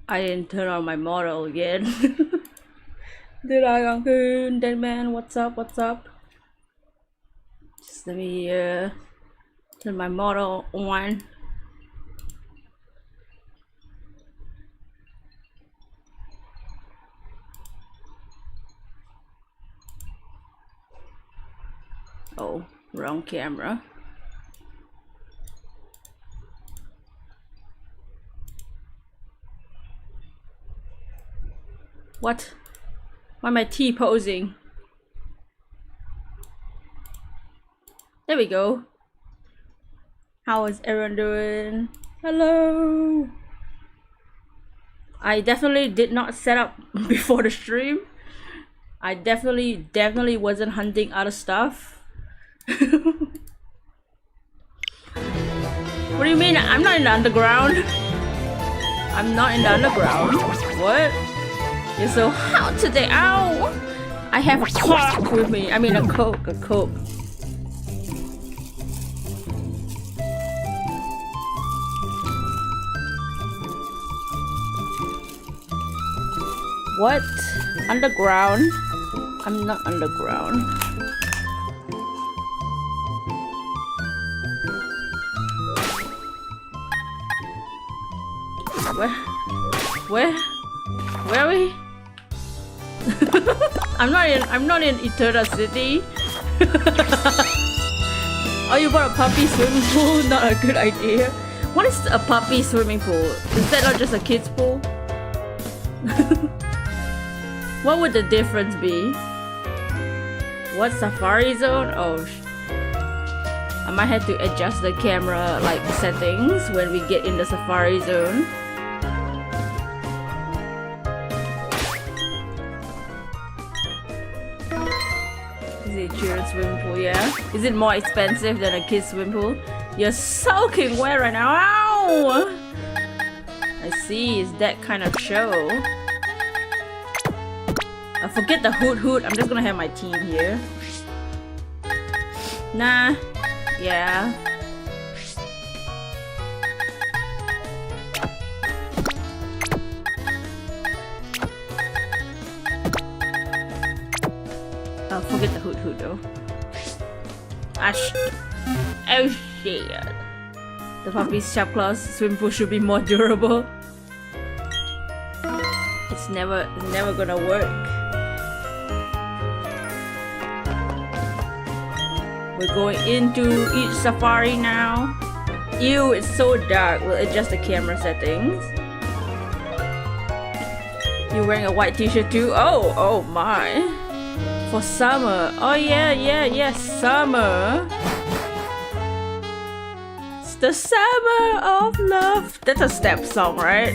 I didn't turn on my model again. Did I, Uncle Dead Man? What's up? What's up? Just let me turn my model on. Oh, wrong camera. What? Why am I T-posing? There we go. How is everyone doing? Hello! I definitely did not set up before the stream. I definitely wasn't hunting other stuff. What do you mean? I'm not in the underground. I'm not in the underground. What? You're so hot today. Ow! I have a Coke with me. I mean a Coke. What? Underground? I'm not underground. Where are we? I'm not in Eternal City. Oh, you bought a puppy swimming pool? Not a good idea. What is a puppy swimming pool? Is that not just a kid's pool? What would the difference be? What, Safari Zone? Oh, I might have to adjust the camera like settings when we get in the Safari Zone. Is it children's swimming pool? Yeah. Is it more expensive than a kid's swimming pool? You're soaking wet right now. Ow! I see. It's that kind of show. Forget the hoot. I'm just gonna have my team here. Nah. Yeah. Oh, forget the hoot though. Oh shit. The puppy's shop class swim pool should be more durable. It's never gonna work. We're going into each safari now. Ew, it's so dark. We'll adjust the camera settings. You're wearing a white t-shirt too? Oh my. For summer. Oh yeah, summer. It's the summer of love. That's a step song, right?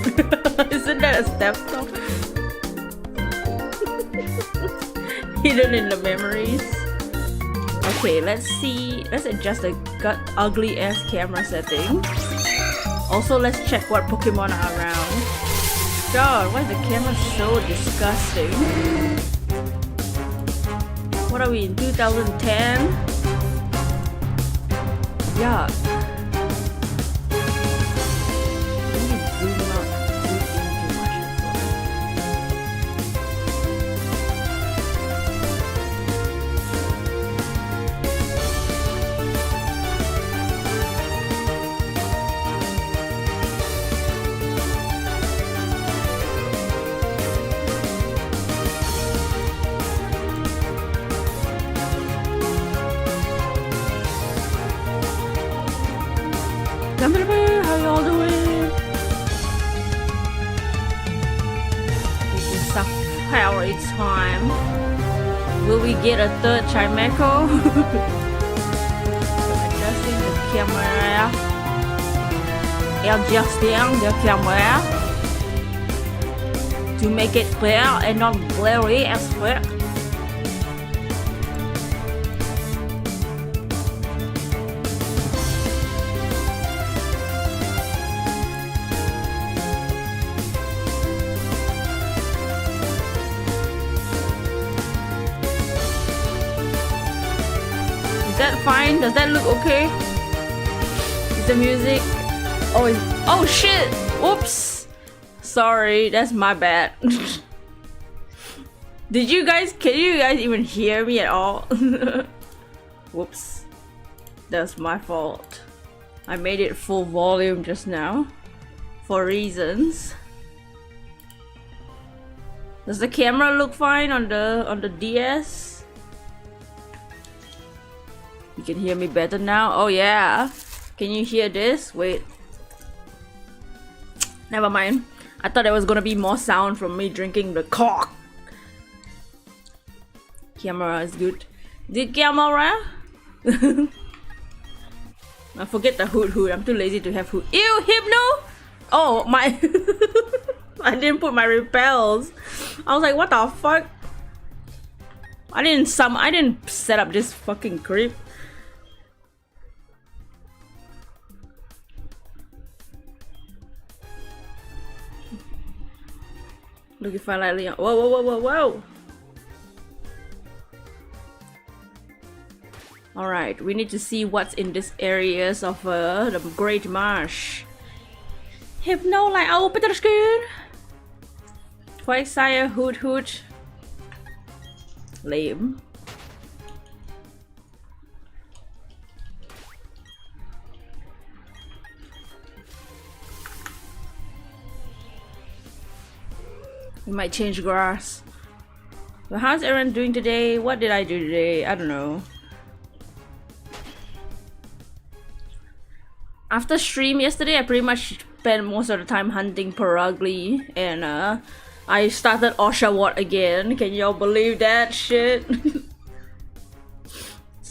Isn't that a step song? Hidden in the memories. Okay, let's see. Let's adjust the ugly ass camera setting. Also, let's check what Pokemon are around. God, why is the camera so disgusting? What are we in 2010? Yeah. How y'all doing? This is Safari time. Will we get a third chimecho? Adjusting the camera. Adjusting the camera to make it clear and not blurry as fuck. Fine, does that look okay? Is the music... Oh shit! Oops! sorry, that's my bad. Can you guys even hear me at all? Whoops. That's my fault. I made it full volume just now. For reasons. Does the camera look fine on the DS? You can hear me better now? Oh yeah. Can you hear this? Wait. Never mind. I thought there was gonna be more sound from me drinking the cock. Camera is good. The camera? I forget the hood. I'm too lazy to have hood. Ew, Hypno! Oh my. I didn't put my repels. I was like, what the fuck? I didn't set up this fucking creep. Look if I lightly. Whoa. Alright, we need to see what's in these areas of the Great Marsh. Hypno like open the screen. Quagsire, hood. Lame. We might change grass. So how's everyone doing today? What did I do today? I don't know. After stream yesterday, I pretty much spent most of the time hunting Perugly, and I started Oshawott again. Can y'all believe that shit?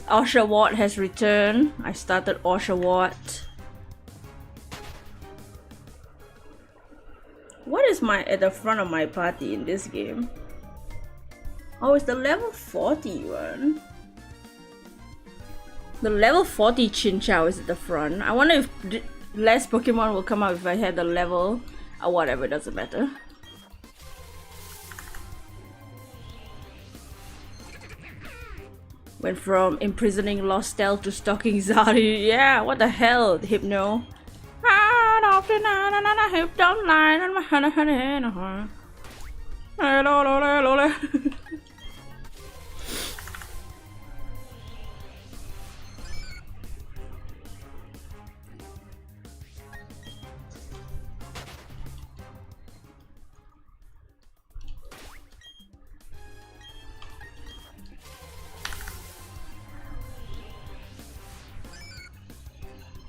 Oshawott has returned. I started Oshawott. What is at the front of my party in this game? Oh, it's the level 40 one. The level 40 Chinchou is at the front. I wonder if less Pokemon will come out if I had the level or whatever, doesn't matter. Went from imprisoning Lostel to stalking Zari. Yeah, what the hell, Hypno?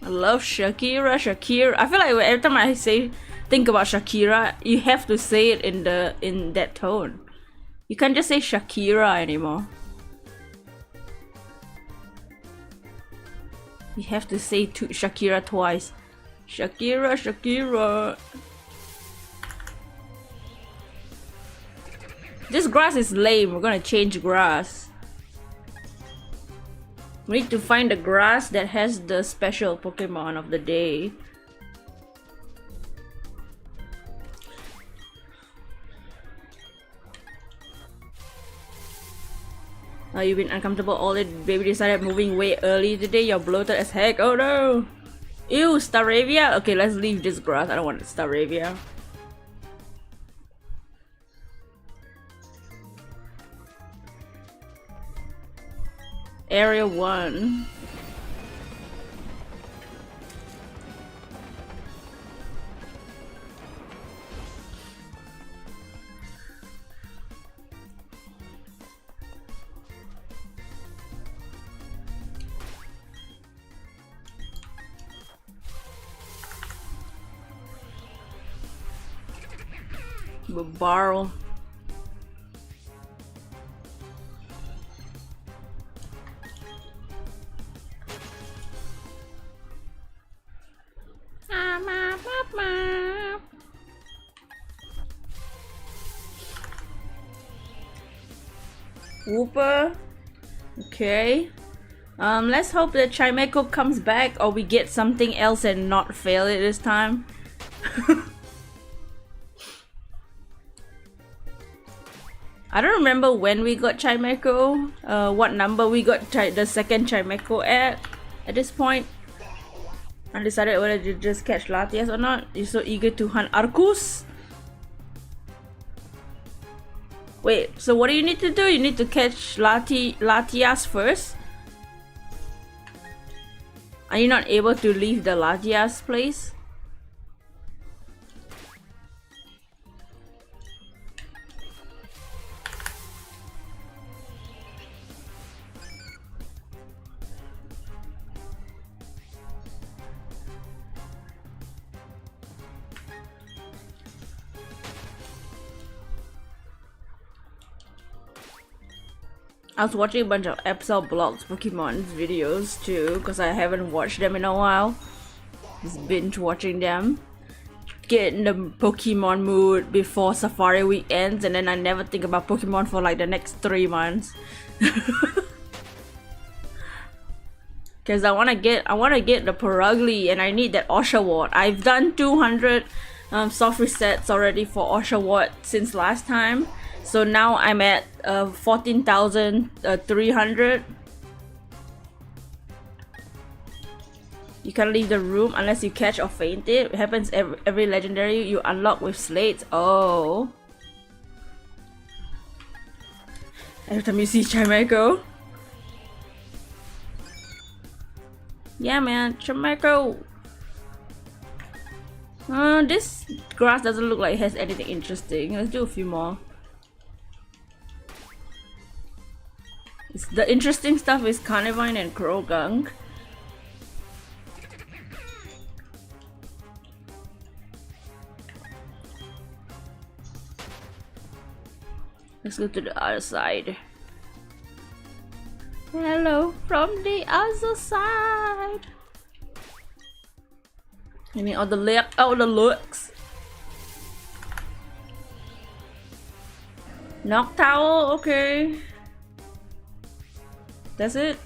I love Shakira. I feel like every time I think about Shakira, you have to say it in that tone. You can't just say Shakira anymore. You have to say Shakira twice. Shakira. This grass is lame. We're gonna change grass. We need to find the grass that has the special Pokemon of the day. You've been uncomfortable all day. Baby decided moving way early today. You're bloated as heck. Oh no! Ew, Staravia? Okay, let's leave this grass. I don't want Staravia. Area 1. Barrel. Whooper. Okay. Let's hope that Chimecho comes back or we get something else and not fail it this time. I don't remember when we got Chimecho, what number we got the second Chimecho at this point. I decided whether to just catch Latias or not. You're so eager to hunt Arcus? Wait, so what do you need to do? You need to catch Latias first? Are you not able to leave the Latias place? I was watching a bunch of absolblogspokemon videos too, because I haven't watched them in a while. Just binge watching them. Get in the Pokemon mood before Safari Week ends, and then I never think about Pokemon for like the next 3 months. Cause I wanna get the Purugly, and I need that Oshawott. I've done 200 soft resets already for Oshawott since last time. So now I'm at 14,300. You can't leave the room unless you catch or faint it. It happens every legendary you unlock with slates. Oh. Every time you see Chimecho. Yeah man, Chimecho. This grass doesn't look like it has anything interesting. Let's do a few more. The interesting stuff is Carnivine and Krogunk. Let's go to the other side. Hello from the other side. I mean, all the looks. Noctowl, okay. That's it.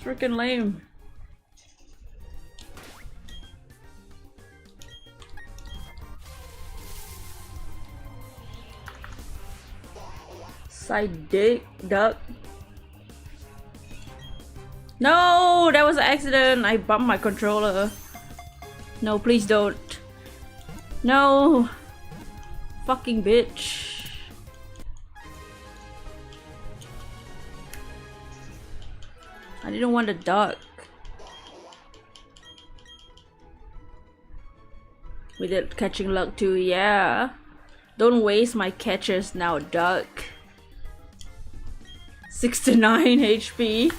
Freaking lame. Side duck. No, that was an accident. I bumped my controller. No, please don't. No. Fucking bitch. I didn't want a duck. We did catching luck too, yeah. Don't waste my catches now, duck. 69 HP.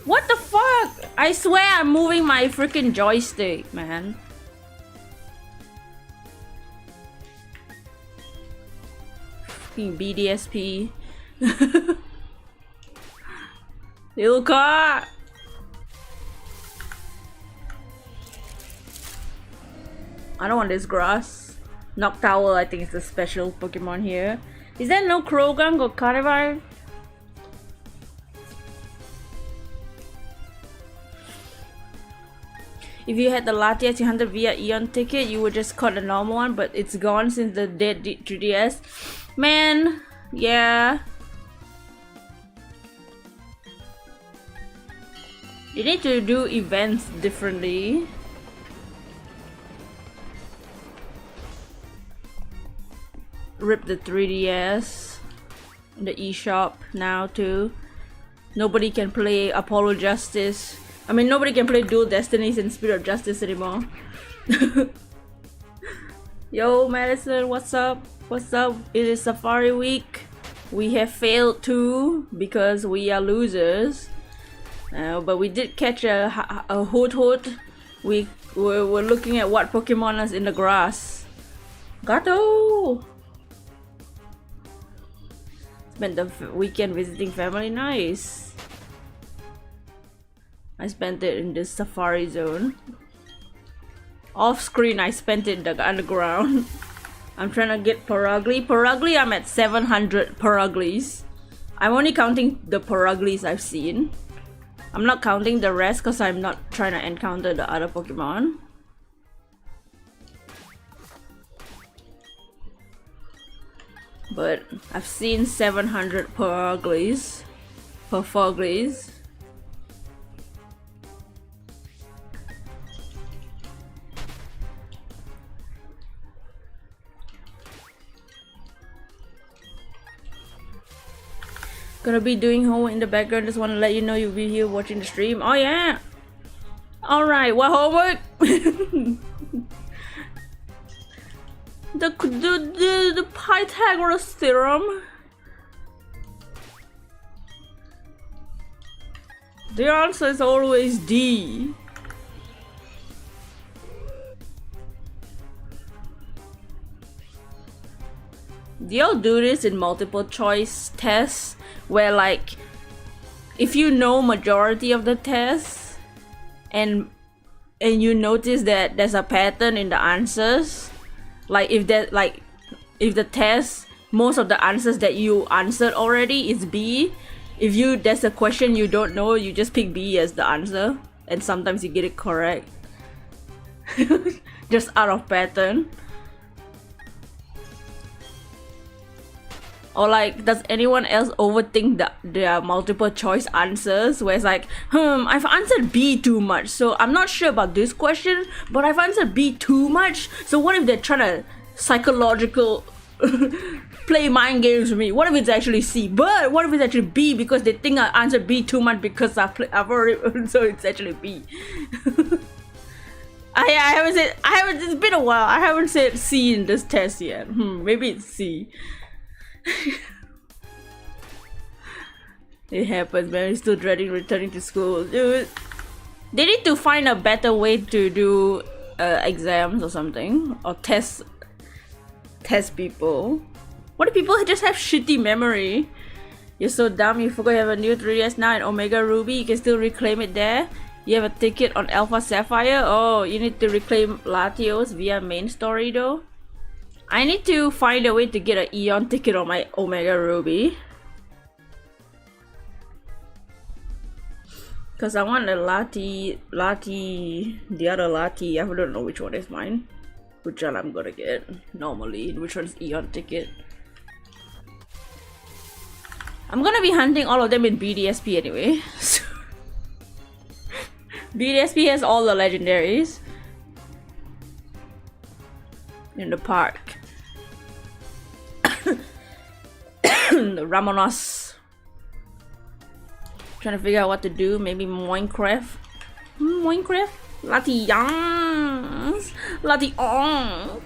What the fuck? I swear I'm moving my freaking joystick, man. Fucking BDSP. Little car. I don't want this grass. Noctowl, I think it's a special Pokemon here. Is there no Krogunk or Carnivine? If you had the Latias you hunted via Eon ticket, you would just caught the normal one, but it's gone since the dead 3DS. Man, yeah. You need to do events differently. Rip the 3DS. The eShop now too. Nobody can play Apollo Justice. I mean, nobody can play Dual Destinies and Spirit of Justice anymore. Yo, Madison, what's up? What's up? It is Safari Week. We have failed too because we are losers. But we did catch a Hoot. We're looking at what Pokemon is in the grass. Gato! Spent the weekend visiting family. Nice. I spent it in the Safari Zone. Off screen, I spent it in the underground. I'm trying to get Purugly. I'm at 700 Puruglies. I'm only counting the Puruglis I've seen. I'm not counting the rest because I'm not trying to encounter the other Pokemon. But I've seen 700 Puruglis. Puruglis. Gonna be doing homework in the background. Just want to let you know you'll be here watching the stream. Oh yeah. All right. What homework? the Pythagoras theorem. The answer is always D. Do y'all do this in multiple choice tests where like if you know majority of the tests and you notice that there's a pattern in the answers, like if the test most of the answers that you answered already is B, if there's a question you don't know, you just pick B as the answer and sometimes you get it correct. Just out of pattern. Or like, does anyone else overthink the multiple choice answers where it's like, I've answered B too much, so I'm not sure about this question, but I've answered B too much, so what if they're trying to psychological play mind games with me? What if it's actually C? But what if it's actually B because they think I answered B too much because I've already, so it's actually B. it's been a while. I haven't said C in this test yet. Maybe it's C. It happens, man. I'm still dreading returning to school, dude. They need to find a better way to do exams or something, or test people. What if people just have shitty memory? You're so dumb. You forgot you have a new 3DS now in Omega Ruby. You can still reclaim it there. You have a ticket on Alpha Sapphire. Oh, you need to reclaim Latios via main story though. I need to find a way to get an Eon ticket on my Omega Ruby. Cause I want a the other Lati. I don't know which one is mine. Which one I'm gonna get normally. Which one's Eon ticket. I'm gonna be hunting all of them in BDSP anyway. BDSP has all the legendaries. In the park. The Ramonas. Trying to figure out what to do. Maybe Minecraft. Minecraft? Latians. Lation.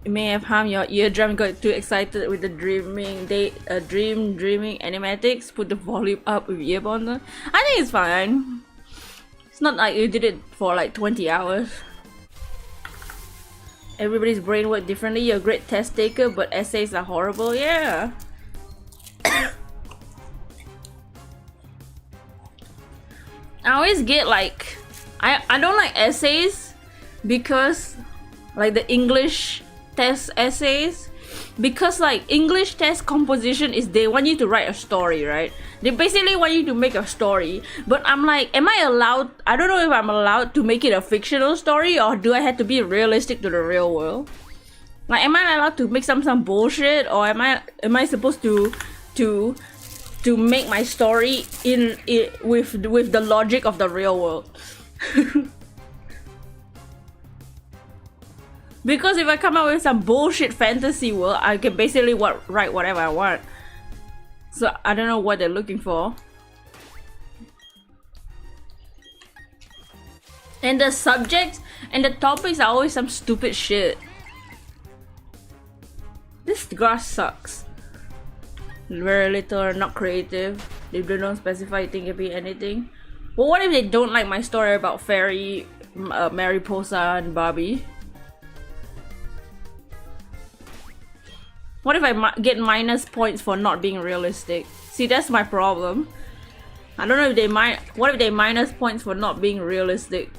You may have harmed your eardrum. Got too excited with the dreaming animatics. Put the volume up with earbud. I think it's fine. It's not like you did it for like 20 hours. Everybody's brain works differently. You're a great test taker, but essays are horrible. Yeah. I always get like, I don't like essays because like the English test essays, because like English test composition is they want you to write a story, right? They basically want you to make a story, but I'm like, am I allowed? I don't know if I'm allowed to make it a fictional story, or do I have to be realistic to the real world? Like, am I allowed to make some bullshit, or am I supposed to make my story with the logic of the real world? Because if I come up with some bullshit fantasy world, I can basically write whatever I want. So I don't know what they're looking for. And the subjects and the topics are always some stupid shit. This grass sucks. Very little or not creative. They don't specify it can be anything. Well, what if they don't like my story about Fairy, Mariposa, and Bobby? What if I get minus points for not being realistic? See, that's my problem. I don't know if they what if they minus points for not being realistic?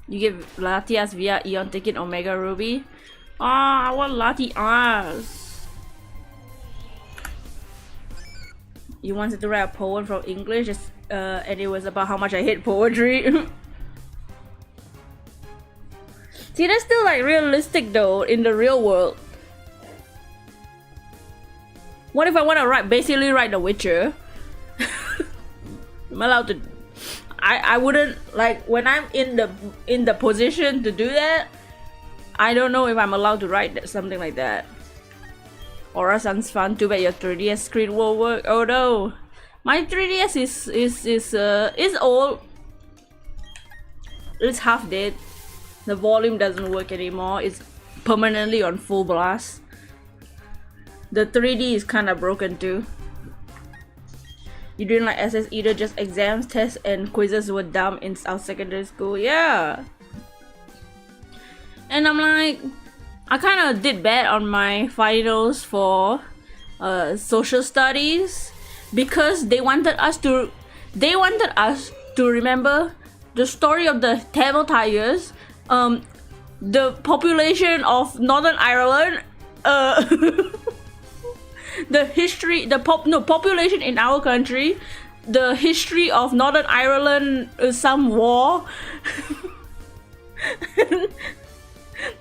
You give Latias via Eon Ticket Omega Ruby. Ah, I want Latias. You wanted to write a poem from English, and it was about how much I hate poetry. See, that's still like realistic though in the real world. What if I want to basically write The Witcher? Am I allowed to? I wouldn't, like, when I'm in the position to do that, I don't know if I'm allowed to write something like that. Aura sounds fun. Too bad your 3DS screen won't work. Oh no, my 3DS is old. It's half dead. The volume doesn't work anymore. It's permanently on full blast. The 3D is kind of broken too. You didn't like SS either, just exams, tests, and quizzes were dumb in our secondary school. Yeah. And I'm like, I kind of did bad on my finals for social studies because they wanted us to remember the story of the Tamil Tigers, the population of Northern Ireland, the history, population in our country, the history of Northern Ireland, some war,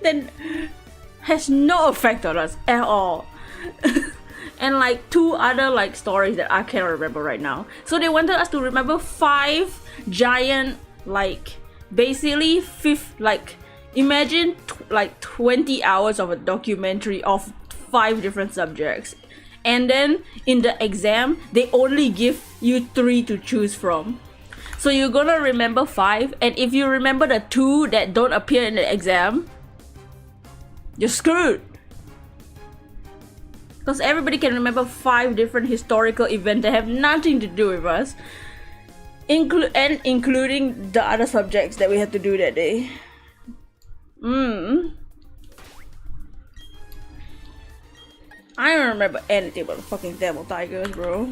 then has no effect on us at all. And like 2 other like stories that I can't remember right now. So they wanted us to remember 5 giant, like, basically imagine like 20 hours of a documentary of 5 different subjects. And then in the exam, they only give you 3 to choose from. So you're gonna remember 5, and if you remember the 2 that don't appear in the exam, you're screwed. Because everybody can remember 5 different historical events that have nothing to do with us, including the other subjects that we had to do that day. I don't remember anything about the fucking Tamil Tigers, bro.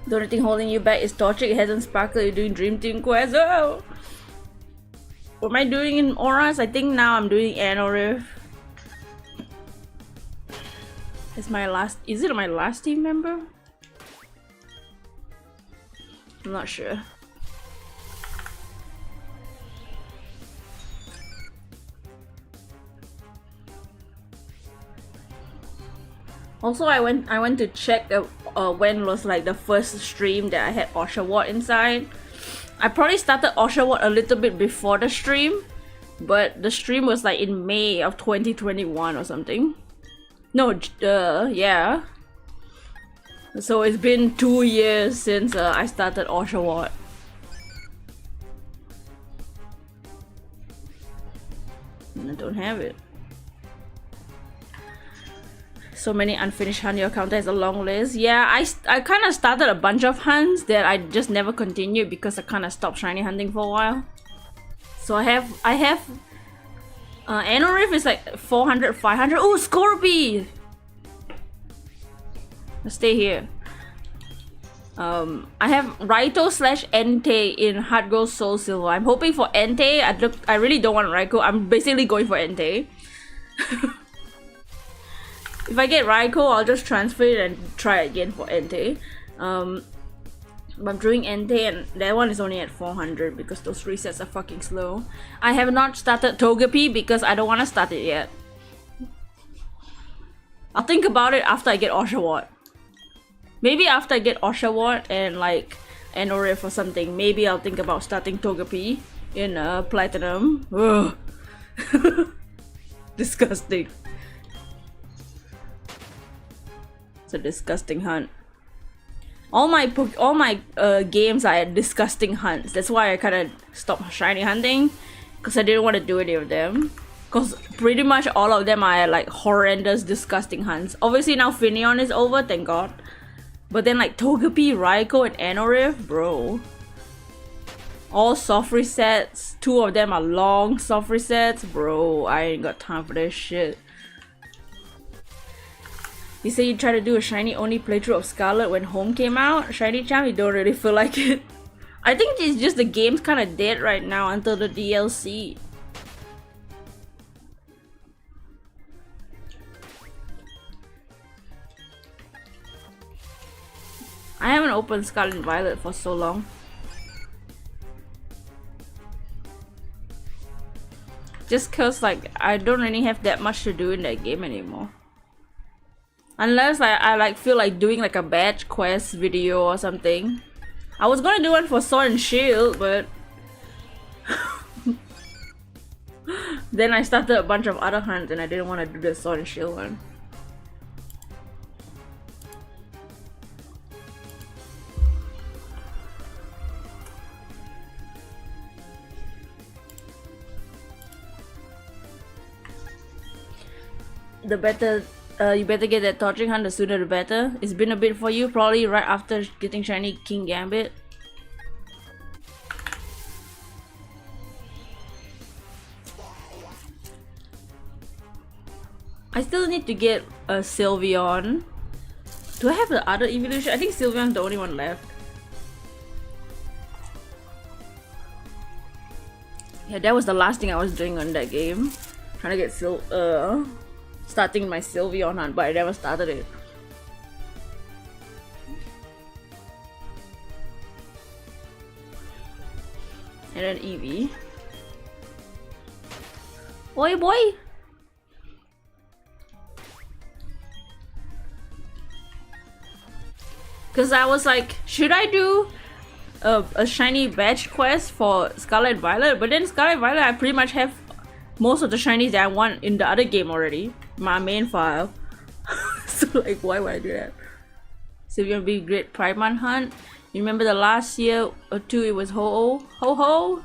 The only thing holding you back is torture. It hasn't sparkled. You're doing Dream Team Quest. Oh! What am I doing in Auras? I think now I'm doing Anorif. Is it my last team member? I'm not sure. Also, I went to check when was like the first stream that I had Oshawott inside. I probably started Oshawott a little bit before the stream, but the stream was like in May of 2021 or something. No, yeah. So it's been 2 years since I started Oshawott. And I don't have it. So many unfinished hunt. Your account has a long list. Yeah, I kind of started a bunch of hunts that I just never continued because I kind of stopped shiny hunting for a while. So I have Anorif is like 400, 500. Oh, Scorpy! Let's stay here. I have Raito / Entei in Heart Gold Soul Silver. I'm hoping for Entei. I really don't want Raikou. I'm basically going for Entei. If I get Raikou, I'll just transfer it and try again for Entei. But I'm doing Entei and that one is only at 400 because those resets are fucking slow. I have not started Togepi because I don't want to start it yet. I'll think about it after I get Oshawott. Maybe after I get Oshawott and like Anorif or something, maybe I'll think about starting Togepi in Platinum. Ugh. Disgusting. It's a disgusting hunt. All my games are disgusting hunts. That's why I kind of stopped shiny hunting, because I didn't want to do any of them. Because pretty much all of them are like horrendous, disgusting hunts. Obviously now Finneon is over, thank God. But then like Togepi, Raikou, and Anorith, bro. All soft resets. 2 of them are long soft resets. Bro, I ain't got time for this shit. You say you try to do a shiny only playthrough of Scarlet when Home came out? Shiny Charm, you don't really feel like it. I think it's just the game's kinda dead right now until the DLC. I haven't opened Scarlet and Violet for so long. Just cause like I don't really have that much to do in that game anymore. Unless I like feel like doing like a badge quest video or something. I was gonna do one for Sword and Shield, but then I started a bunch of other hunts and I didn't want to do the Sword and Shield one. The better, you better get that torching hunt, the sooner the better. It's been a bit for you, probably right after getting shiny King Gambit. I still need to get a Sylveon. Do I have the other evolution? I think Sylveon's the only one left. Yeah, that was the last thing I was doing on that game. Trying to get starting my Sylveon hunt, but I never started it. And then Eevee. Oi boy! Cause I was like, should I do a shiny badge quest for Scarlet and Violet? But then Scarlet and Violet, I pretty much have most of the shinies that I want in the other game already. My main file. So like, why would I do that? So you're gonna be great Primeman hunt. You remember the last year or two it was Ho-Oh? Ho-Ho?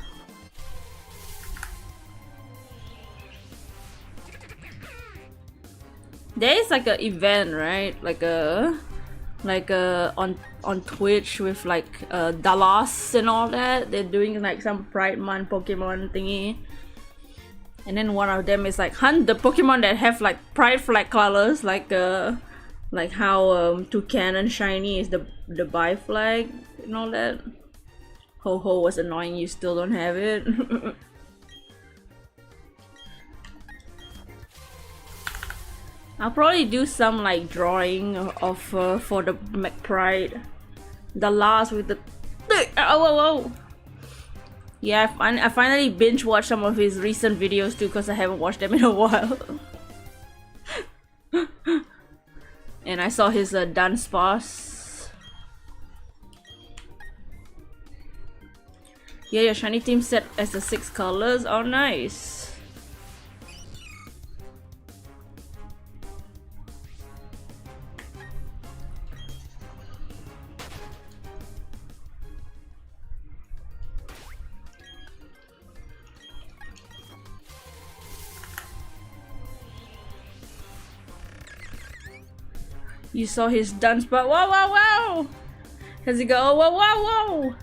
There is like an event, right? Like on Twitch with like Dallas and all that. They're doing like some Pride Month Pokemon thingy. And then one of them is like hunt the Pokemon that have like pride flag colors, like how Toucan and Shiny is the bi flag and all that. Ho-Ho was annoying, you still don't have it. I'll probably do some like drawing of for the McPride. The last with the oh. Yeah, I finally binge watched some of his recent videos too, because I haven't watched them in a while. And I saw his dance pass. Yeah, your shiny team set as the 6 colors. Oh, nice. You saw his dance, but wow! Does he go, oh, whoa!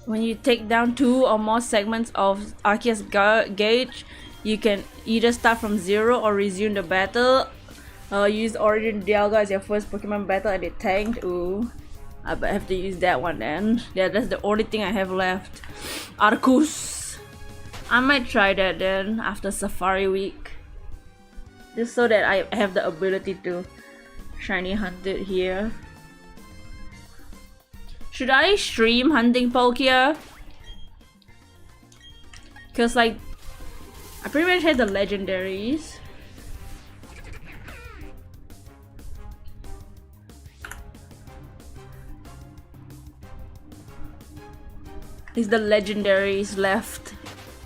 When you take down 2 or more segments of Arceus gauge, you can either start from 0 or resume the battle. Use Origin Dialga as your first Pokemon battle and it tanked. Ooh, I have to use that one then. Yeah, that's the only thing I have left. Arceus. I might try that then after Safari Week. Just so that I have the ability to shiny hunt it here. Should I stream hunting Palkia? Cause like, I pretty much have the legendaries. Is the legendaries left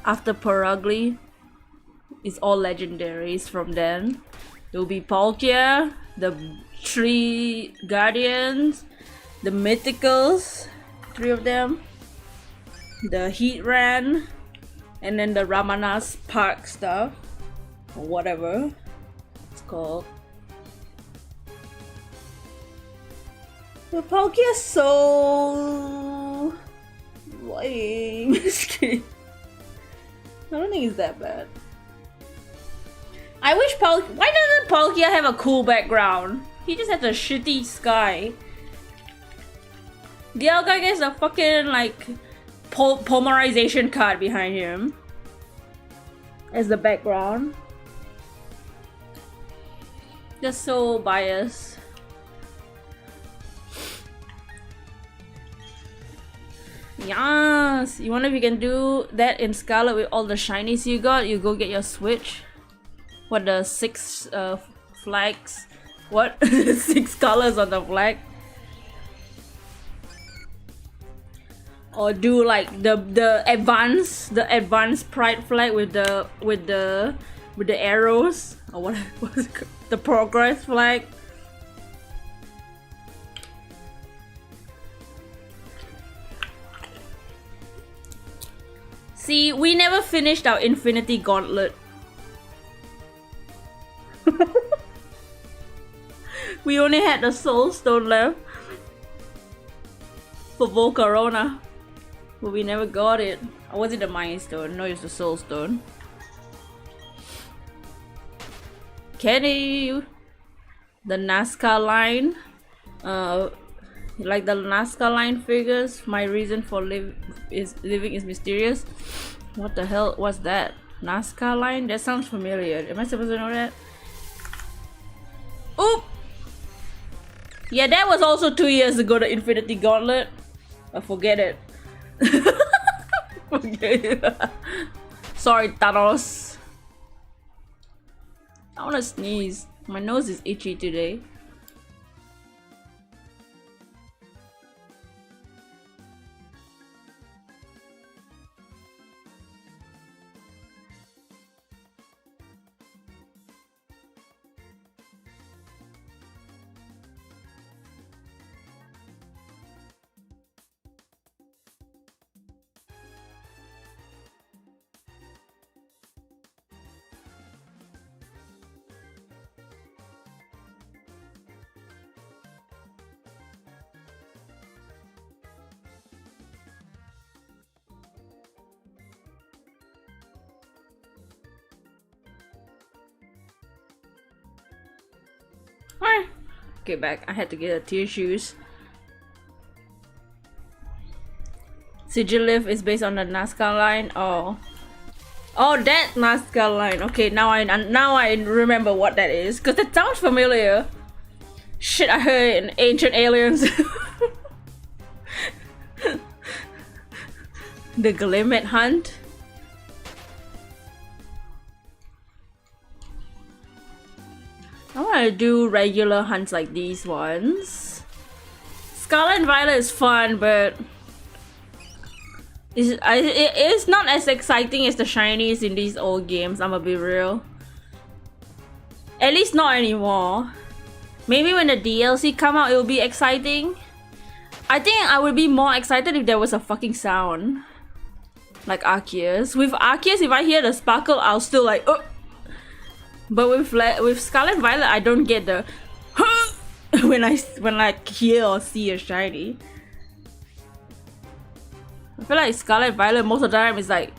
after Perugly? It's all legendaries from then. It will be Palkia, the 3 Guardians, the Mythicals, 3 of them, the Heatran, and then the Ramanas Park stuff, or whatever. called. The Palkia is so lame. Just kidding. I don't think it's that bad. I wish why doesn't Palkia have a cool background? He just has a shitty sky. The other guy gets a fucking like polymerization card behind him as the background. Just so biased. Yes! You wonder if you can do that in Scarlet with all the shinies you got? You go get your Switch. What, the 6 flags? What? 6 colors on the flag? Or do like the advanced pride flag with the arrows? Or what was it called? The progress flag? See, we never finished our Infinity Gauntlet. We only had the Soul Stone left for Volcarona, but we never got it. Or was it the Mind Stone? No, it's the Soul Stone. Kenny, the NASCAR line. Like the NASCAR line figures, my reason for living is mysterious. What the hell was that? NASCAR line? That sounds familiar. Am I supposed to know that? Oop! Yeah, that was also 2 years ago, the Infinity Gauntlet. I forget it. Forget it. Sorry, Thanos. I wanna sneeze. My nose is itchy today. Get back. I had to get a tissues. Sigilift is based on the NASCAR line. Oh, that NASCAR line. Okay, now I remember what that is, because that sounds familiar. Shit, I heard in Ancient Aliens. The Glimmet Hunt. I want to do regular hunts like these ones. Scarlet and Violet is fun, but it's not as exciting as the shinies in these old games, I'm gonna be real. At least not anymore. Maybe when the DLC come out, it'll be exciting. I think I would be more excited if there was a fucking sound. Like Arceus. With Arceus, if I hear the sparkle, I'll still like, oh! But with Scarlet Violet, I don't get the when I hear or see a shiny. I feel like Scarlet Violet most of the time is like,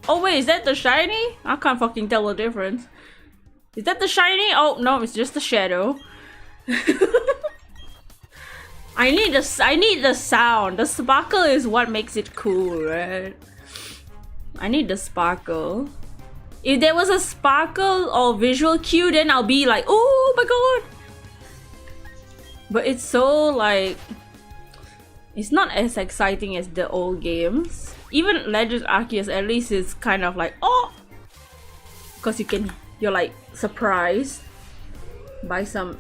oh wait, is that the shiny? I can't fucking tell the difference. Is that the shiny? Oh no, it's just the shadow. I need the sound. The sparkle is what makes it cool, right? I need the sparkle. If there was a sparkle or visual cue, then I'll be like, oh my god! But it's so like, it's not as exciting as the old games. Even Legends Arceus at least is kind of like, oh! Because you're like surprised by some...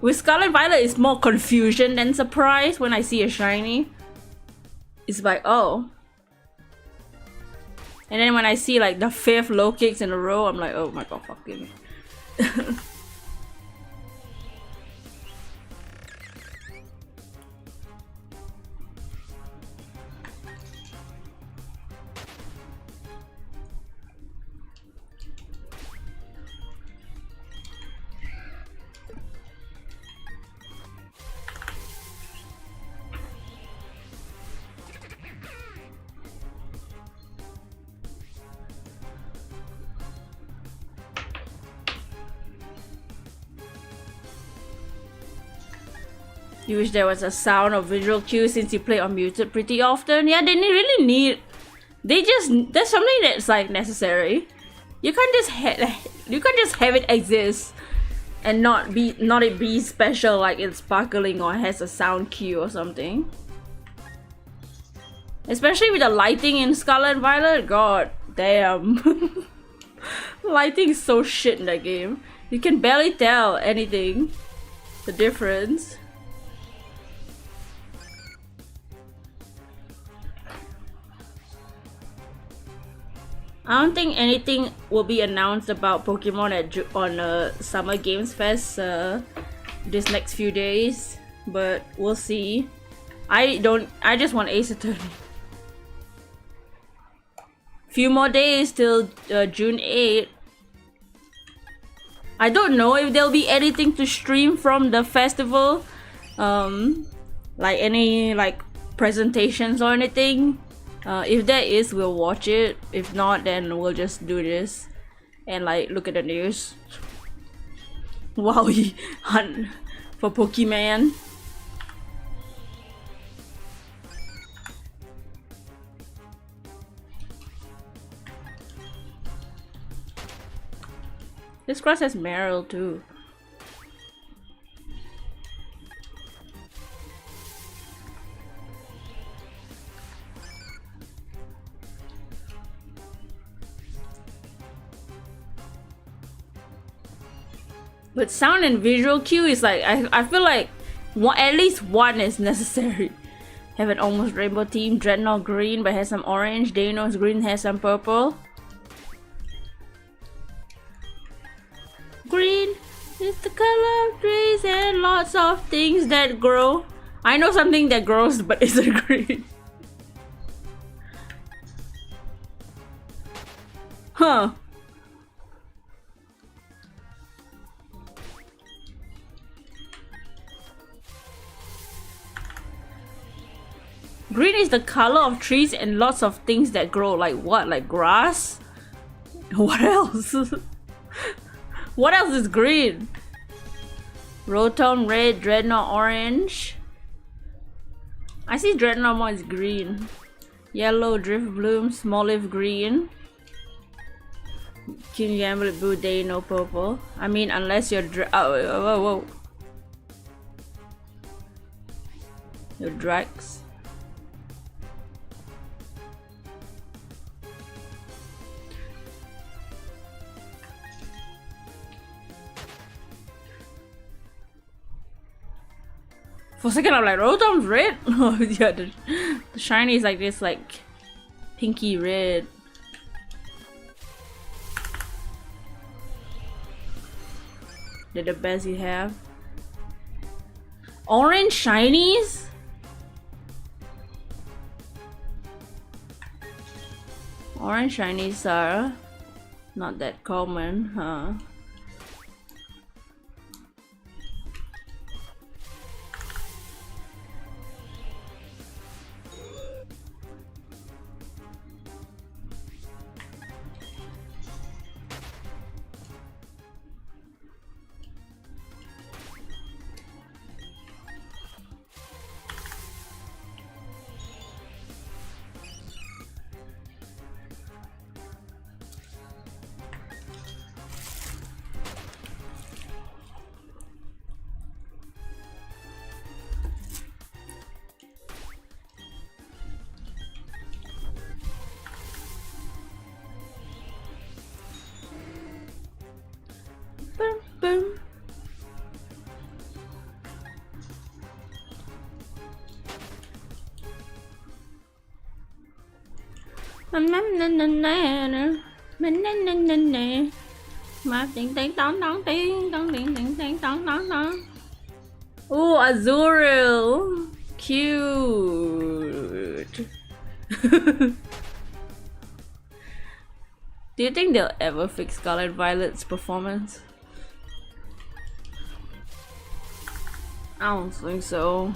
With Scarlet Violet, it's more confusion than surprise when I see a shiny. It's like, oh. And then when I see like the 5th low kicks in a row, I'm like, oh my god, fucking. You wish there was a sound or visual cue since you play unmuted pretty often. Yeah, they really need. There's something that's like necessary. You can't just have it exist and not it be special, like it's sparkling or has a sound cue or something. Especially with the lighting in Scarlet and Violet. God damn. Lighting is so shit in that game. You can barely tell anything. The difference. I don't think anything will be announced about Pokemon on Summer Games Fest this next few days, but we'll see. I just want Ace Attorney. Few more days till June 8th. I don't know if there'll be anything to stream from the festival, like any like presentations or anything. If there is, we'll watch it. If not, then we'll just do this and like look at the news. Wow, hunt for Pokemon. This grass has Meryl too. But sound and visual cue is like, I feel like at least one is necessary. Have an almost rainbow team. Dreadnought green but has some orange. Dano's green has some purple. Green is the color of trees and lots of things that grow. I know something that grows but isn't green. Huh. Green is the color of trees and lots of things that grow. Like what? Like grass? What else? What else is green? Rotom red, Dreadnought orange. I see Dreadnought more is green. Yellow, Drift Bloom, Small Leaf green. King Gambit blue, Day no purple. I mean, unless you're whoa. Your Drax. For a second I'm like, Rotom's red? Oh yeah, the shiny is like this, like pinky red. They're the best you have. Orange shinies? Orange shinies are not that common, huh? Ooh, Azurill! Cute! Do you think they'll ever fix Scarlet Violet's performance? I don't think so.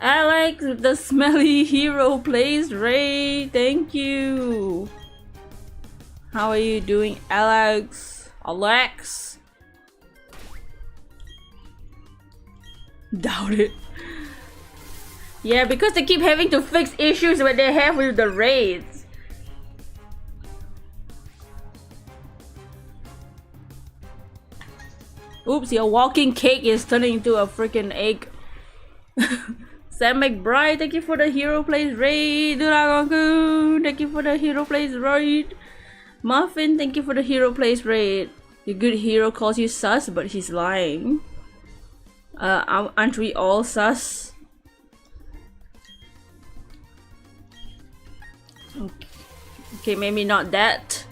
Alex, the smelly hero plays Ray. Thank you. How are you doing, Alex? Alex? Doubt it. Yeah, because they keep having to fix issues that they have with the raids. Oops, your walking cake is turning into a freaking egg. Sam McBride, thank you for the Hero Plays raid. Duragonku, thank you for the Hero Plays raid. Muffin, thank you for the Hero Plays raid. Your good hero calls you sus, but he's lying. Aren't we all sus? Okay, maybe not that.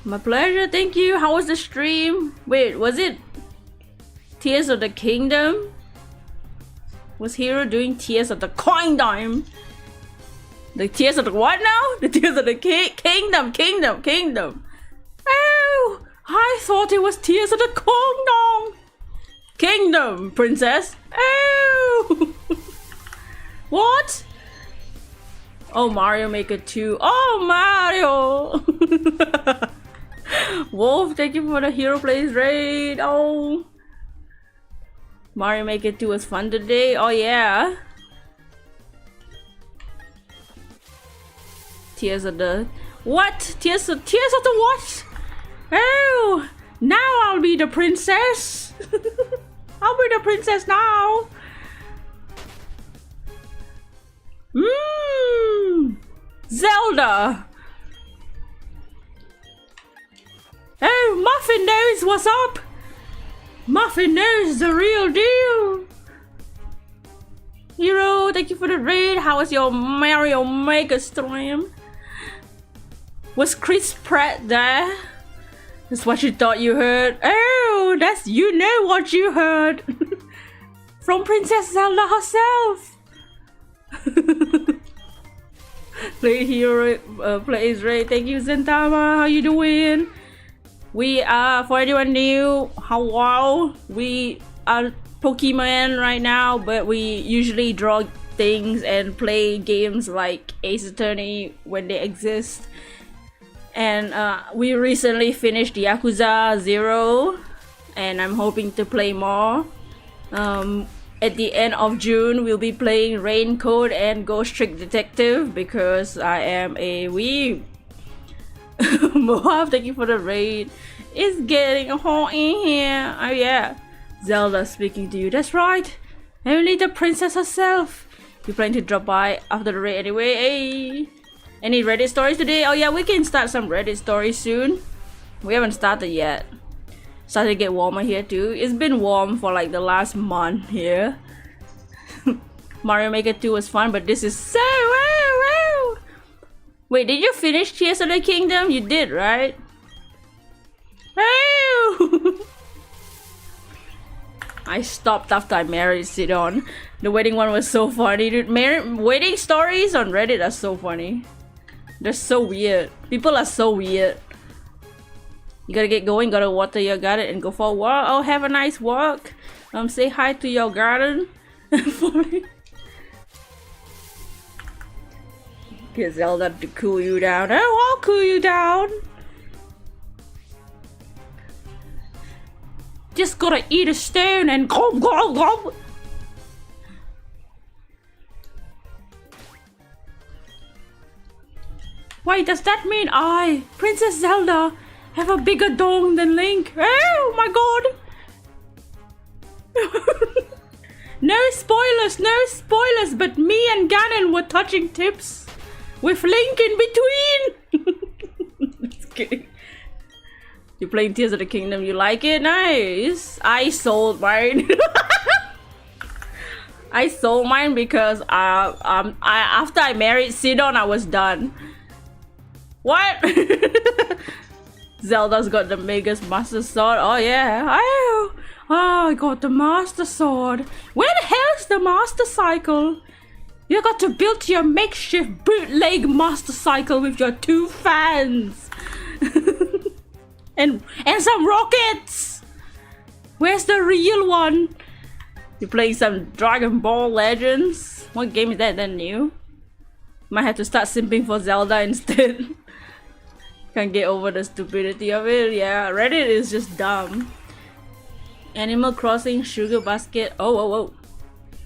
My pleasure, thank you. How was the stream? Wait, was it Tears of the Kingdom? Was Hero doing Tears of the Kingdom? The Tears of the what now? The Tears of the Kingdom. Oh, I thought it was Tears of the Kingdom, princess. Oh, what? Oh, Mario Maker 2. Oh, Mario! Wolf, thank you for the Hero Plays raid. Oh, Mario Maker 2 was fun today. Oh, yeah. Tears of the... What? Tears of the what? Oh, now I'll be the princess. I'll be the princess now. Zelda. Oh, Muffin knows what's up. Muffin knows the real deal. Hero, thank you for the raid. How was your Mario Maker stream? Was Chris Pratt there? That's what you thought you heard. Oh, that's, you know what you heard. From Princess Zelda herself. Play Hero Plays raid. Thank you, Zentama. How you doing? We are, for anyone new, wow, we are Pokemon right now, but we usually draw things and play games like Ace Attorney when they exist. And we recently finished Yakuza 0, and I'm hoping to play more. At the end of June, we'll be playing Raincoat and Ghost Trick Detective because I am a weeb. Moab, thank you for the raid. It's getting hot in here. Oh yeah. Zelda speaking to you. That's right. Only the princess herself. You plan to drop by after the raid anyway. Hey. Any Reddit stories today? Oh yeah, we can start some Reddit stories soon. We haven't started yet. Started to get warmer here too. It's been warm for like the last month here. Mario Maker 2 was fun, but this is so wow. Wait, did you finish Tears of the Kingdom? You did, right? Oh! I stopped after I married Sidon. The wedding one was so funny, dude. Wedding stories on Reddit are so funny. They're so weird. People are so weird. You gotta get going, gotta water your garden and go for a walk. Oh, have a nice walk. Say hi to your garden for me. Get Zelda to cool you down. Oh, I'll cool you down. Just gotta eat a stone and go. Wait, does that mean I, Princess Zelda, have a bigger dong than Link? Oh my god! No spoilers, but me and Ganon were touching tips with Link in between! Just kidding. You're playing Tears of the Kingdom, you like it? Nice! I sold mine. I sold mine because after I married Sidon, I was done. What? Zelda's got the biggest Master Sword. Oh yeah. Oh, I got the Master Sword. Where the hell's the Master Cycle? You got to build your makeshift bootleg Master Cycle with your 2 fans. and some rockets. Where's the real one? You're playing some Dragon Ball Legends? What game is that new? Might have to start simping for Zelda instead. Can't get over the stupidity of it. Yeah, Reddit is just dumb. Animal Crossing Sugar Basket. Oh.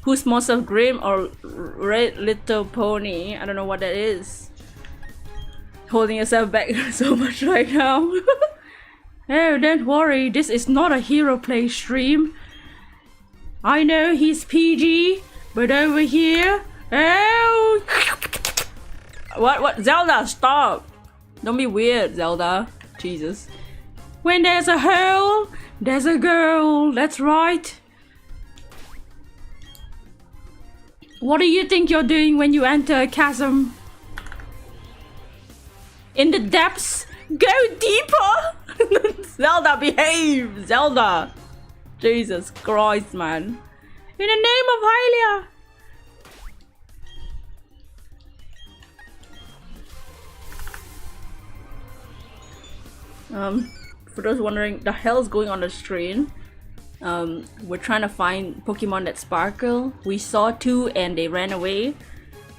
Who's Monster of Grim or Red Little Pony? I don't know what that is. Holding yourself back so much right now. Oh, don't worry, this is not a hero play stream. I know he's PG, but over here, oh. What? Zelda, stop! Don't be weird, Zelda. Jesus. When there's a hole, there's a girl. That's right. What do you think you're doing when you enter a chasm? In the depths, go deeper! Zelda, behave! Zelda! Jesus Christ, man. In the name of Hylia! For those wondering, the hell's going on the screen? We're trying to find Pokemon that sparkle. We saw 2 and they ran away.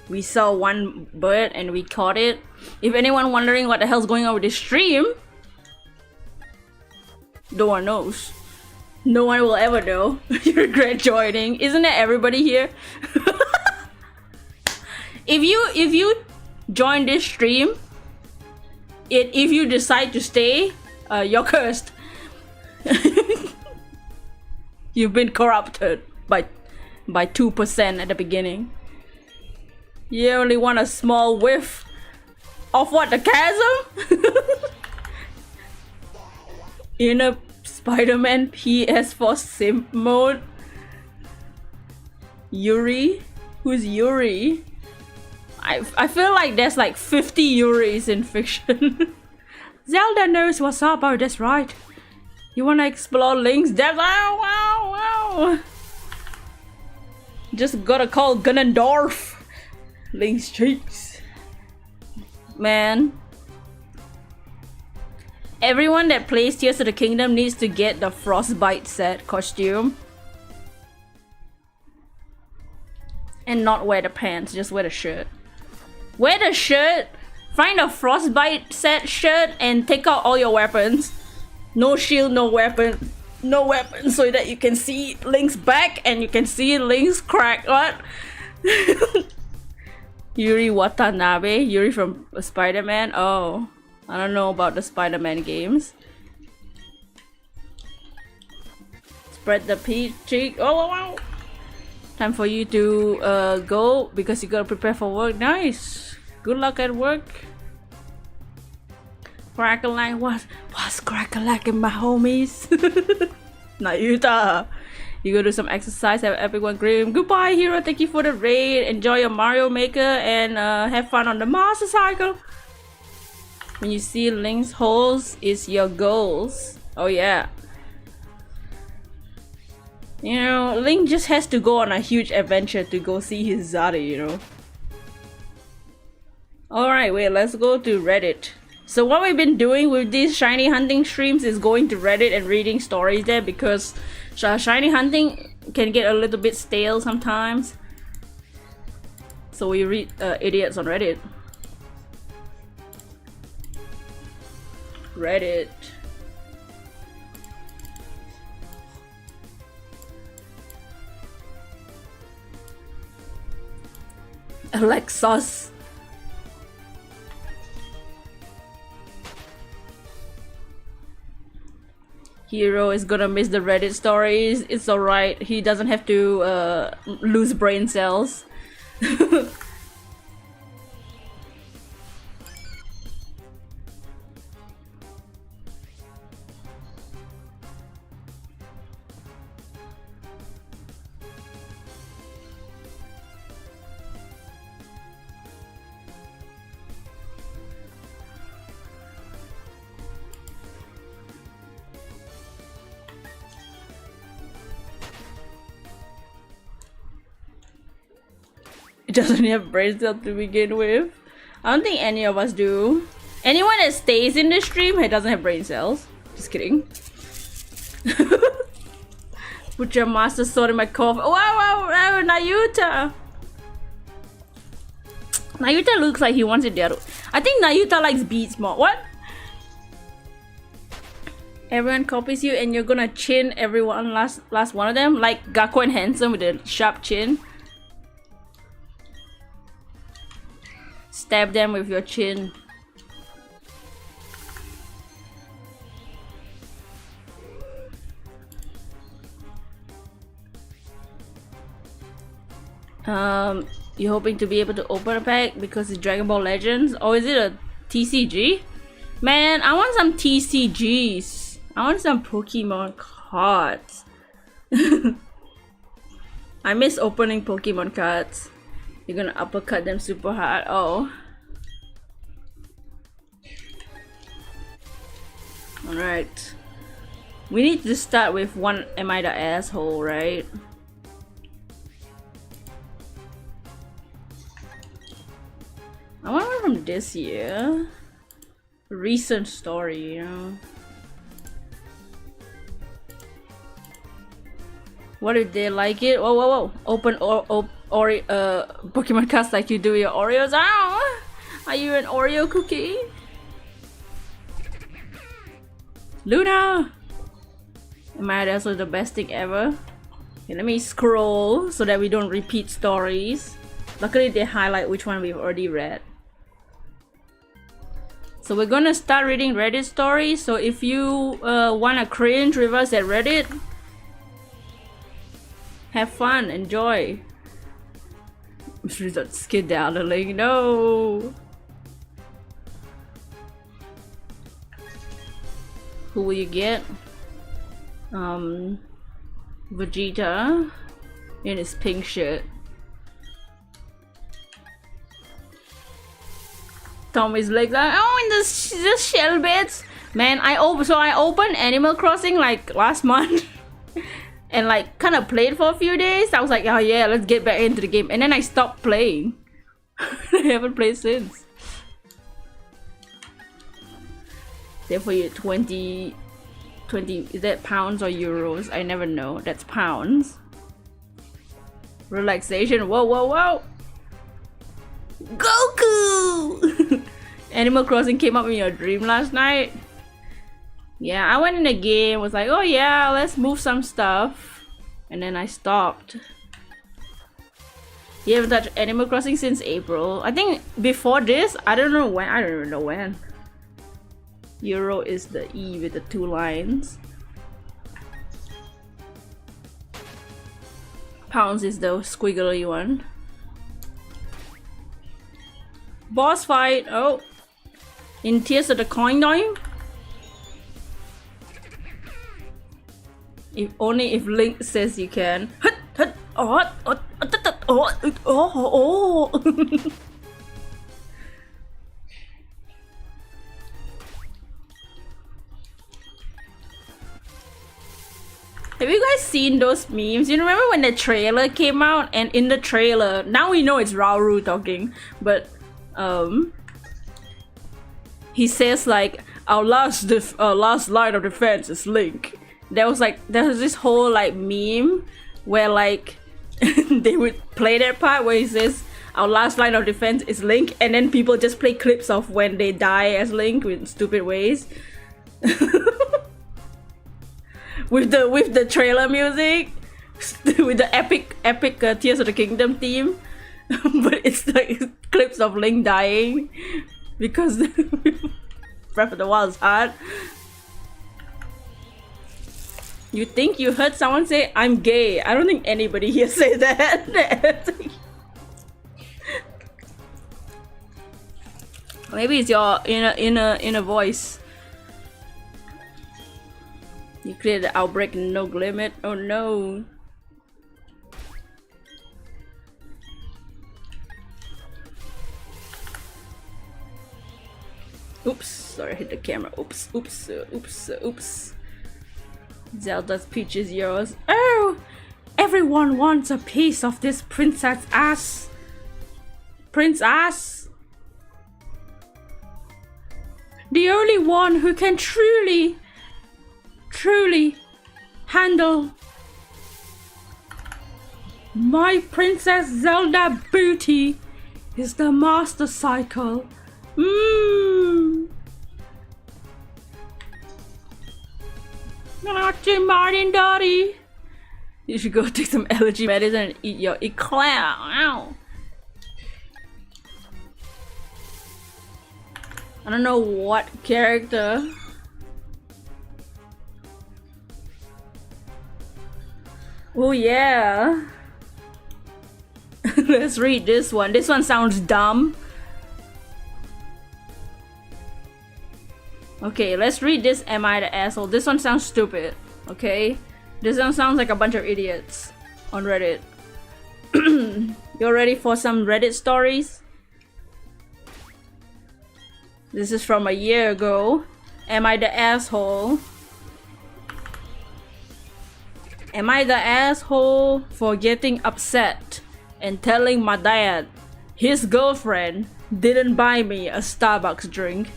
We saw 1 bird and we caught it. If anyone wondering what the hell's going on with this stream, no one knows. No one will ever know. You regret joining. Isn't that everybody here? If you join this stream, if you decide to stay, you're cursed. You've been corrupted by 2% at the beginning. You only want a small whiff of what, the chasm? In a Spider-Man PS4 simp mode. Yuri? Who's Yuri? I feel like there's like 50 Yuris in fiction. Zelda knows what's up. Oh, that's right. You wanna explore Link's depth? Wow, wow, wow. Just gotta call Ganondorf. Link's cheeks. Man. Everyone that plays Tears of the Kingdom needs to get the Frostbite set costume. And not wear the pants, just wear the shirt. Wear the shirt, find a Frostbite set shirt and take out all your weapons. No shield, no weapon, so that you can see Link's back and you can see Link's crack. What? Yuri Watanabe? Yuri from Spider-Man? Oh, I don't know about the Spider-Man games. Spread the cheek. Oh, wow. Time for you to go because you gotta prepare for work. Nice. Good luck at work. Crack-a-lack. What's crack-a-lacking, my homies? Nayuta. You go do some exercise. Have an epic one, Grim. Goodbye, hero. Thank you for the raid. Enjoy your Mario Maker and have fun on the Master Cycle. When you see Link's holes, is your goals. Oh yeah. You know, Link just has to go on a huge adventure to go see his Zari, you know. Alright, wait, let's go to Reddit. So what we've been doing with these shiny hunting streams is going to Reddit and reading stories there because shiny hunting can get a little bit stale sometimes. So we read idiots on Reddit. Reddit. Alexos. Hero is gonna miss the Reddit stories. It's alright. He doesn't have to lose brain cells. It doesn't have brain cells to begin with. I don't think any of us do. Anyone that stays in the stream, he doesn't have brain cells. Just kidding. Put your master sword in my coffin. Wow, wow, wow, Nayuta! Nayuta looks like he wants it the other. I think Nayuta likes beats more. What? Everyone copies you and you're gonna chin everyone, last one of them, like Gakko and Handsome with a sharp chin. Stab them with your chin. You're hoping to be able to open a pack because it's Dragon Ball Legends? Or is it a TCG? Man, I want some TCGs. I want some Pokemon cards. I miss opening Pokemon cards. You're gonna uppercut them super hard. Oh. Alright. We need to start with one Am I the Asshole, right? I want one from this year. Recent story, you know. What if they like it? Whoa, whoa, whoa. Open Pokemon cards like you do your Oreos. Ow! Are you an Oreo cookie? Luna! Am I also the best thing ever? Okay, let me scroll so that we don't repeat stories. Luckily they highlight which one we've already read. So we're gonna start reading Reddit stories. So if you wanna cringe with us at Reddit, have fun, enjoy. Skedaddling, no. Who will you get? Vegeta in his pink shirt. Tommy's like that. Oh, in the shell bits. Man, I opened Animal Crossing like last month and like kind of played for a few days. I was like, oh yeah, let's get back into the game, and then I stopped playing. I haven't played since. Therefore, you 20, is that pounds or euros? I never know. That's pounds. Relaxation. Whoa, whoa, whoa. Goku! Animal Crossing came up in your dream last night. Yeah, I went in the game, was like, oh yeah, let's move some stuff. And then I stopped. You haven't touched Animal Crossing since April. I think before this, I don't know when. I don't even know when. Euro is the E with the 2 lines. Pounds is the squiggly one. Boss fight. Oh, in Tears of the Coin Time. If only if Link says you can. Have you guys seen those memes? You remember when the trailer came out, and in the trailer, now we know it's Rauru talking, but he says like, our last line of defense is Link. There was this whole like meme where like they would play that part where he says our last line of defense is Link, and then people just play clips of when they die as Link in stupid ways. with the trailer music, with the epic Tears of the Kingdom theme. But it's like clips of Link dying because Breath of the Wild is hard. You think you heard someone say I'm gay? I don't think anybody here say that. Maybe it's your inner voice. You created the outbreak no limit. Oh no. Oops, sorry, I hit the camera. Oops, oops, oops, oops. Zelda's Peach is yours. Oh! Everyone wants a piece of this princess ass. Prince ass. The only one who can truly handle my Princess Zelda booty is the Master Cycle. Martin Dottie. You should go take some allergy medicine and eat your eclair. Ow. I don't know what character. Oh yeah. Let's read this one. This one sounds dumb. Okay, let's read this. Am I the asshole? This one sounds stupid. Okay, this one sounds like a bunch of idiots on Reddit. You're ready for some Reddit stories? This is from a year ago. Am I the asshole? Am I the asshole for getting upset and telling my dad his girlfriend didn't buy me a Starbucks drink?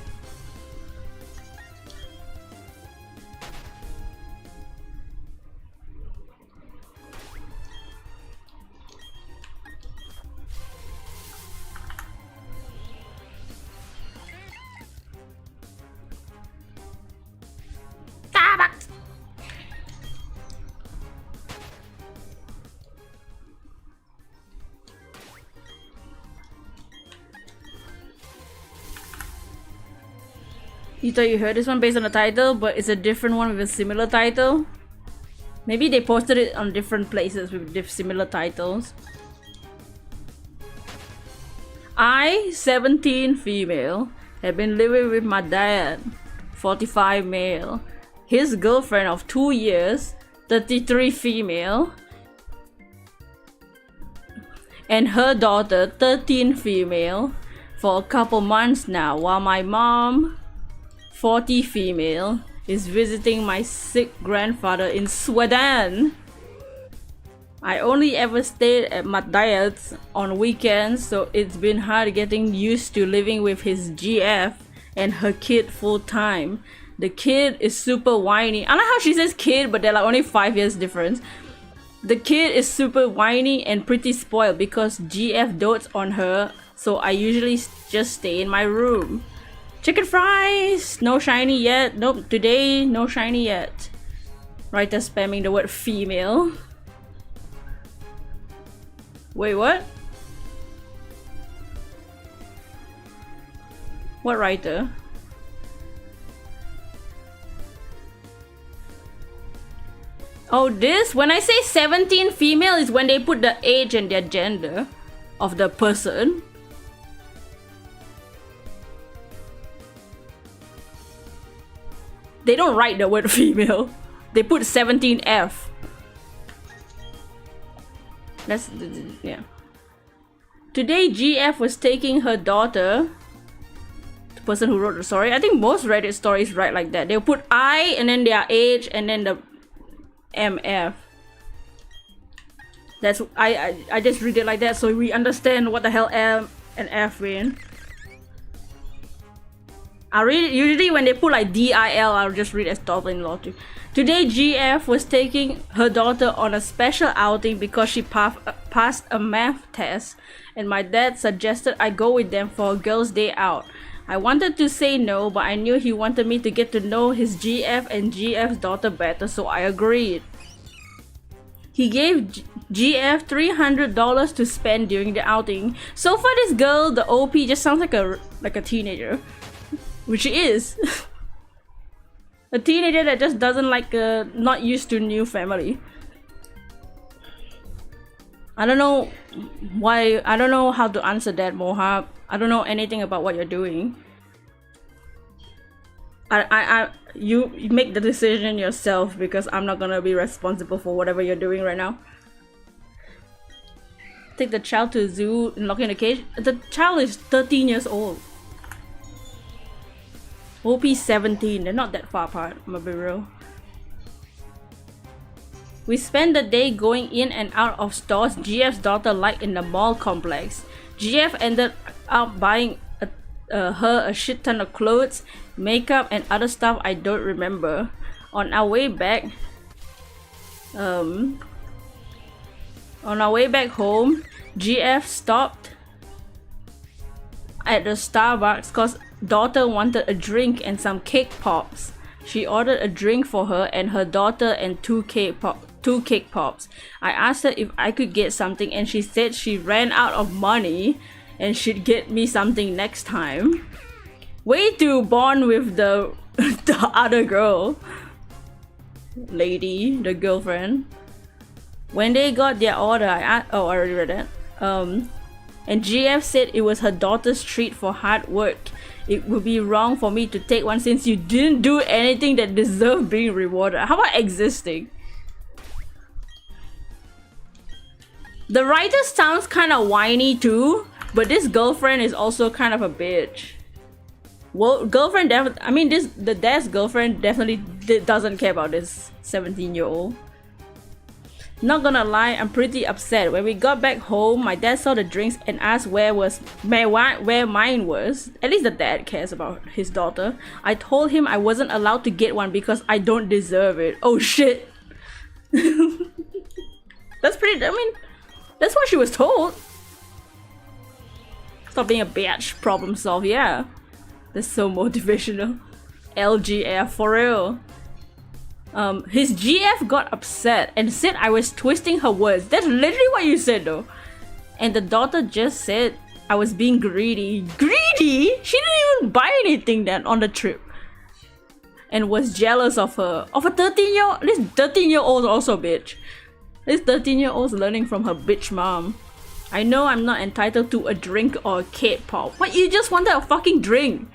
Starbucks! You thought you heard this one based on the title, but it's a different one with a similar title. Maybe they posted it on different places with similar titles. I, 17 female, have been living with my dad, 45 male, his girlfriend of 2 years, 33 female, and her daughter, 13 female, for a couple months now, while my mom, 40 female, is visiting my sick grandfather in Sweden. I only ever stayed at my dad's on weekends, so it's been hard getting used to living with his GF and her kid full time. The kid is super whiny. I like how she says kid, but they're like only 5 years difference. The kid is super whiny and pretty spoiled because GF dotes on her, so I usually just stay in my room. Chicken fries! No shiny yet. Nope, today no shiny yet. Writer spamming the word female. Wait, what? What writer? Oh, this? When I say 17 female is when they put the age and their gender of the person. They don't write the word female. They put 17F. That's, yeah. Today, GF was taking her daughter, the person who wrote the story. I think most Reddit stories write like that. They'll put I and then their age and then the MF. That's I just read it like that so we understand what the hell M and F mean. I read it usually when they put like DIL, I'll just read as daughter-in-law too. Today, GF was taking her daughter on a special outing because she passed a math test, and my dad suggested I go with them for a girls' day out. I wanted to say no, but I knew he wanted me to get to know his GF and GF's daughter better, so I agreed. He gave GF $300 to spend during the outing. So far, this girl, the OP, just sounds like a teenager. Which she is. A teenager that just doesn't like not used to new family. I don't know why. I don't know how to answer that, Mohab. I don't know anything about what you're doing. You make the decision yourself because I'm not gonna be responsible for whatever you're doing right now. Take the child to the zoo and lock in a cage. The child is 13 years old. OP 17, they're not that far apart, I'm gonna be real. We spent the day going in and out of stores GF's daughter liked in the mall complex. GF ended up buying her a shit ton of clothes, makeup, and other stuff I don't remember. On our way back home, GF stopped at the Starbucks cause daughter wanted a drink and some cake pops. She ordered a drink for her and her daughter and two cake pops. I asked her if I could get something and she said she ran out of money and she'd get me something next time. Way to bond with the other girl. Lady, the girlfriend. When they got their order, I already read that. And GF said it was her daughter's treat for hard work. It would be wrong for me to take one since you didn't do anything that deserved being rewarded. How about existing? The writer sounds kind of whiny too, but this girlfriend is also kind of a bitch. Well, girlfriend the dad's girlfriend definitely doesn't care about this 17-year-old. Not gonna lie, I'm pretty upset. When we got back home, my dad saw the drinks and asked where mine was. At least the dad cares about his daughter. I told him I wasn't allowed to get one because I don't deserve it. Oh shit. That's what she was told. Stop being a bitch. Problem solve, yeah. That's so motivational. LGF for real. His GF got upset and said I was twisting her words. That's literally what you said though. And the daughter just said I was being greedy. Greedy? She didn't even buy anything then on the trip. And was jealous of her. Of a 13-year-old? This 13-year-old also bitch. This 13-year-old's learning from her bitch mom. I know I'm not entitled to a drink or a cake pop. But you just wanted a fucking drink.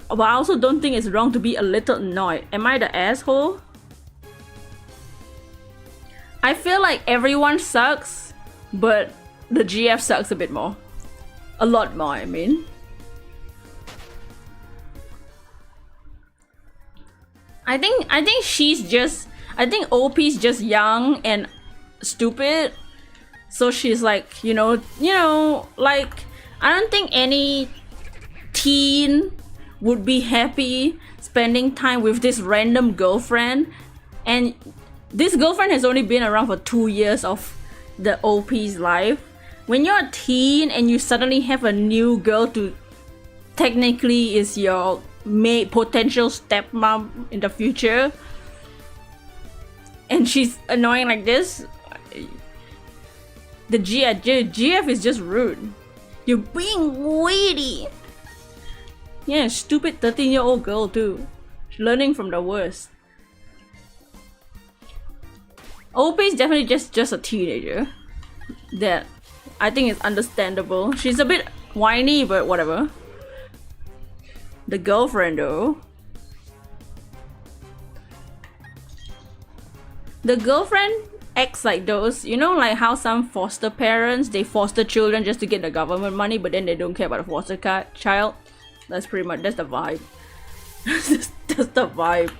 But I also don't think it's wrong to be a little annoyed. Am I the asshole? I feel like everyone sucks, but the GF sucks a bit more. A lot more, I mean. I think OP's just young and stupid. So she's like, you know, like I don't think any teen would be happy spending time with this random girlfriend, and this girlfriend has only been around for 2 years of the OP's life. When you're a teen and you suddenly have a new girl to technically is your potential stepmom in the future, and she's annoying like this, the GF is just rude. You're being weedy. Yeah, stupid 13-year-old girl too. She's learning from the worst. OP is definitely just a teenager. That I think is understandable. She's a bit whiny, but whatever. The girlfriend though. The girlfriend acts like those, you know, like how some foster parents, they foster children just to get the government money, but then they don't care about the foster child. That's the vibe. That's the vibe.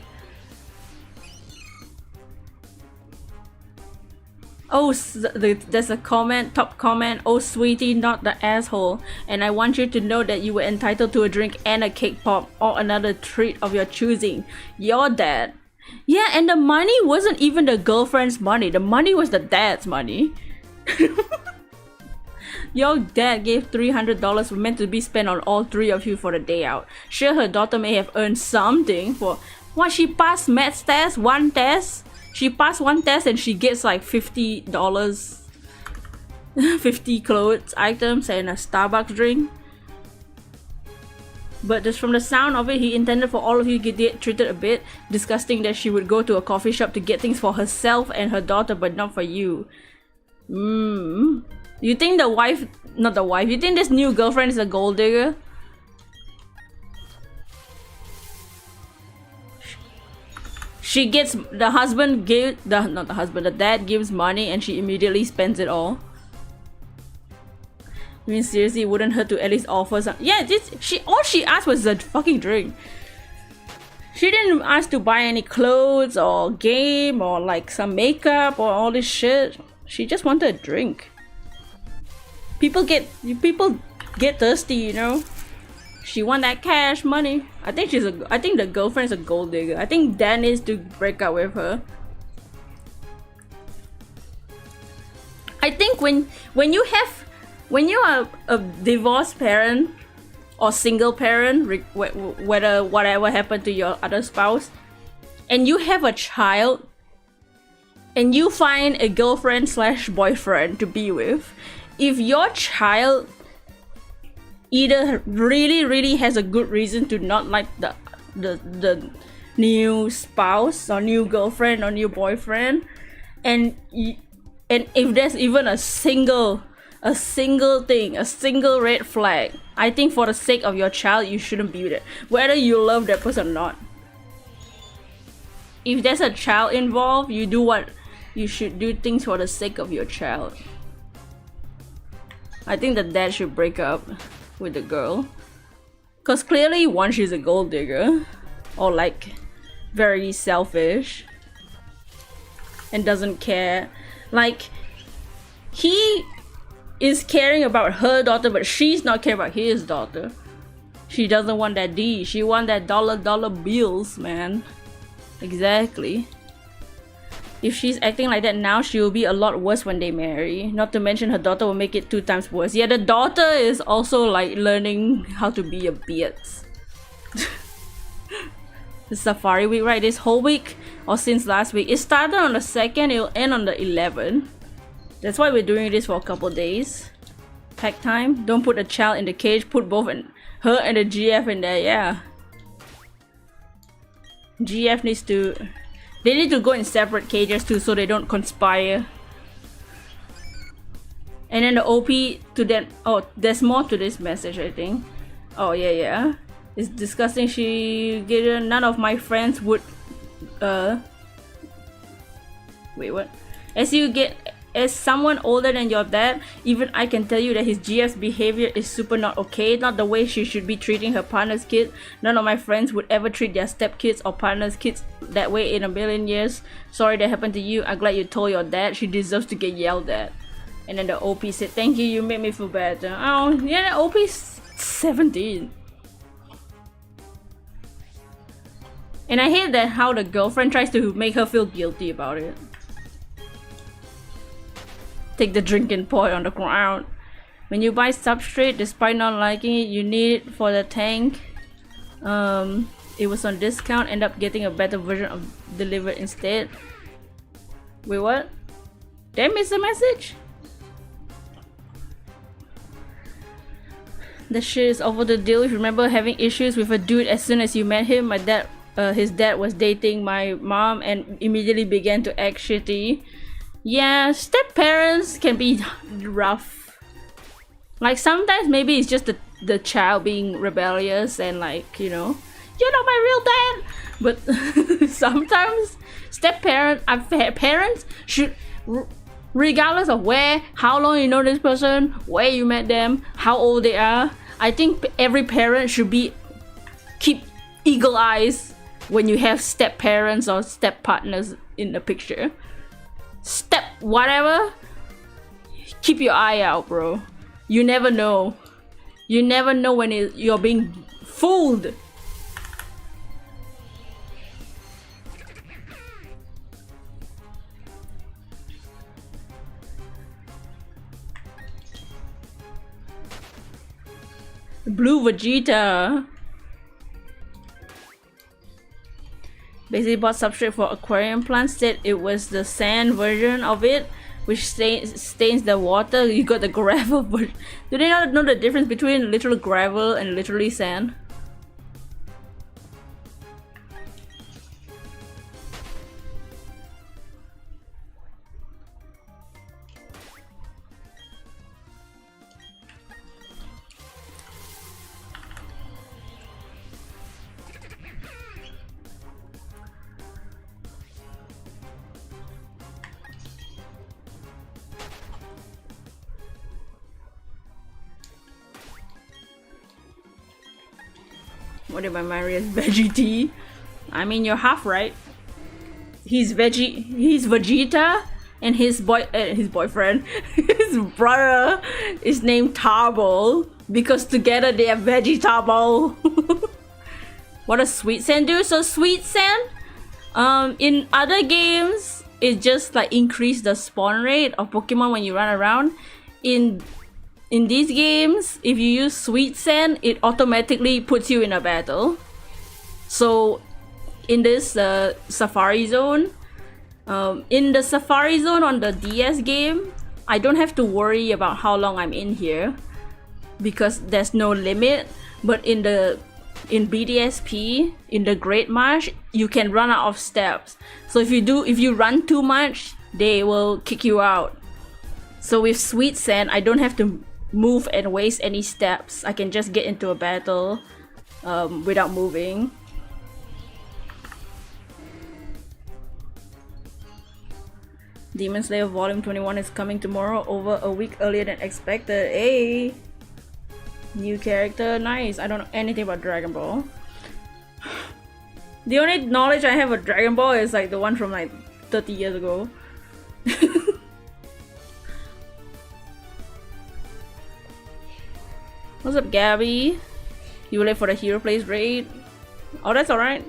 Oh, there's a top comment. Oh, sweetie, not the asshole. And I want you to know that you were entitled to a drink and a cake pop or another treat of your choosing. Your dad. Yeah, and the money wasn't even the girlfriend's money. The money was the dad's money. Your dad gave $300 meant to be spent on all three of you for the day out. Sure, her daughter may have earned something for what she passed maths test, one test. She passed one test and she gets like $50, 50 clothes items and a Starbucks drink. But just from the sound of it, he intended for all of you to get treated a bit disgusting that she would go to a coffee shop to get things for herself and her daughter, but not for you. You think you think this new girlfriend is a gold digger? She gets, the dad gives money and she immediately spends it all. I mean, seriously, it wouldn't hurt to at least offer some. Yeah, all she asked was a fucking drink. She didn't ask to buy any clothes or game or like some makeup or all this shit. She just wanted a drink. People get thirsty, you know. She want that cash money. I think the girlfriend's a gold digger. I think dad needs to break up with her. I think when you are a divorced parent or single parent, whether whatever happened to your other spouse, and you have a child, and you find a girlfriend slash boyfriend to be with, if your child either really has a good reason to not like the new spouse or new girlfriend or new boyfriend, and if there's even a single thing, a single red flag, I think for the sake of your child, you shouldn't be with it, whether you love that person or not. If there's a child involved, you should do things for the sake of your child. I think the dad should break up with the girl, because clearly one, she's a gold digger, or like very selfish and doesn't care. Like, he is caring about her daughter, but she's not caring about his daughter. She doesn't want that D, she want that dollar bills, man. Exactly. If she's acting like that now, she will be a lot worse when they marry. Not to mention her daughter will make it 2 times worse. Yeah, the daughter is also like learning how to be a bitch. The Safari week, right? This whole week, or since last week. It started on the 2nd, it'll end on the 11th. That's why we're doing this for a couple days. Pack time. Don't put a child in the cage, put both her and the GF in there, yeah. GF needs to... They need to go in separate cages too, so they don't conspire. And then the OP to them. Oh, there's more to this message, I think. Oh yeah. It's disgusting. None of my friends would. Wait, what? As someone older than your dad, even I can tell you that his GF's behavior is super not okay. Not the way she should be treating her partner's kid. None of my friends would ever treat their stepkids or partner's kids that way in a million years. Sorry that happened to you. I'm glad you told your dad. She deserves to get yelled at. And then the OP said, thank you, you made me feel better. Oh, yeah, the OP's 17. And I hate that how the girlfriend tries to make her feel guilty about it. Take the drinking pot on the ground. When you buy substrate, despite not liking it, you need it for the tank. It was on discount, end up getting a better version of delivered instead. Wait, what? Did I miss a message? The shit is over the deal. If you remember having issues with a dude as soon as you met him, his dad was dating my mom and immediately began to act shitty. Yeah, step parents can be rough. Like, sometimes maybe it's just the child being rebellious and like, you know, you're not my real dad. But sometimes step parents should, regardless of how long you know this person, where you met them, how old they are, I think every parent should keep eagle eyes when you have step parents or step partners in the picture. Step whatever, keep your eye out, bro. You never know. You never know when you're being fooled. Blue Vegeta. Basically bought substrate for aquarium plants, said it was the sand version of it, which stains the water. You got the gravel version. Do they not know the difference between literal gravel and literally sand? What did my marry as Veggie? I mean, you're half right. He's Vegeta, and his boyfriend, his brother is named Tarbo because together they are Vegetable. What does Sweet Sand do? So Sweet Sand, in other games, it just like increase the spawn rate of Pokemon when you run around. In in these games, if you use Sweet Sand, it automatically puts you in a battle. So in this Safari Zone, in the Safari Zone on the DS game, I don't have to worry about how long I'm in here because there's no limit. But in BDSP, in the Great March, you can run out of steps. So if you run too much, they will kick you out. So with Sweet Sand, I don't have to move and waste any steps. I can just get into a battle without moving. Demon Slayer Volume 21 is coming tomorrow, over a week earlier than expected. Hey! New character, nice. I don't know anything about Dragon Ball. The only knowledge I have of Dragon Ball is like the one from like 30 years ago. What's up, Gabby? You were late for the Hero Plays raid? Oh, that's alright.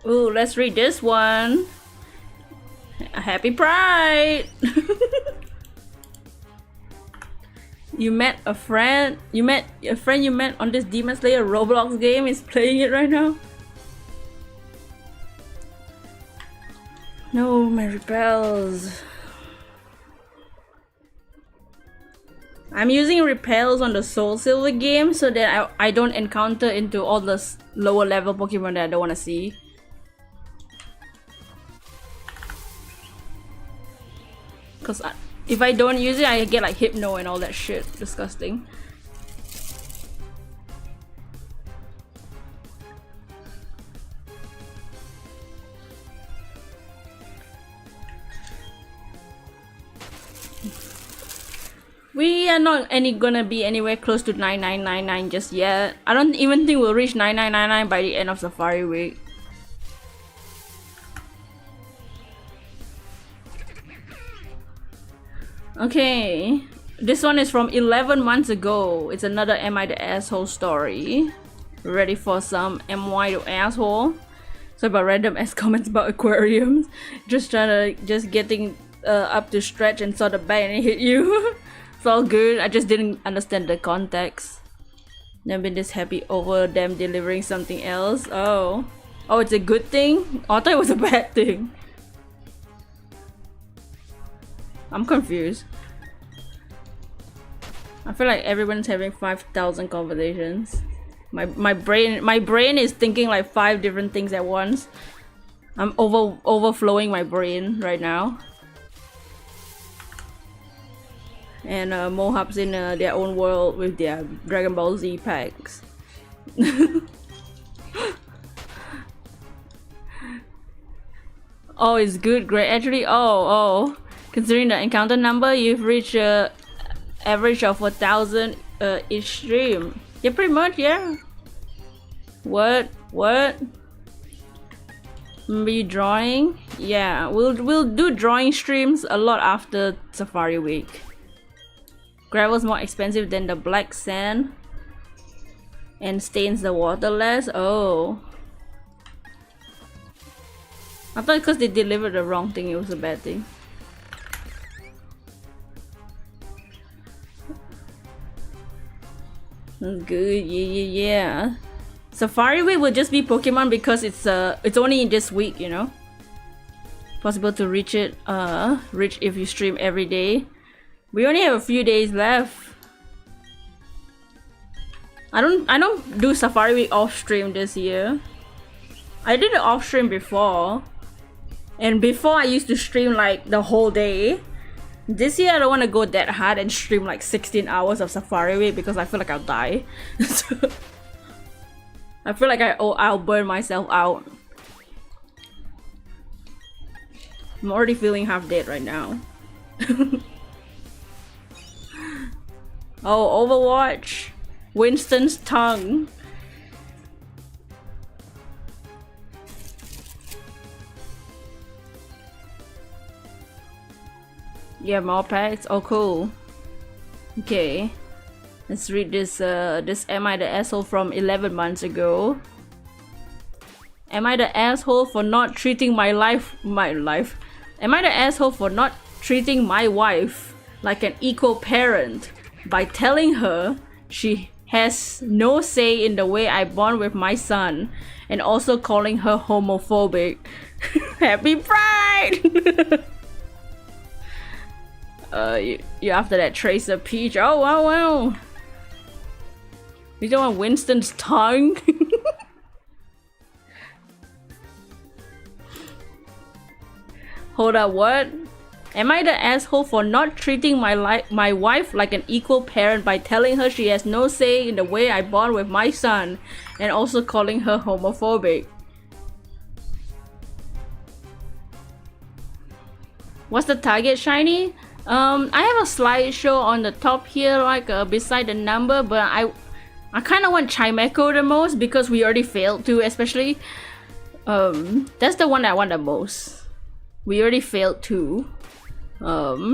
Ooh, let's read this one. Happy Pride! You met a friend you met on this Demon Slayer Roblox game is playing it right now? No, my repels. I'm using repels on the Soul Silver game so that I don't encounter into all the lower level Pokemon that I don't want to see. Cause if I don't use it, I get like Hypno and all that shit. Disgusting. We are not gonna be anywhere close to 9999 just yet. I don't even think we'll reach 9999 by the end of Safari Week. Okay, this one is from 11 months ago. It's another Am I the Asshole story. Ready for some Am I the Asshole? So about random ass comments about aquariums. Just getting up to stretch and saw the bag and it hit you. It's all good. I just didn't understand the context. Never been this happy over them delivering something else. Oh, it's a good thing? Oh, I thought it was a bad thing. I'm confused. I feel like everyone's having 5,000 conversations. My brain is thinking like 5 different things at once. I'm overflowing my brain right now. And Mohawk's in their own world with their Dragon Ball Z packs. Oh, it's good, great. Actually, oh. Considering the encounter number, you've reached a average of 1,000 each stream. Yeah, pretty much, yeah. What? Remember you drawing? Yeah, we'll do drawing streams a lot after Safari Week. Gravel's more expensive than the black sand and stains the water less. Oh. I thought because they delivered the wrong thing, it was a bad thing. Good, yeah. Safari Week will just be Pokemon because it's only in this week, you know. Possible to reach if you stream every day. We only have a few days left. I don't do Safari Week off stream this year. I did it off stream before, and before I used to stream like the whole day. This year I don't want to go that hard and stream like 16 hours of Safari Week because I feel like I'll die. I feel like I'll burn myself out. I'm already feeling half dead right now. Oh, Overwatch. Winston's tongue. Yeah, more packs. Oh, cool. Okay, let's read this. This Am I the Asshole from 11 months ago. Am I the asshole for not treating my life? Am I the asshole for not treating my wife like an equal parent by telling her she has no say in the way I bond with my son and also calling her homophobic? Happy Pride! You after that Tracer Peach. Oh wow. You don't want Winston's tongue? Hold up, what? Am I the asshole for not treating my wife like an equal parent by telling her she has no say in the way I bond with my son and also calling her homophobic? What's the target, Shiny? I have a slideshow on the top here, like beside the number, but I kind of want Chimecho the most because we already failed to, especially. That's the one I want the most. We already failed too. But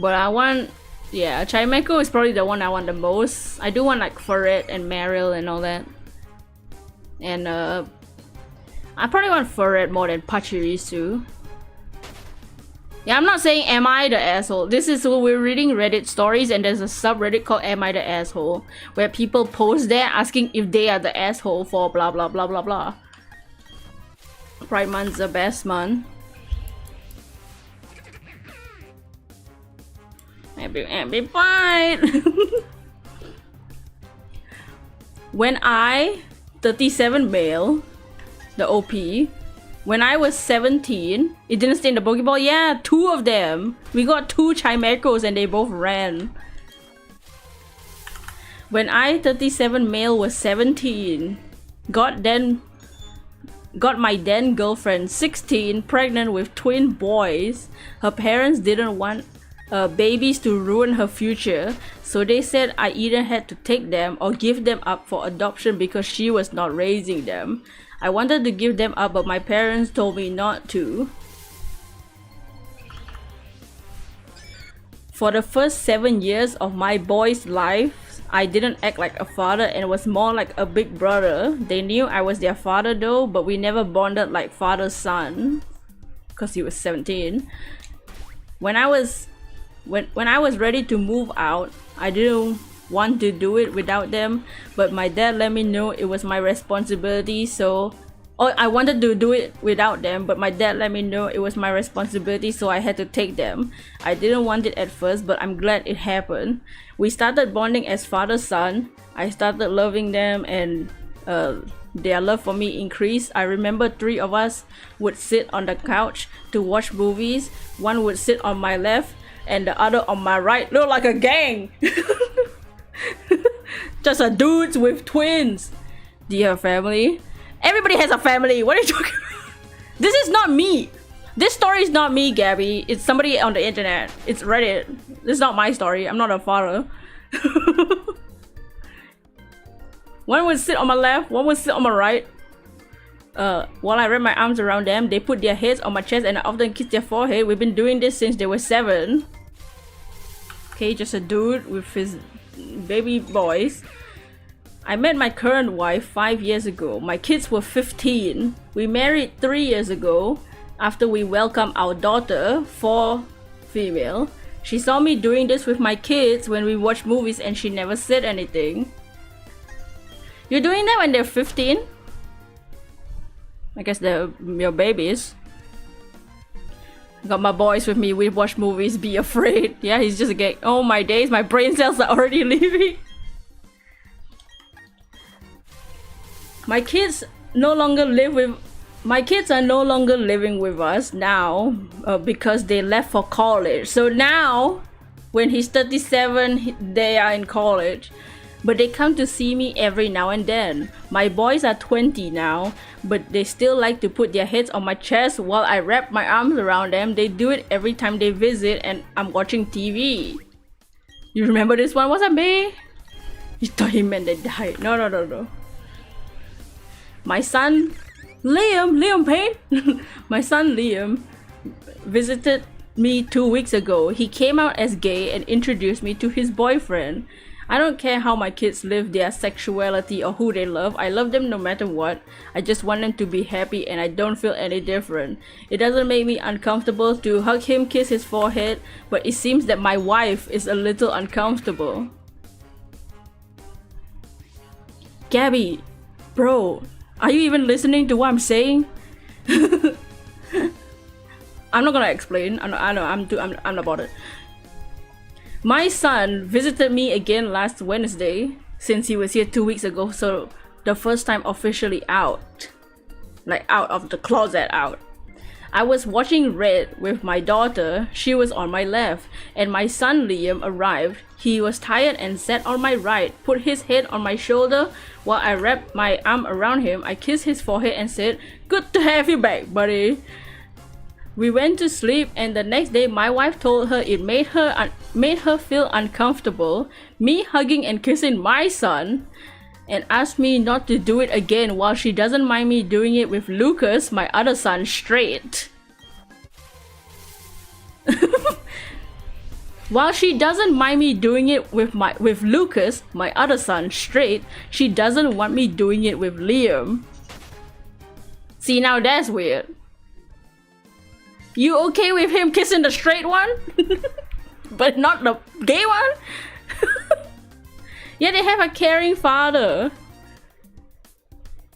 I want, yeah, Chimecho is probably the one I want the most. I do want like Ferret and Meryl and all that. And I probably want Ferret more than Pachirisu. Yeah, I'm not saying am I the asshole. This is what we're reading Reddit stories, and there's a subreddit called Am I the Asshole, where people post there asking if they are the asshole for blah blah blah blah blah. Pride Month's the best month. Happy Pride! When I, 37 male, the OP, when I was 17, it didn't stay in the Pokeball. Yeah, 2 of them. We got 2 Chimechos and they both ran. When I, 37 male, was 17, got my then girlfriend, 16, pregnant with twin boys. Her parents didn't want babies to ruin her future, so they said I either had to take them or give them up for adoption because she was not raising them. I wanted to give them up, but my parents told me not to. For the first 7 years of my boys' life, I didn't act like a father and was more like a big brother. They knew I was their father though, but we never bonded like father-son because he was 17. When I was ready to move out, I didn't want to do it without them, but my dad let me know it was my responsibility, so I wanted to do it without them, but my dad let me know it was my responsibility, so I had to take them. I didn't want it at first, but I'm glad it happened. We started bonding as father-son. I started loving them, and their love for me increased. I remember 3 of us would sit on the couch to watch movies. One would sit on my left and the other on my right. Look like a gang. Just a dudes with twins. Do you have a family? Everybody has a family. What are you talking about? This is not me. This story is not me, Gabby. It's somebody on the internet. It's Reddit. This is not my story. I'm not a father. One would sit on my left, one would sit on my right. While I wrap my arms around them, they put their heads on my chest and I often kiss their forehead. We've been doing this since they were 7. Okay, just a dude with his baby boys. I met my current wife 5 years ago. My kids were 15. We married 3 years ago after we welcomed our daughter, 4 female. She saw me doing this with my kids when we watched movies and she never said anything. You're doing that when they're 15? I guess they're your babies. Got my boys with me, we watch movies, be afraid. Yeah, he's just a gay. Oh my days, my brain cells are already leaving. My kids no longer live with... My kids are no longer living with us now because they left for college. So now, when he's 37, they are in college. But they come to see me every now and then. My boys are 20 now, but they still like to put their heads on my chest while I wrap my arms around them. They do it every time they visit and I'm watching TV. You remember this one? Was that me? You thought he meant they died. No. My son, Liam Payne? My son Liam visited me 2 weeks ago. He came out as gay and introduced me to his boyfriend. I don't care how my kids live their sexuality or who they love. I love them no matter what. I just want them to be happy and I don't feel any different. It doesn't make me uncomfortable to hug him, kiss his forehead, but it seems that my wife is a little uncomfortable. Gabby, bro, are you even listening to what I'm saying? I'm not gonna explain. I'm not bothered. My son visited me again last Wednesday since he was here 2 weeks ago, so the first time officially out. Like out of the closet out. I was watching Red with my daughter. She was on my left, and my son Liam arrived. He was tired and sat on my right, put his head on my shoulder while I wrapped my arm around him. I kissed his forehead and said, "Good to have you back, buddy." We went to sleep, and the next day my wife told her it made her feel uncomfortable, me hugging and kissing my son, and asked me not to do it again while she doesn't mind me doing it with Lucas, my other son, straight. While she doesn't mind me doing it with Lucas, my other son, straight, she doesn't want me doing it with Liam. See, now that's weird. You okay with him kissing the straight one? But not the gay one? Yeah, they have a caring father.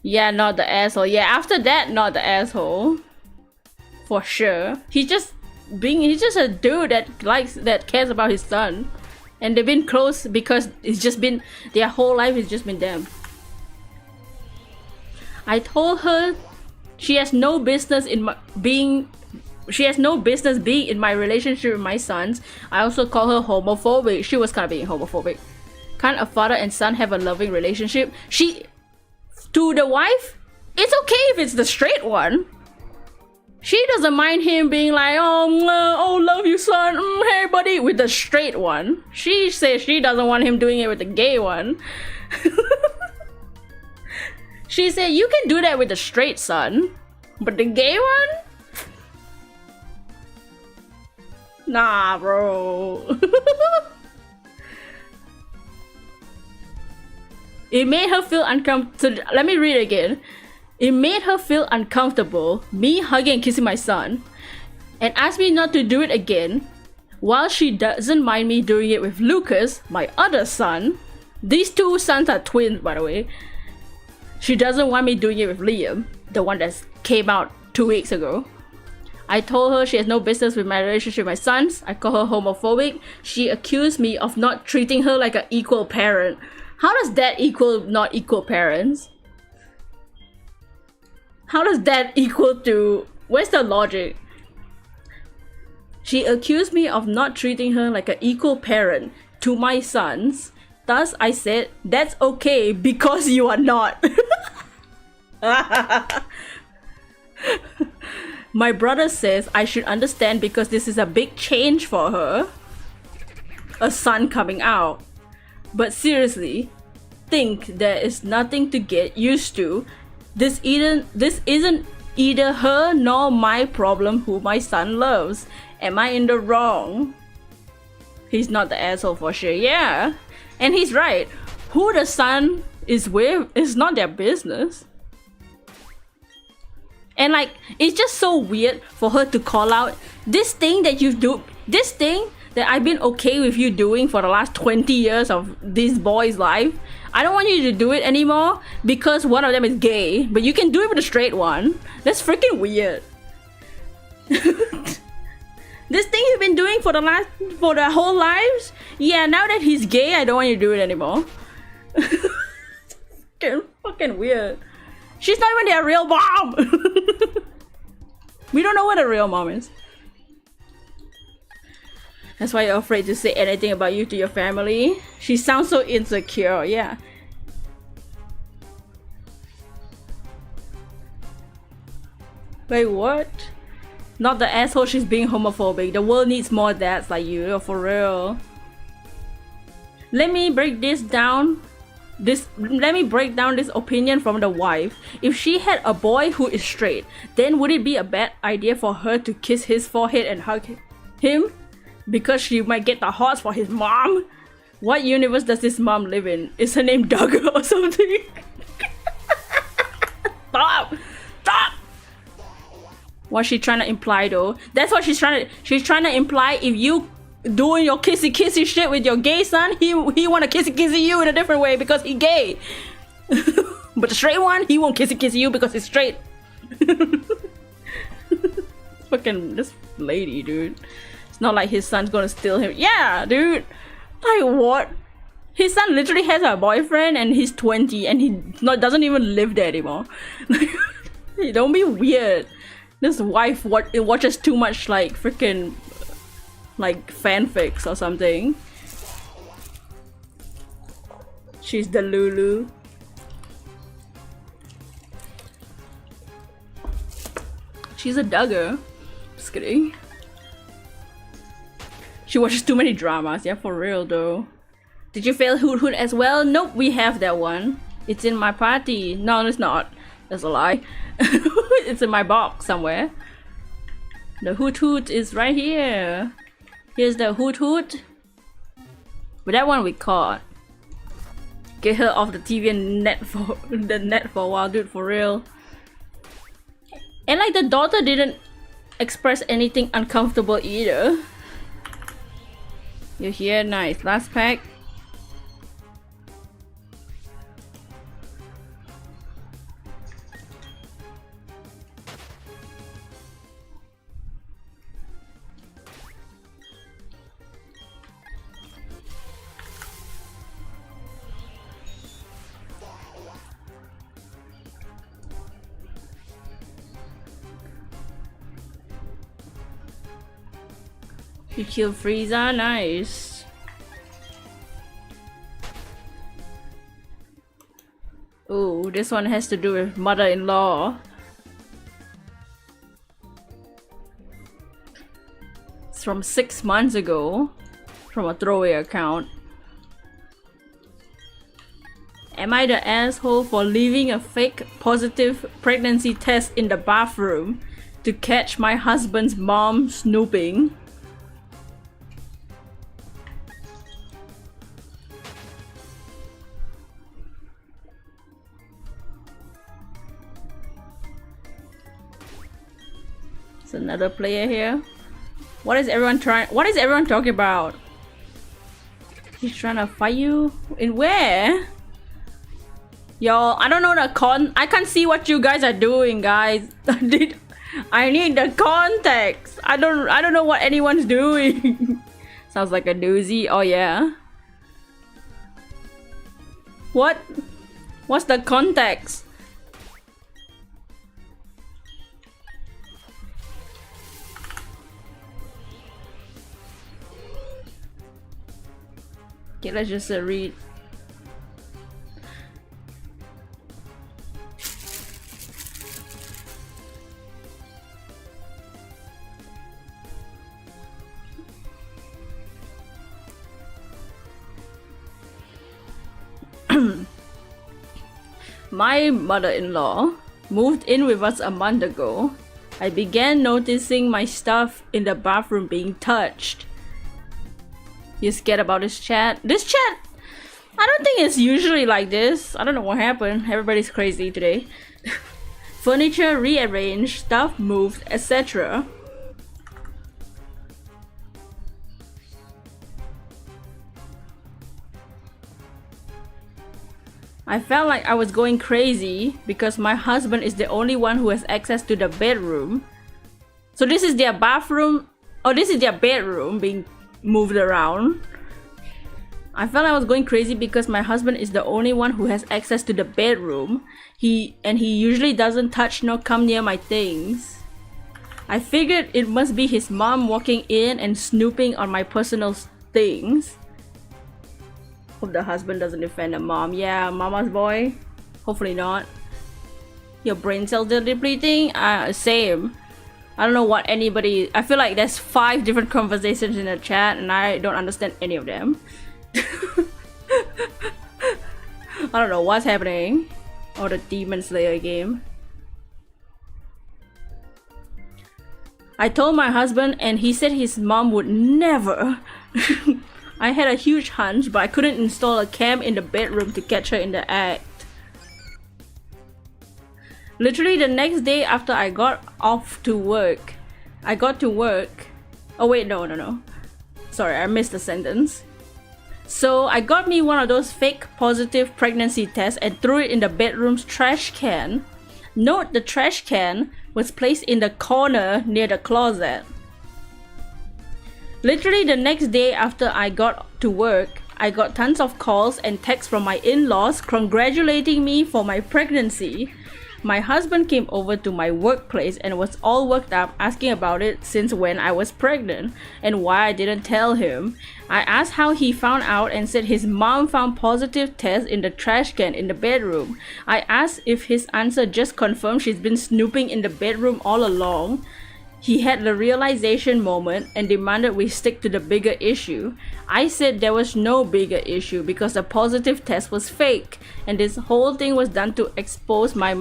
Yeah, not the asshole. Yeah, after that, not the asshole. For sure. He's just a dude that cares about his son. And they've been close because it's just been, their whole life has just been them. I told her she has no business being in my relationship with my sons. I also call her homophobic. She was kind of being homophobic. Can't a father and son have a loving relationship? To the wife, it's okay if it's the straight one. She doesn't mind him being like, oh, love you, son. Hey, buddy, with the straight one. She says she doesn't want him doing it with the gay one. She said, you can do that with the straight son, but the gay one? Nah, bro. It made her feel uncomfortable. So let me read it again. It made her feel uncomfortable, me hugging and kissing my son, and asked me not to do it again, while she doesn't mind me doing it with Lucas, my other son. These two sons are twins, by the way. She doesn't want me doing it with Liam, the one that came out 2 weeks ago. I told her she has no business with my relationship with my sons. I call her homophobic. She accused me of not treating her like an equal parent. How does that equal not equal parents? How does that equal to... Where's the logic? She accused me of not treating her like an equal parent to my sons. Thus, I said, that's okay because you are not. My brother says I should understand because this is a big change for her. A son coming out. But seriously, think there is nothing to get used to. This isn't either her nor my problem who my son loves. Am I in the wrong? He's not the asshole for sure, yeah. And he's right. Who the son is with is not their business. And like, it's just so weird for her to call out this thing that you do, this thing that I've been okay with you doing for the last 20 years of this boy's life. I don't want you to do it anymore because one of them is gay, but you can do it with a straight one. That's freaking weird. This thing you've been doing for their whole lives? Yeah, now that he's gay, I don't want you to do it anymore. Fucking weird. She's not even their real mom. We don't know what a real mom is. That's why you're afraid to say anything about you to your family. She sounds so insecure, yeah. Wait, what? Not the asshole, she's being homophobic. The world needs more dads like you, for real. Let me break down this opinion from the wife. If she had a boy who is straight, then would it be a bad idea for her to kiss his forehead and hug him? Because she might get the hots for his mom? What universe does this mom live in? Is her name Duggar or something? Stop! Stop! What's she trying to imply though? That's what she's trying to imply. If you doing your kissy shit with your gay son, he wanna kissy you in a different way because he gay. But the straight one, he won't kissy you because he's straight. Fucking this lady, dude. It's not like his son's gonna steal him. Yeah, dude. Like what? His son literally has a boyfriend and he's 20 and he doesn't even live there anymore. Don't be weird. This wife watches too much like freaking like fanfics or something. She's the Lulu. She's a Duggar. Just kidding. She watches too many dramas. Yeah, for real though. Did you fail Hoot Hoot as well? Nope, we have that one. It's in my party. No, it's not. That's a lie. It's in my box somewhere. The Hoot Hoot is right here. Here's the Hoot Hoot. But that one we caught. Get her off the TV and net for a while, dude, for real. And like the daughter didn't express anything uncomfortable either. You're here, nice. Last pack. You killed Frieza, nice. Ooh, this one has to do with mother-in-law. It's from 6 months ago, from a throwaway account. Am I the asshole for leaving a fake positive pregnancy test in the bathroom to catch my husband's mom snooping? Another player here. What is everyone talking about? He's trying to fight you? In where? Y'all, I don't know the I can't see what you guys are doing, guys. I need the context. I don't know what anyone's doing. Sounds like a doozy. Oh yeah. What's the context? Okay, let's just read. My mother-in-law moved in with us a month ago. I began noticing my stuff in the bathroom being touched. You scared about this chat? This chat, I don't think it's usually like this. I don't know what happened. Everybody's crazy today. Furniture rearranged, stuff moved, etc. I felt like I was going crazy because my husband is the only one who has access to the bedroom. So this is their bathroom. Oh, this is their bedroom being moved around. I felt I was going crazy because my husband is the only one who has access to the bedroom. He usually doesn't touch nor come near my things. I figured it must be his mom walking in and snooping on my personal things. Hope the husband doesn't defend the mom. Yeah, mama's boy. Hopefully not. Your brain cells are depleting? Same. I don't know what anybody... I feel like there's 5 different conversations in the chat and I don't understand any of them. I don't know what's happening. Or the Demon Slayer game. I told my husband and he said his mom would never... I had a huge hunch, but I couldn't install a cam in the bedroom to catch her in the act. Literally the next day after I got to work. Oh wait, no. Sorry, I missed the sentence. So I got me one of those fake positive pregnancy tests and threw it in the bedroom's trash can. Note the trash can was placed in the corner near the closet. Literally the next day after I got to work, I got tons of calls and texts from my in-laws congratulating me for my pregnancy. My husband came over to my workplace and was all worked up asking about it since when I was pregnant and why I didn't tell him. I asked how he found out and said his mom found positive tests in the trash can in the bedroom. I asked if his answer just confirmed she's been snooping in the bedroom all along. He had the realization moment and demanded we stick to the bigger issue. I said there was no bigger issue because the positive test was fake and this whole thing was done to expose my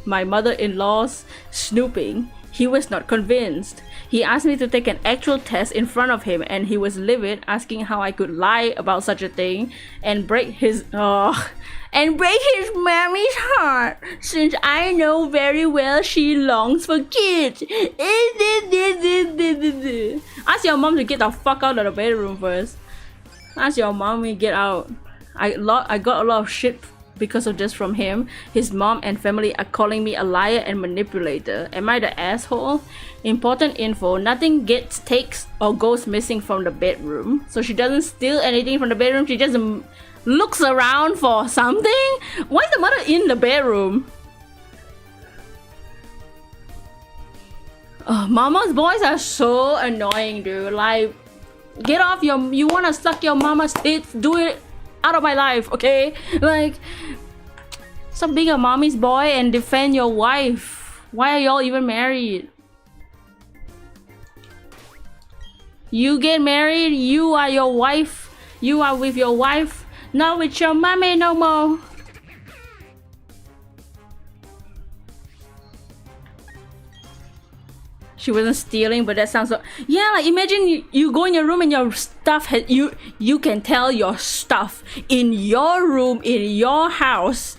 mother-in-law's snooping. He was not convinced. He asked me to take an actual test in front of him and he was livid, asking how I could lie about such a thing and break his mommy's heart, since I know very well she longs for kids. Ask your mom to get the fuck out of the bedroom first. Ask your mommy get out. I got a lot of shit because of this from him. His mom and family are calling me a liar and manipulator. Am I the asshole? Important info, nothing takes or goes missing from the bedroom. So she doesn't steal anything from the bedroom, she just looks around for something? Why is the mother in the bedroom? Mama's boys are so annoying, dude. Like, get off you wanna suck your mama's tits, do it out of my life, okay? Like, stop being a mommy's boy and defend your wife. Why are y'all even married? You get married, you are your wife, you are with your wife, not with your mommy no more. She wasn't stealing, but that sounds like, yeah, like imagine you go in your room and your stuff you can tell your stuff in your room in your house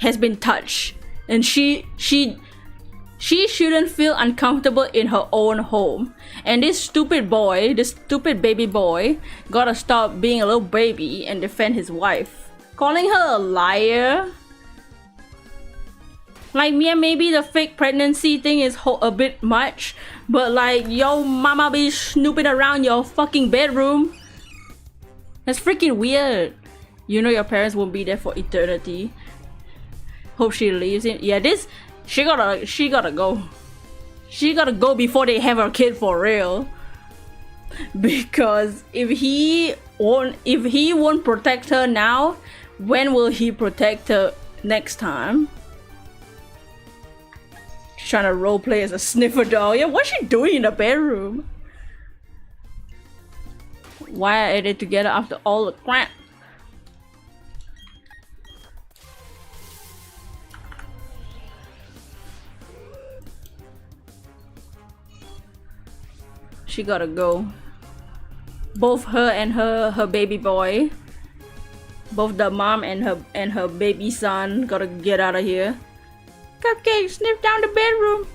has been touched, and she shouldn't feel uncomfortable in her own home. And this stupid baby boy gotta stop being a little baby and defend his wife. Calling her a liar? Like, yeah, maybe the fake pregnancy thing is a bit much, but like, yo mama be snooping around your fucking bedroom. That's freaking weird. You know your parents won't be there for eternity. Hope she leaves him. Yeah, she gotta go. She gotta go before they have her kid for real. Because if he won't protect her now, when will he protect her next time? She's trying to roleplay as a sniffer dog. Yeah, what's she doing in the bedroom? Why are they together after all the crap? She gotta go. Both her and her baby boy, both the mom and her baby son gotta get out of here. Cupcake, sniff down the bedroom.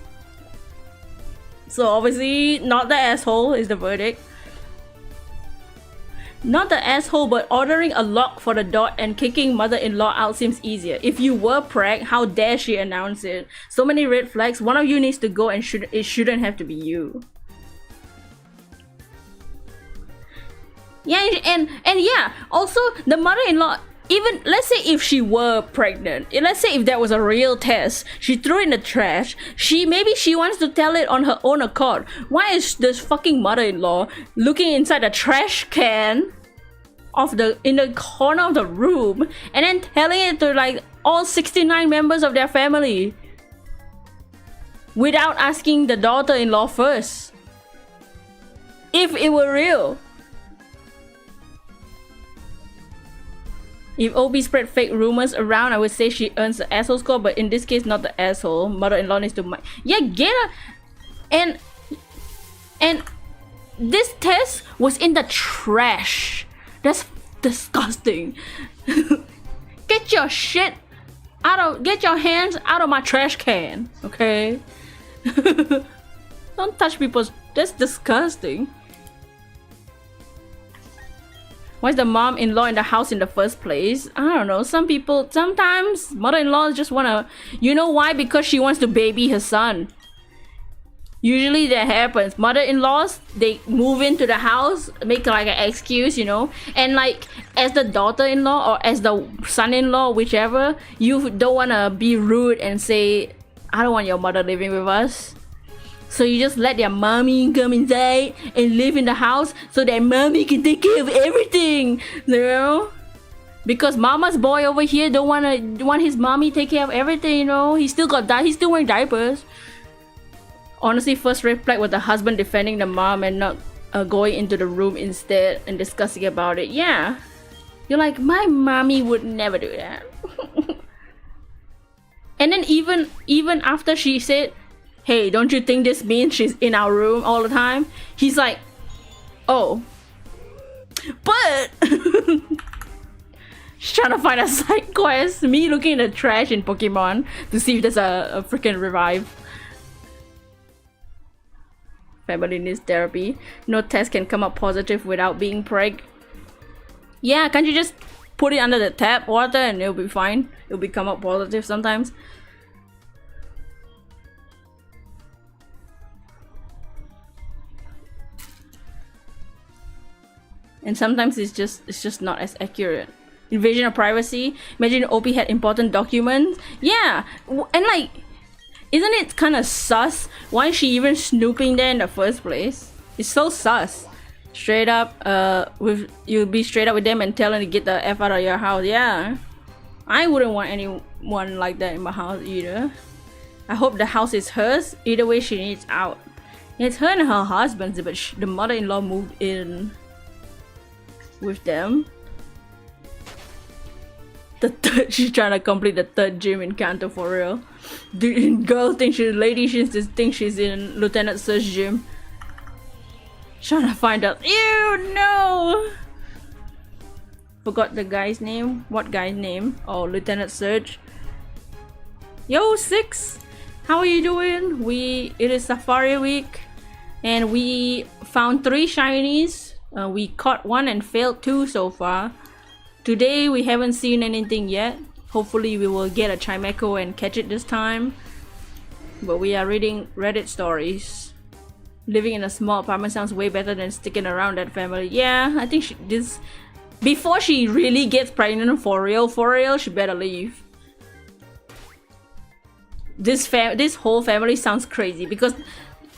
So obviously not the asshole is the verdict. Not the asshole, but ordering a lock for the door and kicking mother-in-law out seems easier. If you were preg, how dare she announce it? So many red flags. One of you needs to go, and it shouldn't have to be you. Yeah, and yeah, also the mother-in-law, even let's say if she were pregnant, let's say if that was a real test, she threw it in the trash, maybe she wants to tell it on her own accord. Why is this fucking mother-in-law looking inside the trash can in the corner of the room and then telling it to like all 69 members of their family without asking the daughter-in-law first? If it were real. If OB spread fake rumors around, I would say she earns the asshole score, but in this case, not the asshole. Mother-in-law needs to yeah, get her. And this test was in the trash. That's disgusting. Get your shit get your hands out of my trash can, okay? Don't touch people's, that's disgusting. Why is the mom-in-law in the house in the first place? I don't know, some people, sometimes mother-in-laws just wanna, you know why? Because she wants to baby her son. Usually that happens. Mother-in-laws, they move into the house, make like an excuse, you know, and like as the daughter-in-law or as the son-in-law, whichever, you don't want to be rude and say, I don't want your mother living with us. So you just let their mommy come inside and live in the house so that mommy can take care of everything, you know? Because mama's boy over here don't want his mommy take care of everything, you know? He's still wearing diapers. Honestly, first red flag was the husband defending the mom and not going into the room instead and discussing about it. Yeah. You're like, my mommy would never do that. And then even after she said, hey, don't you think this means she's in our room all the time? He's like, oh. But she's trying to find a side quest. Me looking in the trash in Pokemon to see if there's a freaking revive. Family needs therapy. No test can come up positive without being preg. Yeah, can't you just put it under the tap water and it'll be fine? It'll become up positive sometimes. And sometimes it's just not as accurate. Invasion of privacy. Imagine OP had important documents. Yeah, and like, isn't it kind of sus? Why is she even snooping there in the first place? It's so sus. Straight up, you'll be straight up with them and tell them to get the F out of your house. Yeah, I wouldn't want anyone like that in my house either. I hope the house is hers. Either way, she needs out. It's her and her husband's, but the mother-in-law moved in with them. She's trying to complete the third gym in Kanto for real. Girl thinks she's lady, she thinks she's in Lieutenant Surge gym. Trying to find out. Ew, no! Forgot the guy's name. What guy's name? Oh, Lieutenant Surge. Yo, Six! How are you doing? It is Safari week and we found 3 shinies. We caught 1 and failed 2 so far. Today we haven't seen anything yet. Hopefully we will get a chimecho and catch it this time. But we are reading Reddit stories. Living in a small apartment sounds way better than sticking around that family. Yeah, I think before she really gets pregnant for real, she better leave. This whole family sounds crazy because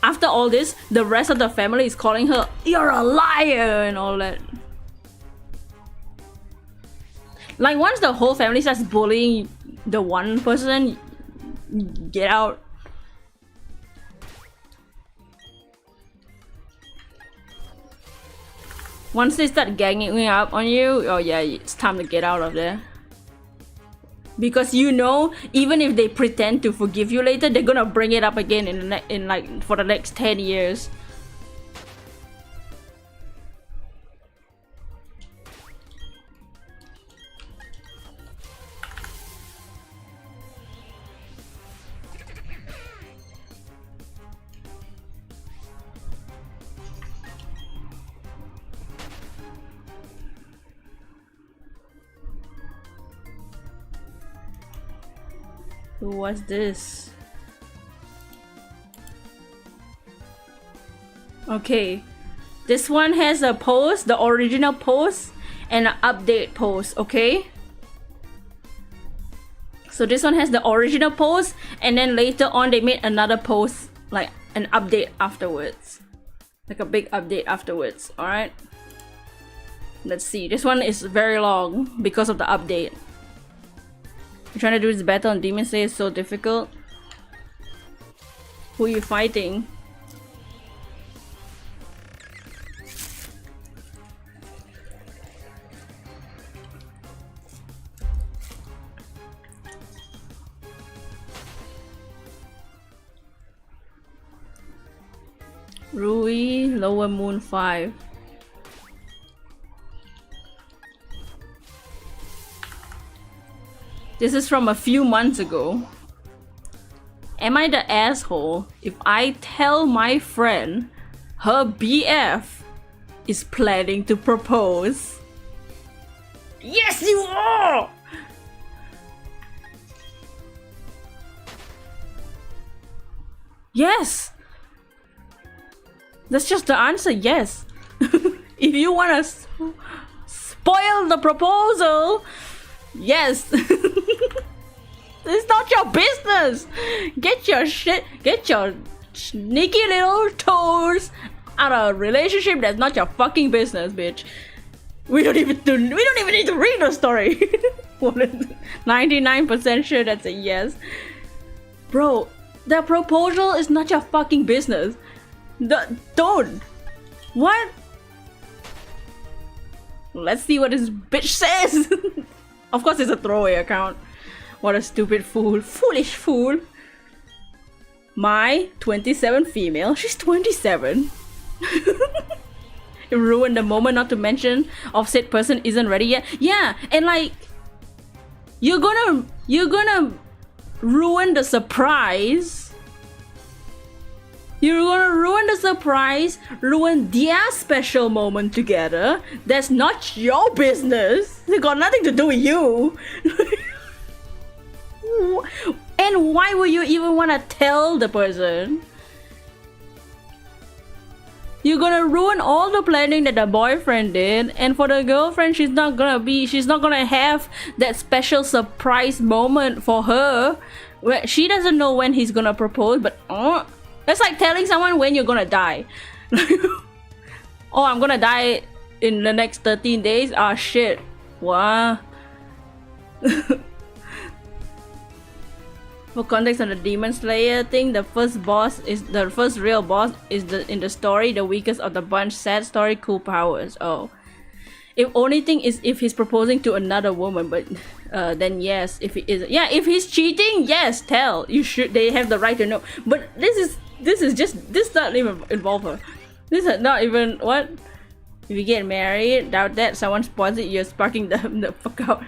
after all this, the rest of the family is calling her, you're a liar and all that. Like once the whole family starts bullying the one person, get out. Once they start ganging up on you, oh yeah, it's time to get out of there. Because you know, even if they pretend to forgive you later, they're gonna bring it up again in like for the next 10 years. What's this? Okay, this one has a post, the original post, and an update post. Okay, so this one has the original post, and then later on they made another post, like an update afterwards, like a big update afterwards. All right, let's see. This one is very long because of the update. I'm trying to do this battle on Demon Slayer is so difficult. Who are you fighting? Rui, Lower Moon 5. This is from a few months ago. Am I the asshole if I tell my friend her BF is planning to propose? Yes, you are! Yes! That's just the answer, yes. If you wanna spoil the proposal, yes. It's not your business. Get your sneaky little toes out of a relationship that's not your fucking business, bitch. We don't even need to read the story. 99% sure that's a yes. Bro, the proposal is not your fucking business. Don't. What? Let's see what this bitch says. Of course it's a throwaway account. What a stupid fool. Foolish fool. My 27 female. She's 27. It ruined the moment, not to mention of said person isn't ready yet. Yeah, and like you're gonna ruin the surprise. You're gonna ruin the surprise, ruin their special moment together. That's not your business. It got nothing to do with you. And why would you even want to tell the person? You're gonna ruin all the planning that the boyfriend did, and for the girlfriend, she's not gonna have that special surprise moment for her. Where she doesn't know when he's gonna propose, but that's like telling someone when you're gonna die. Oh, I'm gonna die in the next 13 days. Ah, shit. Wow. For context on the Demon Slayer thing, the first real boss is in the story, the weakest of the bunch. Sad story, cool powers. Oh, if only thing is if he's proposing to another woman, but then yes, if he is, yeah, if he's cheating, yes, tell. You should. They have the right to know. But this doesn't even involve her. This is not even what. If you get married, doubt that someone spoils it. You're sparking the fuck out.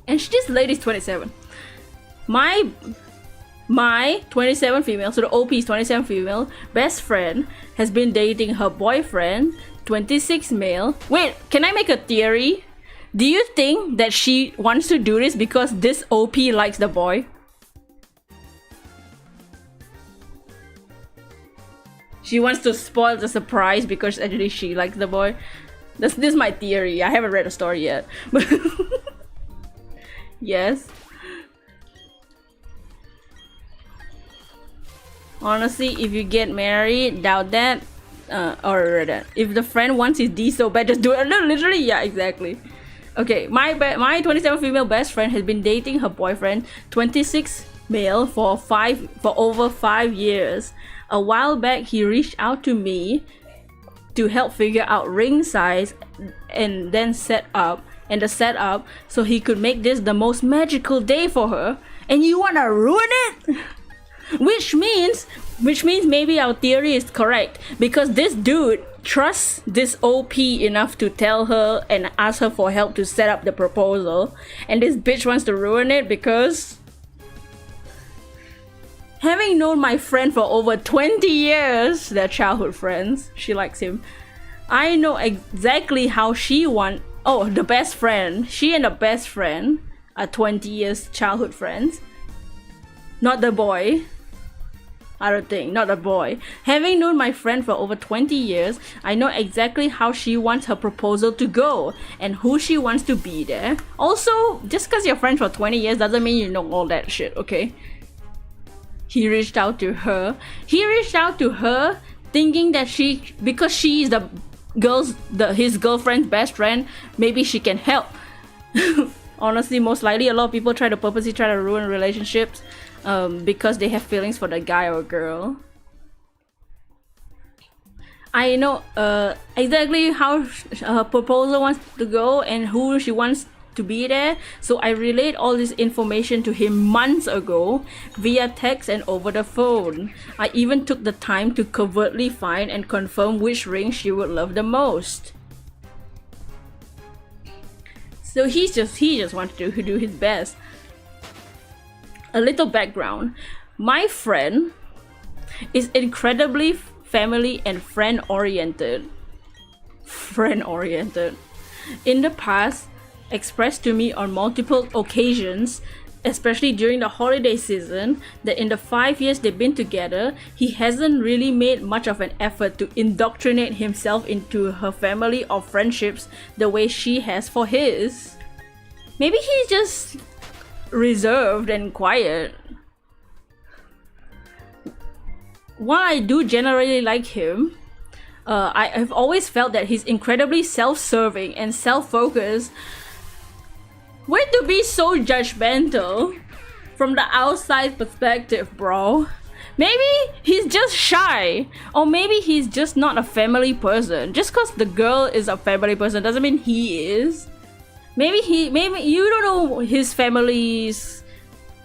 And this lady's 27. My 27 female, so the OP's 27 female best friend has been dating her boyfriend, 26 male. Wait, can I make a theory? Do you think that she wants to do this because this OP likes the boy? She wants to spoil the surprise because actually she likes the boy. This is my theory. I haven't read the story yet. But yes. Honestly, if you get married, doubt that. Or if the friend wants his D so bad, just do it. No, literally, yeah, exactly. Okay, my 27 female best friend has been dating her boyfriend, 26 male, for over 5 years. A while back, he reached out to me to help figure out ring size and then set up so he could make this the most magical day for her. And you wanna ruin it? Which means maybe our theory is correct, because this dude trusts this OP enough to tell her and ask her for help to set up the proposal, and this bitch wants to ruin it because, having known my friend for over 20 years, they're childhood friends, she likes him, I know exactly how she wants. Oh, the best friend. She and the best friend are 20 years childhood friends. Not the boy. I don't think, not a boy. Having known my friend for over 20 years, I know exactly how she wants her proposal to go and who she wants to be there. Also, just because you're friends for 20 years doesn't mean you know all that shit, okay? He reached out to her. Thinking that because she is his girlfriend's best friend, maybe she can help. Honestly, most likely a lot of people purposely try to ruin relationships because they have feelings for the guy or girl. I know exactly how her proposal wants to go and who she wants to be there, so I relayed all this information to him months ago via text and over the phone. I even took the time to covertly find and confirm which ring she would love the most. So he just wanted to do his best. A little background. My friend is incredibly family and friend oriented. In the past, expressed to me on multiple occasions, especially during the holiday season, that in the 5 years they've been together, he hasn't really made much of an effort to indoctrinate himself into her family or friendships the way she has for his. Maybe he's just reserved and quiet. While I do generally like him, I have always felt that he's incredibly self-serving and self-focused. Way to be so judgmental from the outside perspective, bro. Maybe he's just shy, or maybe he's just not a family person. Just cause the girl is a family person doesn't mean he is. Maybe you don't know his family's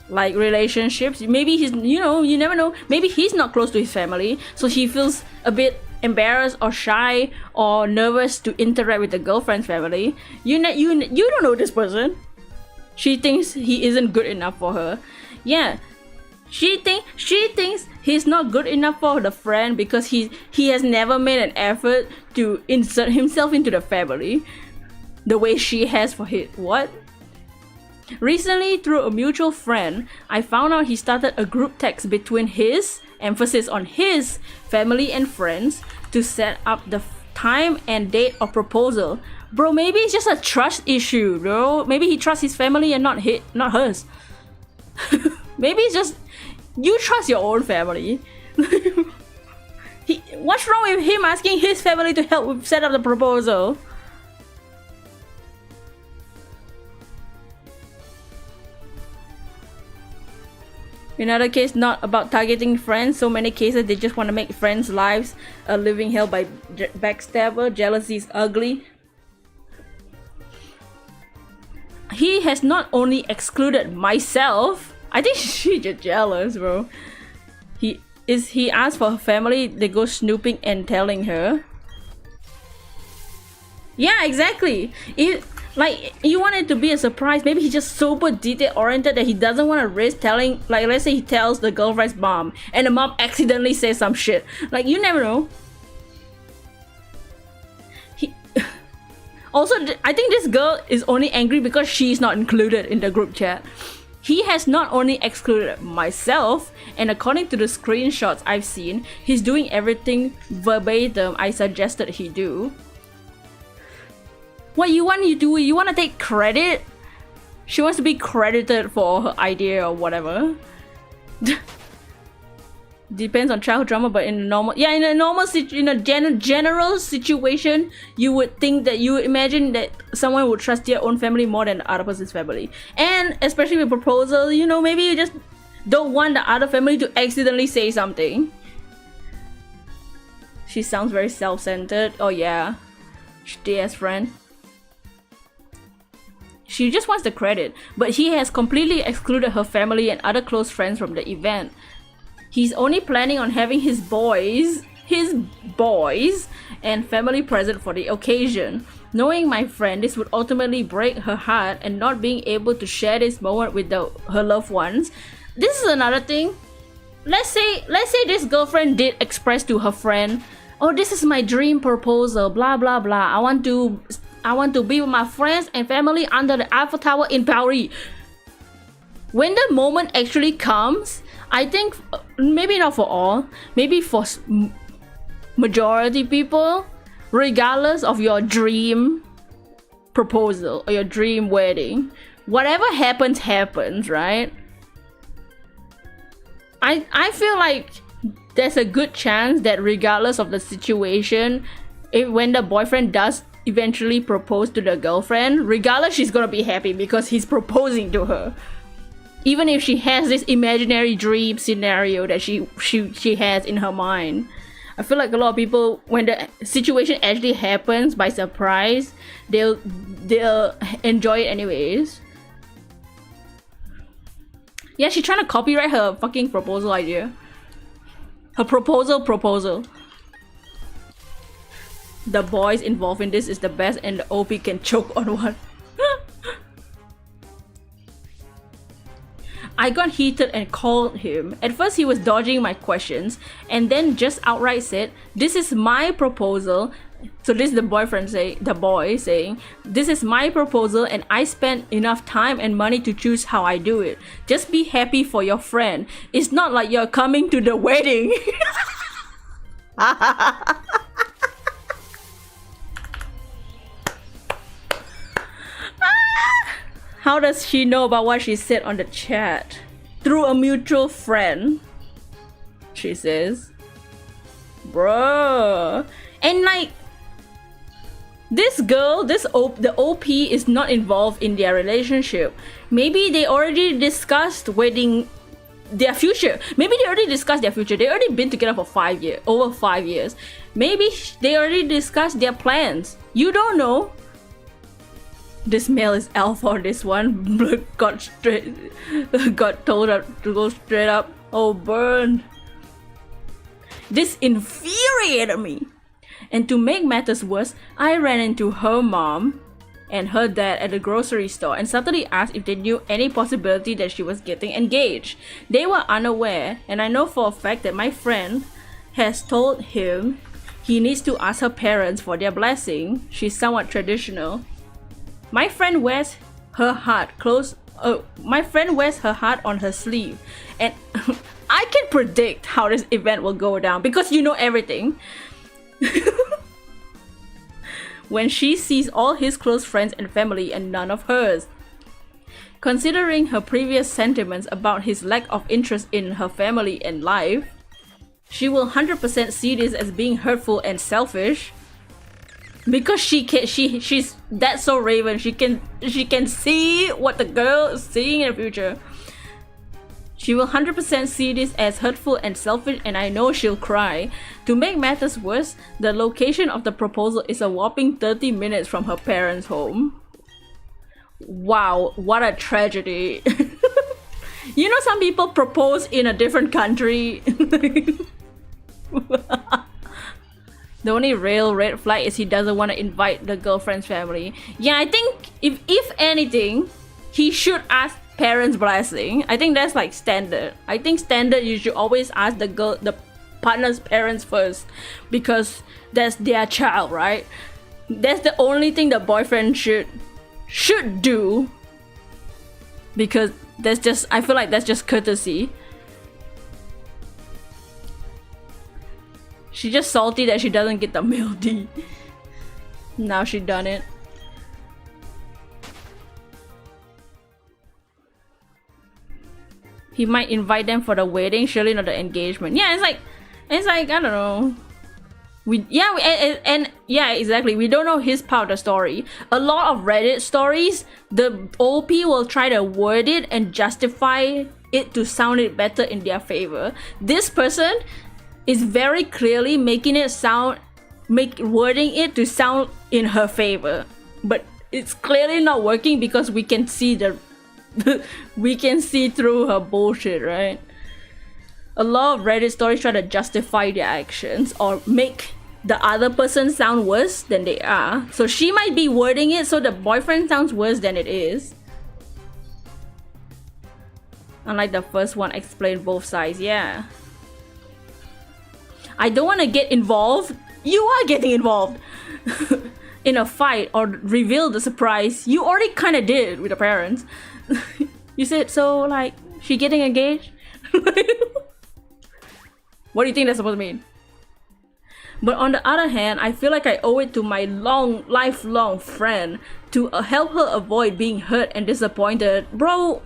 like relationships. Maybe he's, you never know. Maybe he's not close to his family, so he feels a bit embarrassed or shy or nervous to interact with the girlfriend's family. You don't know this person. She thinks he isn't good enough for her. Yeah, she thinks he's not good enough for the friend because he has never made an effort to insert himself into the family the way she has for his. What? Recently, through a mutual friend, I found out he started a group text between his, emphasis on his, family and friends to set up the time and date of proposal. Bro, maybe it's just a trust issue, bro. Maybe he trusts his family and not hers. Maybe it's just you trust your own family. What's wrong with him asking his family to help set up the proposal? In other case, not about targeting friends. So many cases, they just want to make friends' lives a living hell by backstabber. Jealousy is ugly. He has not only excluded myself. I think she's just jealous, bro. He asked for her family. They go snooping and telling her. Yeah, exactly. Like, you want it to be a surprise. Maybe he's just super detail-oriented that he doesn't want to risk telling, like, let's say he tells the girlfriend's mom and the mom accidentally says some shit. Like, you never know. Also, I think this girl is only angry because she's not included in the group chat. He has not only excluded myself, and according to the screenshots I've seen, he's doing everything verbatim I suggested he do. What you want to do? You want to take credit? She wants to be credited for her idea or whatever. Depends on childhood trauma, but in a general situation, you would think that you imagine that someone would trust their own family more than the other person's family. And especially with proposal, maybe you just don't want the other family to accidentally say something. She sounds very self-centered. Oh yeah, DS friend. She just wants the credit, but he has completely excluded her family and other close friends from the event. He's only planning on having his boys and family present for the occasion. Knowing my friend, this would ultimately break her heart, and not being able to share this moment with her loved ones. This is another thing. Let's say this girlfriend did express to her friend, oh, this is my dream proposal, blah blah blah. I want to be with my friends and family under the Eiffel Tower in Paris. When the moment actually comes, I think maybe not for all, maybe for majority people, regardless of your dream proposal or your dream wedding, whatever happens, right? I feel like there's a good chance that regardless of the situation, when the boyfriend does eventually propose to the girlfriend, regardless, she's gonna be happy because he's proposing to her. Even if she has this imaginary dream scenario that she has in her mind. I feel like a lot of people, when the situation actually happens by surprise, they'll enjoy it anyways. Yeah, she's trying to copyright her fucking proposal idea. Her proposal. The boys involved in this is the best and the OP can choke on one. I got heated and called him. At first he was dodging my questions and then just outright said, "This is my proposal." So this is the boy saying, "This is my proposal and I spent enough time and money to choose how I do it. Just be happy for your friend. It's not like you're coming to the wedding." How does she know about what she said on the chat? Through a mutual friend, she says. Bruh. And like, this girl, the OP is not involved in their relationship. Maybe they already discussed their future. Maybe they already discussed their future. They already been together for over 5 years. Maybe they already discussed their plans. You don't know. This male is alpha on this one. got told to go straight up. Oh, burn. This infuriated me. And to make matters worse, I ran into her mom and her dad at the grocery store and suddenly asked if they knew any possibility that she was getting engaged. They were unaware, and I know for a fact that my friend has told him he needs to ask her parents for their blessing. She's somewhat traditional. My friend wears her heart on her sleeve, and I can predict how this event will go down because you know everything. When she sees all his close friends and family and none of hers. Considering her previous sentiments about his lack of interest in her family and life, she will 100% see this as being hurtful and selfish. Because she's that's so Raven. She can see what the girl is seeing in the future. She will 100% see this as hurtful and selfish, and I know she'll cry. To make matters worse, the location of the proposal is a whopping 30 minutes from her parents' home. Wow, what a tragedy. You know, some people propose in a different country. The only real red flag is he doesn't want to invite the girlfriend's family. Yeah, I think if anything, he should ask parents' blessing. I think that's like standard. I think standard you should always ask the partner's parents first because that's their child, right? That's the only thing the boyfriend should do because I feel like that's just courtesy. She's just salty that she doesn't get the male D. Now she done it. He might invite them for the wedding, surely not the engagement. Yeah, it's like I don't know. Exactly. We don't know his part of the story. A lot of Reddit stories, the OP will try to word it and justify it to sound it better in their favor. This person is very clearly wording it to sound in her favor, but it's clearly not working because we can see we can see through her bullshit, right? A lot of Reddit stories try to justify their actions or make the other person sound worse than they are. So she might be wording it so the boyfriend sounds worse than it is. Unlike the first one, explain both sides. Yeah. I don't want to get involved. You are getting involved in a fight or reveal the surprise. You already kind of did with the parents. You said, so like, she getting engaged? What do you think that's supposed to mean? But on the other hand, I feel like I owe it to my lifelong friend to help her avoid being hurt and disappointed. Bro,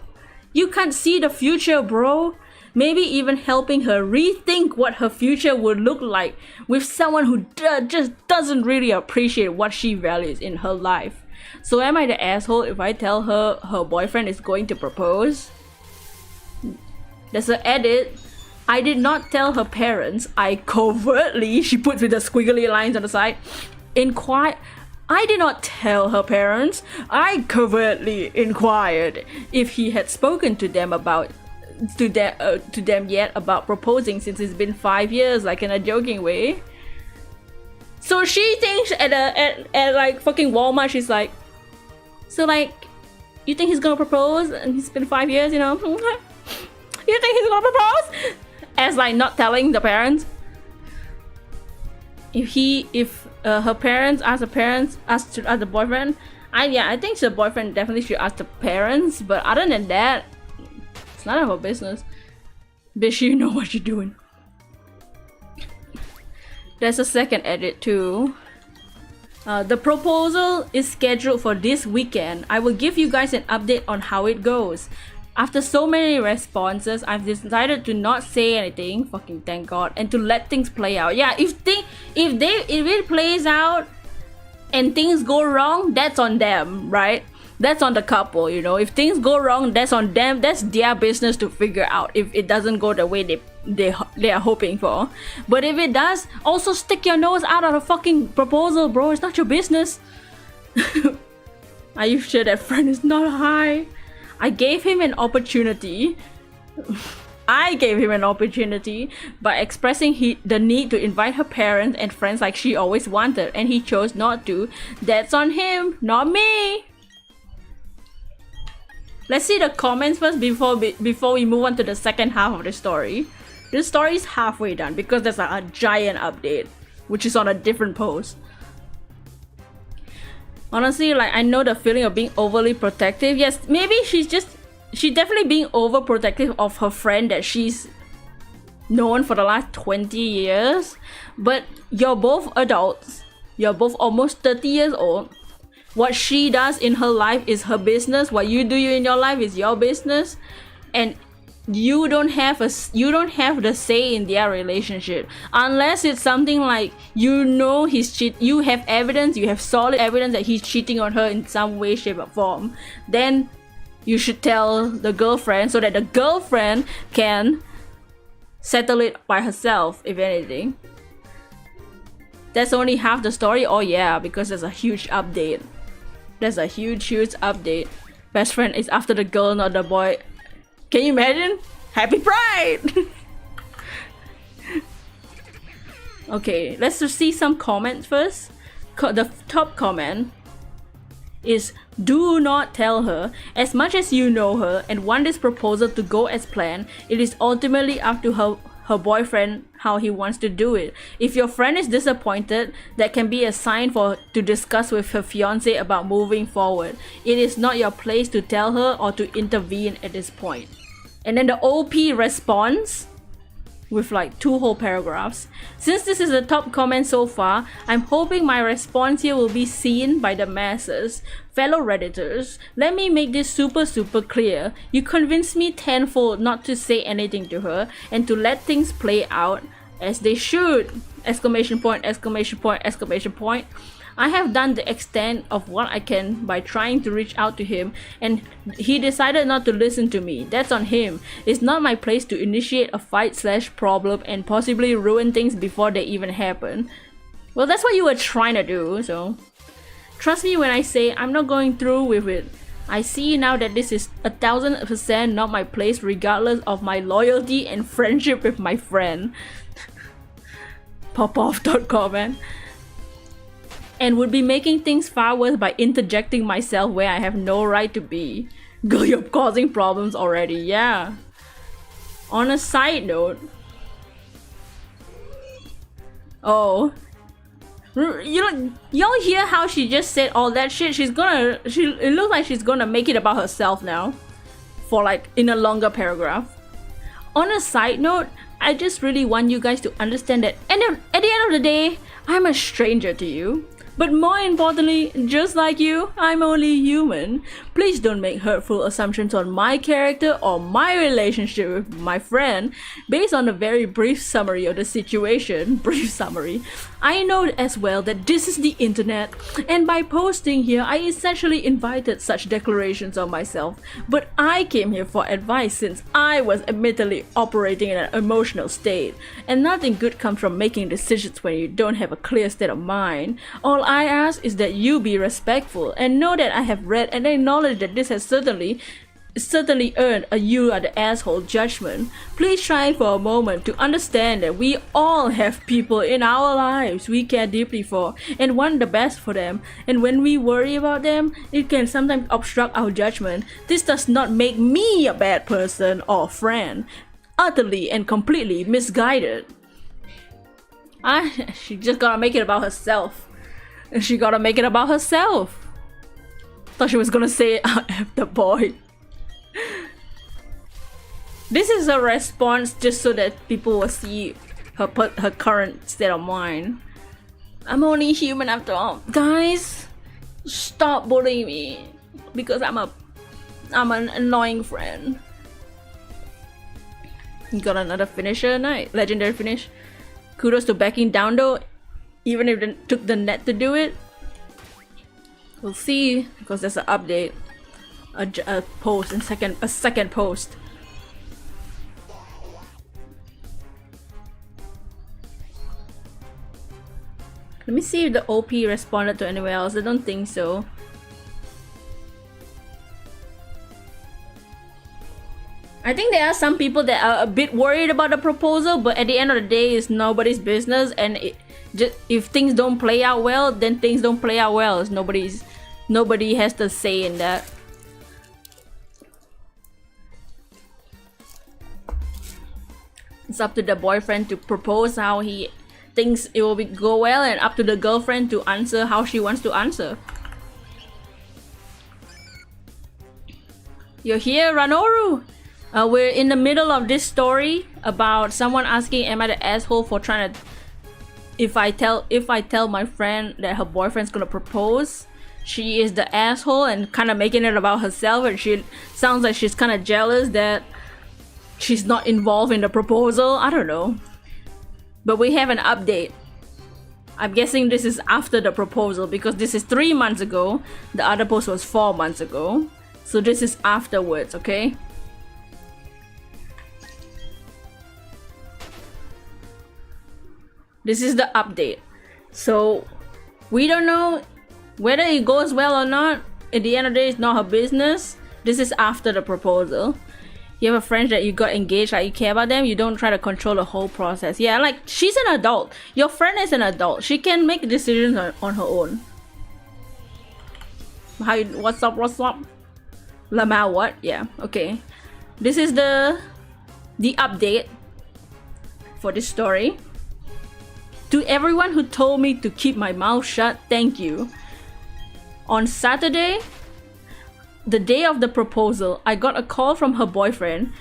you can't see the future, bro. Maybe even helping her rethink what her future would look like with someone who just doesn't really appreciate what she values in her life. So am I the asshole if I tell her her boyfriend is going to propose? There's an edit. I did not tell her parents. I covertly, she puts with the squiggly lines on the side, I did not tell her parents. I covertly inquired if he had spoken to them yet about proposing, since it's been 5 years, like in a joking way. So she thinks at like fucking Walmart, she's like, so like, you think he's gonna propose? And it's been 5 years, you know? You think he's gonna propose? As like not telling the parents. If her parents ask the boyfriend, I think the boyfriend definitely should ask the parents. But other than that, it's none of her business. Bitch, you know what you're doing. There's a second edit too. The proposal is scheduled for this weekend. I will give you guys an update on how it goes. After so many responses, I've decided to not say anything, fucking thank God, and to let things play out. Yeah, if it plays out and things go wrong, that's on them, right? That's on the couple, you know. If things go wrong, that's on them. That's their business to figure out if it doesn't go the way they are hoping for. But if it does, also stick your nose out of the fucking proposal, bro. It's not your business. Are you sure that friend is not high? I gave him an opportunity by expressing the need to invite her parents and friends like she always wanted, and he chose not to. That's on him, not me. Let's see the comments first before we move on to the second half of the story. This story is halfway done because there's a giant update, which is on a different post. Honestly, like, I know the feeling of being overly protective. Yes, maybe she's definitely being overprotective of her friend that she's known for the last 20 years. But you're both adults. You're both almost 30 years old. What she does in her life is her business. What you do in your life is your business. And you don't have the say in their relationship unless it's something like, you know, you have evidence, you have solid evidence that he's cheating on her in some way, shape or form. Then you should tell the girlfriend so that the girlfriend can settle it by herself, if anything. That's only half the story. Oh yeah, because there's a huge update. Best friend is after the girl, not the boy. Can you imagine? Happy Pride! Okay, let's just see some comments first. The top comment is, do not tell her. As much as you know her and want this proposal to go as planned, it is ultimately up to her boyfriend how he wants to do it. If your friend is disappointed, that can be a sign to discuss with her fiance about moving forward. It is not your place to tell her or to intervene at this point. And then the OP responds with like 2 whole paragraphs. Since this is the top comment so far, I'm hoping my response here will be seen by the masses. Fellow Redditors, let me make this super clear. You convinced me tenfold not to say anything to her and to let things play out as they should! Exclamation point, exclamation point, exclamation point. I have done the extent of what I can by trying to reach out to him, and he decided not to listen to me. That's on him. It's not my place to initiate a fight/problem and possibly ruin things before they even happen. Well, that's what you were trying to do, so trust me when I say I'm not going through with it. I see now that this is 1000% not my place, regardless of my loyalty and friendship with my friend. Popoff.comment. And would be making things far worse by interjecting myself where I have no right to be. Girl, you're causing problems already, yeah. On a side note... Oh. Y'all hear how she just said all that shit? It looks like she's gonna make it about herself now. For like, in a longer paragraph. On a side note, I just really want you guys to understand that at the end of the day, I'm a stranger to you. But more importantly, just like you, I'm only human. Please don't make hurtful assumptions on my character or my relationship with my friend based on a very brief summary of the situation. Brief summary. I know as well that this is the internet, and by posting here, I essentially invited such declarations on myself. But I came here for advice since I was admittedly operating in an emotional state, and nothing good comes from making decisions when you don't have a clear state of mind. All I ask is that you be respectful and know that I have read and acknowledge that this has certainly earned a "you are the asshole" judgment. Please try for a moment to understand that we all have people in our lives we care deeply for and want the best for them, and when we worry about them, it can sometimes obstruct our judgment. This does not make me a bad person or friend. Utterly and completely misguided. She just gotta make it about herself. She gotta make it about herself. Thought she was gonna say F the boy. This is a response just so that people will see her current state of mind. I'm only human after all. Guys, stop bullying me because I'm an annoying friend. You got another finisher, nice. Legendary finish. Kudos to backing down though, even if it took the net to do it. We'll see because there's an update. A post and a second post. Let me see if the OP responded to anyone else. I don't think so. I think there are some people that are a bit worried about the proposal, but at the end of the day, it's nobody's business. And if things don't play out well, then things don't play out well. Nobody has to say in that. It's up to the boyfriend to propose how he thinks it will go well, and up to the girlfriend to answer how she wants to answer. You're here, Ranoru! We're in the middle of this story about someone asking, am I the asshole for trying to... If I tell my friend that her boyfriend's gonna propose, she is the asshole and kind of making it about herself, and she sounds like she's kind of jealous that she's not involved in the proposal. I don't know. But we have an update. I'm guessing this is after the proposal because this is 3 months ago. The other post was 4 months ago. So this is afterwards, okay? This is the update. So we don't know whether it goes well or not. At the end of the day, it's not her business. This is after the proposal. You have a friend that you got engaged, like you care about them, you don't try to control the whole process. Yeah, like she's an adult. Your friend is an adult. She can make decisions on her own. What's up? Lamau what? Yeah, okay. This is the update for this story. To everyone who told me to keep my mouth shut, thank you. On Saturday, the day of the proposal, I got a call from her boyfriend.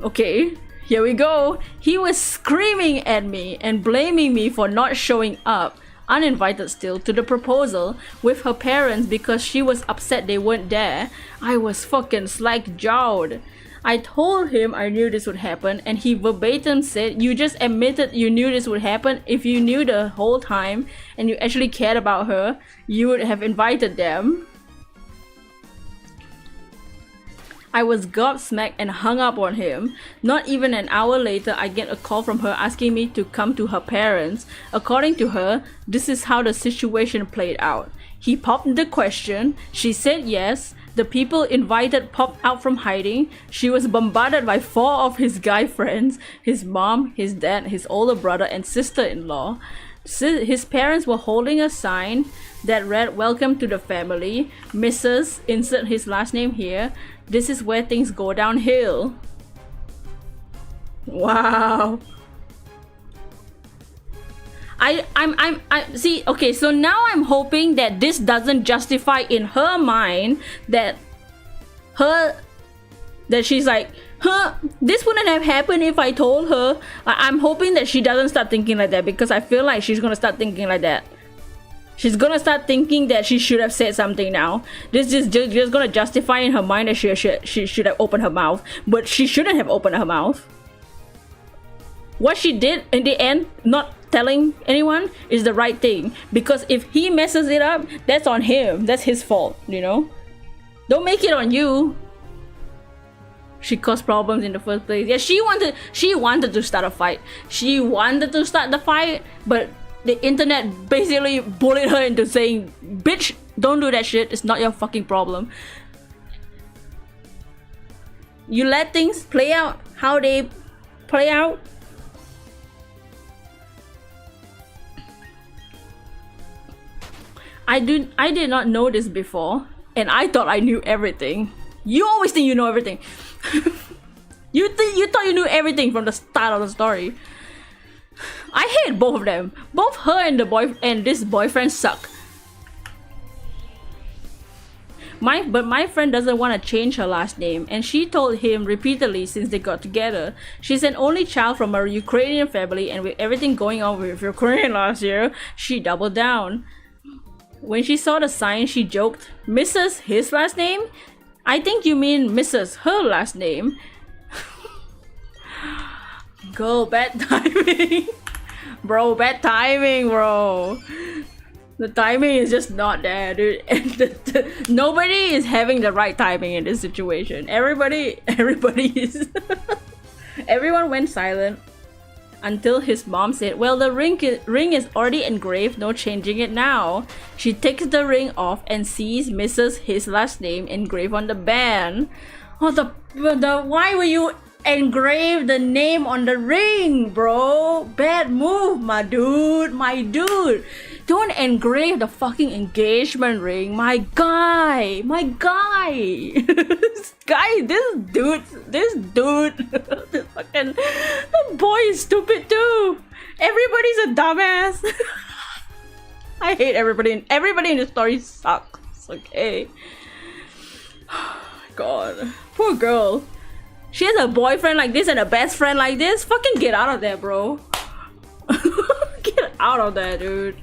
Okay, here we go. He was screaming at me and blaming me for not showing up, uninvited still, to the proposal with her parents because she was upset they weren't there. I was fucking slack-jawed. I told him I knew this would happen, and he verbatim said, you just admitted you knew this would happen. If you knew the whole time and you actually cared about her, you would have invited them. I was gobsmacked and hung up on him. Not even an hour later, I get a call from her asking me to come to her parents. According to her, this is how the situation played out. He popped the question. She said yes. The people invited popped out from hiding. She was bombarded by 4 of his guy friends, his mom, his dad, his older brother, and sister-in-law. His parents were holding a sign that read, "Welcome to the family, Mrs." Insert his last name here. This is where things go downhill. Wow. I see, okay, so now I'm hoping that this doesn't justify in her mind that she's like, this wouldn't have happened if I told her. I'm hoping that she doesn't start thinking like that, because I feel like she's gonna start thinking like that. She's gonna start thinking that she should have said something now. This is just gonna justify in her mind that she should have opened her mouth, but she shouldn't have opened her mouth. What she did in the end, not telling anyone is the right thing, because if he messes it up, that's on him, that's his fault, you know. Don't make it on you. She caused problems in the first place. Yeah, she wanted to start a fight. She wanted to start the fight, but the internet basically bullied her into saying, bitch, don't do that shit, it's not your fucking problem. You let things play out how they play out. I did not know this before, and I thought I knew everything. You always think you know everything. You thought you knew everything from the start of the story. I hate both of them. Both her and this boyfriend suck. But my friend doesn't want to change her last name, and she told him repeatedly since they got together. She's an only child from a Ukrainian family, and with everything going on with Ukraine last year, she doubled down. When she saw the sign, she joked, "Mrs. his last name? I think you mean Mrs. her last name." Girl, bad timing. Bro, bad timing, bro. The timing is just not there, dude. And nobody is having the right timing in this situation. Everybody is... Everyone went silent until his mom said, well, the ring is already engraved, no changing it now. She takes the ring off and sees Mrs. his last name engraved on the band. Oh, why will you engrave the name on the ring, bro? Bad move, my dude. Don't engrave the fucking engagement ring, my guy. This dude, this fucking, the boy is stupid too. Everybody's a dumbass. I hate everybody. Everybody in the story sucks. Okay. God, poor girl. She has a boyfriend like this and a best friend like this. Fucking get out of there, bro. Get out of there, dude.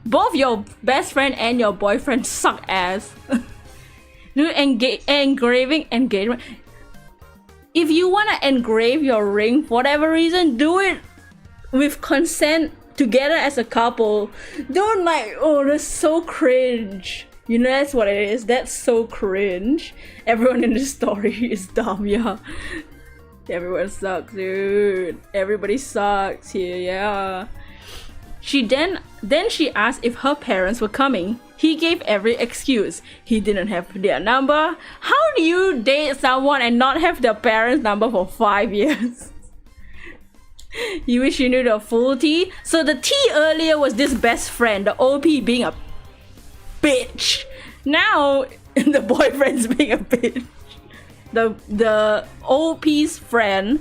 Both your best friend and your boyfriend suck ass. Dude, engraving engagement. If you wanna engrave your ring for whatever reason, do it with consent together as a couple. Don't like, oh, that's so cringe. You know, that's what it is. That's so cringe. Everyone in this story is dumb, yeah. Everyone sucks, dude. Everybody sucks here, yeah. Then she asked if her parents were coming. He gave every excuse. He didn't have their number. How do you date someone and not have their parents' number for 5 years? You wish you knew the full tea? So the tea earlier was this best friend, the OP being a bitch. Now the boyfriend's being a bitch. The OP's friend.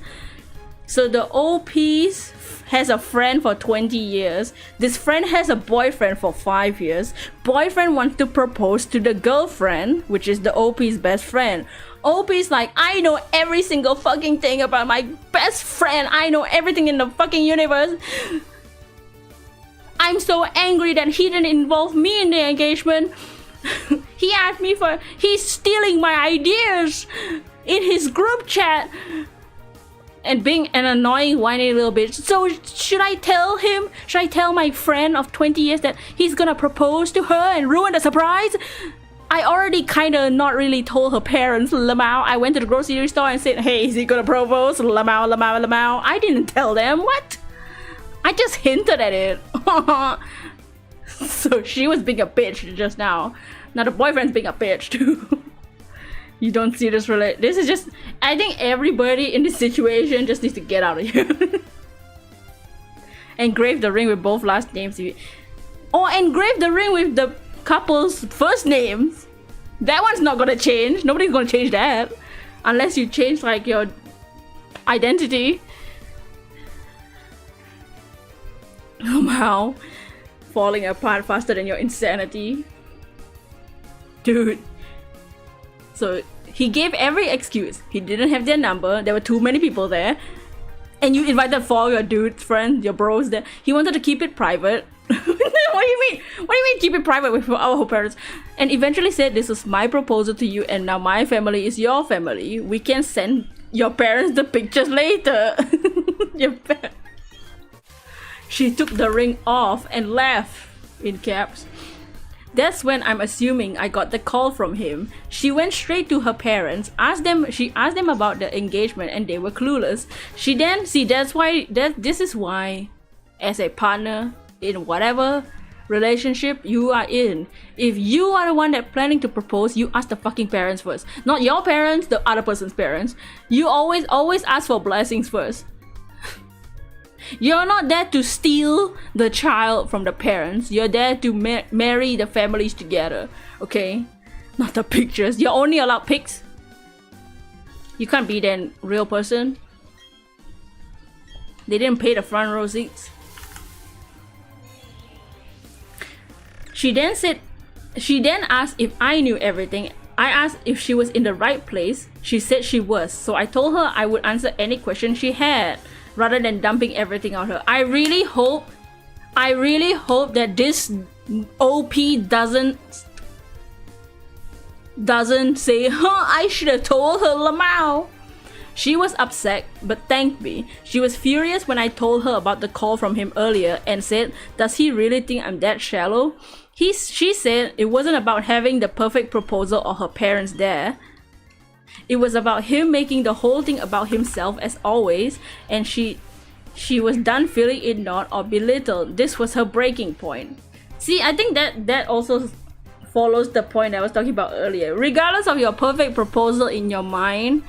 So the OP's has a friend for 20 years. This friend has a boyfriend for 5 years. Boyfriend wants to propose to the girlfriend, which is the OP's best friend. OP's like, I know every single fucking thing about my best friend. I know everything in the fucking universe. I'm so angry that he didn't involve me in the engagement. He asked me for... He's stealing my ideas in his group chat. And being an annoying, whiny little bitch. So should I tell him? Should I tell my friend of 20 years that he's gonna propose to her and ruin the surprise? I already kinda not really told her parents, Lamau. I went to the grocery store and said, hey, is he gonna propose? Lamau. I didn't tell them. What? I just hinted at it. So she was being a bitch just now. Now the boyfriend's being a bitch too. You don't see this relate. This is just... I think everybody in this situation just needs to get out of here. Engrave the ring with both last names. Or engrave the ring with the couple's first names. That one's not gonna change. Nobody's gonna change that. Unless you change like your identity. Somehow. Falling apart faster than your insanity. Dude. So he gave every excuse. He didn't have their number. There were too many people there. And you invited 4 of your dudes, friends, your bros there. He wanted to keep it private. What do you mean? What do you mean keep it private with our parents? And eventually said, this is my proposal to you and now my family is your family. We can send your parents the pictures later. she took the ring off and left, in caps. That's when I'm assuming I got the call from him. She went straight to her parents, she asked them about the engagement, and they were clueless. She then, this is why, as a partner in whatever relationship you are in, if you are the one that planning to propose, you ask the fucking parents first. Not your parents, the other person's parents. You always ask for blessings first. You're not there to steal the child from the parents. You're there to marry the families together, okay? Not the pictures. You're only allowed pics. You can't be the real person. They didn't pay the front row seats. She then asked if I knew everything. I asked if she was in the right place. She said she was. So I told her I would answer any question she had, rather than dumping everything on her. I really hope that this OP doesn't say, I should have told her Lamau. She was upset, but thanked me. She was furious when I told her about the call from him earlier and said, does he really think I'm that shallow? She said it wasn't about having the perfect proposal or her parents there. It was about him making the whole thing about himself as always, and she was done feeling ignored or belittled. This was her breaking point. See, I think that also follows the point I was talking about earlier. Regardless of your perfect proposal in your mind,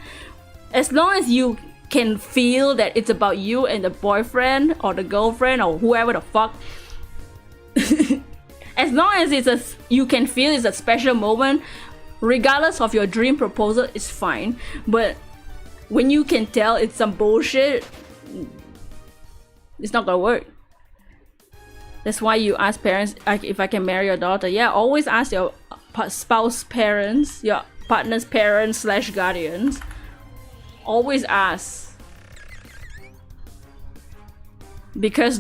as long as you can feel that it's about you and the boyfriend or the girlfriend or whoever the fuck, as long as you can feel it's a special moment, regardless of your dream proposal, is fine. But when you can tell it's some bullshit, it's not gonna work. That's why you ask parents, if I can marry your daughter. Yeah, always ask your spouse parents, your partner's parents / guardians. Always ask, because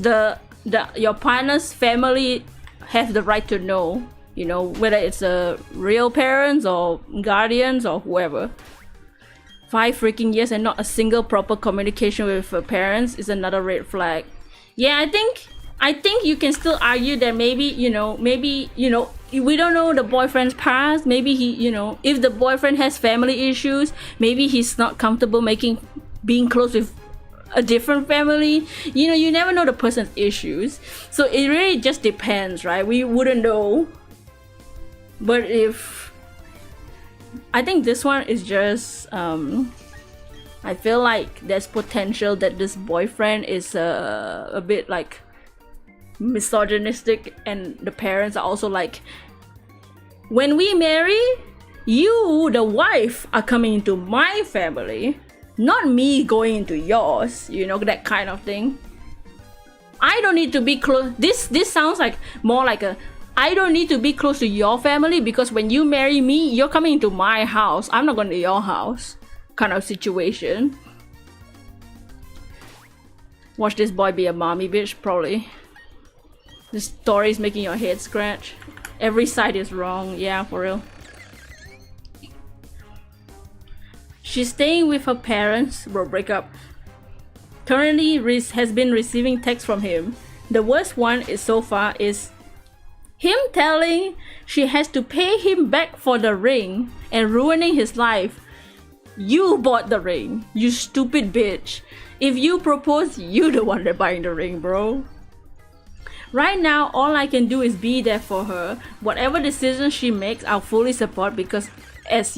your partner's family have the right to know, you know, whether it's a real parents or guardians or whoever. 5 freaking years and not a single proper communication with her parents is another red flag. Yeah, I think you can still argue that maybe we don't know the boyfriend's past. Maybe he, if the boyfriend has family issues, maybe he's not comfortable being close with a different family. You never know the person's issues, so it really just depends, right? We wouldn't know. But I think this one is just I feel like there's potential that this boyfriend is a bit like misogynistic, and the parents are also like, when we marry, you, the wife, are coming into my family, not me going into yours, that kind of thing. I don't need to be close. This sounds like more like I don't need to be close to your family, because when you marry me, you're coming into my house, I'm not going to your house kind of situation. Watch this boy be a mommy bitch, probably. This story is making your head scratch. Every side is wrong. Yeah, for real. She's staying with her parents. Bro, break up. Currently has been receiving texts from him. The worst one is so far is him telling she has to pay him back for the ring and ruining his life. You bought the ring, you stupid bitch. If you propose, you the one that buying the ring, bro. Right now, all I can do is be there for her. Whatever decision she makes, I'll fully support, because as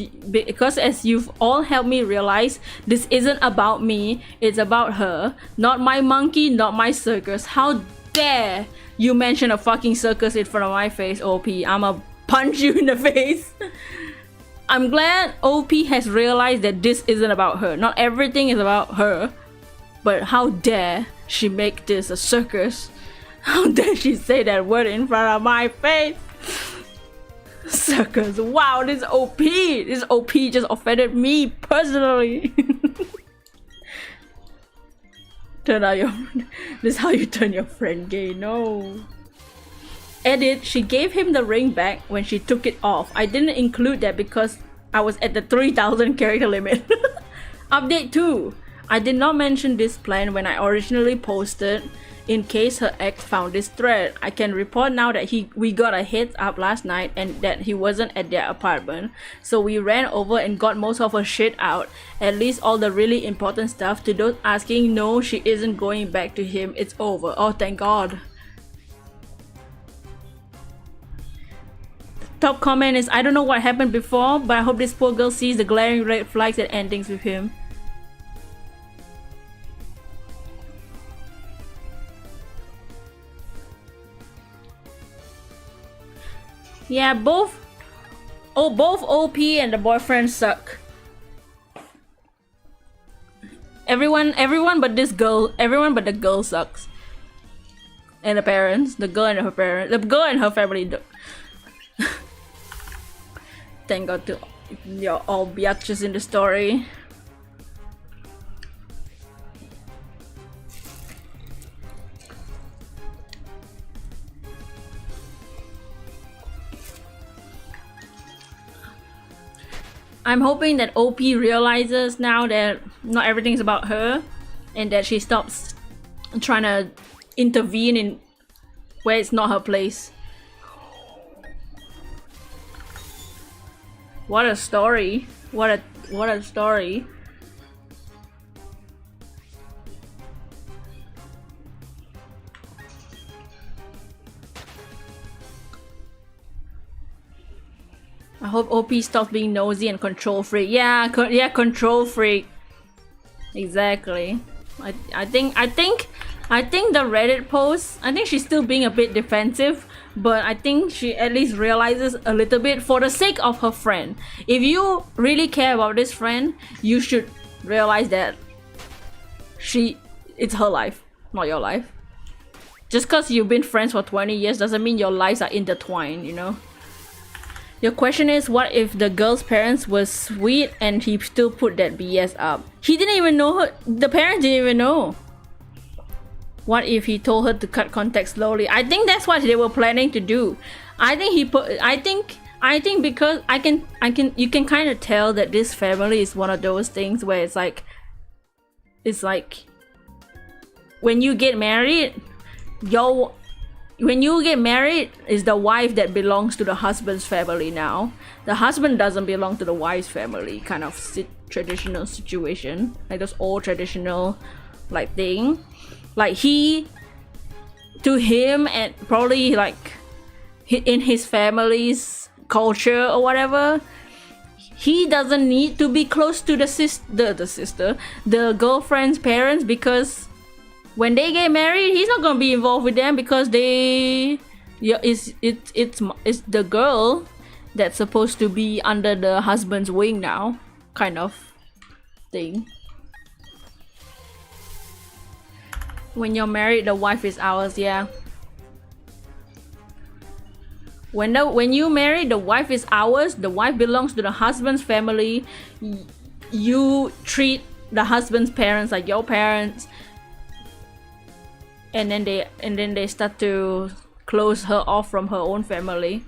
you've all helped me realize, this isn't about me, it's about her. Not my monkey, not my circus. How dare you mention a fucking circus in front of my face, OP. I'ma punch you in the face. I'm glad OP has realized that this isn't about her. Not everything is about her. But how dare she make this a circus? How dare she say that word in front of my face? Circus. Wow, this OP just offended me personally. This is how you turn your friend gay. No. Edit, she gave him the ring back when she took it off. I didn't include that because I was at the 3,000 character limit. Update 2. I did not mention this plan when I originally posted in case her ex found this thread. I can report now that we got a heads up last night and that he wasn't at their apartment. So we ran over and got most of her shit out. At least all the really important stuff. To those asking, no, she isn't going back to him. It's over. Oh, thank God. Top comment is, I don't know what happened before, but I hope this poor girl sees the glaring red flags and endings with him. Yeah, both OP and the boyfriend suck. Everyone but this girl, everyone but the girl sucks. And the parents, the girl and her parents, the girl and her family. Thank God to you're all biatches in the story. I'm hoping that OP realizes now that not everything's about her and that she stops trying to intervene in where it's not her place. What a story. What a story. I hope OP stops being nosy and control freak. Yeah, control freak. Exactly. I think the Reddit post, I think she's still being a bit defensive, but I think she at least realizes a little bit for the sake of her friend. If you really care about this friend, you should realize that it's her life, not your life. Just because you've been friends for 20 years doesn't mean your lives are intertwined, you know? Your question is, what if the girl's parents were sweet and he still put that BS up? He didn't even know her. The parents didn't even know. What if he told her to cut contact slowly? I think that's what they were planning to do. I think because you can kind of tell that this family is one of those things where it's like when you get married, is the wife that belongs to the husband's family now. The husband doesn't belong to the wife's family, kind of traditional situation, like those old traditional like thing. Like to him and probably like in his family's culture or whatever, he doesn't need to be close to the girlfriend's parents, because when they get married, he's not gonna be involved with them because it's the girl that's supposed to be under the husband's wing now, kind of thing. When you're married, the wife is ours, yeah. When you marry, the wife is ours. The wife belongs to the husband's family. You treat the husband's parents like your parents. And then they start to close her off from her own family.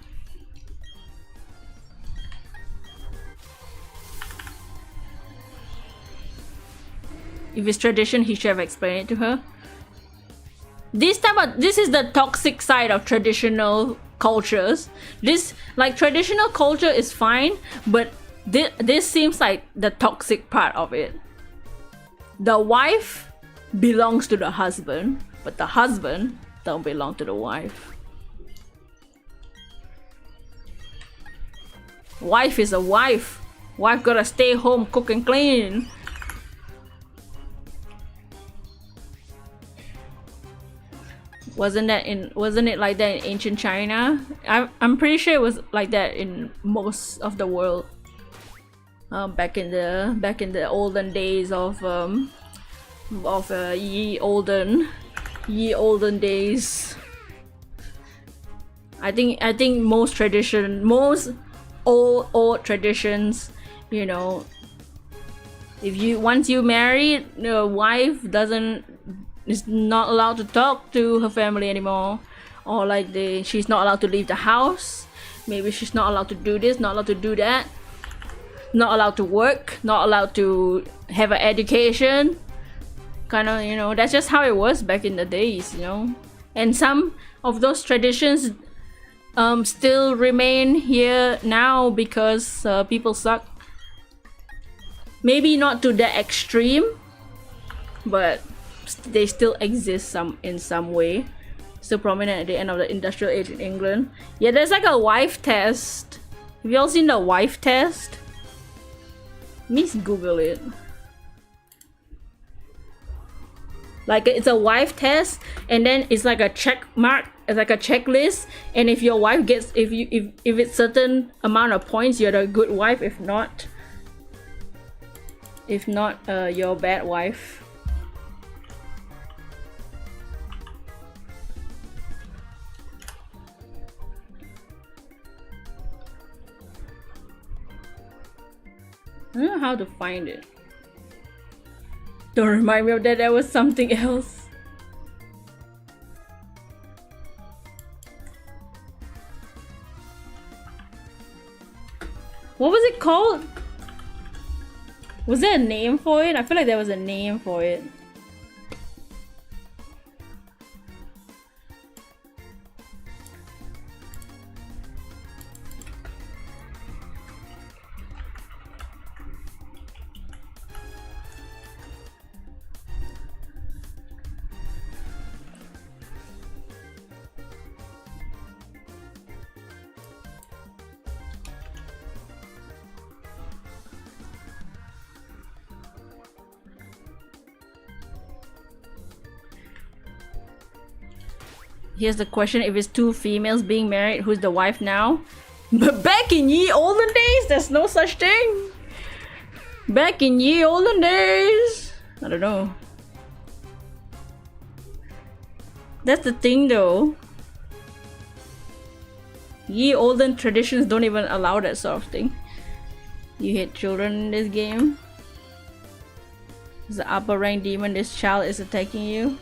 If it's tradition, he should have explained it to her. This is the toxic side of traditional cultures. Traditional culture is fine, but this seems like the toxic part of it. The wife belongs to the husband, but the husband don't belong to the wife. Wife is a wife. Wife gotta stay home, cook and clean. Wasn't it like that in ancient China? I'm pretty sure it was like that in most of the world. Back in the olden days of ye olden days. I think most old traditions, you know, once you marry, the wife is not allowed to talk to her family anymore, or she's not allowed to leave the house. Maybe she's not allowed to do this, not allowed to do that, not allowed to work, not allowed to have an education. kind of, you know, that's just how it was back in the days, you know. And some of those traditions still remain here now because people suck. Maybe not to that extreme, but they still exist in some way. Still prominent at the end of the industrial age in England. Yeah, there's like a wife test. Have you all seen the wife test? Let me Google it. Like, it's a wife test, and then it's like a check mark. It's like a checklist, and if your wife gets, if it's certain amount of points, you're a good wife. If not, you're a bad wife. I don't know how to find it. Don't remind me of that. That was something else. What was it called? Was there a name for it? I feel like there was a name for it. Here's the question: if it's two females being married, who's the wife now? But back in ye olden days, there's no such thing. Back in ye olden days, I don't know. That's the thing though. Ye olden traditions don't even allow that sort of thing. You hit children in this game. It's the upper rank demon. This child is attacking you.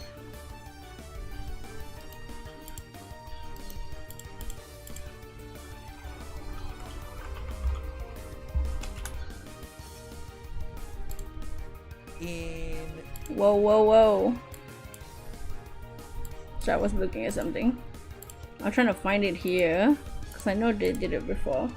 Whoa, whoa, whoa. So I was looking at something. I'm trying to find it here because I know they did it before.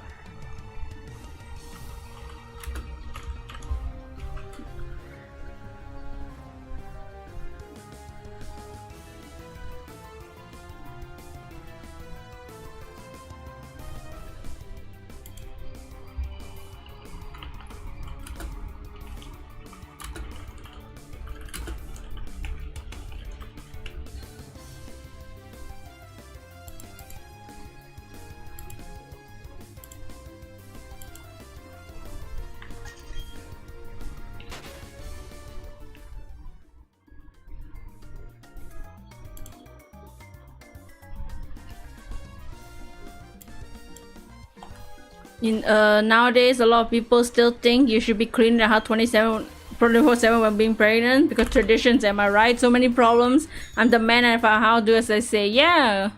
Nowadays, a lot of people still think you should be cleaning the house 24/7 when being pregnant because traditions. Am I right? So many problems. I'm the man, and if I how do as I say, yeah.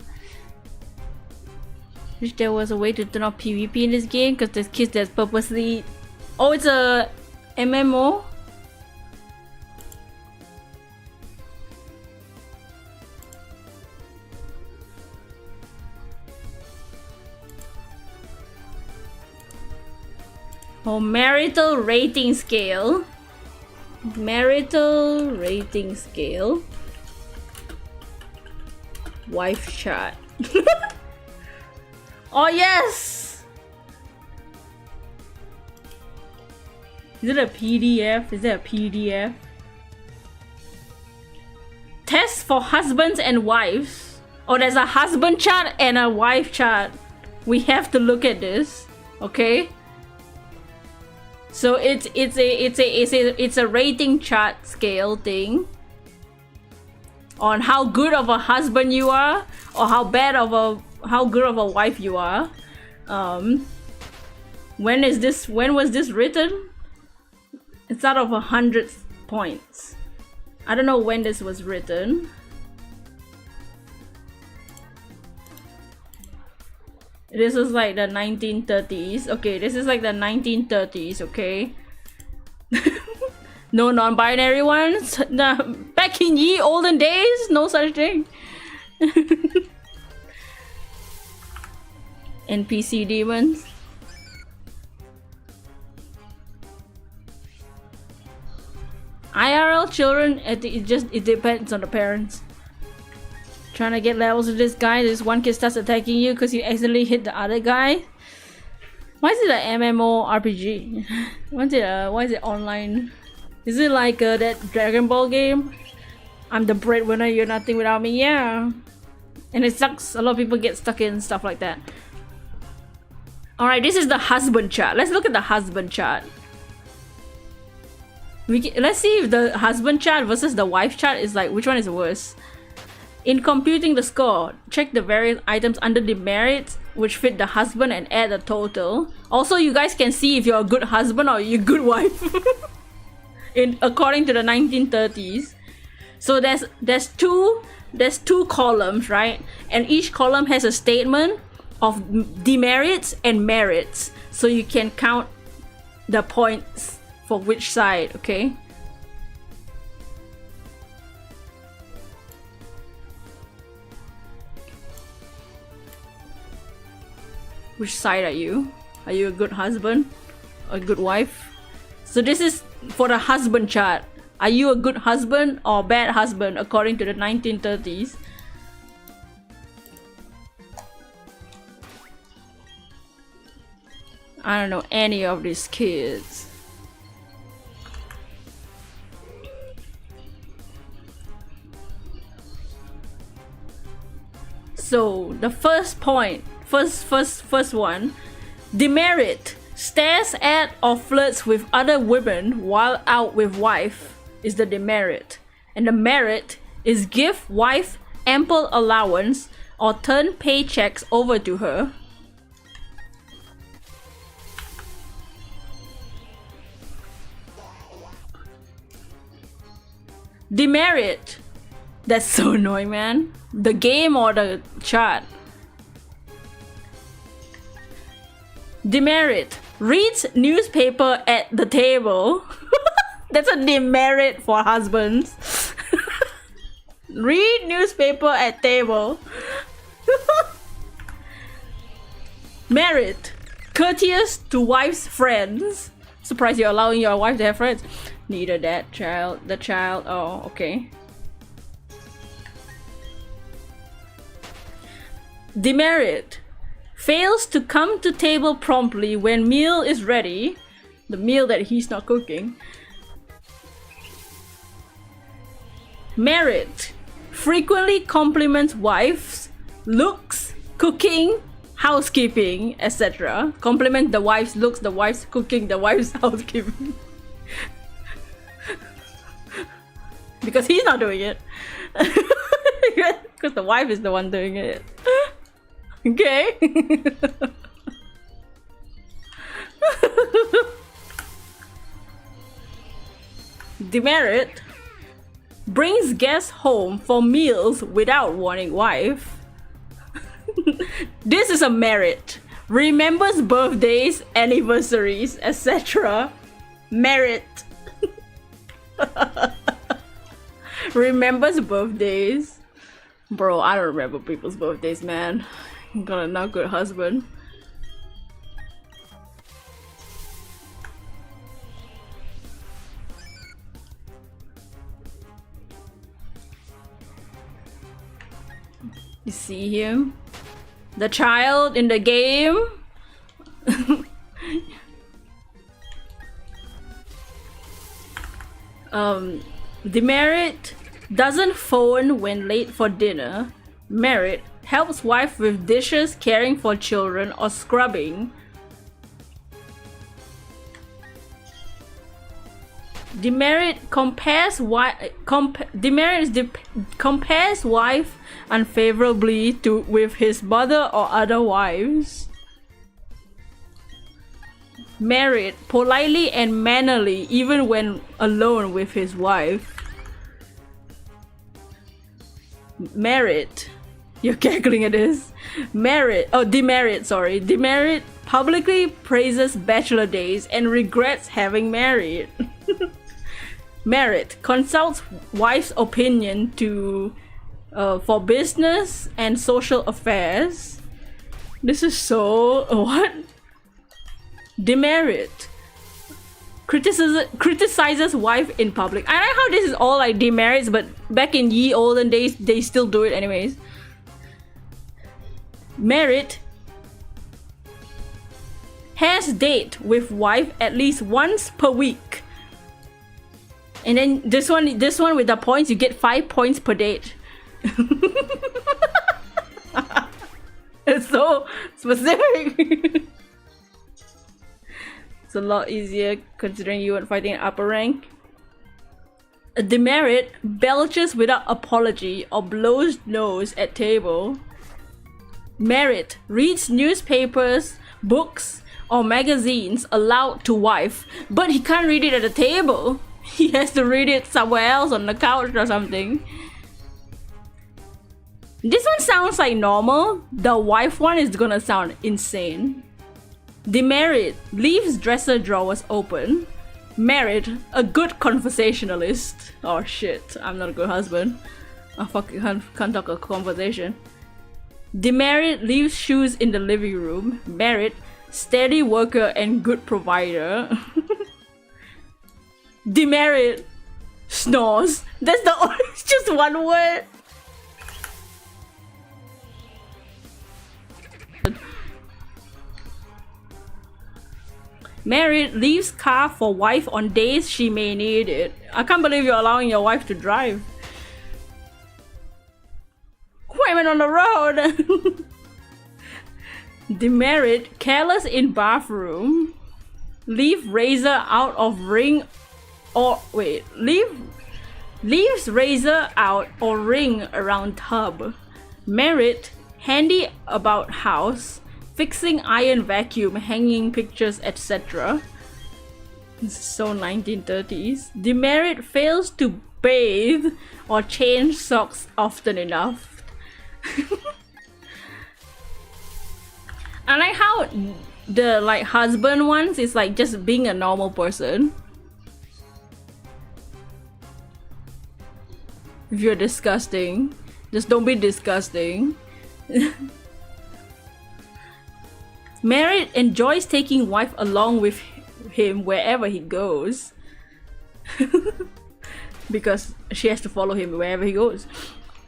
Wish there was a way to turn off PvP in this game because there's kids that's purposely. Oh, it's a MMO. Oh, marital rating scale. Marital rating scale. Wife chat. Oh yes! Is it a PDF? Is it a PDF? Test for husbands and wives. Oh, there's a husband chat and a wife chat. We have to look at this, okay? So it's a rating chart scale thing on how good of a husband you are or how good of a wife you are. When was this written? It's out of 100 points. I don't know when this was written. This is like the 1930s. Okay, this is like the 1930s, okay? No non-binary ones? Nah, back in ye olden days, no such thing. NPC demons. IRL children, it depends on the parents. Trying to get levels with this guy, this one kid starts attacking you because you accidentally hit the other guy. Why is it an MMO RPG? Why is it online? Is it like that Dragon Ball game? I'm the breadwinner, you're nothing without me. Yeah. And it sucks. A lot of people get stuck in stuff like that. Alright, this is the husband chart. Let's look at the husband chart. Let's see if the husband chart versus the wife chart is like, which one is worse? In computing the score, check the various items under demerits which fit the husband and add a total. Also, you guys can see if you're a good husband or you're a good wife. According to the 1930s. So there's two columns, right? And each column has a statement of demerits and merits. So you can count the points for which side, okay? Which side are you? Are you a good husband? Or a good wife? So this is for the husband chart. Are you a good husband or bad husband according to the 1930s? I don't know any of these kids. So the first point, first one, demerit, stares at or flirts with other women while out with wife is the demerit. And the merit is give wife ample allowance or turn paychecks over to her. Demerit. That's so annoying, man. The game or the chart? Demerit. Reads newspaper at the table. That's a demerit for husbands. Read newspaper at table. Merit. Courteous to wife's friends. Surprised you're allowing your wife to have friends. Neither that child, the child. Oh, okay. Demerit. Fails to come to table promptly when meal is ready. The meal that he's not cooking. Merit. Frequently compliments wives, looks, cooking, housekeeping, etc. Compliment the wife's looks, the wife's cooking, the wife's housekeeping. Because he's not doing it. Because the wife is the one doing it. Okay. Demerit. Brings guests home for meals without warning wife. This is a merit. Remembers birthdays, anniversaries, etc. Merit. Remembers birthdays. Bro, I don't remember people's birthdays, man. I'm gonna not good husband. You see him? The child in the game? Demerit. Doesn't phone when late for dinner. Merit. Helps wife with dishes, caring for children, or scrubbing. Demerit compares compares wife unfavorably with his mother or other wives. Merit. Politely and mannerly even when alone with his wife. Merit. You're cackling at this. Merit. Oh, demerit, sorry. Demerit publicly praises bachelor days and regrets having married. Merit consults wife's opinion to for business and social affairs. This is so what? Demerit criticizes wife in public. I don't know how this is all like demerits, but back in ye olden days they still do it anyways. Merit has date with wife at least once per week. And then this one with the points, you get 5 points per date. It's so specific. It's a lot easier considering you weren't fighting an upper rank. A demerit belches without apology or blows nose at table. Merit reads newspapers, books, or magazines aloud to wife, but he can't read it at the table. He has to read it somewhere else on the couch or something. This one sounds like normal. The wife one is gonna sound insane. Demerit leaves dresser drawers open. Merit a good conversationalist. Oh shit, I'm not a good husband. I fucking can't talk a conversation. Demerit leaves shoes in the living room. Merit steady worker and good provider. Demerit snores. That's the only, it's just one word. Merit leaves car for wife on days she may need it. I can't believe you're allowing your wife to drive. Women on the road. Demerit careless in bathroom. Leave razor out of ring or wait, leaves razor out or ring around tub. Merit handy about house, fixing iron vacuum, hanging pictures, etc. This is so 1930s. Demerit fails to bathe or change socks often enough. I like how the like husband ones is like just being a normal person. If you're disgusting, just don't be disgusting. Merit enjoys taking wife along with him wherever he goes. Because she has to follow him wherever he goes.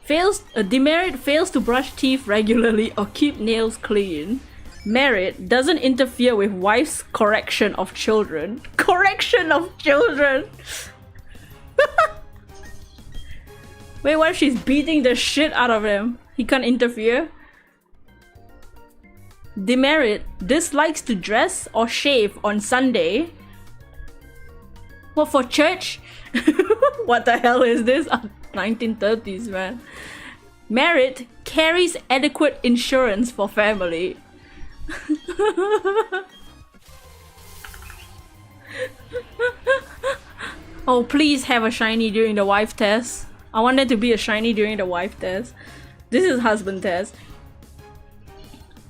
Demerit fails to brush teeth regularly or keep nails clean. Merit doesn't interfere with wife's correction of children. Correction of children! Wait, what if she's beating the shit out of him? He can't interfere? Demerit dislikes to dress or shave on Sunday. What, for church? What the hell is this? 1930s, man. Merit carries adequate insurance for family. Oh, please have a shiny during the wife test. I want there to be a shiny during the wife test. This is husband test.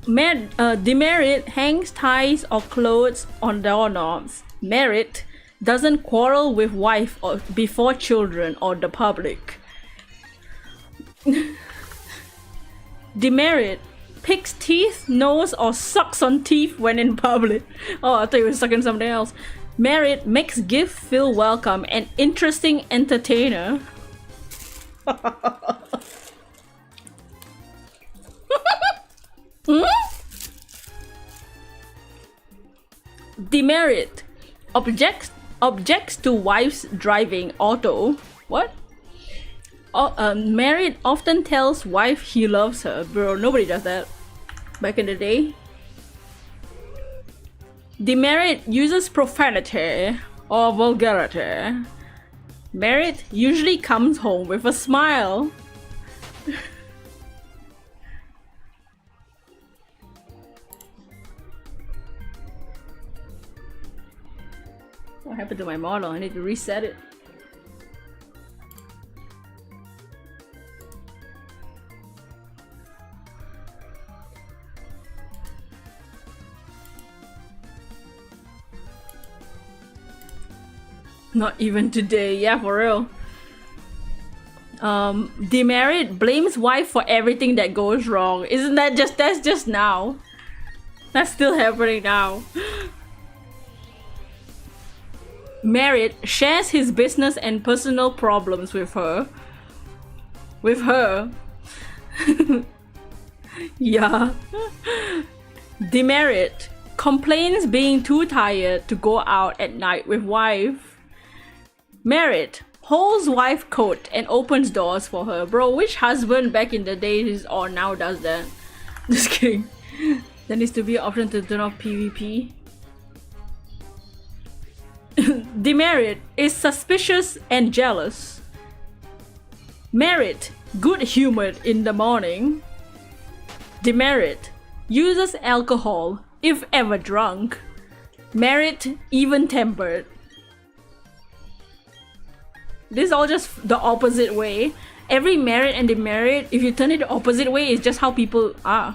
Demerit hangs ties or clothes on doorknobs. Merit doesn't quarrel with wife or before children or the public. Demerit picks teeth, nose, or sucks on teeth when in public. Oh, I thought you were sucking something else. Merit makes gift feel welcome and interesting entertainer. Demerit objects to wife's driving auto. What? Merit often tells wife he loves her. Bro, nobody does that back in the day. Demerit uses profanity or vulgarity. Merit usually comes home with a smile. What happened to my model? I need to reset it. Not even today. Yeah, for real. Demerit blames wife for everything that goes wrong. Isn't that that's just now? That's still happening now. Merit shares his business and personal problems with her. Yeah. Demerit complains being too tired to go out at night with wife. Merit holds wife coat and opens doors for her. Bro, which husband back in the days or now does that? Just kidding. There needs to be an option to turn off PvP. Demerit is suspicious and jealous. Merit good-humored in the morning. Demerit uses alcohol if ever drunk. Merit even-tempered. This is all just the opposite way. Every merit and demerit, if you turn it the opposite way, is just how people are.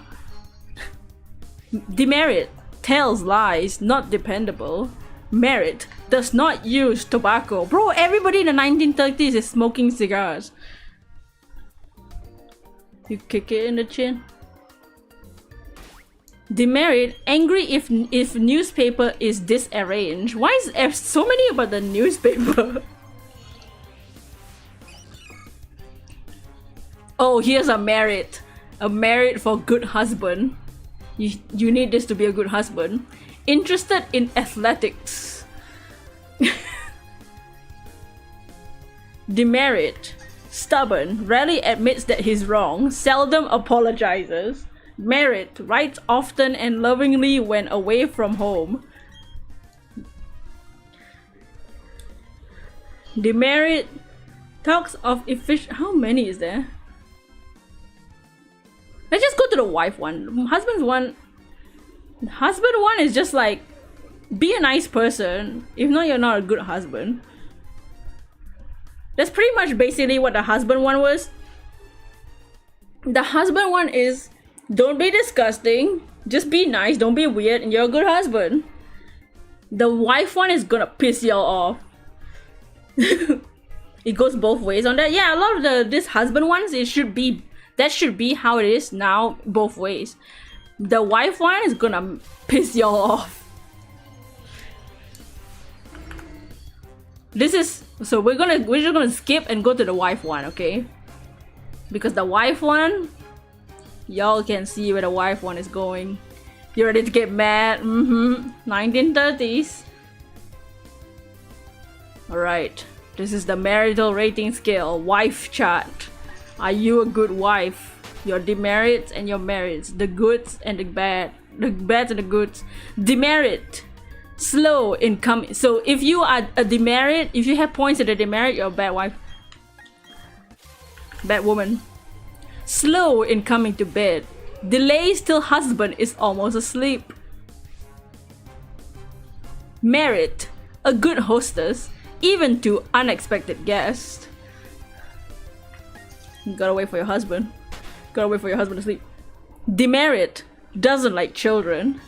Demerit tells lies, not dependable. Merit does not use tobacco. Bro, everybody in the 1930s is smoking cigars. You kick it in the chin. Demerit angry if newspaper is disarranged. Why is there so many about the newspaper? Oh, here's a merit. A merit for good husband. You need this to be a good husband. Interested in athletics. Demerit. Stubborn. Rarely admits that he's wrong. Seldom apologizes. Merit. Writes often and lovingly when away from home. Demerit. Talks of efficient. How many is there? Let's just go to the wife one. Husband one is just like, be a nice person. If not, you're not a good husband. That's pretty much basically what the husband one was. The husband one is, don't be disgusting, just be nice, don't be weird, and you're a good husband. The wife one is gonna piss y'all off. It goes both ways on that. Yeah, a lot of this husband ones, that should be how it is now, both ways. The wife one is gonna piss y'all off. So we're just gonna skip and go to the wife one, okay? Because the wife one, y'all can see where the wife one is going. You ready to get mad? 1930s. Alright, this is the marital rating scale, wife chart. Are you a good wife? Your demerits and your merits, the goods and the bad, the bads and the goods. Demerit, slow in coming. So if you are a demerit, if you have points at a demerit, you're a bad wife, bad woman. Slow in coming to bed, delays till husband is almost asleep. Merit, a good hostess, even to unexpected guests. You gotta wait for your husband. Gotta wait for your husband to sleep. Demerit, doesn't like children.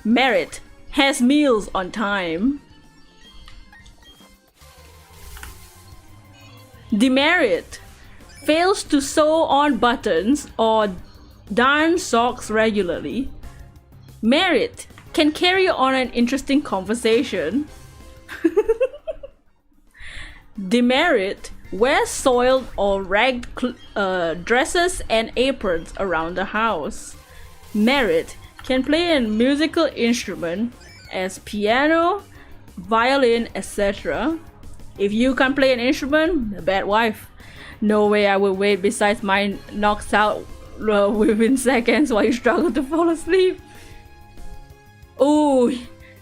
Merit, has meals on time. Demerit, fails to sew on buttons or darn socks regularly. Merit, can carry on an interesting conversation. Demerit, wears soiled or ragged dresses and aprons around the house. Merit, can play a musical instrument as piano, violin, etc. If you can play an instrument, a bad wife. No way I will wait besides mine knocks out within seconds while you struggle to fall asleep. Ooh,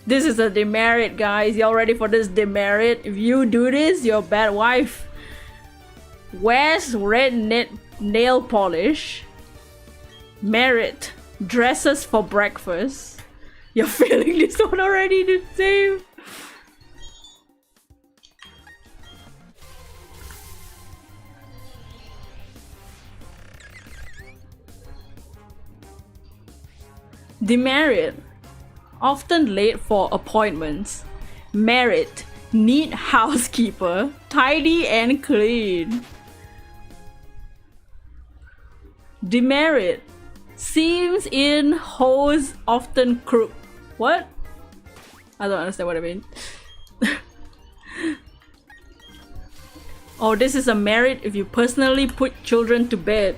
this is a demerit, guys. Y'all ready for this demerit? If you do this, you're a bad wife. Wears red nail polish. Merit, dresses for breakfast. You're feeling this one already, the same. Demerit, often late for appointments. Merit, Neat housekeeper, tidy and clean. Demerit, seams in hose often crook. What? I don't understand what I mean. Oh, this is a merit if you personally put children to bed.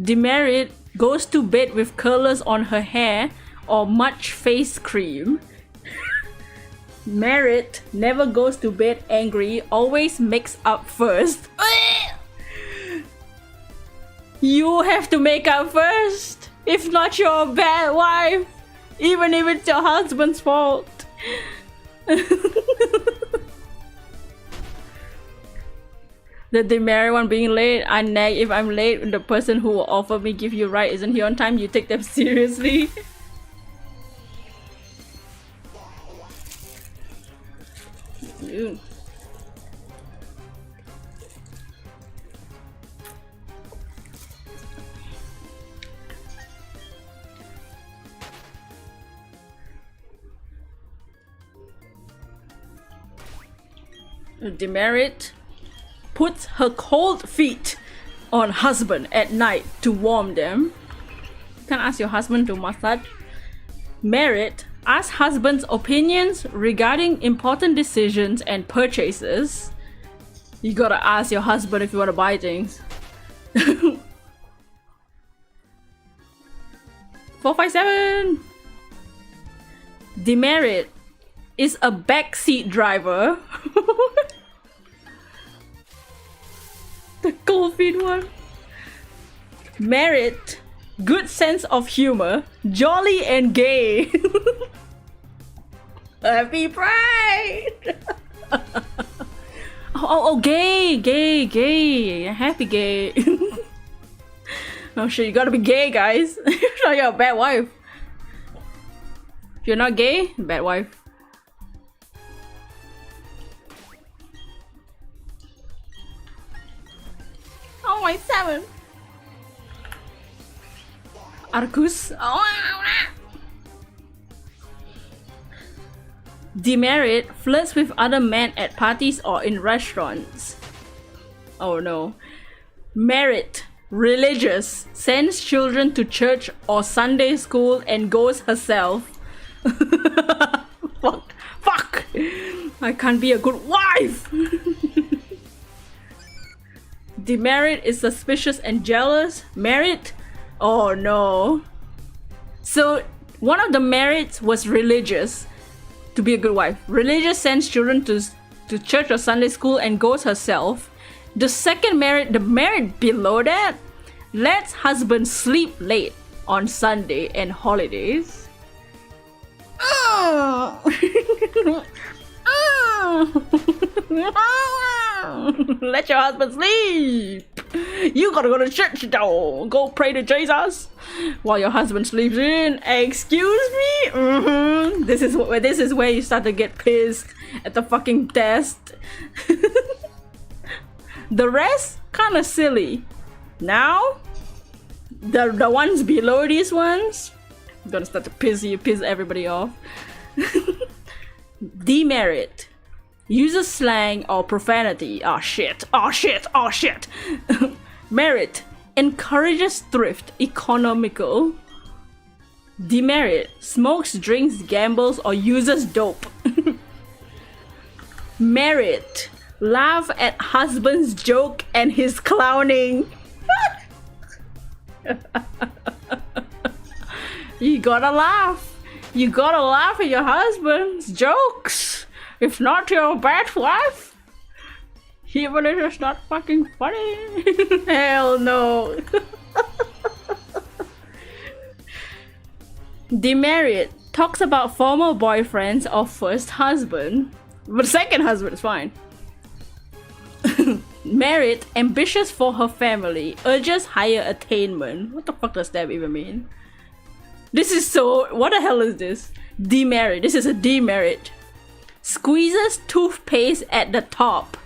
Demerit goes to bed with curlers on her hair or much face cream. Merit never goes to bed angry, always makes up first. You have to make up first. If not, you're a bad wife. Even if it's your husband's fault. The demerit one being late, I nag if I'm late. The person who will offer me give you right isn't here on time, you take them seriously. Dude. Demerit puts her cold feet on husband at night to warm them. You can ask your husband to massage. Merit asks husband's opinions regarding important decisions and purchases. You gotta ask your husband if you wanna buy things. 457. Demerit is a backseat driver. The cold feet one. Merit, good sense of humor, jolly and gay. Happy Pride! oh, gay. Happy gay. Oh shit, you gotta be gay, guys. You're a bad wife. If you're not gay, bad wife. Oh my 7. Arcus. Demerit flirts with other men at parties or in restaurants. Oh no. Merit, religious, sends children to church or Sunday school and goes herself. Fuck! I can't be a good wife! Demerit is suspicious and jealous. Merit? Oh no. So one of the merits was religious. To be a good wife. Religious sends children to church or Sunday school and goes herself. The second merit, the merit below that, lets husband sleep late on Sunday and holidays. Let your husband sleep. You gotta go to church though. Go pray to Jesus while your husband sleeps in. Excuse me? This is where you start to get pissed at the fucking test. The rest kinda silly. Now the ones below these ones, I'm gonna start to piss everybody off. Demerit. Uses slang or profanity. Oh shit. Merit. Encourages thrift. Economical. Demerit. Smokes, drinks, gambles, or uses dope. Merit. Laugh at husband's joke and his clowning. You gotta laugh. You gotta laugh at your husband's jokes. If not, you're a bad wife. Even if it's not fucking funny. Hell no. Demerit talks about former boyfriends or first husband. But second husband is fine. Merit, ambitious for her family, urges higher attainment. What the fuck does that even mean? This is so... What the hell is this? Demerit. This is a demerit. Squeezes toothpaste at the top.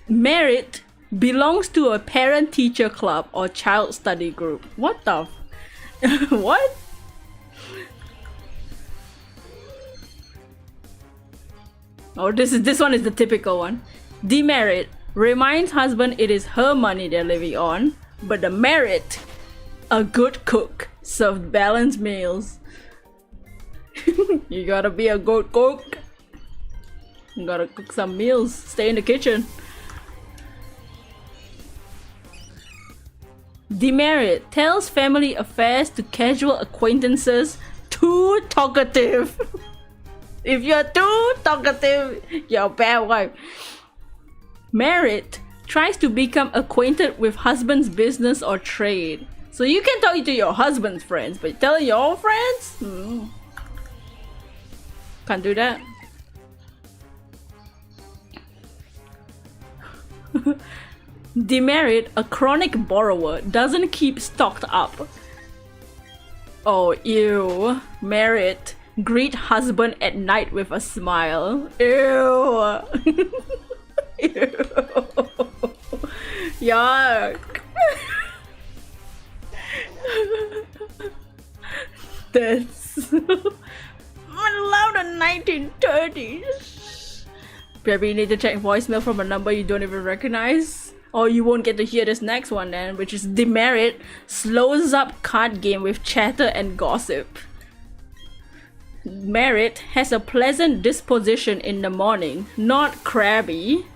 Merit belongs to a parent-teacher club or child study group. What the what? Oh, this one is the typical one. Demerit reminds husband it is her money they're living on, but the merit, a good cook, served balanced meals. You gotta be a good cook. You gotta cook some meals. Stay in the kitchen. Demerit tells family affairs to casual acquaintances. Too talkative. If you're too talkative, you're a bad wife. Merit tries to become acquainted with husband's business or trade. So you can talk to your husband's friends, but tell your own friends? Can't do that. Demerit, a chronic borrower, doesn't keep stocked up. Oh, ew. Merit, greet husband at night with a smile. Ew. Ew. Yuck. That's allowed in 1930s. Maybe you need to check voicemail from a number you don't even recognize. Or you won't get to hear this next one then, which is Demerit slows up card game with chatter and gossip. Merit has a pleasant disposition in the morning, not crabby.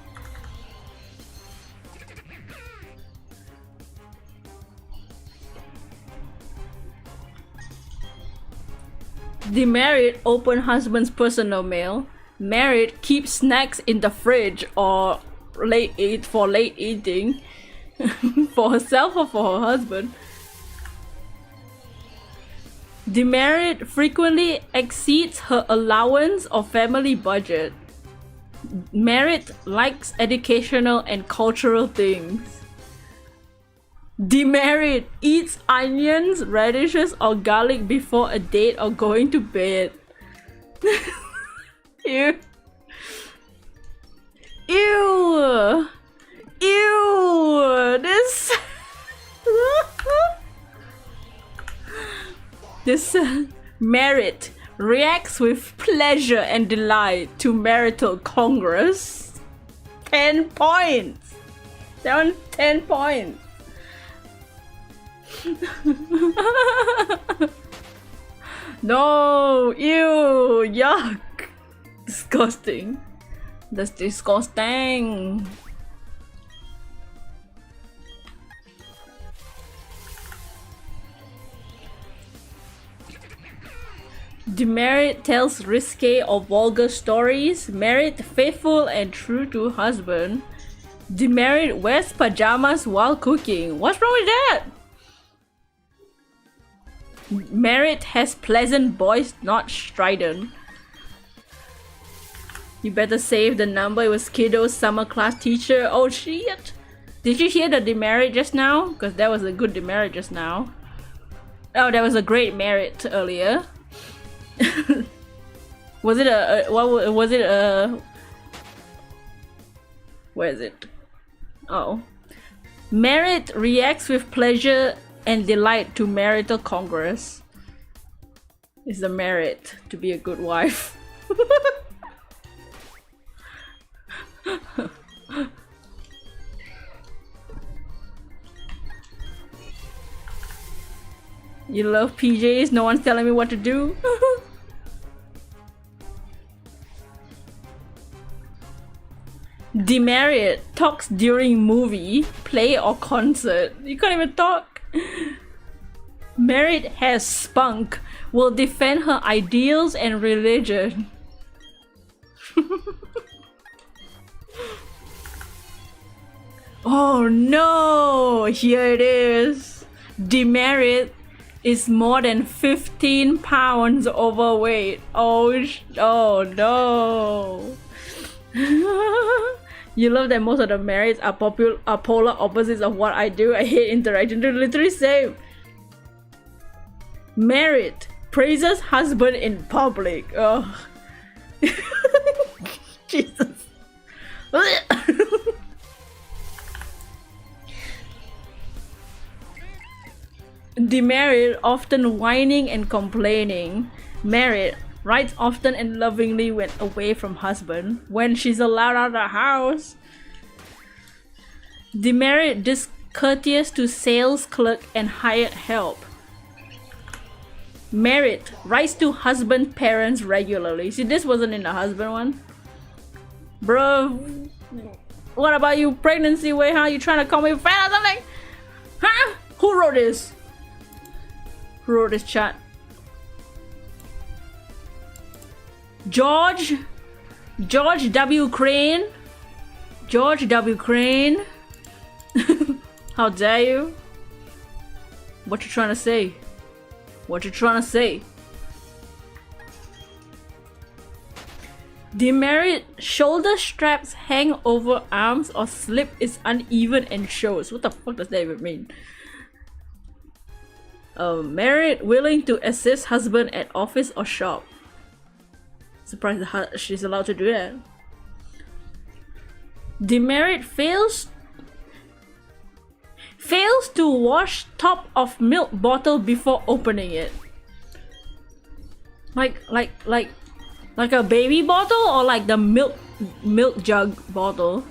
Demerit open husband's personal mail. Merit keeps snacks in the fridge or late eating for herself or for her husband. Demerit frequently exceeds her allowance or family budget. Merit likes educational and cultural things. Demerit eats onions, radishes, or garlic before a date or going to bed. Ew. Ew! Ew! This Merit reacts with pleasure and delight to marital congress. 10 points! Down 10 points! No! Ew! Yuck! Disgusting. That's disgusting. Demerit tells risque or vulgar stories. Merit faithful and true to husband. Demerit wears pajamas while cooking. What's wrong with that? Merit has pleasant voice, not strident. You better save the number. It was Kiddo's summer class teacher. Oh shit! Did you hear the demerit just now? Because that was a good demerit just now. Oh, that was a great merit earlier. Was it what was it where is it? Oh. Merit reacts with pleasure and delight to marital congress. Is the merit to be a good wife. You love PJs? No one's telling me what to do? Demerit talks during movie, play or concert. You can't even talk. Merit has spunk, will defend her ideals and religion. Oh no! Here it is. Demerit is more than 15 pounds overweight. Oh no. You love that most of the merits are polar opposites of what I do. I hate interaction. They're literally same. Merit praises husband in public. Oh. Jesus. Demerit often whining and complaining. Merit Writes often and lovingly when away from husband. When she's allowed out of the house. Demerit, discourteous to sales clerk and hired help. Merit, writes to husband parents regularly. See, this wasn't in the husband one. Bro, what about you pregnancy way, huh? You trying to call me fat or something? Huh? Who wrote this? Who wrote this chat? George W. Crane. George W. Crane. How dare you? What you trying to say? What you trying to say? Demerit, shoulder straps hang over arms or slip is uneven and shows. What the fuck does that even mean? Merit, willing to assist husband at office or shop. Surprised she's allowed to do that. Demerit, fails to wash top of milk bottle before opening it. Like a baby bottle or like the milk jug bottle?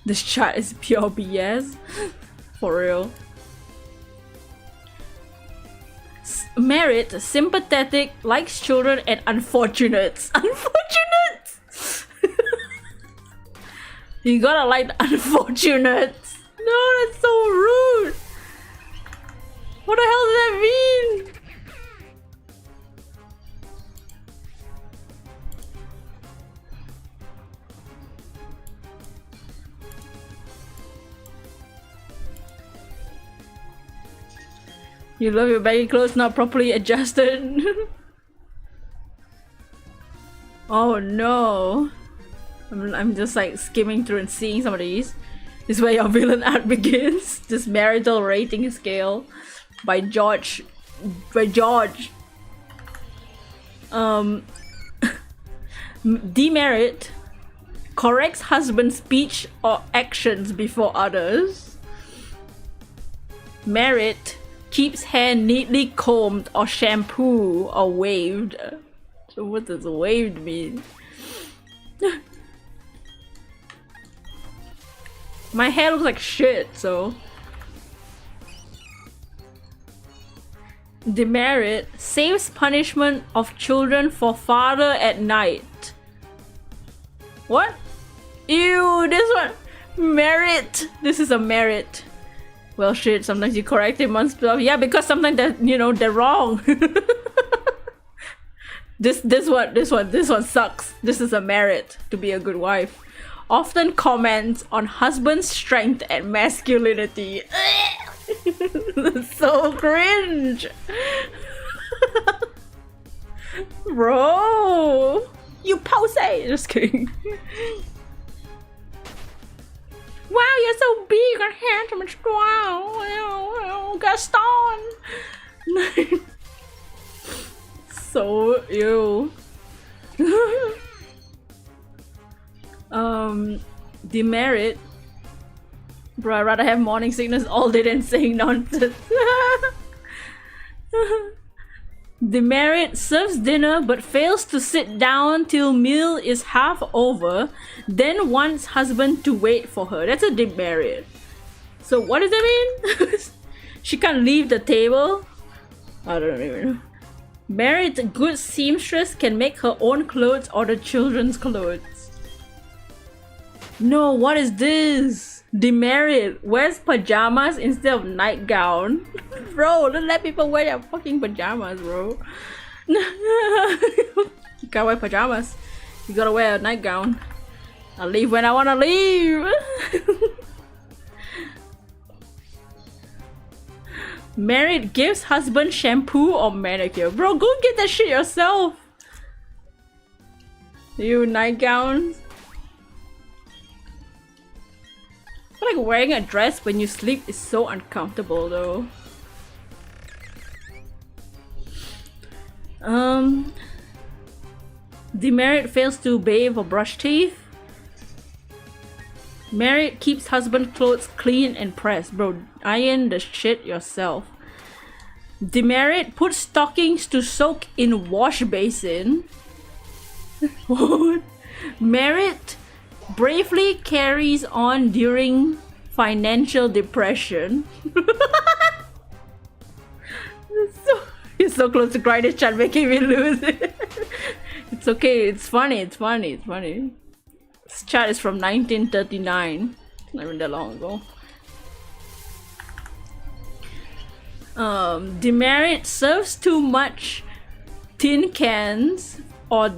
This chat is pure BS. For real. Merit, sympathetic, likes children and unfortunates. Unfortunates! You gotta like the unfortunates. No, that's so rude. What the hell does that mean? You love your baggy clothes not properly adjusted. Oh no. I'm just like skimming through and seeing some of these. This is where your villain art begins. This marital rating scale by George. Demerit, corrects husband's speech or actions before others. Merit, keeps hair neatly combed or shampoo or waved. So what does waved mean? My hair looks like shit, so. Demerit, saves punishment of children for father at night. What? Ew, this one. Merit. This is a merit. Well, shit, sometimes you correct him on stuff. Yeah, because sometimes that, you know, they're wrong. This one sucks. This is a merit to be a good wife. Often comments on husband's strength and masculinity. So cringe. Bro, you posey. Just kidding. Wow, you're so big and handsome and strong. Wow, Gaston. So ew. Demerit. Bro, I'd rather have morning sickness all day than saying nonsense. Demerit, serves dinner but fails to sit down till meal is half over, then wants husband to wait for her. That's a demerit. So what does that mean? She can't leave the table? I don't even know. Merit, good seamstress, can make her own clothes or the children's clothes. No, what is this? Demerit, wears pajamas instead of nightgown. Bro, don't let people wear their fucking pajamas, bro. You can't wear pajamas. You gotta wear a nightgown. I'll leave when I wanna leave. Merit, gives husband shampoo or manicure. Bro, go get that shit yourself. You nightgowns. I feel like wearing a dress when you sleep is so uncomfortable though. Demerit, fails to bathe or brush teeth. Married keeps husband clothes clean and pressed. Bro, iron the shit yourself. Demerit puts stockings to soak in wash basin. What? Merit bravely carries on during financial depression. It's so close to crying, this chat making me lose it. It's okay, it's funny. This chat is from 1939. Not even that long ago. Demerit serves too much tin cans or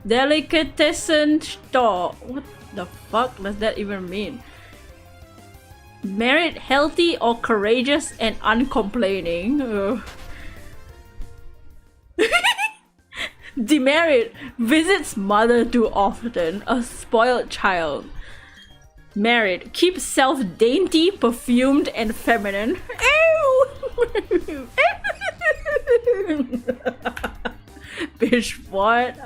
delicatessen store. What the fuck does that even mean? Merit healthy or courageous and uncomplaining. Demerit visits mother too often, a spoiled child. Merit keeps self dainty, perfumed, and feminine. Ew! Bitch, what?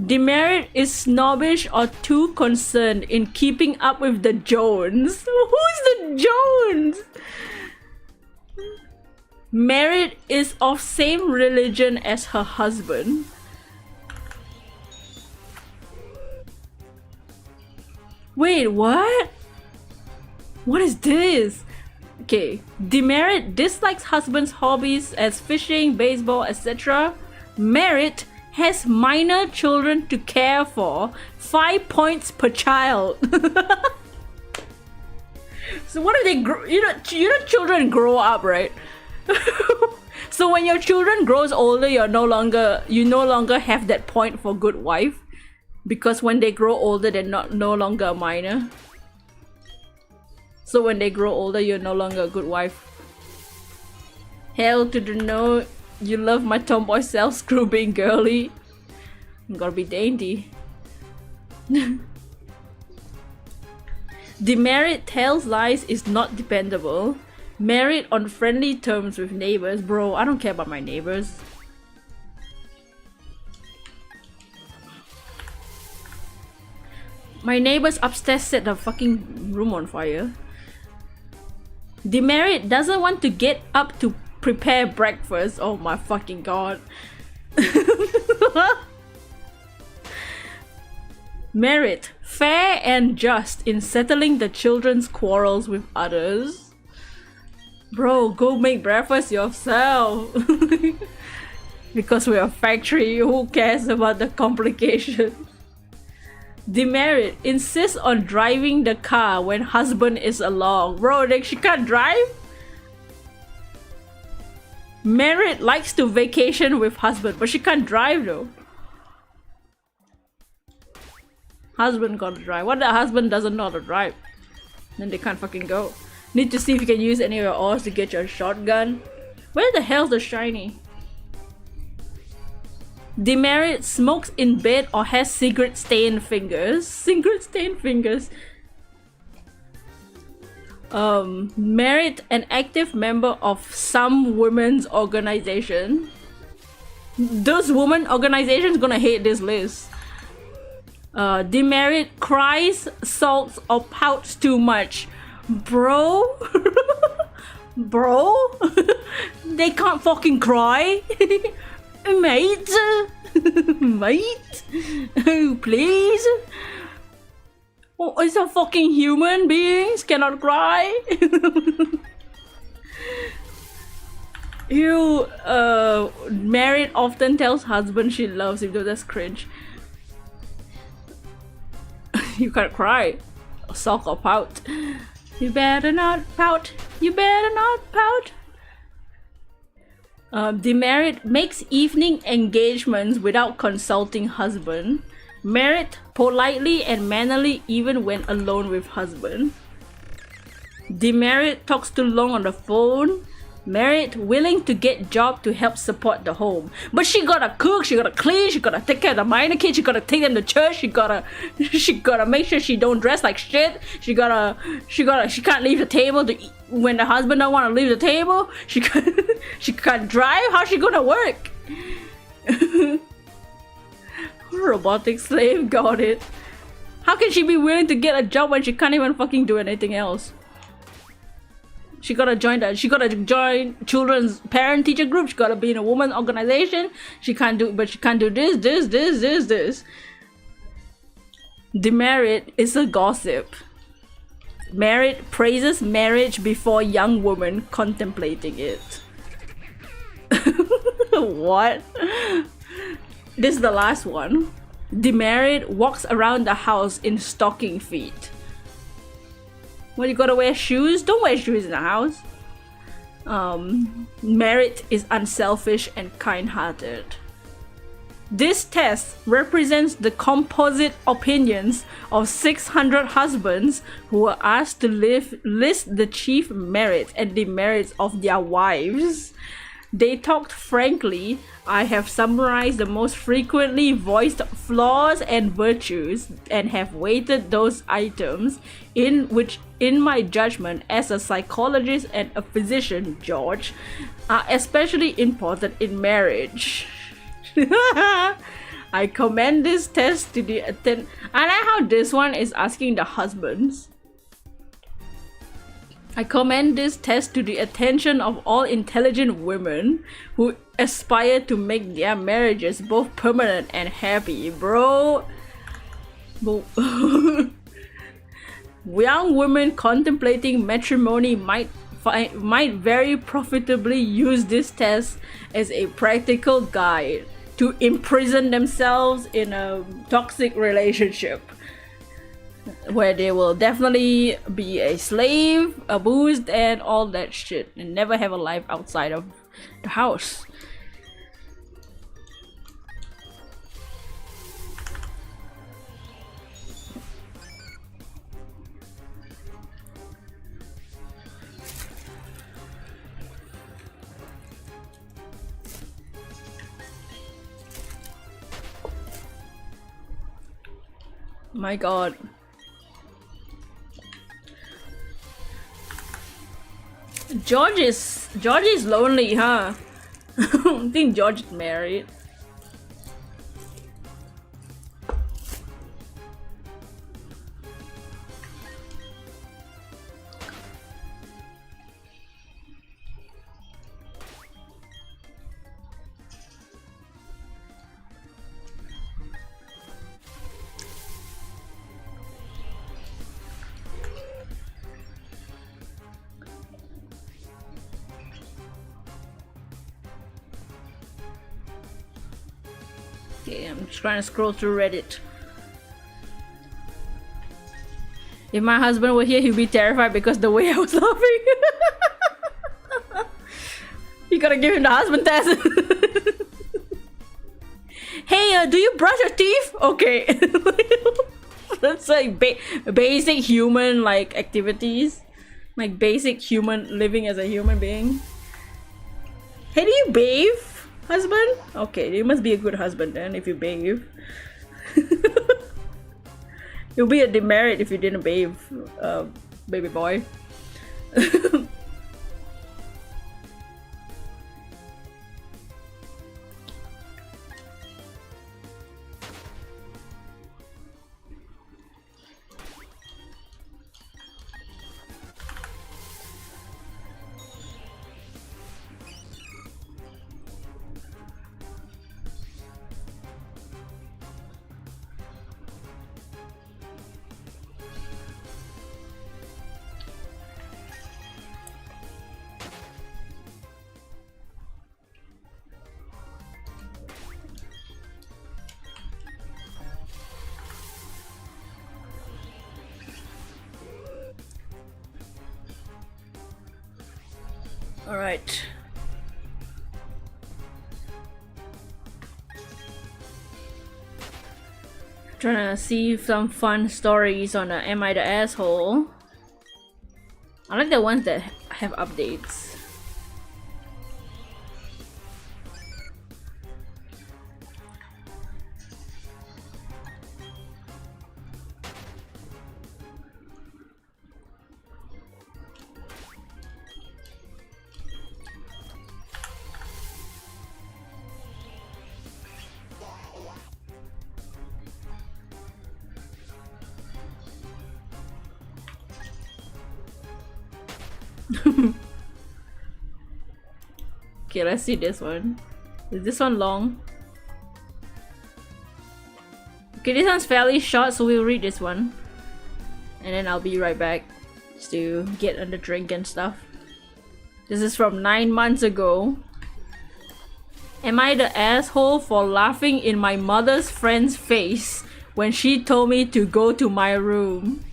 Demerit is snobbish or too concerned in keeping up with the Jones. Who's the Jones? Merit is of same religion as her husband. Wait, what? What is this? Okay, Demerit dislikes husband's hobbies as fishing, baseball, etc. Merit has minor children to care for. 5 points per child. So what if they grow? You know, children grow up, right? So when your children grows older, you no longer have that point for good wife, because when they grow older, they're no longer a minor. So when they grow older, you're no longer a good wife. Hell to the no. You love my tomboy self, screw being girly. You gotta be dainty. Demerit tells lies, is not dependable. Married on friendly terms with neighbors. Bro, I don't care about my neighbors. My neighbors upstairs set the fucking room on fire. Demerit doesn't want to get up to prepare breakfast. Oh my fucking god. Merit, fair and just in settling the children's quarrels with others. Bro, go make breakfast yourself. Because we're a factory, who cares about the complications? Demerit insists on driving the car when husband is along. Bro, like she can't drive? Merit likes to vacation with husband, but she can't drive though. Husband gotta drive. What, the husband doesn't know how to drive? Then they can't fucking go. Need to see if you can use any of your oars to get your shotgun. Where the hell's the shiny? Demerit smokes in bed or has cigarette stained fingers. Cigarette stained fingers. Merit, an active member of some women's organization. Those women organizations gonna hate this list. Demerit cries, sulks, or pouts too much. Bro? Bro? They can't fucking cry. Mate? Mate? Oh, please? Oh, it's a fucking human beings cannot cry. You, Merit often tells husband she loves him, though that's cringe. You can't cry, or sulk or pout. You better not pout. You better not pout. Demerit makes evening engagements without consulting husband. Merit politely and mannerly even when alone with husband. Demerit talks too long on the phone. Merit willing to get job to help support the home, but she gotta cook, she gotta clean, she gotta take care of the minor kids, she gotta take them to church, she gotta make sure she don't dress like shit, she can't leave the table to eat when the husband don't want to leave the table, she can't drive. How's she gonna work? Robotic slave, got it. How can she be willing to get a job when she can't even fucking do anything else? She gotta join children's parent teacher group. She gotta be in a woman organization. She can't do this. Demerit is a gossip. Merit praises marriage before young women contemplating it. What? This is the last one. Demerit walks around the house in stocking feet. What, you gotta wear shoes? Don't wear shoes in the house. Merit is unselfish and kind-hearted. This test represents the composite opinions of 600 husbands who were asked to list the chief merits and demerits of their wives. They talked frankly. I have summarized the most frequently voiced flaws and virtues and have weighted those items in my judgment as a psychologist and a physician, George, are especially important in marriage. I commend this test to the I like how this one is asking the husbands. I commend this test to the attention of all intelligent women who aspire to make their marriages both permanent and happy, bro. Young women contemplating matrimony might very profitably use this test as a practical guide to imprison themselves in a toxic relationship where they will definitely be a slave, abused, and all that shit, and never have a life outside of the house. My god. George is lonely, huh? I think George is married. Okay, I'm just trying to scroll through Reddit. If my husband were here, he'd be terrified because the way I was laughing. You gotta give him the husband test. Hey, do you brush your teeth? Okay. That's like basic human like activities. Like basic human living as a human being. Hey, do you bathe? Husband? Okay, you must be a good husband then if you bathe. You'll be a demerit if you didn't bathe, baby boy. All right. Trying to see some fun stories on Am I the Asshole? I like the ones that have updates. Okay, let's see this one. Is this one long? Okay, this one's fairly short, so we'll read this one. And then I'll be right back to get on the drink and stuff. This is from 9 months ago. Am I the asshole for laughing in my mother's friend's face when she told me to go to my room?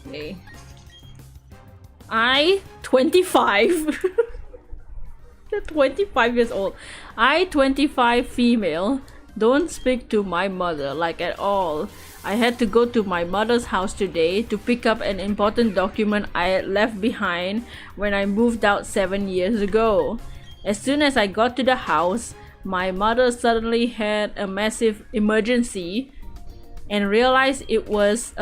Okay. I, 25, 25 years old. I, 25 female, don't speak to my mother like at all. I had to go to my mother's house today to pick up an important document I had left behind when I moved out 7 years ago. As soon as I got to the house, my mother suddenly had a massive emergency and realized it was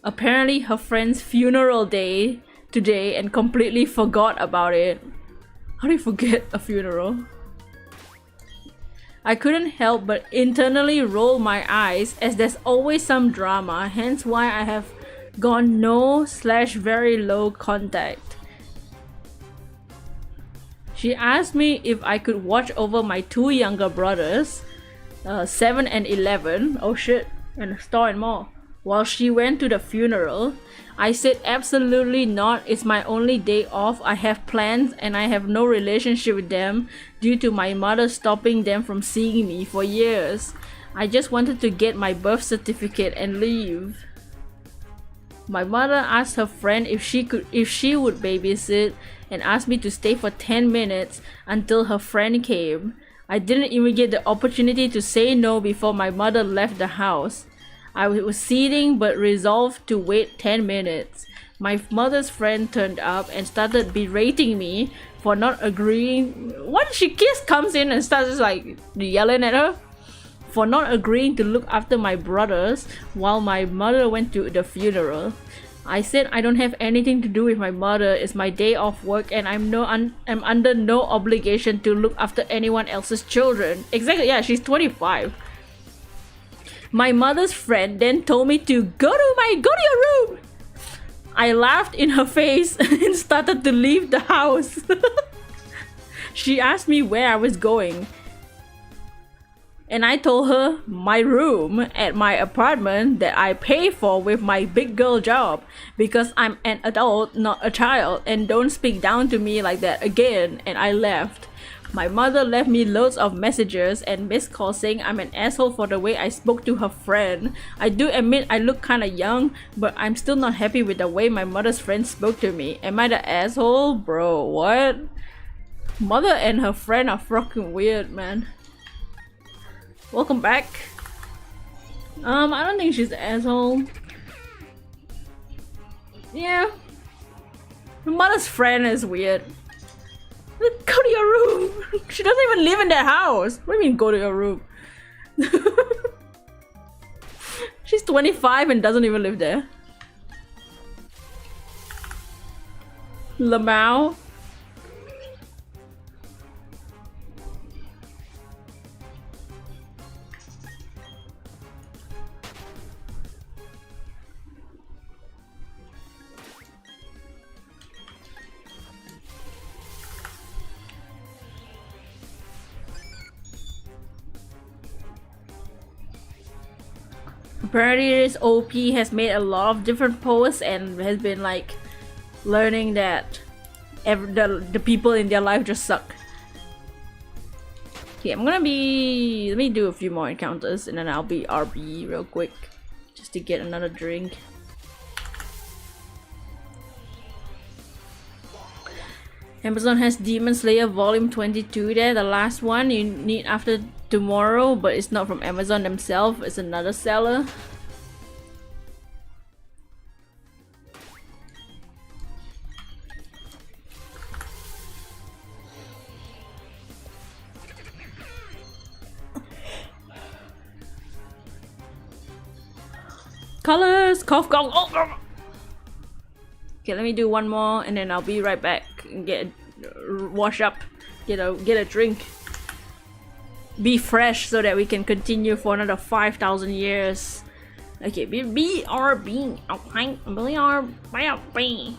apparently her friend's funeral day today and completely forgot about it. How do you forget a funeral? I couldn't help but internally roll my eyes as there's always some drama, hence why I have gone no/very low contact. She asked me if I could watch over my two younger brothers, 7 and 11, oh shit, and a star and more, while she went to the funeral. I said absolutely not, it's my only day off, I have plans and I have no relationship with them due to my mother stopping them from seeing me for years. I just wanted to get my birth certificate and leave. My mother asked her friend if she would babysit and asked me to stay for 10 minutes until her friend came. I didn't even get the opportunity to say no before my mother left the house. I was sitting but resolved to wait 10 minutes. My mother's friend turned up and started berating me for not agreeing. Once she comes in and starts like yelling at her for not agreeing to look after my brothers while my mother went to the funeral. I said I don't have anything to do with my mother. It's my day off work and I'm under no obligation to look after anyone else's children. Exactly, yeah, she's 25. My mother's friend then told me to go to your room. I laughed in her face and started to leave the house. She asked me where I was going, and I told her my room at my apartment that I pay for with my big girl job because I'm an adult, not a child, and don't speak down to me like that again, and I left. My mother left me loads of messages and missed calls saying I'm an asshole for the way I spoke to her friend. I do admit I look kinda young, but I'm still not happy with the way my mother's friend spoke to me. Am I the asshole? Bro, what? Mother and her friend are fucking weird, man. Welcome back. I don't think she's the asshole. Yeah. Her mother's friend is weird. Go to your room. She doesn't even live in that house. What do you mean go to your room? She's 25 and doesn't even live there. Lamau. Apparently this OP has made a lot of different posts and has been like learning that the people in their life just suck. Okay, let me do a few more encounters and then I'll be RB real quick just to get another drink. Amazon has Demon Slayer Volume 22 there, the last one you need after tomorrow, but it's not from Amazon themselves, it's another seller. Colors! Cough, cough, oh. Okay, let me do one more and then I'll be right back and wash up, get a drink. Be fresh so that we can continue for another 5,000 years. Okay, BRB, okay, BRB.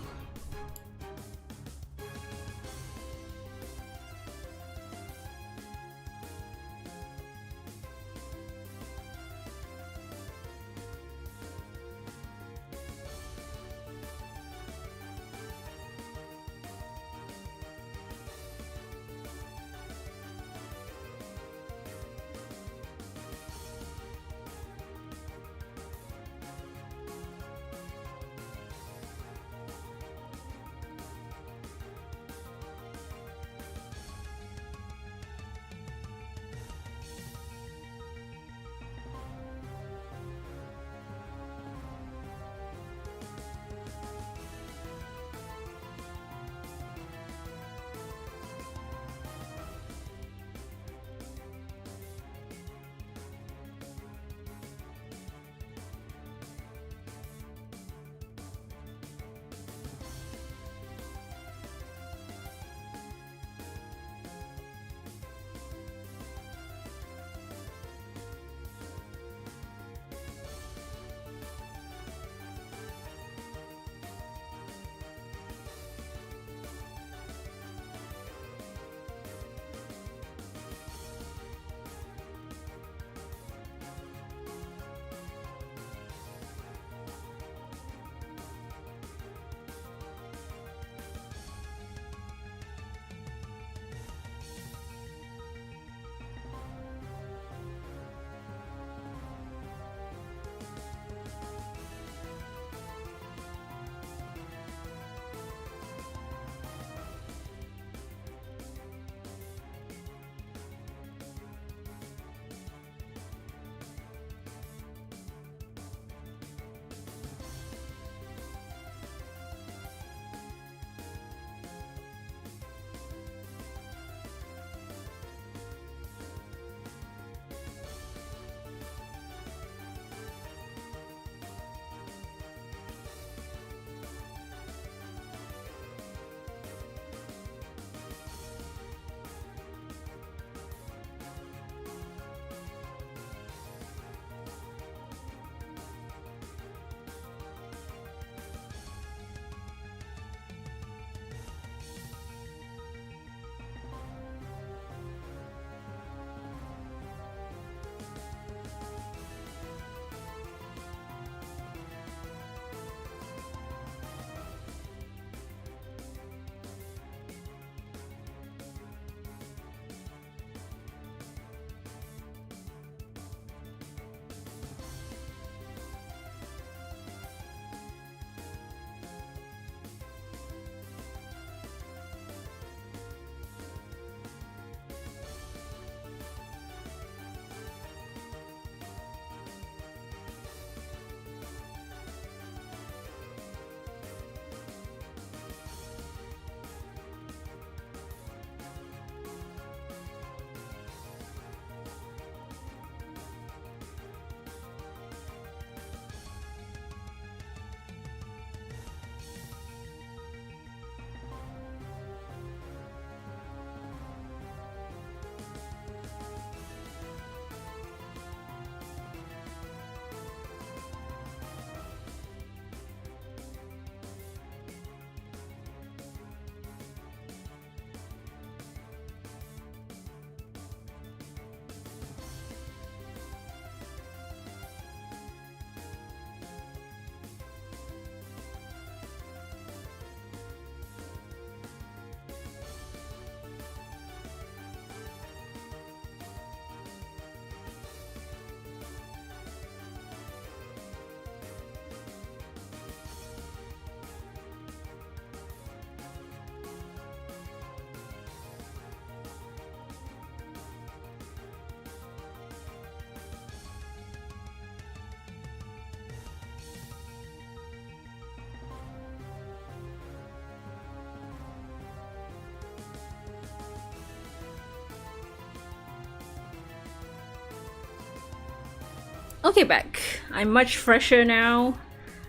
Okay, back. I'm much fresher now.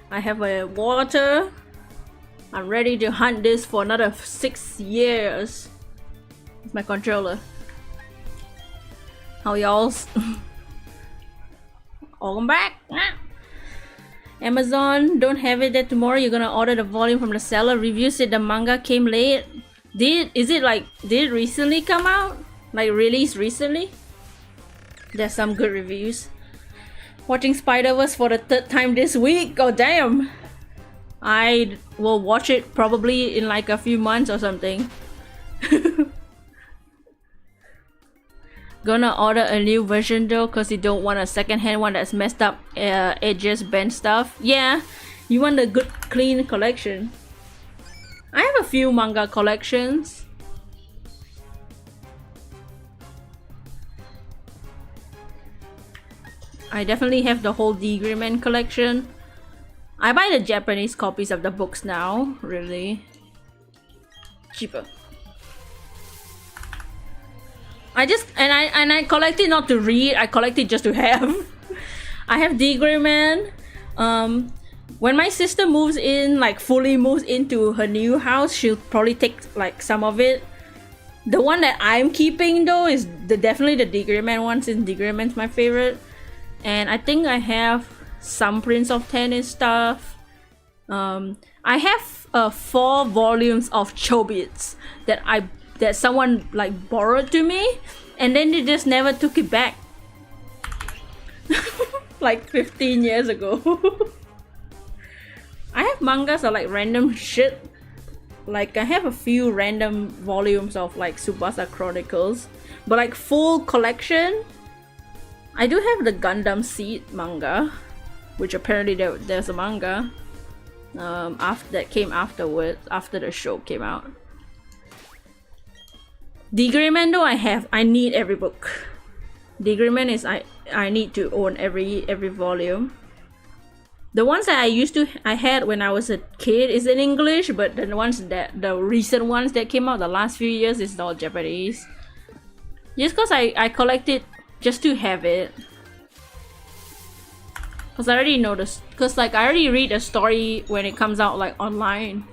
I have a water. I'm ready to hunt this for another 6 years. It's my controller. How y'all's? Welcome back. Amazon, don't have it there tomorrow. You're gonna order the volume from the seller. Review said the manga came late. Did it recently come out? Like released recently? There's some good reviews. Watching Spider-Verse for the 3rd time this week. Oh damn! I will watch it probably in like a few months or something. Gonna order a new version though, cause you don't want a second-hand one that's messed up, edges, bent stuff. Yeah, you want a good, clean collection. I have a few manga collections. I definitely have the whole Discrimination collection. I buy the Japanese copies of the books now, really. Cheaper. I collect it not to read, I collect it just to have. I have Discrimination. When my sister moves in, like fully moves into her new house, she'll probably take like some of it. The one that I'm keeping though is definitely the Discrimination one, since Discrimination's my favorite. And I think I have some Prince of Tennis stuff. I have 4 volumes of Chobits that someone like borrowed to me, and then they just never took it back. Like 15 years ago. I have mangas of like random shit. Like I have a few random volumes of like Tsubasa Chronicles, but like full collection. I do have the Gundam Seed manga, which apparently there's a manga that came afterwards, after the show came out. Discrimination though I need every book. Discrimination is I need to own every volume. The ones that I had when I was a kid is in English, but the recent ones that came out the last few years is all Japanese. Just cause I collect it just to have it. Cause I already know this. Cause like I already read a story when it comes out like online.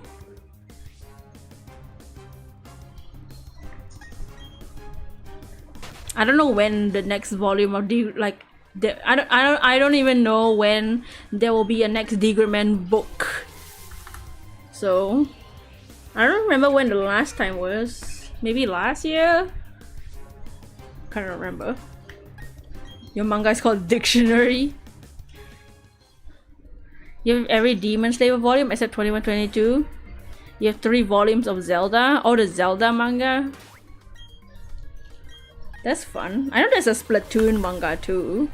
I don't know when the next volume of I don't even know when there will be a next Discrimination book. So I don't remember when the last time was. Maybe last year? Can't remember. Your manga is called Dictionary. You have every Demon Slayer volume except 2122. You have 3 volumes of Zelda. Oh, the Zelda manga. That's fun. I know there's a Splatoon manga too.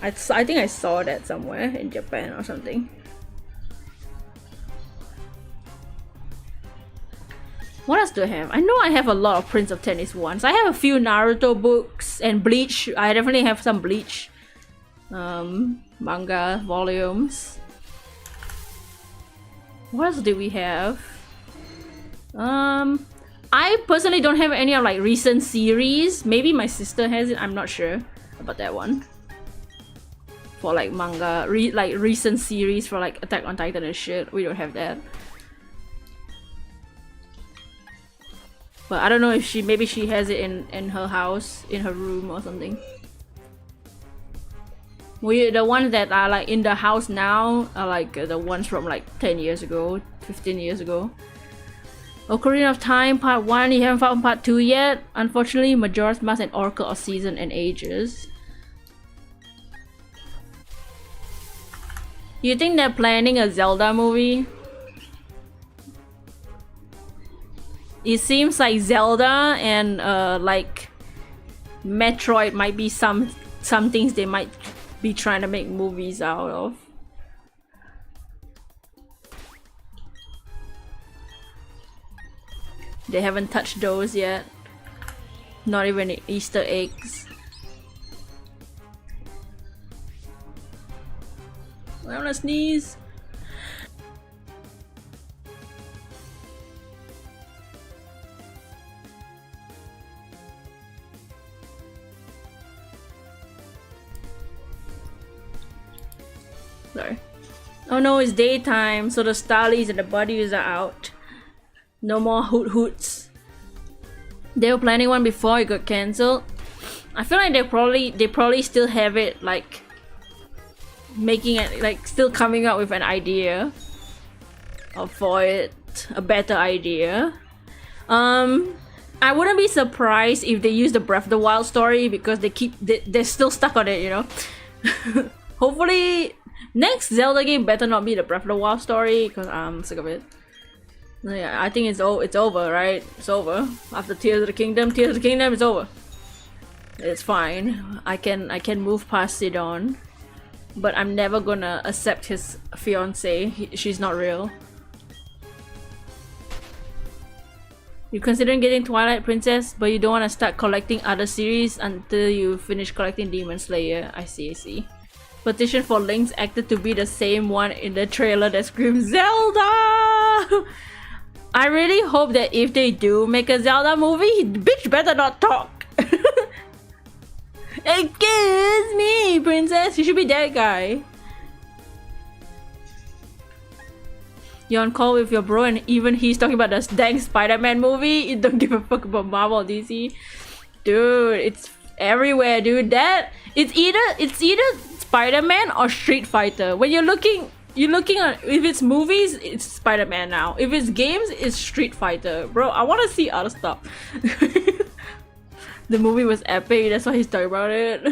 I think I saw that somewhere in Japan or something. What else do I have? I know I have a lot of Prince of Tennis ones. I have a few Naruto books and Bleach. I definitely have some Bleach manga volumes. What else do we have? I personally don't have any of like recent series. Maybe my sister has it. I'm not sure about that one. For like manga, like recent series for like Attack on Titan and shit. We don't have that. But I don't know if maybe she has it in her house, in her room or something. The ones that are like in the house now are like the ones from like 10 years ago, 15 years ago. Ocarina of Time Part 1, you haven't found Part 2 yet? Unfortunately, Majora's Mask and Oracle of Season and Ages. You think they're planning a Zelda movie? It seems like Zelda and like Metroid might be some things they might be trying to make movies out of. They haven't touched those yet. Not even Easter eggs. I wanna sneeze. Sorry. Oh no, it's daytime, so the Starlies and the buddies are out. No more hoot hoots. They were planning one before it got cancelled. I feel like they probably still have it, like making it, like still coming up with an idea for it, a better idea. I wouldn't be surprised if they use the Breath of the Wild story because they're still stuck on it, you know. Hopefully next Zelda game better not be the Breath of the Wild story because I'm sick of it. Yeah, I think it's over, right? It's over. After Tears of the Kingdom, it's over. It's fine. I can move past Sidon. But I'm never gonna accept his fiancée. She's not real. You're considering getting Twilight Princess, but you don't want to start collecting other series until you finish collecting Demon Slayer. I see. Petition for Link's actor to be the same one in the trailer that screams Zelda! I really hope that if they do make a Zelda movie, bitch better not talk. Excuse me, princess. You should be that guy. You're on call with your bro and even he's talking about the dang Spider-Man movie. You don't give a fuck about Marvel or DC. Dude, it's everywhere, dude. It's either Spider-Man or Street Fighter. When you're looking on, if it's movies, it's Spider-Man now. If it's games, it's Street Fighter. Bro, I wanna see other stuff. The movie was epic, that's why he's talking about it.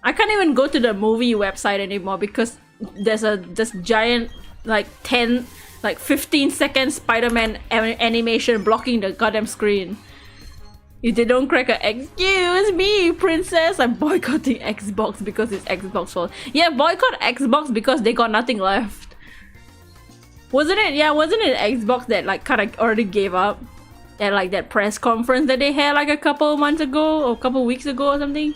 I can't even go to the movie website anymore because there's this giant like 15-second Spider-Man animation blocking the goddamn screen. If they don't crack a excuse me, princess, I'm boycotting Xbox because it's Xbox fault. Yeah, boycott Xbox because they got nothing left. Wasn't it Xbox that like kind of already gave up at like that press conference that they had like a couple months ago or a couple weeks ago or something?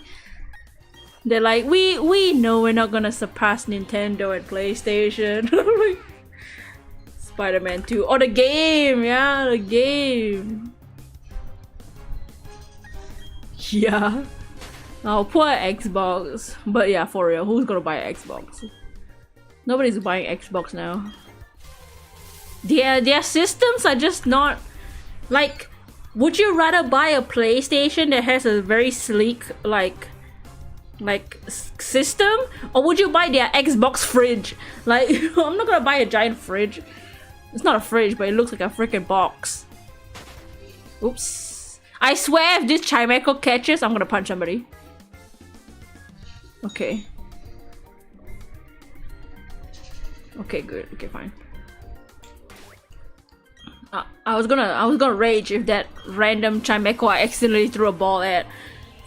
They're like, we know we're not gonna surpass Nintendo and PlayStation. Spider-Man 2. Oh, the game! Yeah, the game. Yeah. Oh, poor Xbox. But yeah, for real, who's gonna buy an Xbox? Nobody's buying Xbox now. Their systems are just not... Like, would you rather buy a PlayStation that has a very sleek, like system, or would you buy their Xbox fridge? Like, I'm not gonna buy a giant fridge. It's not a fridge, but it looks like a freaking box. Oops. I swear if this chimecho catches, I'm gonna punch somebody. Okay. Okay, good. Okay, fine. I was gonna rage if that random chimecho I accidentally threw a ball at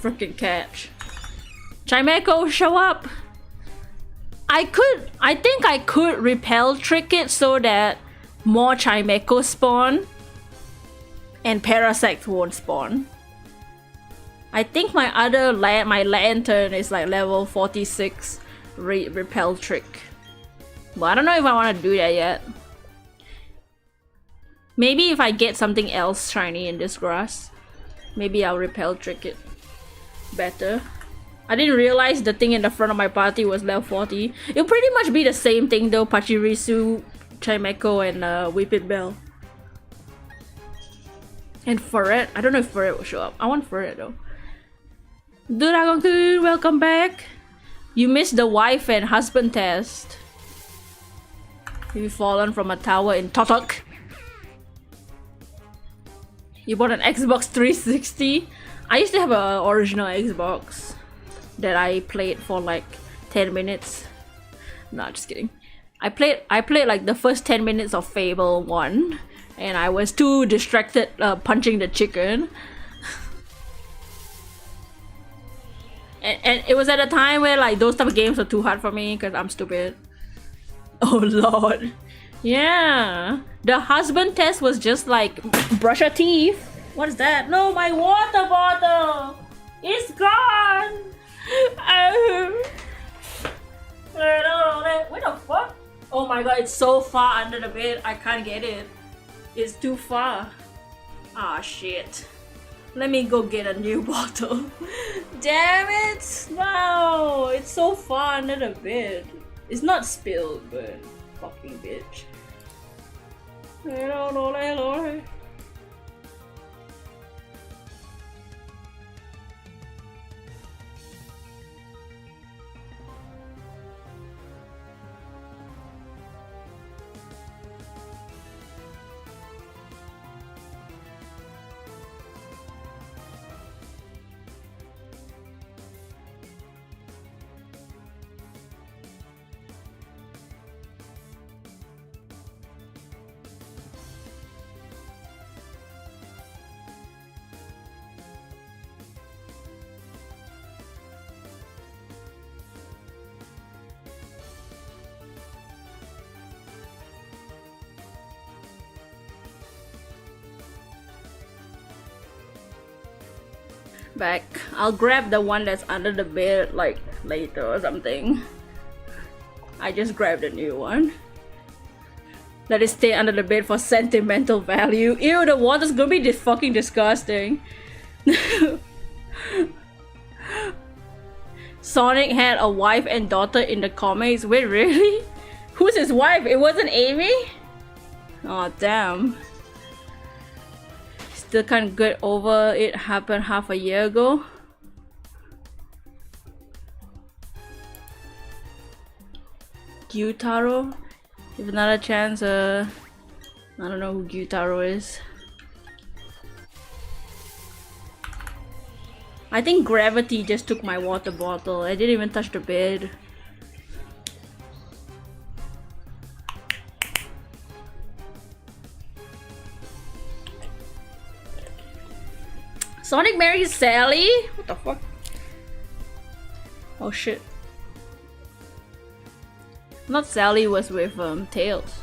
freaking catch. Chimecho, show up! I think I could repel trick it so that more chimecho spawn and parasites won't spawn. I think my lantern is like level 46 repel trick. But I don't know if I want to do that yet. Maybe if I get something else shiny in this grass, maybe I'll repel trick it better. I didn't realize the thing in the front of my party was level 40. It'll pretty much be the same thing though, Pachirisu, Chimecho, and Weeping Bell. And Furret. I don't know if Furret will show up. I want Furret though. Dragon-kun, welcome back. You missed the wife and husband test. You've fallen from a tower in Totok. You bought an Xbox 360? I used to have an original Xbox that I played for like 10 minutes. Nah, just kidding. I played like the first 10 minutes of Fable 1 and I was too distracted punching the chicken. and it was at a time where like those type of games were too hard for me because I'm stupid. Oh lord. Yeah. The husband test was just like brush your teeth. What is that? No, my water bottle! It's gone! Where the fuck? Oh my god, it's so far under the bed. I can't get it. It's too far. Ah, shit. Let me go get a new bottle. Damn it! No! It's so far under the bed. It's not spilled, but fucking bitch. Back. I'll grab the one that's under the bed like later or something. I just grabbed a new one. Let it stay under the bed for sentimental value. Ew, the water's gonna be fucking disgusting. Sonic had a wife and daughter in the comics. Wait, really? Who's his wife? It wasn't Amy? Oh damn. Still can't get over it happened half a year ago. Gyutaro? Give another chance. I don't know who Gyutaro is. I think gravity just took my water bottle. I didn't even touch the bed. Sonic marries Sally? What the fuck? Oh shit. Not Sally was with Tails.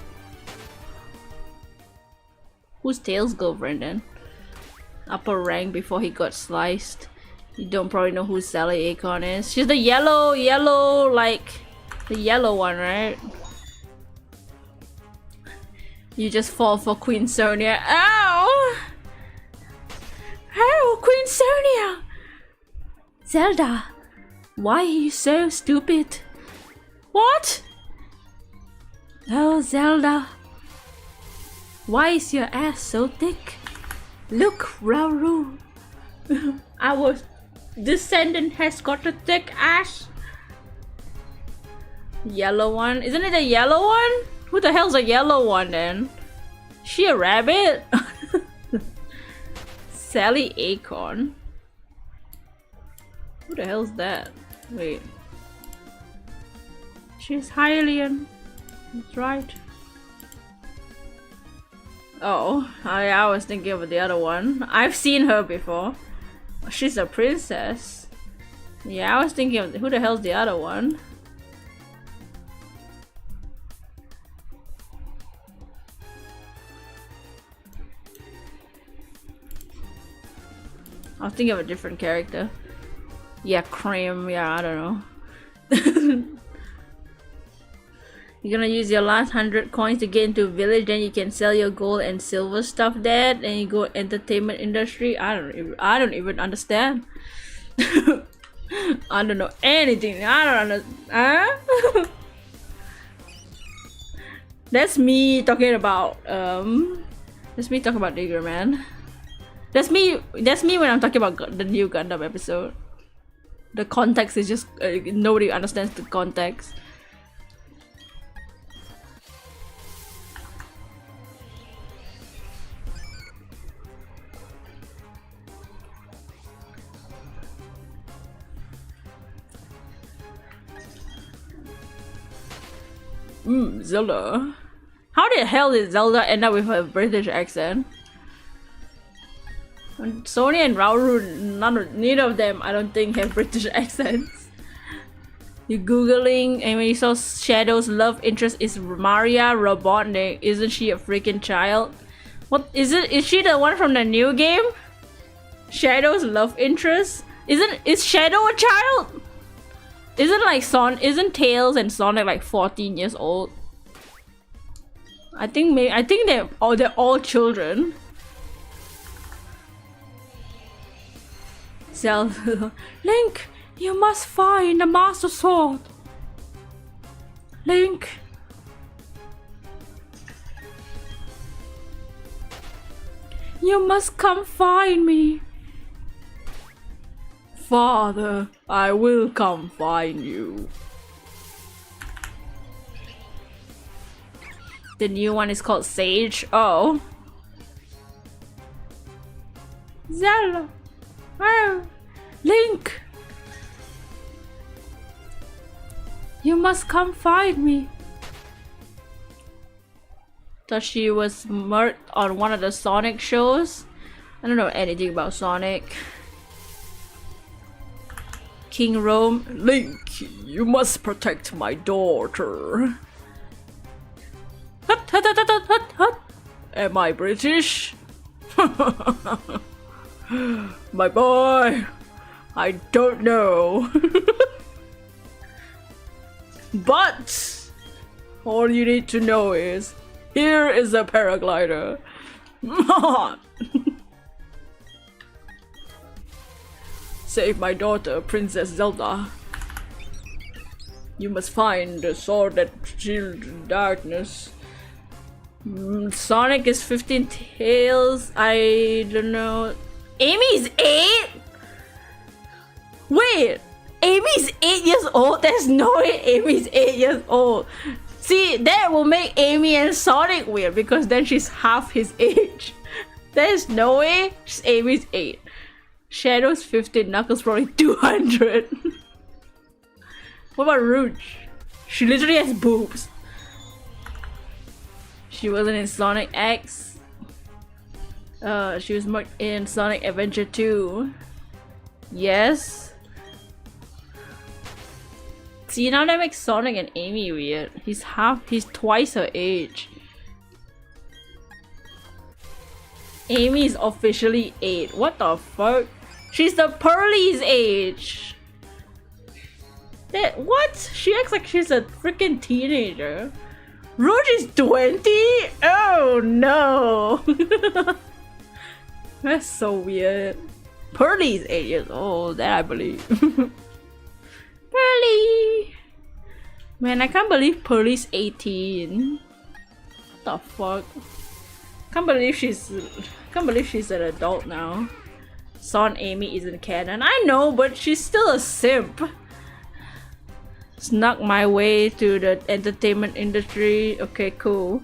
Who's Tails' girlfriend then? Upper rank before he got sliced. You don't probably know who Sally Acorn is. She's the yellow, like the yellow one, right? You just fall for Queen Sonia. Ow! Oh, Queen Sonia! Zelda, why are you so stupid? What? Oh, Zelda. Why is your ass so thick? Look, Rauru. Our descendant has got a thick ass. Yellow one? Isn't it a yellow one? Who the hell's a yellow one then? She a rabbit? Sally Acorn. Who the hell's that? Wait. She's Hylian. That's right. Oh, I was thinking of the other one. I've seen her before. She's a princess. Yeah, I was thinking of who the hell's the other one? I was thinking of a different character. Yeah, Cream. Yeah, I don't know. You're gonna use your last 100 coins to get into a village, then you can sell your gold and silver stuff there, and you go entertainment industry. I don't even understand. I don't know anything. I don't understand. Huh? That's me talking about that's me talking about Digger, man. That's me when I'm talking about the new Gundam episode. The context is just nobody understands the context. Zelda. How the hell did Zelda end up with a British accent? And Sonia and Rauru, neither of them I don't think have British accents. You googling and when you saw Shadow's love interest is Maria Robotnik. Isn't she a freaking child? What is it? Is she the one from the new game? Shadow's love interest? Is Shadow a child? Isn't Tails and Sonic like 14 years old? I think they're all children. Zelda, Link, you must find the Master Sword. Link! You must come find me! Father, I will come find you. The new one is called Sage. Oh. Zelda! Oh. Link! You must come find me. Thought she was murdered on one of the Sonic shows. I don't know anything about Sonic. King Rome. Link, you must protect my daughter. Hut, hut, hut, hut, hut, hut. Am I British? My boy, I don't know. But all you need to know is here is a paraglider. Save my daughter, Princess Zelda. You must find the sword that shields darkness. Sonic is 15 tails. I don't know. Amy's 8? Wait, Amy's 8 years old? There's no way Amy's 8 years old. See, that will make Amy and Sonic weird because then she's half his age. There's no way Amy's 8. Shadow's 15, Knuckles probably 200. What about Rouge? She literally has boobs. She wasn't in Sonic X. She was marked in Sonic Adventure 2. Yes. See, now that makes Sonic and Amy weird. He's twice her age. Amy is officially 8. What the fuck? She's the Pearly's age. What? She acts like she's a freaking teenager. Rouge is 20? Oh no! That's so weird. Pearly's 8 years old, that I believe. Pearly! Man, I can't believe Pearly's 18. What the fuck? Can't believe she's an adult now. Son Amy isn't canon. I know, but she's still a simp. Snuck my way to the entertainment industry. Okay, cool.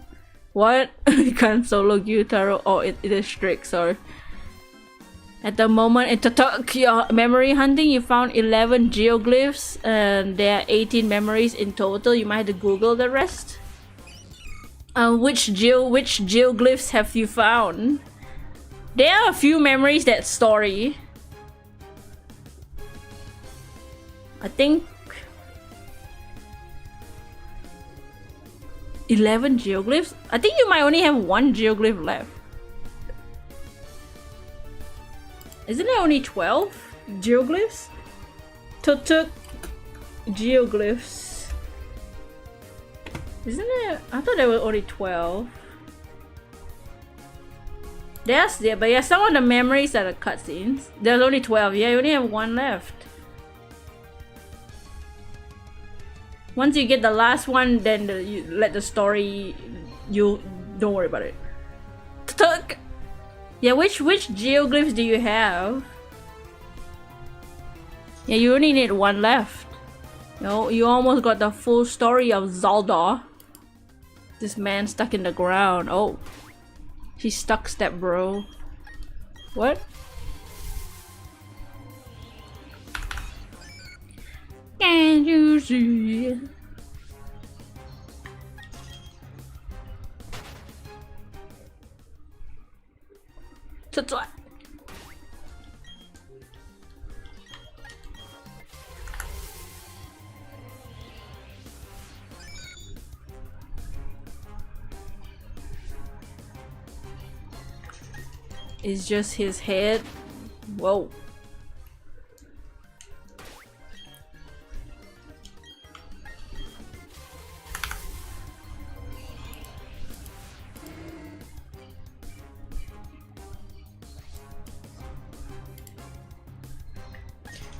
What? You can't solo Gyutaro. Oh, it is strict, sorry. At the moment in Tokyo memory hunting, you found 11 geoglyphs and there are 18 memories in total. You might have to Google the rest. Which geoglyphs have you found? There are a few memories that story. I think 11 geoglyphs? I think you might only have one geoglyph left. Isn't there only 12 geoglyphs? Totok geoglyphs. Isn't there? I thought there were only 12. But yeah, some of the memories are the cutscenes. There's only 12. Yeah, you only have one left. Once you get the last one, then you let the story. You don't worry about it. Totok. Yeah, which geoglyphs do you have? Yeah, you only need one left. No, you almost got the full story of Zelda. This man stuck in the ground. Oh, he's stuck, step bro. What? Can you see? It's just his head. Whoa.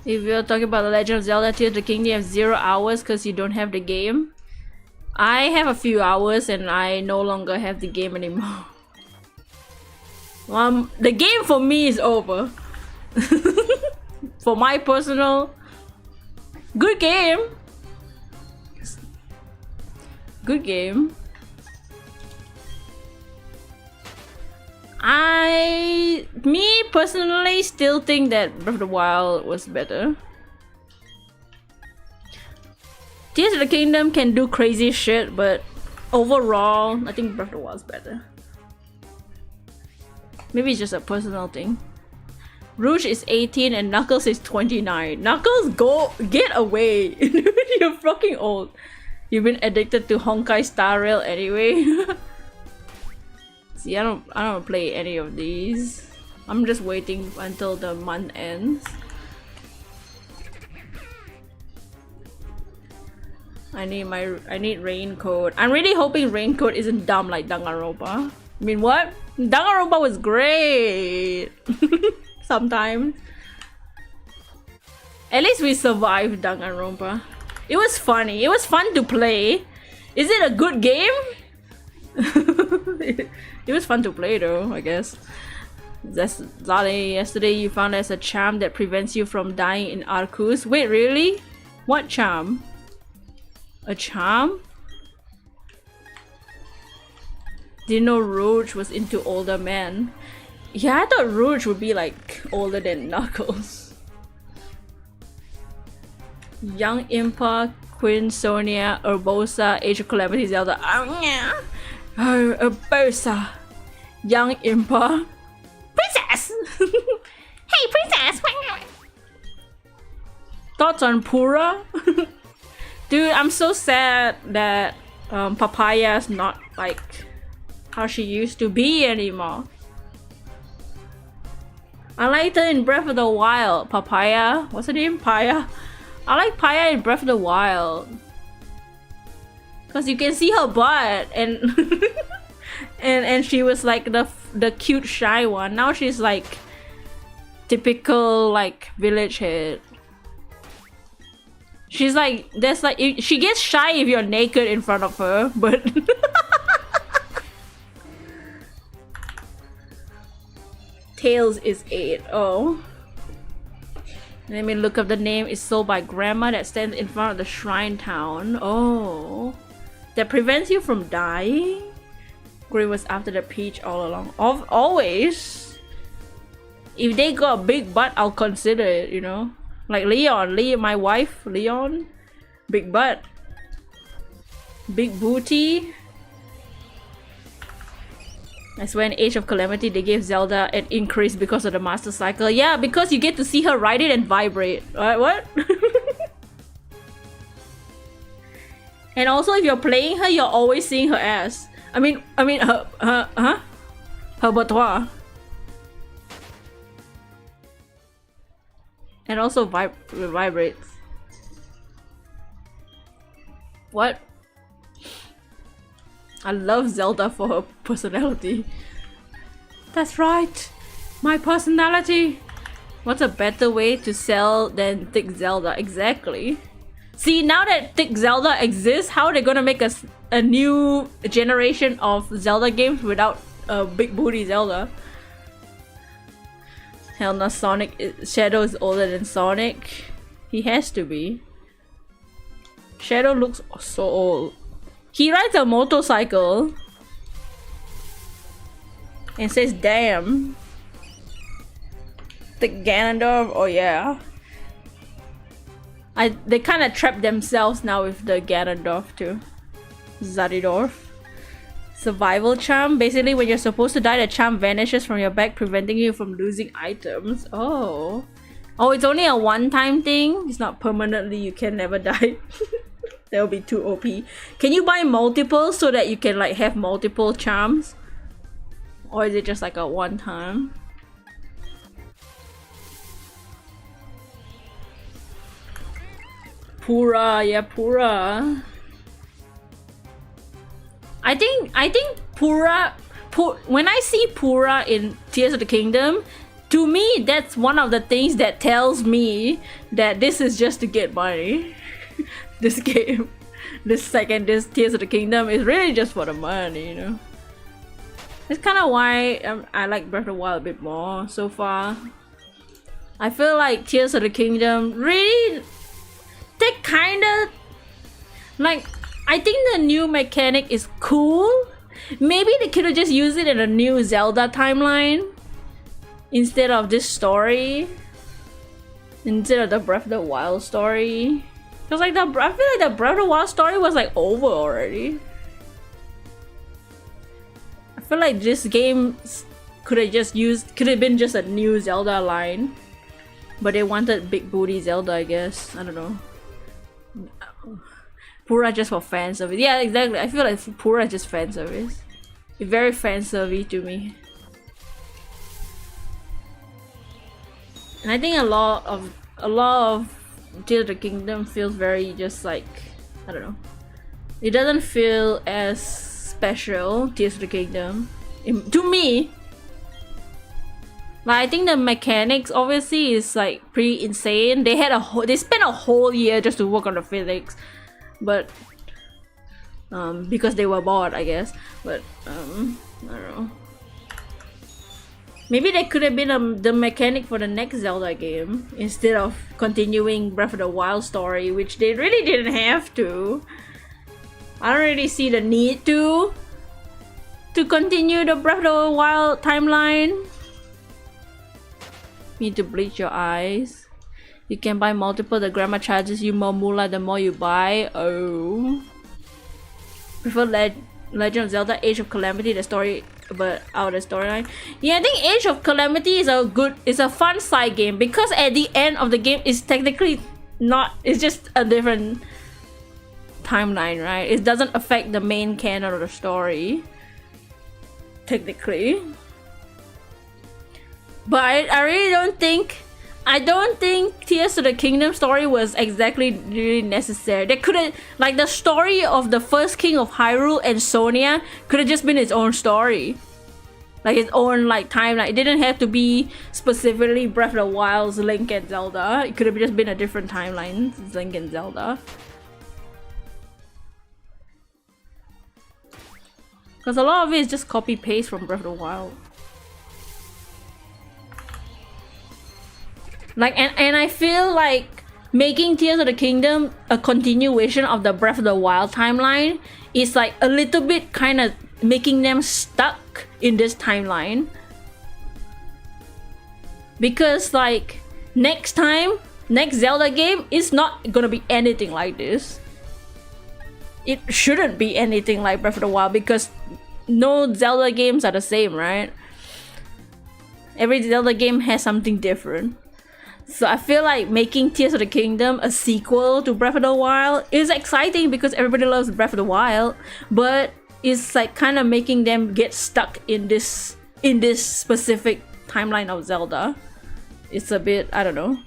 If you're talking about The Legend of Zelda Tears of the Kingdom, you have 0 hours because you don't have the game. I have a few hours and I no longer have the game anymore. The game for me is over. For my personal... Good game. Good game. Me personally still think that Breath of the Wild was better. Tears of the Kingdom can do crazy shit, but overall, I think Breath of the Wild is better. Maybe it's just a personal thing. Rouge is 18 and Knuckles is 29. Knuckles, get away! You're fucking old. You've been addicted to Honkai Star Rail anyway. See, I don't play any of these. I'm just waiting until the month ends. I need Raincoat. I'm really hoping Raincoat isn't dumb like Danganronpa. I mean, what? Danganronpa was great. Sometimes. At least we survived Danganronpa. It was funny. It was fun to play. Is it a good game? It was fun to play though, I guess. That's Zale, yesterday you found there's a charm that prevents you from dying in Arcus. Wait, really? What charm? A charm? Didn't know Rouge was into older men. Yeah, I thought Rouge would be like older than Knuckles. Young Impa, Queen Sonia, Urbosa, Age of Calamity, Zelda. Oh yeah. Oh, Urbosa. Young Impa. Princess! Hey, princess! Thoughts on Pura? Dude, I'm so sad that Papaya's not like how she used to be anymore. I liked her in Breath of the Wild. Papaya? What's her name? Paya? I like Paya in Breath of the Wild. Cause you can see her butt and and she was like the cute shy one. Now she's like typical like village head. She's like she gets shy if you're naked in front of her, but Tails is 8. Oh. Let me look up the name. It's sold by grandma that stands in front of the shrine town. Oh. That prevents you from dying? Grim was after the peach all along. Always. If they got a big butt, I'll consider it, you know? Like Leon, my wife, Leon. Big butt. Big booty. I swear in Age of Calamity they gave Zelda an increase because of the Master Cycle. Yeah, because you get to see her ride it and vibrate. What? And also if you're playing her, you're always seeing her ass. I mean her boudoir. And also vibrates. What? I love Zelda for her personality. That's right, my personality. What's a better way to sell than Thick Zelda? Exactly. See, now that Thick Zelda exists, how are they gonna make a new generation of Zelda games without a big booty Zelda? Hell no, Shadow is older than Sonic. He has to be. Shadow looks so old. He rides a motorcycle and says damn. The Ganondorf, oh yeah. They kind of trapped themselves now with the Ganondorf too. Zadidorf. Survival charm. Basically when you're supposed to die, the charm vanishes from your back, preventing you from losing items. Oh. Oh, it's only a one-time thing? It's not permanently, you can never die. That would be too OP. Can you buy multiple so that you can like have multiple charms? Or is it just like a one-time? Pura, yeah, Pura. I think Pura, when I see Pura in Tears of the Kingdom, to me that's one of the things that tells me that this is just to get money. This game. this Tears of the Kingdom is really just for the money, you know. It's kind of why I like Breath of the Wild a bit more so far. I feel like Tears of the Kingdom really, they kind of like, I think the new mechanic is cool. Maybe they could have just used it in a new Zelda timeline instead of this story, instead of the Breath of the Wild story. Cause like I feel like the Breath of the Wild story was like over already. I feel like this game could have been just a new Zelda line, but they wanted big booty Zelda, I guess. I don't know. Pura just for fan service. Yeah, exactly. I feel like Pura just fan service. It's very fan service to me. And I think a lot of Tears of the Kingdom feels very just like, I don't know. It doesn't feel as special, Tears of the Kingdom, to me. Like, I think the mechanics obviously is like pretty insane. They spent a whole year just to work on the physics, but because they were bored, I guess. But I don't know. Maybe that could have been the mechanic for the next Zelda game instead of continuing Breath of the Wild story, which they really didn't have to. I don't really see the need to continue the Breath of the Wild timeline. Need to bleach your eyes. You can buy multiple. The grandma charges you more moolah the more you buy. Oh. Prefer Legend of Zelda Age of Calamity, the story, but out of the storyline. Yeah, I think Age of Calamity is a fun side game, because at the end of the game it's technically not, it's just a different timeline, right? It doesn't affect the main canon of the story, technically. But I really don't think Tears of the Kingdom story was exactly really necessary. They could've, like, the story of the first king of Hyrule and Sonia could have just been its own story. Like its own like timeline. It didn't have to be specifically Breath of the Wild's Link and Zelda. It could have just been a different timeline, Link and Zelda. Because a lot of it is just copy paste from Breath of the Wild. Like, and I feel like making Tears of the Kingdom a continuation of the Breath of the Wild timeline is like a little bit kind of making them stuck in this timeline. Because like next Zelda game is not gonna be anything like this. It shouldn't be anything like Breath of the Wild, because no Zelda games are the same, right? Every Zelda game has something different. So I feel like making Tears of the Kingdom a sequel to Breath of the Wild is exciting because everybody loves Breath of the Wild, but it's like kind of making them get stuck in this specific timeline of Zelda. It's a bit, I don't know.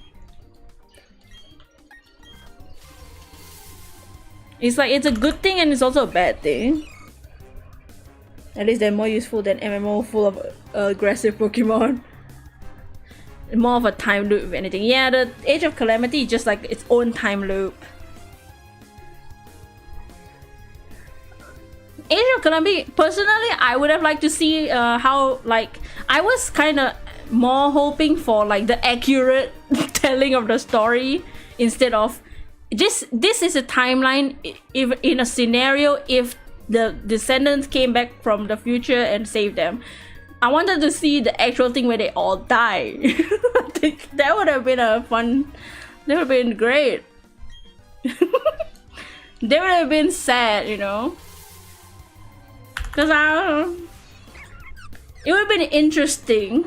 It's like, it's a good thing and it's also a bad thing. At least they're more useful than MMO full of aggressive Pokemon. More of a time loop, if anything. Yeah, the Age of Calamity is just like its own time loop. Age of Calamity, personally, I would have liked to see how, like, I was kind of more hoping for like the accurate telling of the story instead of just, this is a timeline if in a scenario if the descendants came back from the future and saved them. I wanted to see the actual thing where they all die. I think that would have been a fun, that would have been great. They would have been sad, you know? Because it would have been interesting.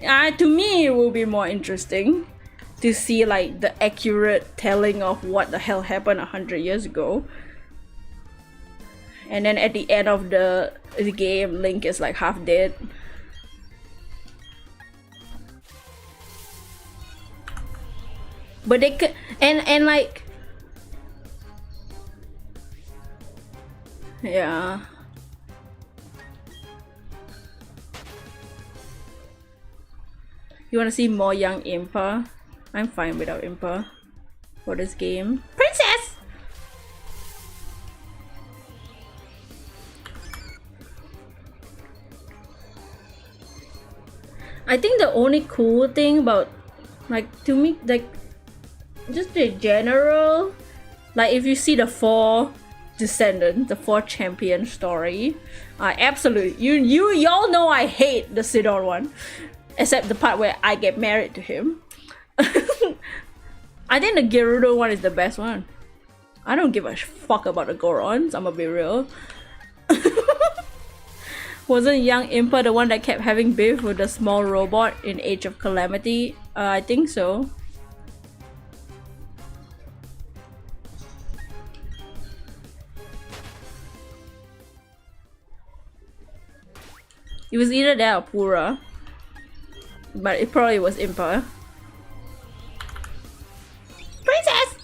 To me, it would be more interesting to see like the accurate telling of what the hell happened 100 years ago. And then at the end of the game, Link is like half dead. But they could, and like, yeah. You wanna see more young Impa? I'm fine without Impa for this game. Princess! I think the only cool thing about, like, to me, like, just the general, like, if you see the 4 descendants, the 4 champion story, absolutely, y'all know I hate the Sidon one, except the part where I get married to him. I think the Gerudo one is the best one. I don't give a fuck about the Gorons, I'ma be real. Wasn't young Impa the one that kept having beef with the small robot in Age of Calamity? I think so. It was either that or Pura. But it probably was Impa. Princess!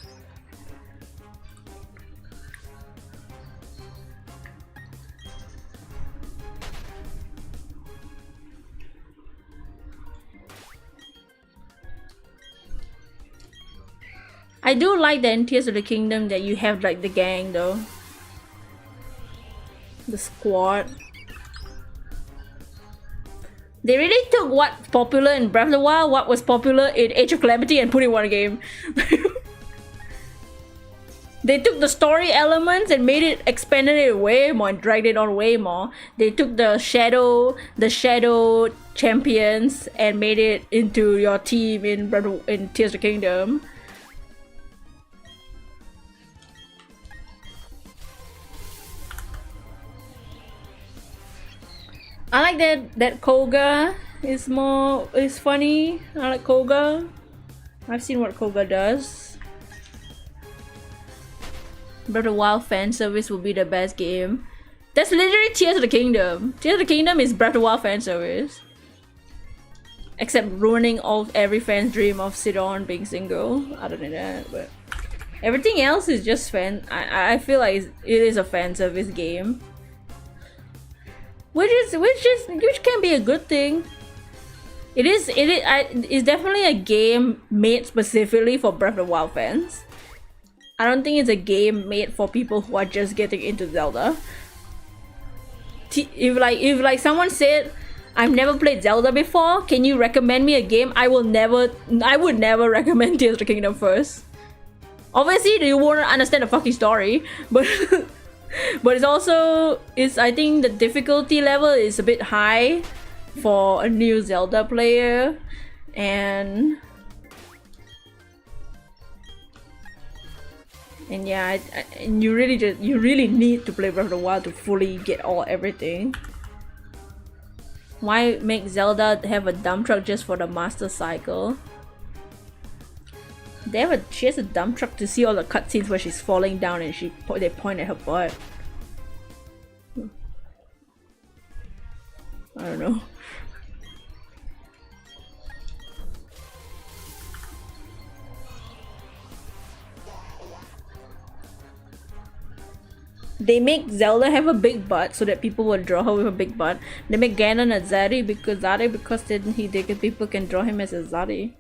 I do like that in Tears of the Kingdom that you have like the gang though. The squad. They really took what's popular in Breath of the Wild, what was popular in Age of Calamity, and put it in one game. They took the story elements and made it, expanded it way more and dragged it on way more. They took the shadow champions and made it into your team in Tears of the Kingdom. I like that Koga is funny. I like Koga. I've seen what Koga does. Breath of the Wild fan service will be the best game. That's literally Tears of the Kingdom. Tears of the Kingdom is Breath of the Wild fan service. Except ruining every fan's dream of Sidon being single. Other than that, but everything else is just fan. I feel like it is a fan service game. Which can be a good thing. It's definitely a game made specifically for Breath of the Wild fans. I don't think it's a game made for people who are just getting into Zelda. If someone said, I've never played Zelda before, can you recommend me a game? I would never recommend Tears of the Kingdom first. Obviously you won't understand the fucking story, but but I think the difficulty level is a bit high for a new Zelda player, and yeah, and you really need to play Breath of the Wild to fully get everything. Why make Zelda have a dump truck just for the Master Cycle? She has a dump truck to see all the cutscenes where she's falling down and they point at her butt. I don't know. They make Zelda have a big butt so that people will draw her with a big butt. They make Ganon a Zaddy because then people can draw him as a Zaddy.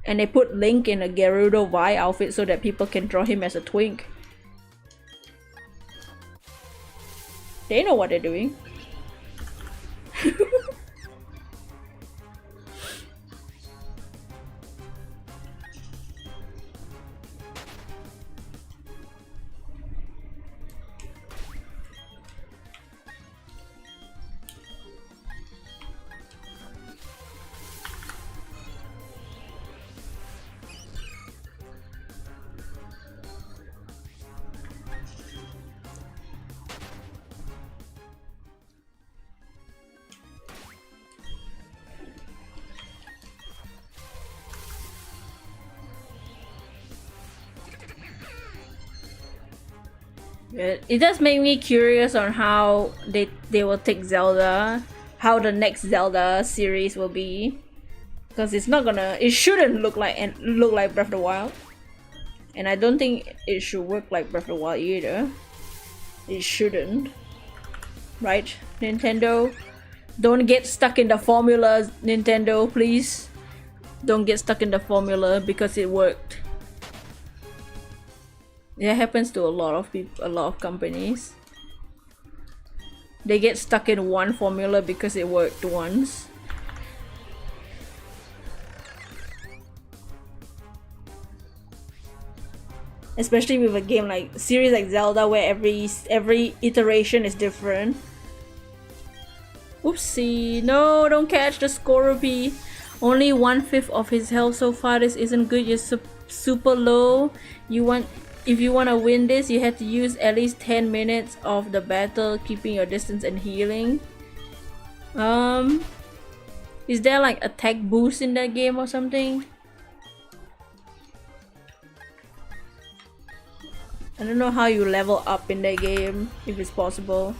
And they put Link in a Gerudo Vi outfit so that people can draw him as a twink. They know what they're doing. It does make me curious on how they will take Zelda, how the next Zelda series will be, because it shouldn't look like Breath of the Wild, and I don't think it should work like Breath of the Wild either. It shouldn't, right? Nintendo, don't get stuck in the formula. Nintendo, please, don't get stuck in the formula because it worked. It happens to a lot of people, a lot of companies. They get stuck in one formula because it worked once. especially with a game like series like Zelda where every iteration is different. Oopsie, no, don't catch the Scorpy. Only 1/5 of his health so far. This isn't good. You're super low. If you want to win this, you have to use at least 10 minutes of the battle, keeping your distance and healing. Is there like attack boost in that game or something? I don't know how you level up in that game, if it's possible.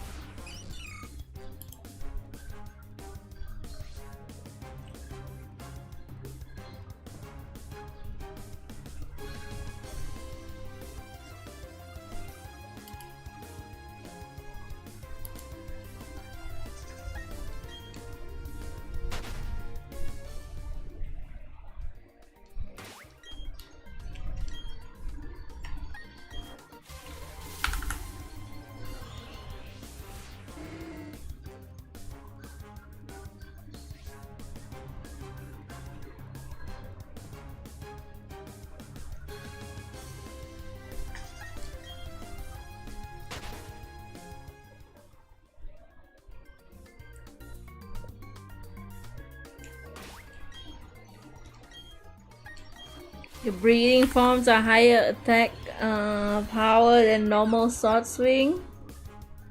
Your breeding forms are higher attack power than normal sword swing.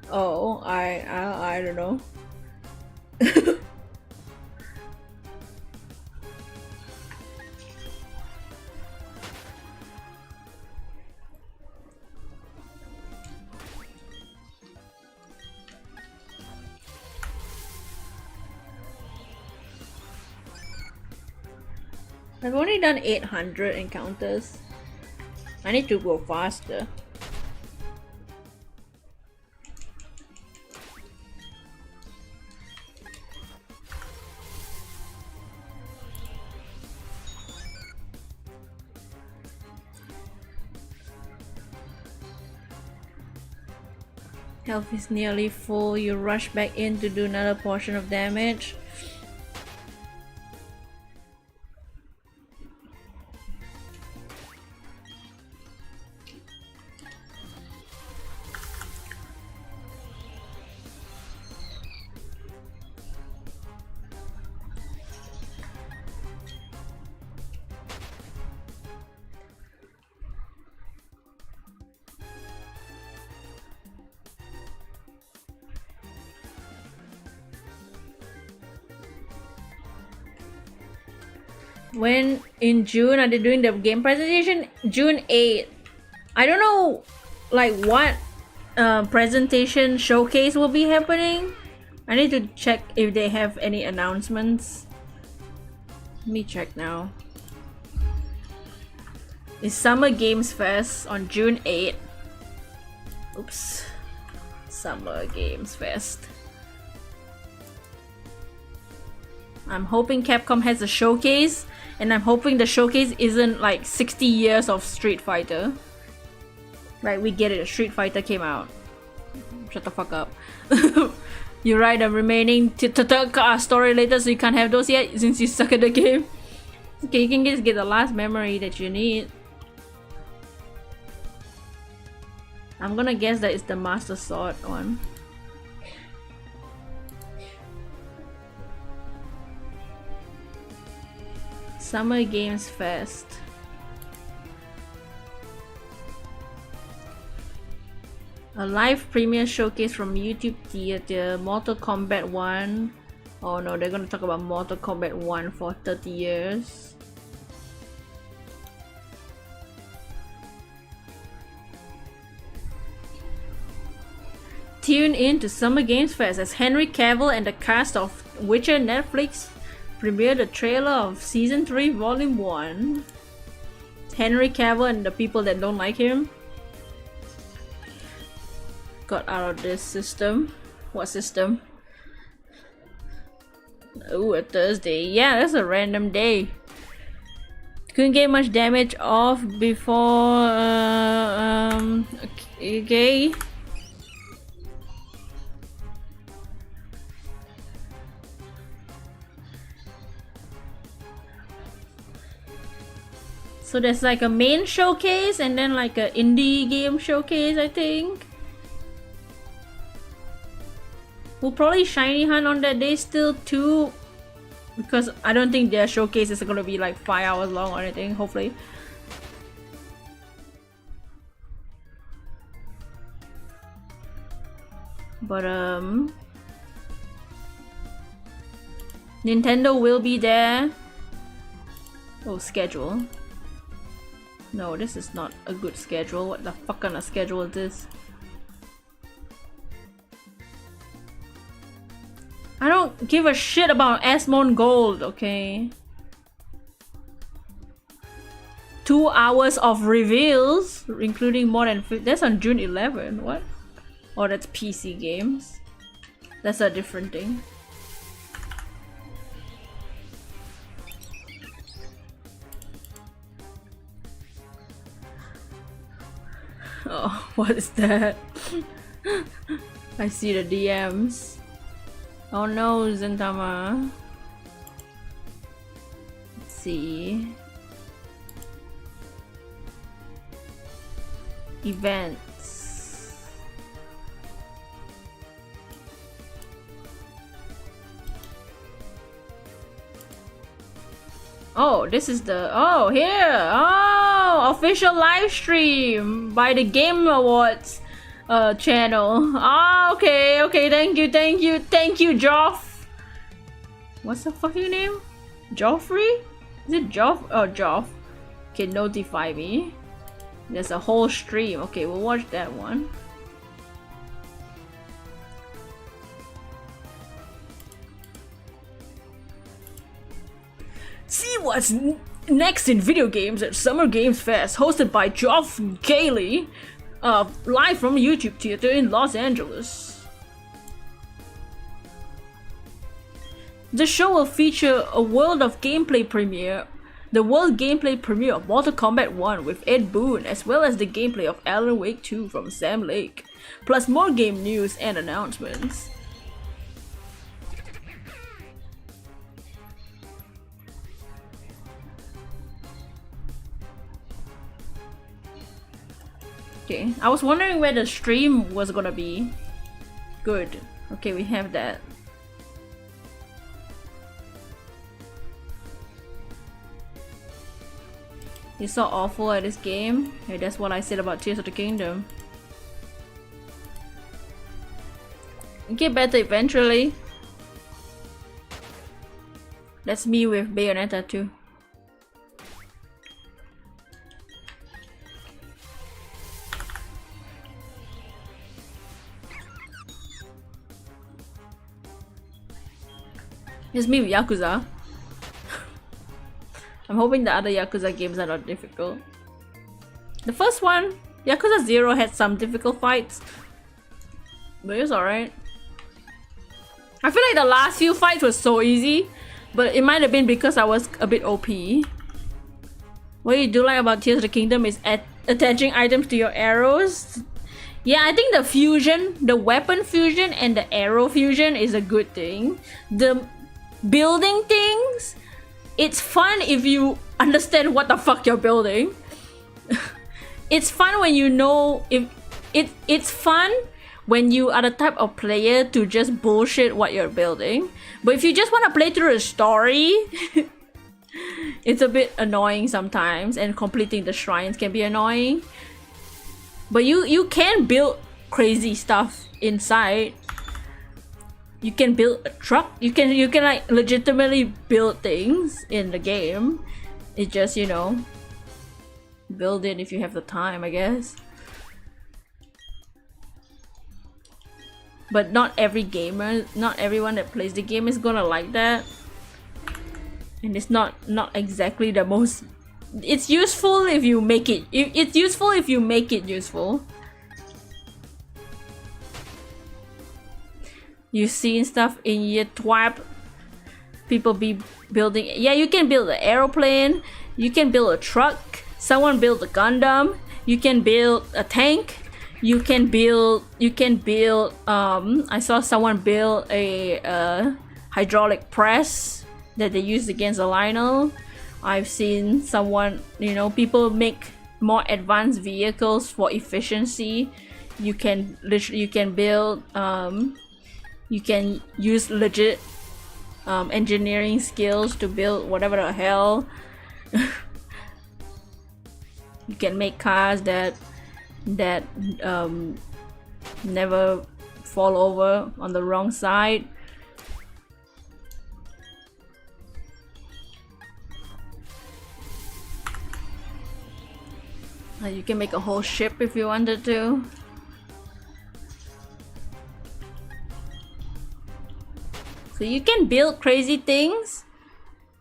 Oh, I don't know. I've only done 800 encounters. I need to go faster. Health is nearly full. You rush back in to do another portion of damage. When in June are they doing the game presentation? June 8th. I don't know like what presentation showcase will be happening. I need to check if they have any announcements. Let me check now. It's Summer Games Fest on June 8th. Oops. Summer Games Fest. I'm hoping Capcom has a showcase, and I'm hoping the showcase isn't like 60 years of Street Fighter. Like, we get it, Street Fighter came out. Shut the fuck up. You're right, I'm remaining to tell our story later, so you can't have those yet since you suck at the game. Okay, you can just get the last memory that you need. I'm gonna guess that it's the Master Sword one. Summer Games Fest. A live premiere showcase from YouTube Theater. Mortal Kombat 1. Oh no, they're gonna talk about Mortal Kombat 1 for 30 years. Tune in to Summer Games Fest as Henry Cavill and the cast of Witcher Netflix premiere the trailer of Season 3 Volume 1. Henry Cavill and the people that don't like him got out of this system. What system? Oh, a Thursday. Yeah, that's a random day. Couldn't get much damage off before. Okay. So there's like a main showcase and then like a indie game showcase, I think. We'll probably shiny hunt on that day still too, because I don't think their showcase is gonna be like 5 hours long or anything, hopefully. But Nintendo will be there. Oh, schedule. No, this is not a good schedule. What the fuck kind of schedule is this? I don't give a shit about Asmon Gold, okay? 2 hours of reveals, including more than 50. That's on June 11. What? Oh, that's PC games. That's a different thing. Oh, what is that? I see the DMs. Oh no, Zentama. Let's see. Events. Oh, this is the... Oh, here! Oh, official live stream by the Game Awards channel. Oh, okay, okay, thank you, Joff. What's the fucking name? Joffrey? Is it Joff? Oh, Joff. Okay, notify me. There's a whole stream. Okay, we'll watch that one. See what's next in video games at Summer Games Fest, hosted by Geoff Keighley, live from YouTube Theater in Los Angeles. The show will feature a world of gameplay premiere, the world gameplay premiere of Mortal Kombat 1 with Ed Boon, as well as the gameplay of Alan Wake 2 from Sam Lake, plus more game news and announcements. Okay, I was wondering where the stream was gonna be. Good. Okay, we have that. It's so awful at this game. Hey, that's what I said about Tears of the Kingdom. It get better eventually. That's me with Bayonetta 2. It's me with Yakuza. I'm hoping the other Yakuza games are not difficult. The first one, Yakuza 0, had some difficult fights, but it was alright. I feel like the last few fights were so easy, but it might have been because I was a bit OP. What you do like about Tears of the Kingdom is attaching items to your arrows. Yeah, I think the fusion, the weapon fusion and the arrow fusion is a good thing. The building things, it's fun if you understand what the fuck you're building. It's fun when you know if it's fun when you are the type of player to just bullshit what you're building. But if you just want to play through a story, it's a bit annoying sometimes, and completing the shrines can be annoying. But you can build crazy stuff inside. You can build a truck. You can like legitimately build things in the game. It's just, you know, build it if you have the time, I guess. But not every gamer, not everyone that plays the game is gonna like that. And it's not exactly the most... It's useful if you make it... It's useful if you make it useful. You've seen stuff in your TWAP. People be building... Yeah, you can build an aeroplane. You can build a truck. Someone built a Gundam. You can build a tank. You can build... I saw someone build a hydraulic press that they used against a Lionel. I've seen someone, you know, people make more advanced vehicles for efficiency. You can build, you can use legit engineering skills to build whatever the hell. You can make cars that never fall over on the wrong side. You can make a whole ship if you wanted to. So you can build crazy things,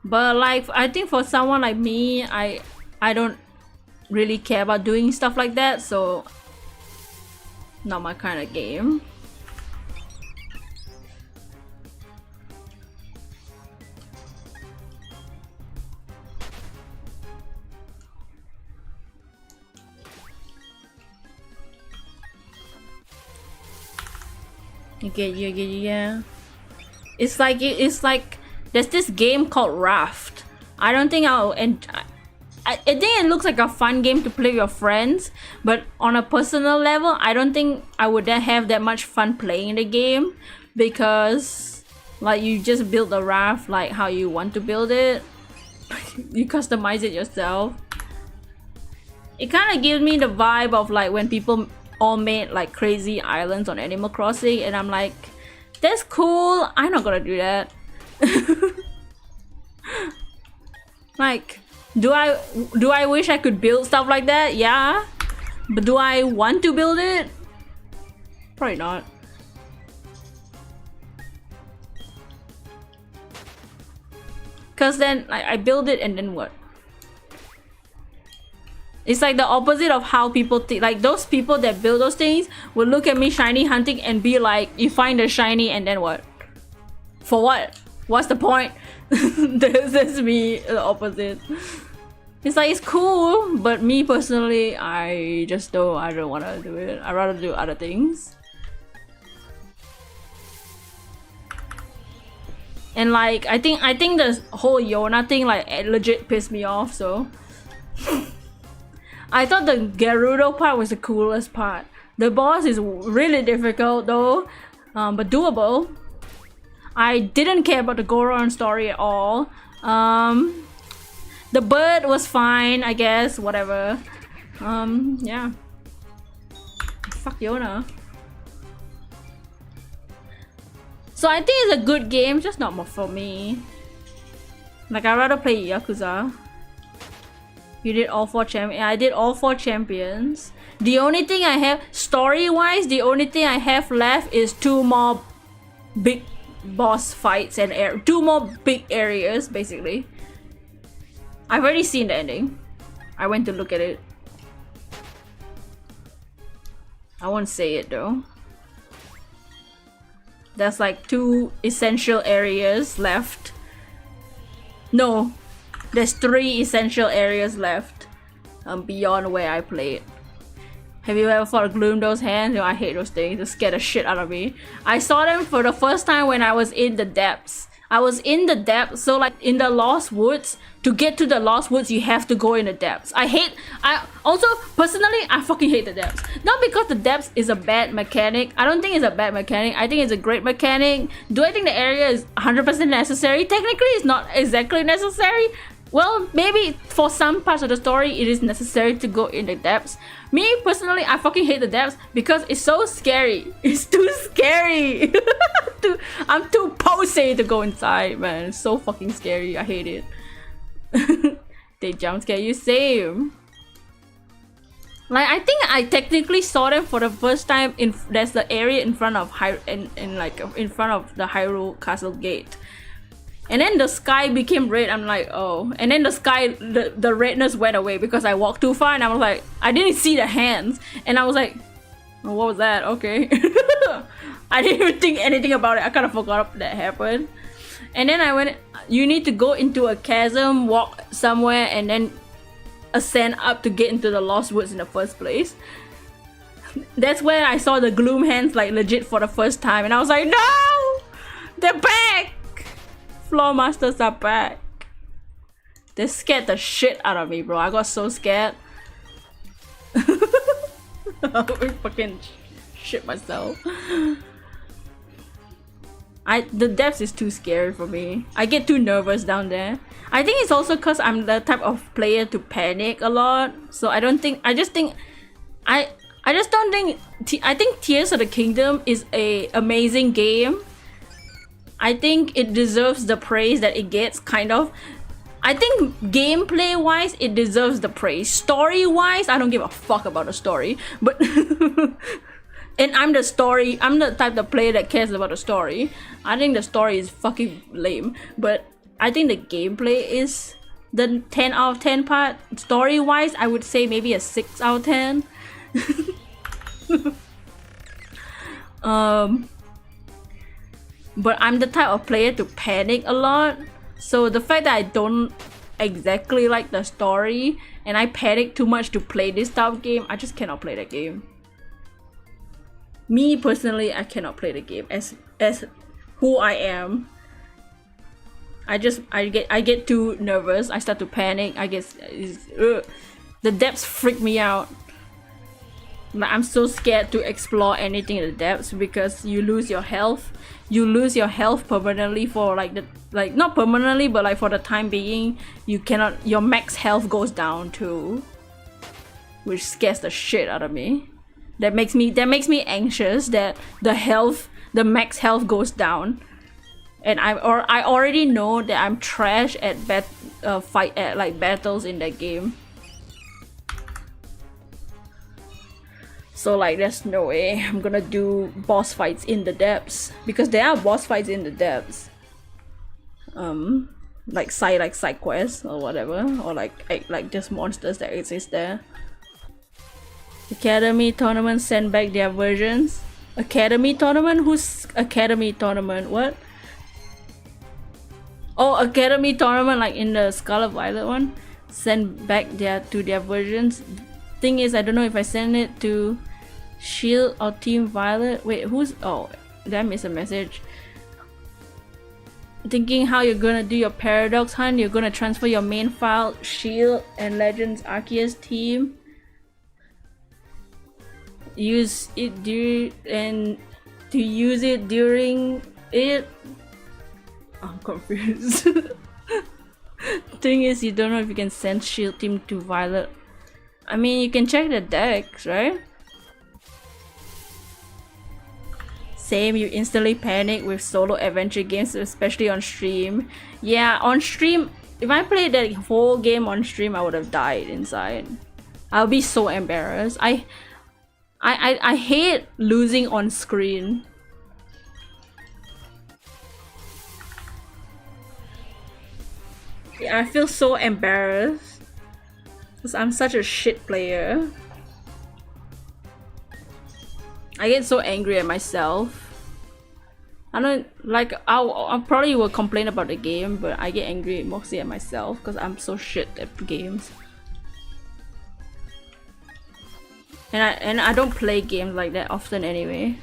but like I think for someone like me, I don't really care about doing stuff like that, so not my kind of game. Yeah. It's like there's this game called Raft. I don't think I think it looks like a fun game to play with your friends, but on a personal level, I don't think I would have that much fun playing the game, because like you just build a raft like how you want to build it. You customize it yourself. It kind of gives me the vibe of like when people all made like crazy islands on Animal Crossing, and I'm like, that's cool, I'm not gonna do that. Like, do I wish I could build stuff like that? Yeah. But do I want to build it? Probably not. Cause then I build it and then what? It's like the opposite of how people think. Like those people that build those things will look at me shiny hunting and be like, you find the shiny and then what? For what? What's the point? This is me, the opposite. It's like, it's cool, but me personally, I don't want to do it. I'd rather do other things. And like, I think the whole Yona thing like legit pissed me off, so. I thought the Gerudo part was the coolest part. The boss is really difficult though, but doable. I didn't care about the Goron story at all. The bird was fine, I guess, whatever. Yeah. Fuck Yona. So I think it's a good game, just not for me. Like, I'd rather play Yakuza. You did all 4 champions. I did all 4 champions. The only thing I have, story-wise, the only thing I have left is 2 more big boss fights and 2 more big areas, basically. I've already seen the ending. I went to look at it. I won't say it though. There's like 2 essential areas left. No, there's 3 essential areas left beyond where I played. Have you ever fought Gloomdo's hands? You know, I hate those things. They scare the shit out of me. I saw them for the first time when I was in the depths. I was in the depths, so like in the Lost Woods, to get to the Lost Woods, you have to go in the depths. I also, personally, I fucking hate the depths. Not because the depths is a bad mechanic. I don't think it's a bad mechanic. I think it's a great mechanic. Do I think the area is 100% necessary? Technically, it's not exactly necessary. Well, maybe for some parts of the story, it is necessary to go in the depths. Me, personally, I fucking hate the depths because it's so scary. It's too scary. I'm too posy to go inside, man. It's so fucking scary. I hate it. They jump scare you, same. Like, I think I technically saw them for the first time in there's the area in front of in front of the Hyrule Castle gate. And then the sky became red. I'm like, oh. And then the sky, the redness went away because I walked too far, and I was like, I didn't see the hands. And I was like, oh, what was that? Okay. I didn't even think anything about it. I kind of forgot that happened. And then I went, you need to go into a chasm, walk somewhere, and then ascend up to get into the Lost Woods in the first place. That's where I saw the Gloom hands like legit for the first time. And I was like, no! They're back! Floor Masters are back. They scared the shit out of me, bro. I got so scared. I fucking shit myself. The depths is too scary for me. I get too nervous down there. I think it's also because I'm the type of player to panic a lot. So I just don't think I think Tears of the Kingdom is a amazing game. I think it deserves the praise that it gets, kind of. I think gameplay wise it deserves the praise. Story wise, I don't give a fuck about the story. But and I'm the type of player that cares about the story. I think the story is fucking lame. But I think the gameplay is the 10 out of 10 part. Story wise, I would say maybe a 6 out of 10. But I'm the type of player to panic a lot. So the fact that I don't exactly like the story and I panic too much to play this type of game, I just cannot play that game. Me personally, I cannot play the game as who I am. I get too nervous. I start to panic. The depths freak me out. I'm so scared to explore anything in the depths because you lose your health. You lose your health permanently for not permanently, but like for the time being. Your max health goes down too, which scares the shit out of me. That makes me anxious that the max health goes down, and I already know that I'm trash at battles in that game. So like there's no way I'm gonna do boss fights in the depths, because there are boss fights in the depths. Like side quests or whatever, or like just monsters that exist there. Academy tournament send back their versions. Academy tournament? Who's Academy tournament? What? Oh, Academy tournament, like in the Scarlet Violet one. Send back their versions. Thing is, I don't know if I send it to Shield or Team Violet. Wait, who's... Oh, did I miss a message? Thinking how you're gonna do your Paradox hunt. You're gonna transfer your main file, Shield and Legends Arceus team. Use it during it. I'm confused. Thing is, you don't know if you can send Shield team to Violet. I mean, you can check the decks, right? Same, you instantly panic with solo adventure games, especially on stream. Yeah, on stream, if I played that whole game on stream, I would have died inside. I'll be so embarrassed. I hate losing on screen. Yeah, I feel so embarrassed because I'm such a shit player. I get so angry at myself. I don't like. I probably will complain about the game, but I get angry mostly at myself because I'm so shit at games. And I don't play games like that often anyway.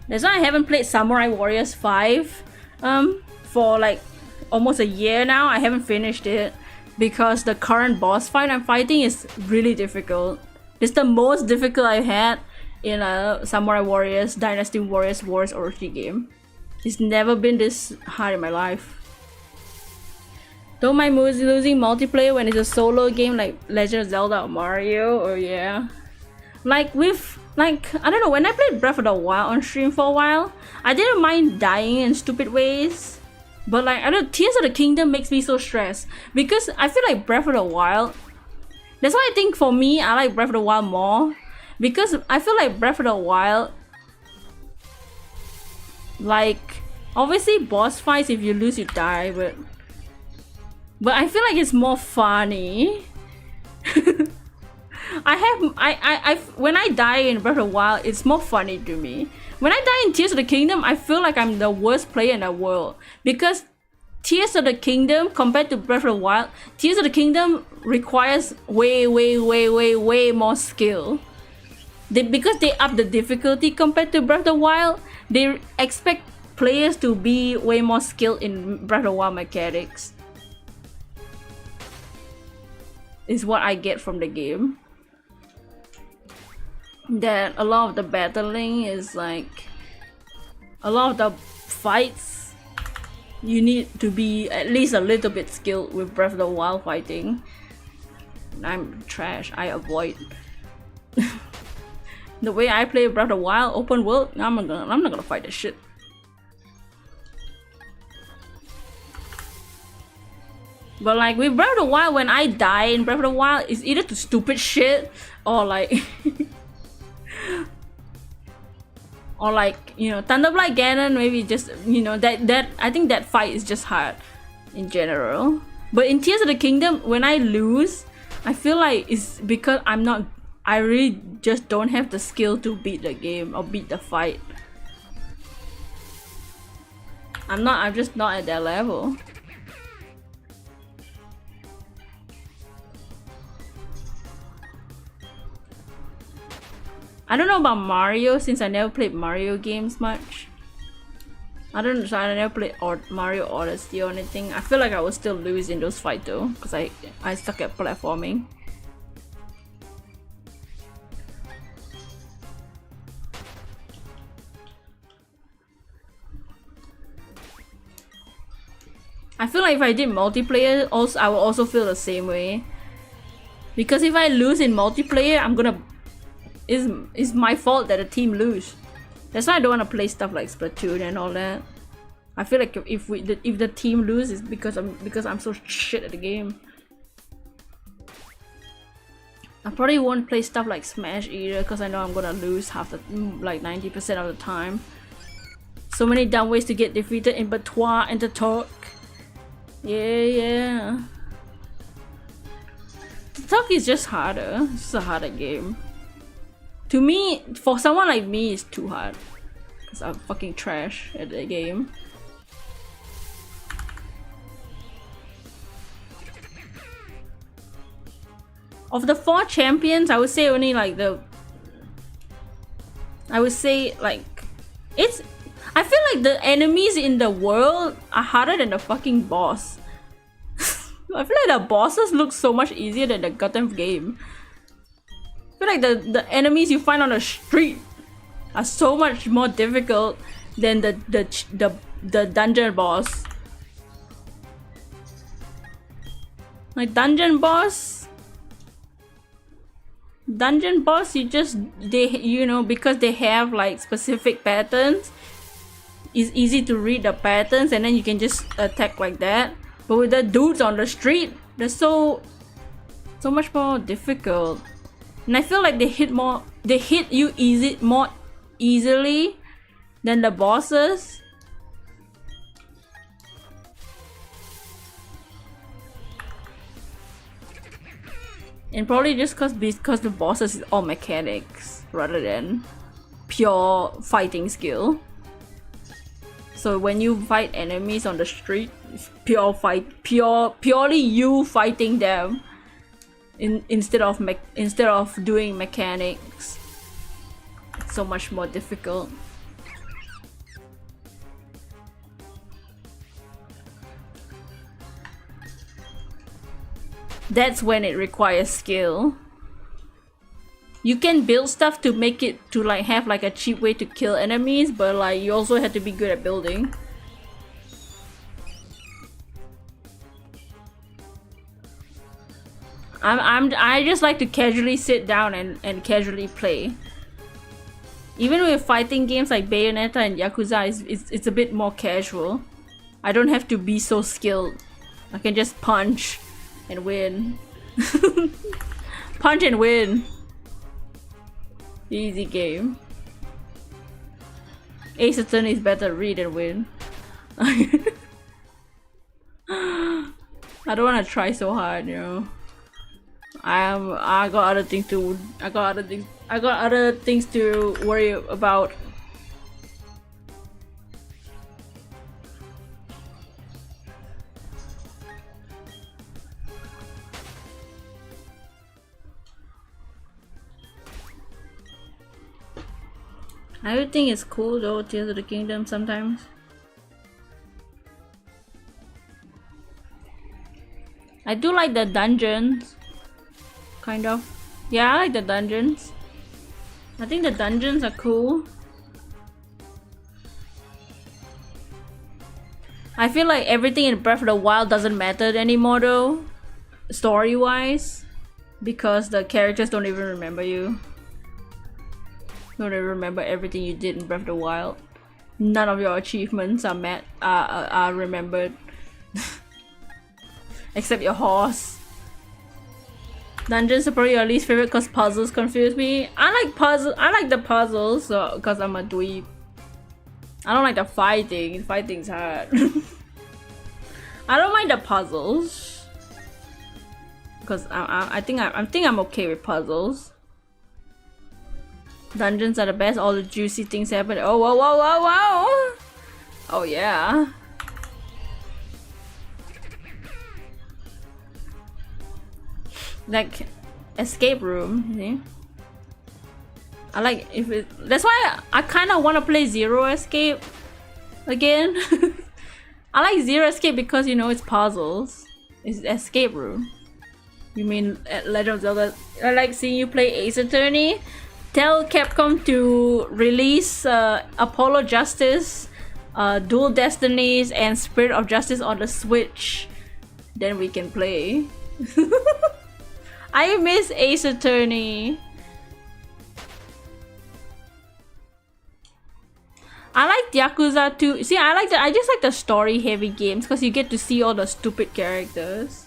That's why I haven't played Samurai Warriors 5 for like almost a year now. I haven't finished it because the current boss fight I'm fighting is really difficult. It's the most difficult I've had in a Samurai Warriors, Dynasty Warriors Wars Orochi game. It's never been this hard in my life. Don't mind losing multiplayer when it's a solo game like Legend of Zelda or Mario, or yeah. Like I don't know, when I played Breath of the Wild on stream for a while, I didn't mind dying in stupid ways. But like, I don't, Tears of the Kingdom makes me so stressed because I feel like Breath of the Wild, that's why I think for me, I like Breath of the Wild more, because I feel like Breath of the Wild, like, obviously boss fights, if you lose you die, but I feel like it's more funny. When I die in Breath of the Wild, it's more funny to me. When I die in Tears of the Kingdom, I feel like I'm the worst player in the world, because Tears of the Kingdom compared to Breath of the Wild, Tears of the Kingdom requires way more skill. Because they up the difficulty compared to Breath of the Wild, they expect players to be way more skilled in Breath of the Wild mechanics. Is what I get from the game. That a lot of the battling is like, a lot of the fights, you need to be at least a little bit skilled with Breath of the Wild fighting. I'm trash, I avoid. The way I play Breath of the Wild open world, I'm not gonna fight this shit. But like with Breath of the Wild, when I die in Breath of the Wild, it's either to stupid shit or like or like, you know, Thunderblight Ganon, maybe just, you know, that I think that fight is just hard in general. But in Tears of the Kingdom, when I lose, I feel like it's because I really just don't have the skill to beat the game or beat the fight. I'm just not at that level. I don't know about Mario since I never played Mario games much. I never played Mario Odyssey or anything. I feel like I would still lose in those fights though, because I suck at platforming. I feel like if I did multiplayer, also I will also feel the same way. Because if I lose in multiplayer, I'm gonna it's my fault that the team lose. That's why I don't want to play stuff like Splatoon and all that. I feel like if the team loses, it's because I'm so shit at the game. I probably won't play stuff like Smash either, because I know I'm gonna lose half the, like 90% of the time. So many dumb ways to get defeated in Batois and the talk. Yeah. The talk is just harder. It's a harder game. To me, for someone like me, it's too hard. Because I'm fucking trash at the game. Of the 4 champions, I would say only like I feel like the enemies in the world are harder than the fucking boss. I feel like the bosses look so much easier than the goddamn game. I feel like the enemies you find on the street are so much more difficult than the dungeon boss. Like dungeon boss, you know, because they have like specific patterns, it's easy to read the patterns and then you can just attack like that. But with the dudes on the street, they're so much more difficult. And I feel like they hit you more easily than the bosses. And probably just because the bosses is all mechanics rather than pure fighting skill. So when you fight enemies on the street, it's purely you fighting them instead of doing mechanics. It's so much more difficult. That's when it requires skill. You can build stuff to make it to like have like a cheap way to kill enemies, but like you also have to be good at building. I just like to casually sit down and casually play. Even with fighting games like Bayonetta and Yakuza, it's a bit more casual. I don't have to be so skilled. I can just punch and win. Punch and win. Easy game. Ace Attorney is better read and win. I don't want to try so hard, you know. I got other things to worry about. I would think it's cool though, Tears of the Kingdom sometimes. I do like the dungeons. Kind of. Yeah, I like the dungeons. I think the dungeons are cool. I feel like everything in Breath of the Wild doesn't matter anymore though, story-wise, because the characters don't even remember you. Don't even remember everything you did in Breath of the Wild. None of your achievements are remembered. Except your horse. Dungeons are probably your least favorite because puzzles confuse me. I like the puzzles because I'm a dweeb. I don't like the fighting. Fighting's hard. I don't mind the puzzles because I think I'm okay with puzzles. Dungeons are the best. All the juicy things happen. Oh, whoa, whoa, whoa, whoa! Oh yeah. Like escape room. See? I like if it. That's why I kind of want to play Zero Escape again. I like Zero Escape because, you know, it's puzzles. It's escape room. You mean Legend of Zelda? I like seeing you play Ace Attorney. Tell Capcom to release Apollo Justice, Dual Destinies, and Spirit of Justice on the Switch. Then we can play. I miss Ace Attorney. I like Yakuza 2. See, I just like the story heavy games because you get to see all the stupid characters.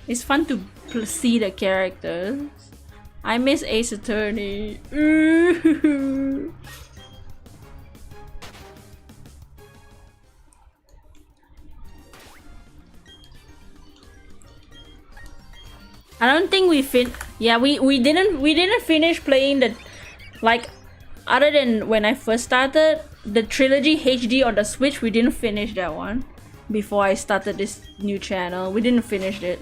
It's fun to see the characters. I miss Ace Attorney. I don't think we didn't finish playing the, like, other than when I first started the trilogy HD on the Switch. We didn't finish that one before I started this new channel. We didn't finish it.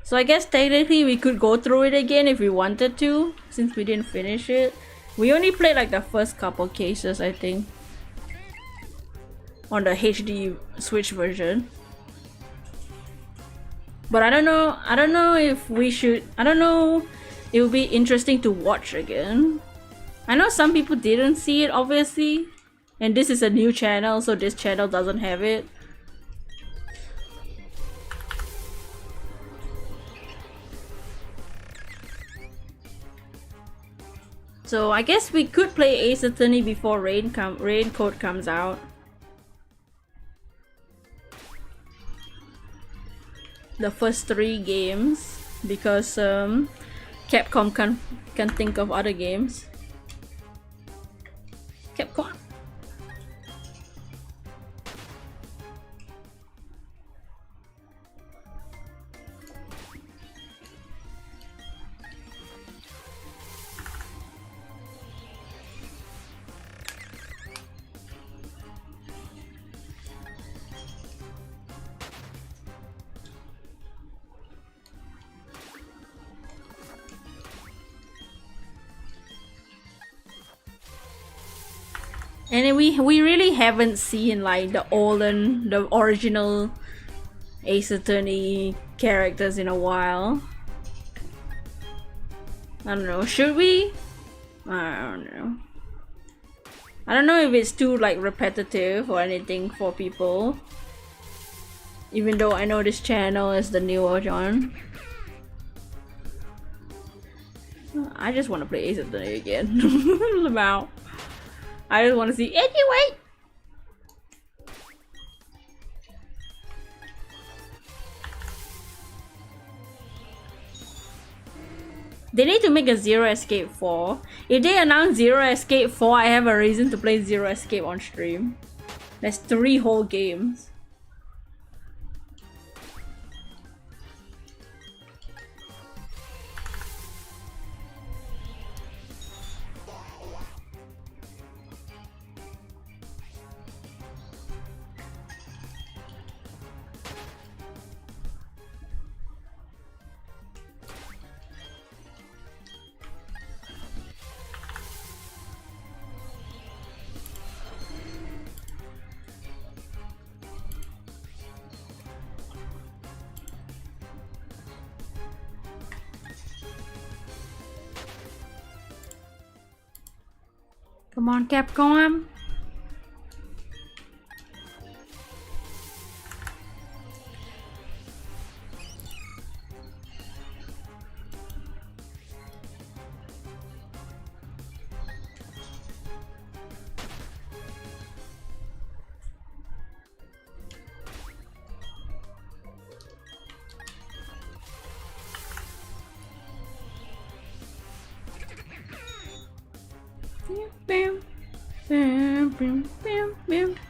So I guess technically we could go through it again if we wanted to, since we didn't finish it. We only played like the first couple cases, I think, on the HD Switch version. But I don't know if we should, I don't know, it would be interesting to watch again. I know some people didn't see it, obviously, and this is a new channel, so this channel doesn't have it. So I guess we could play Ace Attorney before Raincoat comes out. The first 3 games, because Capcom can think of other games. Capcom. And we really haven't seen like the original Ace Attorney characters in a while. I don't know, should we? I don't know. I don't know if it's too like repetitive or anything for people. Even though I know this channel is the newer one. I just want to play Ace Attorney again. About. I just want to see anyway. They need to make a Zero Escape 4. If they announce Zero Escape 4, I have a reason to play Zero Escape on stream. That's 3 whole games. Come on, Capcom.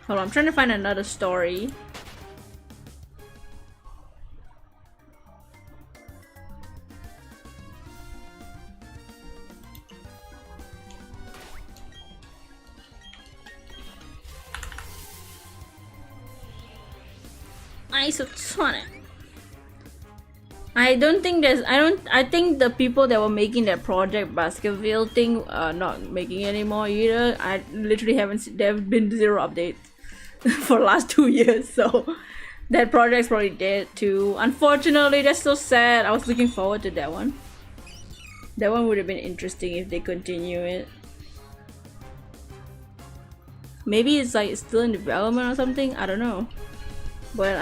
Hold on, I'm trying to find another story. Isotonic. I don't think there's I think the people that were making that Project Baskerville thing are not making it anymore either. I literally haven't there have been 0 updates for the last 2 years, so that project's probably dead too. Unfortunately, that's so sad. I was looking forward to that one. That one would have been interesting if they continue it. Maybe it's like still in development or something, I don't know. But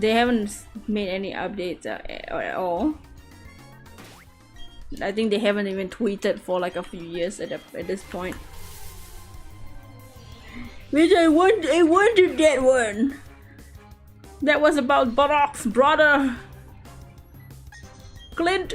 they haven't made any updates at all. I think they haven't even tweeted for like a few years at this point. Which I wanted that one. That was about Barack's brother, Clint.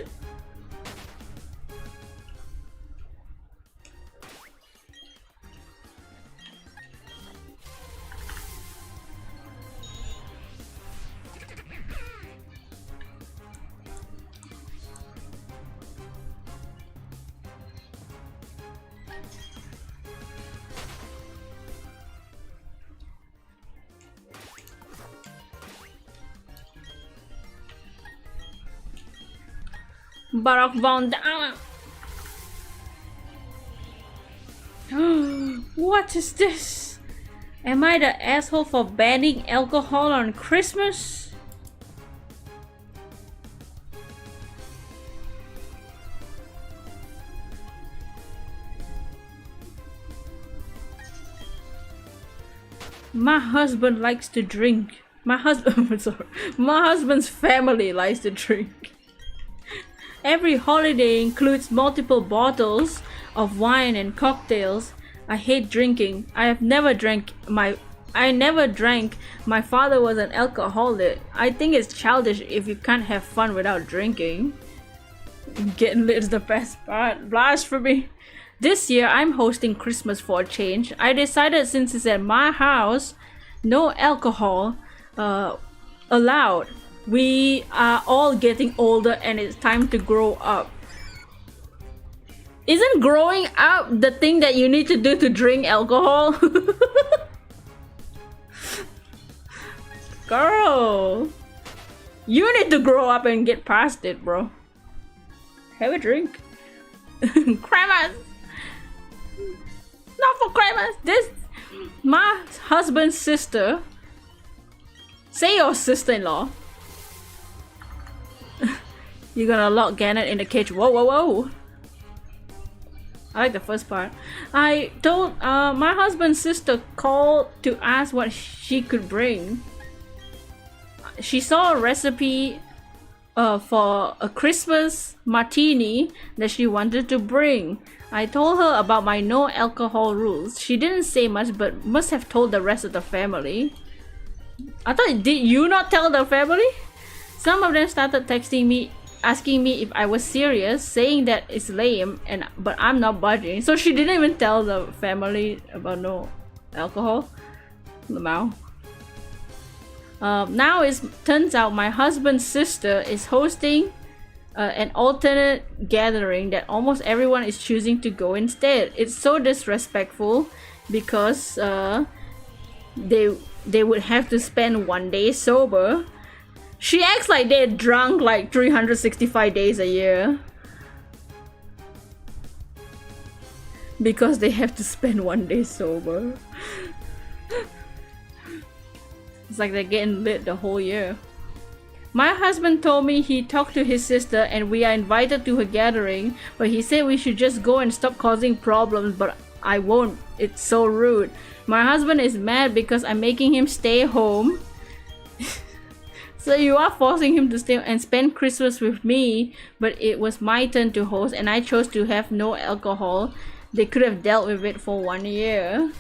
Barack Von Dam. What is this? Am I the asshole for banning alcohol on Christmas? My husband likes to drink. My husband's family likes to drink. Every holiday includes multiple bottles of wine and cocktails. I hate drinking. I never drank. My father was an alcoholic. I think it's childish if you can't have fun without drinking. Getting lit is the best part. Blasphemy. This year I'm hosting Christmas for a change. I decided since it's at my house, no alcohol allowed. We are all getting older and it's time to grow up. Isn't growing up the thing that you need to do to drink alcohol? Girl, you need to grow up and get past it, bro. Have a drink. Christmas. Not for Christmas. This, my husband's sister. Say your sister-in-law. You're gonna lock Gannett in the cage. Whoa, whoa, whoa. I like the first part. I told my husband's sister called to ask what she could bring. She saw a recipe for a Christmas martini that she wanted to bring. I told her about my no alcohol rules. She didn't say much but must have told the rest of the family. I thought, did you not tell the family? Some of them started texting me asking me if I was serious, saying that it's lame, but I'm not budging. So she didn't even tell the family about no alcohol. Lamau. Now it turns out my husband's sister is hosting an alternate gathering that almost everyone is choosing to go instead. It's so disrespectful because they would have to spend 1 day sober. She acts like they're drunk like 365 days a year. Because they have to spend 1 day sober. It's like they're getting lit the whole year. My husband told me he talked to his sister and we are invited to her gathering, but he said we should just go and stop causing problems, but I won't. It's so rude. My husband is mad because I'm making him stay home. So you are forcing him to stay and spend Christmas with me, but it was my turn to host and I chose to have no alcohol. They could have dealt with it for 1 year.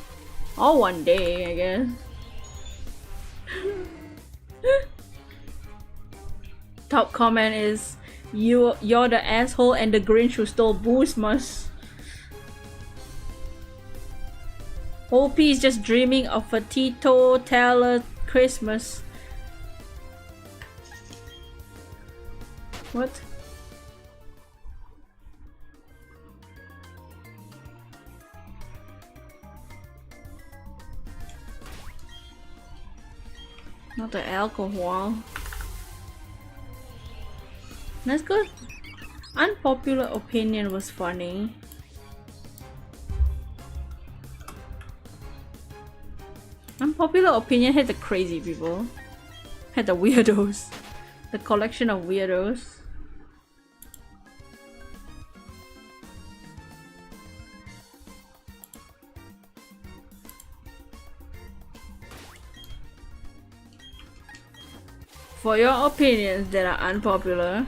Or 1 day, I guess. Top comment is, you're the asshole and the Grinch who stole Boostmas. OP is just dreaming of a teetotaler Christmas. What? Not the alcohol. That's good. Unpopular opinion was funny. Unpopular opinion had the crazy people. Had the weirdos. The collection of weirdos. For your opinions that are unpopular,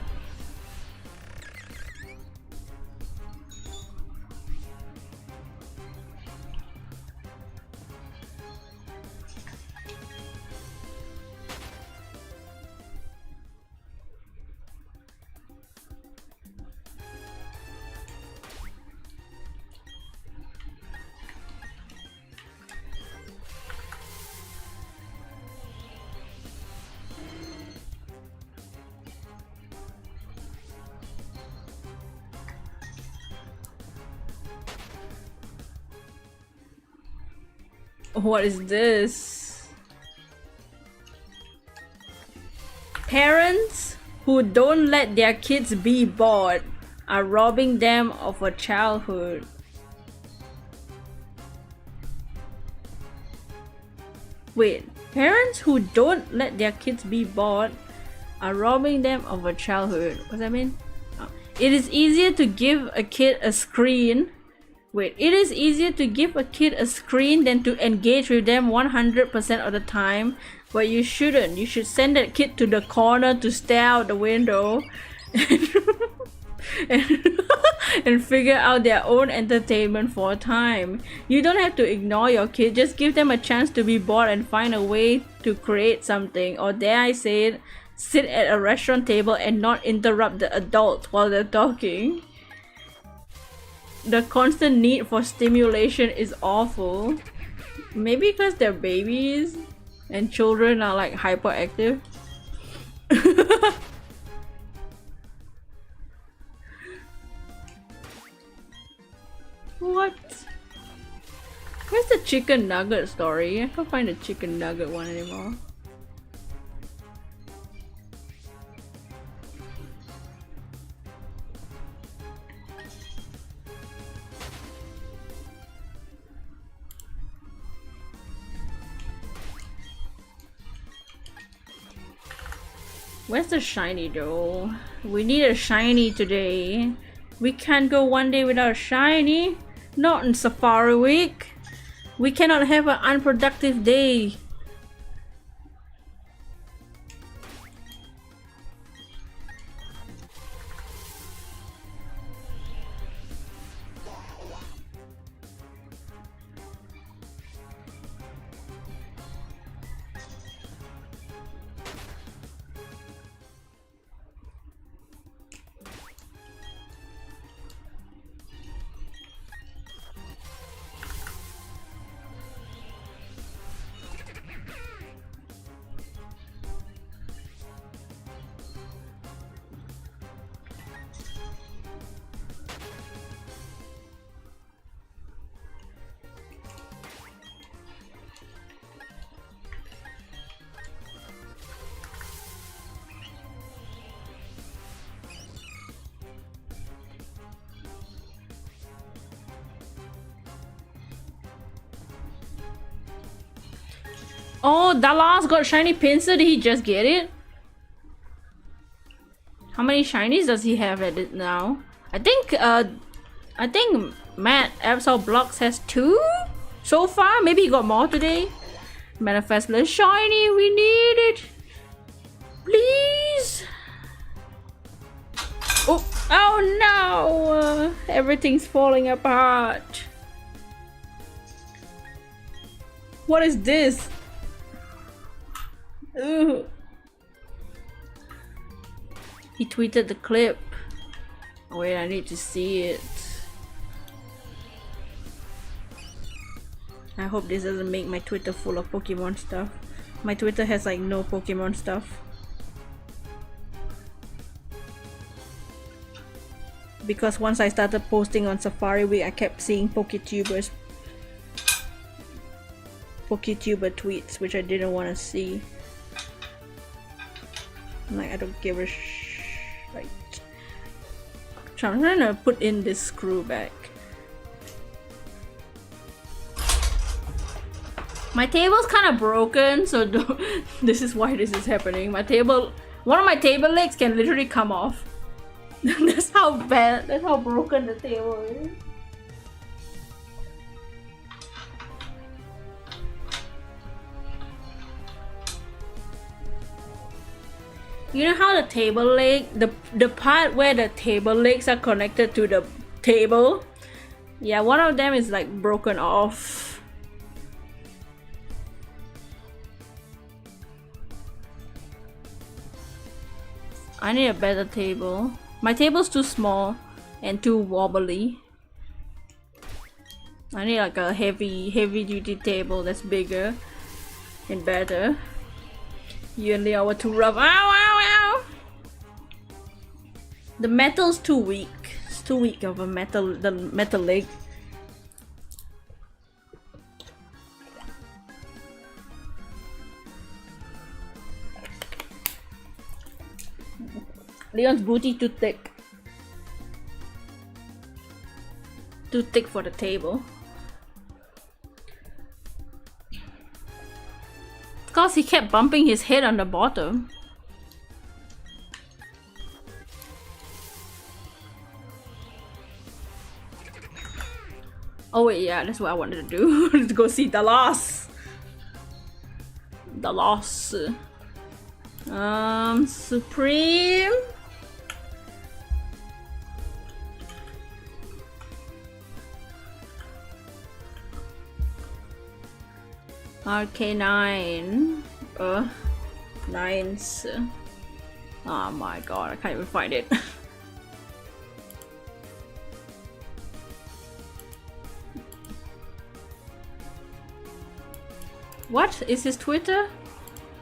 what is this? Parents who don't let their kids be bored are robbing them of a childhood. Wait, parents who don't let their kids be bored are robbing them of a childhood. What does that mean? Oh. It is easier to give a kid a screen. Wait, it is easier to give a kid a screen than to engage with them 100% of the time. But you shouldn't. You should send that kid to the corner to stare out the window and figure out their own entertainment for a time. You don't have to ignore your kid. Just give them a chance to be bored and find a way to create something. Or dare I say it, sit at a restaurant table and not interrupt the adults while they're talking. The constant need for stimulation is awful. Maybe because they're babies and children are like hyperactive. What? Where's the chicken nugget story? I can't find the chicken nugget one anymore. Where's the shiny though? We need a shiny today. We can't go 1 day without a shiny. Not in Safari Week. We cannot have an unproductive day. Oh, Dallas got shiny pincer. Did he just get it? How many shinies does he have at it now? I think Matt absolblogspokemon has 2 so far. Maybe he got more today. Manifest less shiny. We need it. Please. Oh no! Everything's falling apart. What is this? Ugh. He tweeted the clip. Wait, I need to see it. I hope this doesn't make my Twitter full of Pokemon stuff. My Twitter has like no Pokemon stuff. Because once I started posting on Safari Week, I kept seeing PokeTuber tweets, which I didn't want to see. Like, I don't give a like. I'm trying to put in this screw back. My table's kind of broken, so this is why this is happening. My table, one of my table legs can literally come off. That's how bad, that's how broken the table is. You know how the table leg, the part where the table legs are connected to the table? Yeah, one of them is like broken off. I need a better table. My table's too small and too wobbly. I need like a heavy duty table that's bigger and better. You and Leo were too rough. Ow, ow, ow! The metal's too weak. It's too weak of a metal leg. Leon's booty too thick. Too thick for the table. Because he kept bumping his head on the bottom. Oh wait, yeah, that's what I wanted to do. Let's go see the loss. The loss. Supreme. RK9. Nines. Oh my god, I can't even find it. What is his Twitter?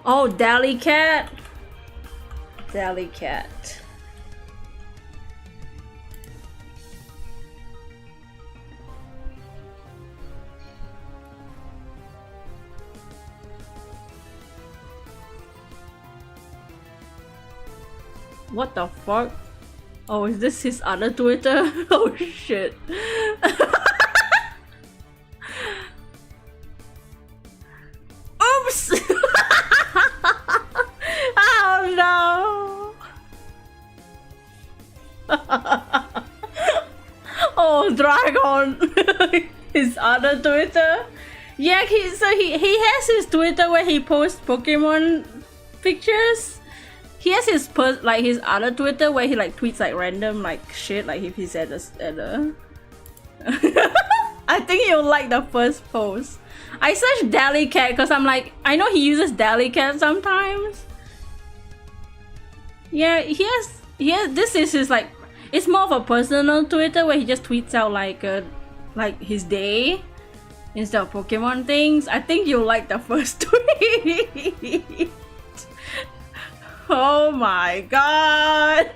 Oh, Dally Cat. Dally Cat. What the fuck? Oh, is this his other Twitter? Oh shit. Oops! Oh no! Oh, Dragon! His other Twitter? Yeah, he has his Twitter where he posts Pokemon pictures. He has his his other Twitter where he like tweets like random like shit, like if he's at a I think you'll like the first post. I searched Dally Cat because I'm like, I know he uses Dally Cat sometimes. Yeah, he has this is his like, it's more of a personal Twitter where he just tweets out like his day instead of Pokemon things. I think you'll like the first tweet. Oh my god!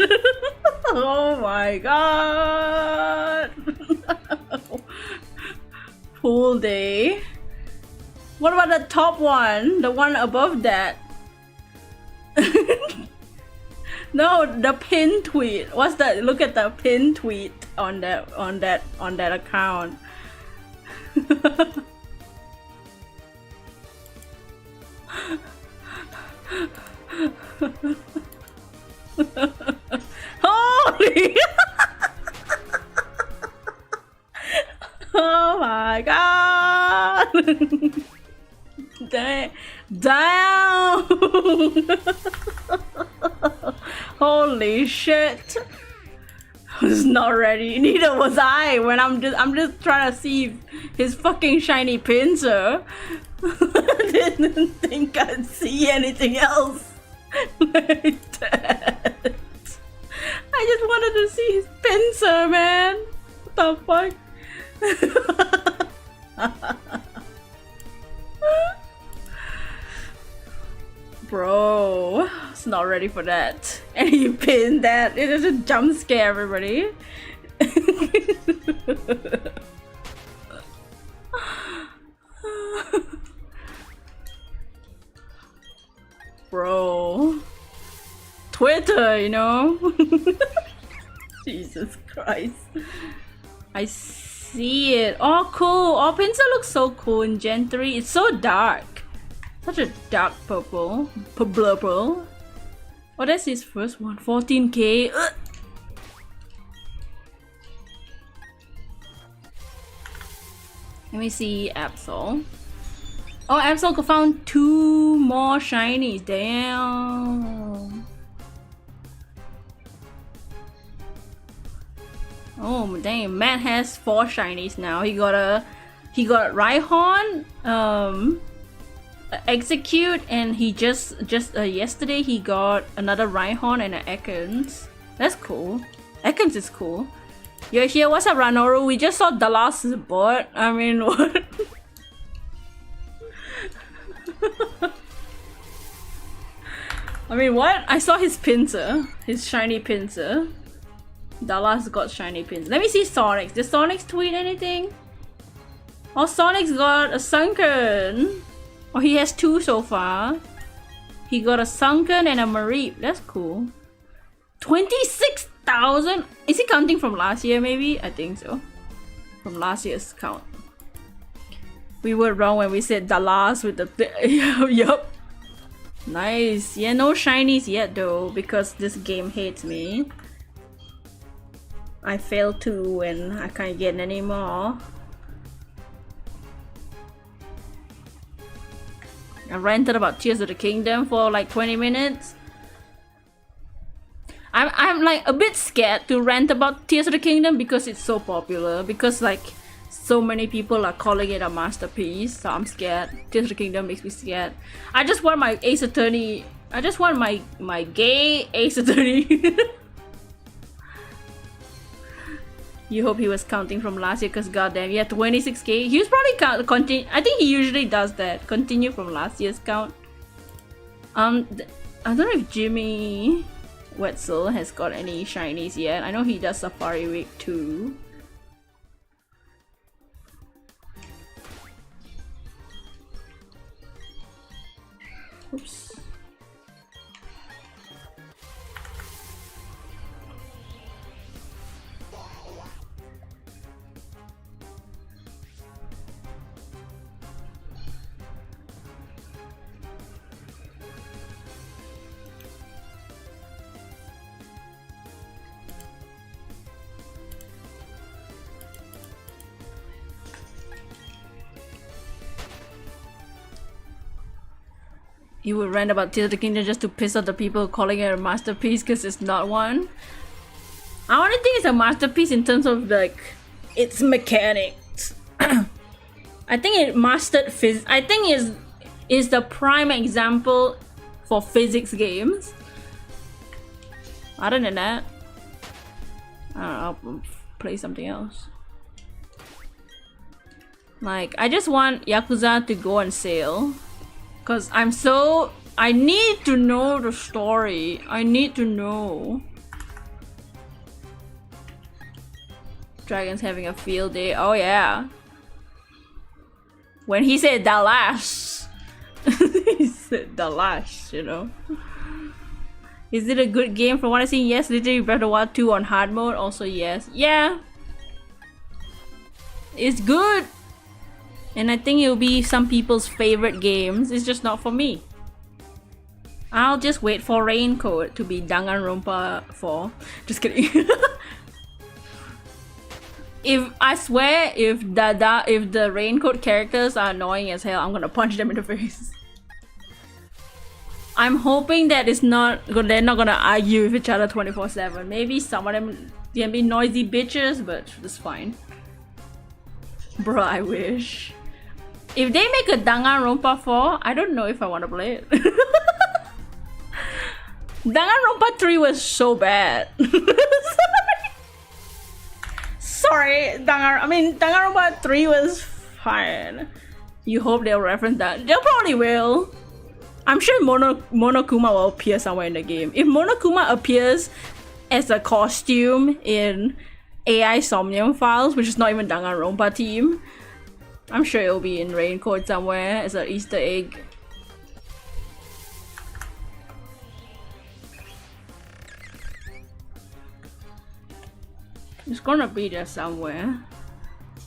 Oh my god! Pool day. What about the top one? The one above that? No, the pin tweet. What's that? Look at the pin tweet on that account. Holy! my god! Damn! Holy shit! I was not ready. Neither was I. When I'm just trying to see his fucking shiny pincer. Didn't think I'd see anything else like that. I just wanted to see his pincer, man. What the fuck? Bro, it's not ready for that. And you pinned that. It is a jump scare, everybody. Bro. Twitter, you know? Jesus Christ. I see it. Oh, cool. Oh, Pinsir looks so cool in Gen 3. It's so dark. Such a dark purple. Purple. Oh, that's his first one. 14k. Ugh. Let me see Absol. Oh, Absol found 2 more shinies. Damn. Oh damn, Matt has 4 shinies now. He got Rhyhorn, Execute, and he just yesterday he got another Rhyhorn and an Ekans. That's cool. Ekans is cool. You're here. What's up, Ranoru? We just saw Dallas' bot. I mean, what? I mean, what? I saw his pincer, his shiny pincer. Dallas got shiny pins. Let me see Sonic. Did Sonic tweet anything? Oh, Sonic's got a Sunken. Oh, he has 2 so far. He got a Sunken and a Mareep. That's cool. 26,000? Is he counting from last year maybe? I think so. From last year's count. We were wrong when we said Dallas with the... Yup. Nice. Yeah, no shinies yet though, because this game hates me. I failed 2 and I can't get any more. I ranted about Tears of the Kingdom for like 20 minutes. I'm like a bit scared to rant about Tears of the Kingdom because it's so popular. Because like so many people are calling it a masterpiece. So I'm scared. Tears of the Kingdom makes me scared. I just want my Ace Attorney. I just want my gay Ace Attorney. You hope he was counting from last year, because goddamn, yeah, 26k. He was probably continue. I think he usually does that. Continue from last year's count. I don't know if Jimmy Wetzel has got any shinies yet. I know he does Safari Week too. Oops. You would rant about Tears of the Kingdom just to piss off the people calling it a masterpiece because it's not one. I only think it's a masterpiece in terms of like its mechanics. I think it mastered physics. I think is the prime example for physics games. Other than that, I don't know, I'll play something else. Like, I just want Yakuza to go on sale. Cause I need to know the story. I need to know. Dragon's having a field day. Oh yeah. When he said Dallas. He said Dallas, you know. Is it a good game? From what I see, yes. Literally Breath of the Wild 2 on hard mode. Also yes. Yeah. It's good. And I think it'll be some people's favorite games. It's just not for me. I'll just wait for Raincoat to be Danganronpa 4. Just kidding. If I swear, if the raincoat characters are annoying as hell, I'm gonna punch them in the face. I'm hoping that they're not gonna argue with each other 24/7. Maybe some of them can be noisy bitches, but it's fine. Bro, I wish. If they make a Danganronpa 4, I don't know if I want to play it. Danganronpa 3 was so bad. Sorry, Danganronpa 3 was fine. You hope they'll reference that. They'll probably will. I'm sure Monokuma will appear somewhere in the game. If Monokuma appears as a costume in AI Somnium Files, which is not even Danganronpa team, I'm sure it'll be in Raincoat somewhere as an Easter egg. It's gonna be there somewhere.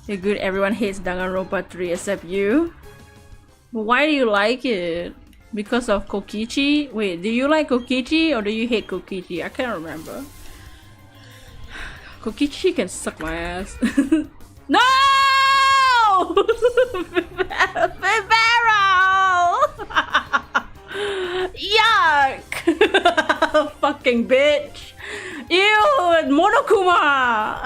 You're good, everyone hates Danganronpa 3 except you. But why do you like it? Because of Kokichi? Wait, do you like Kokichi or do you hate Kokichi? I can't remember. Kokichi can suck my ass. No! Barrel! Yuck! Fucking bitch! Ew! Monokuma!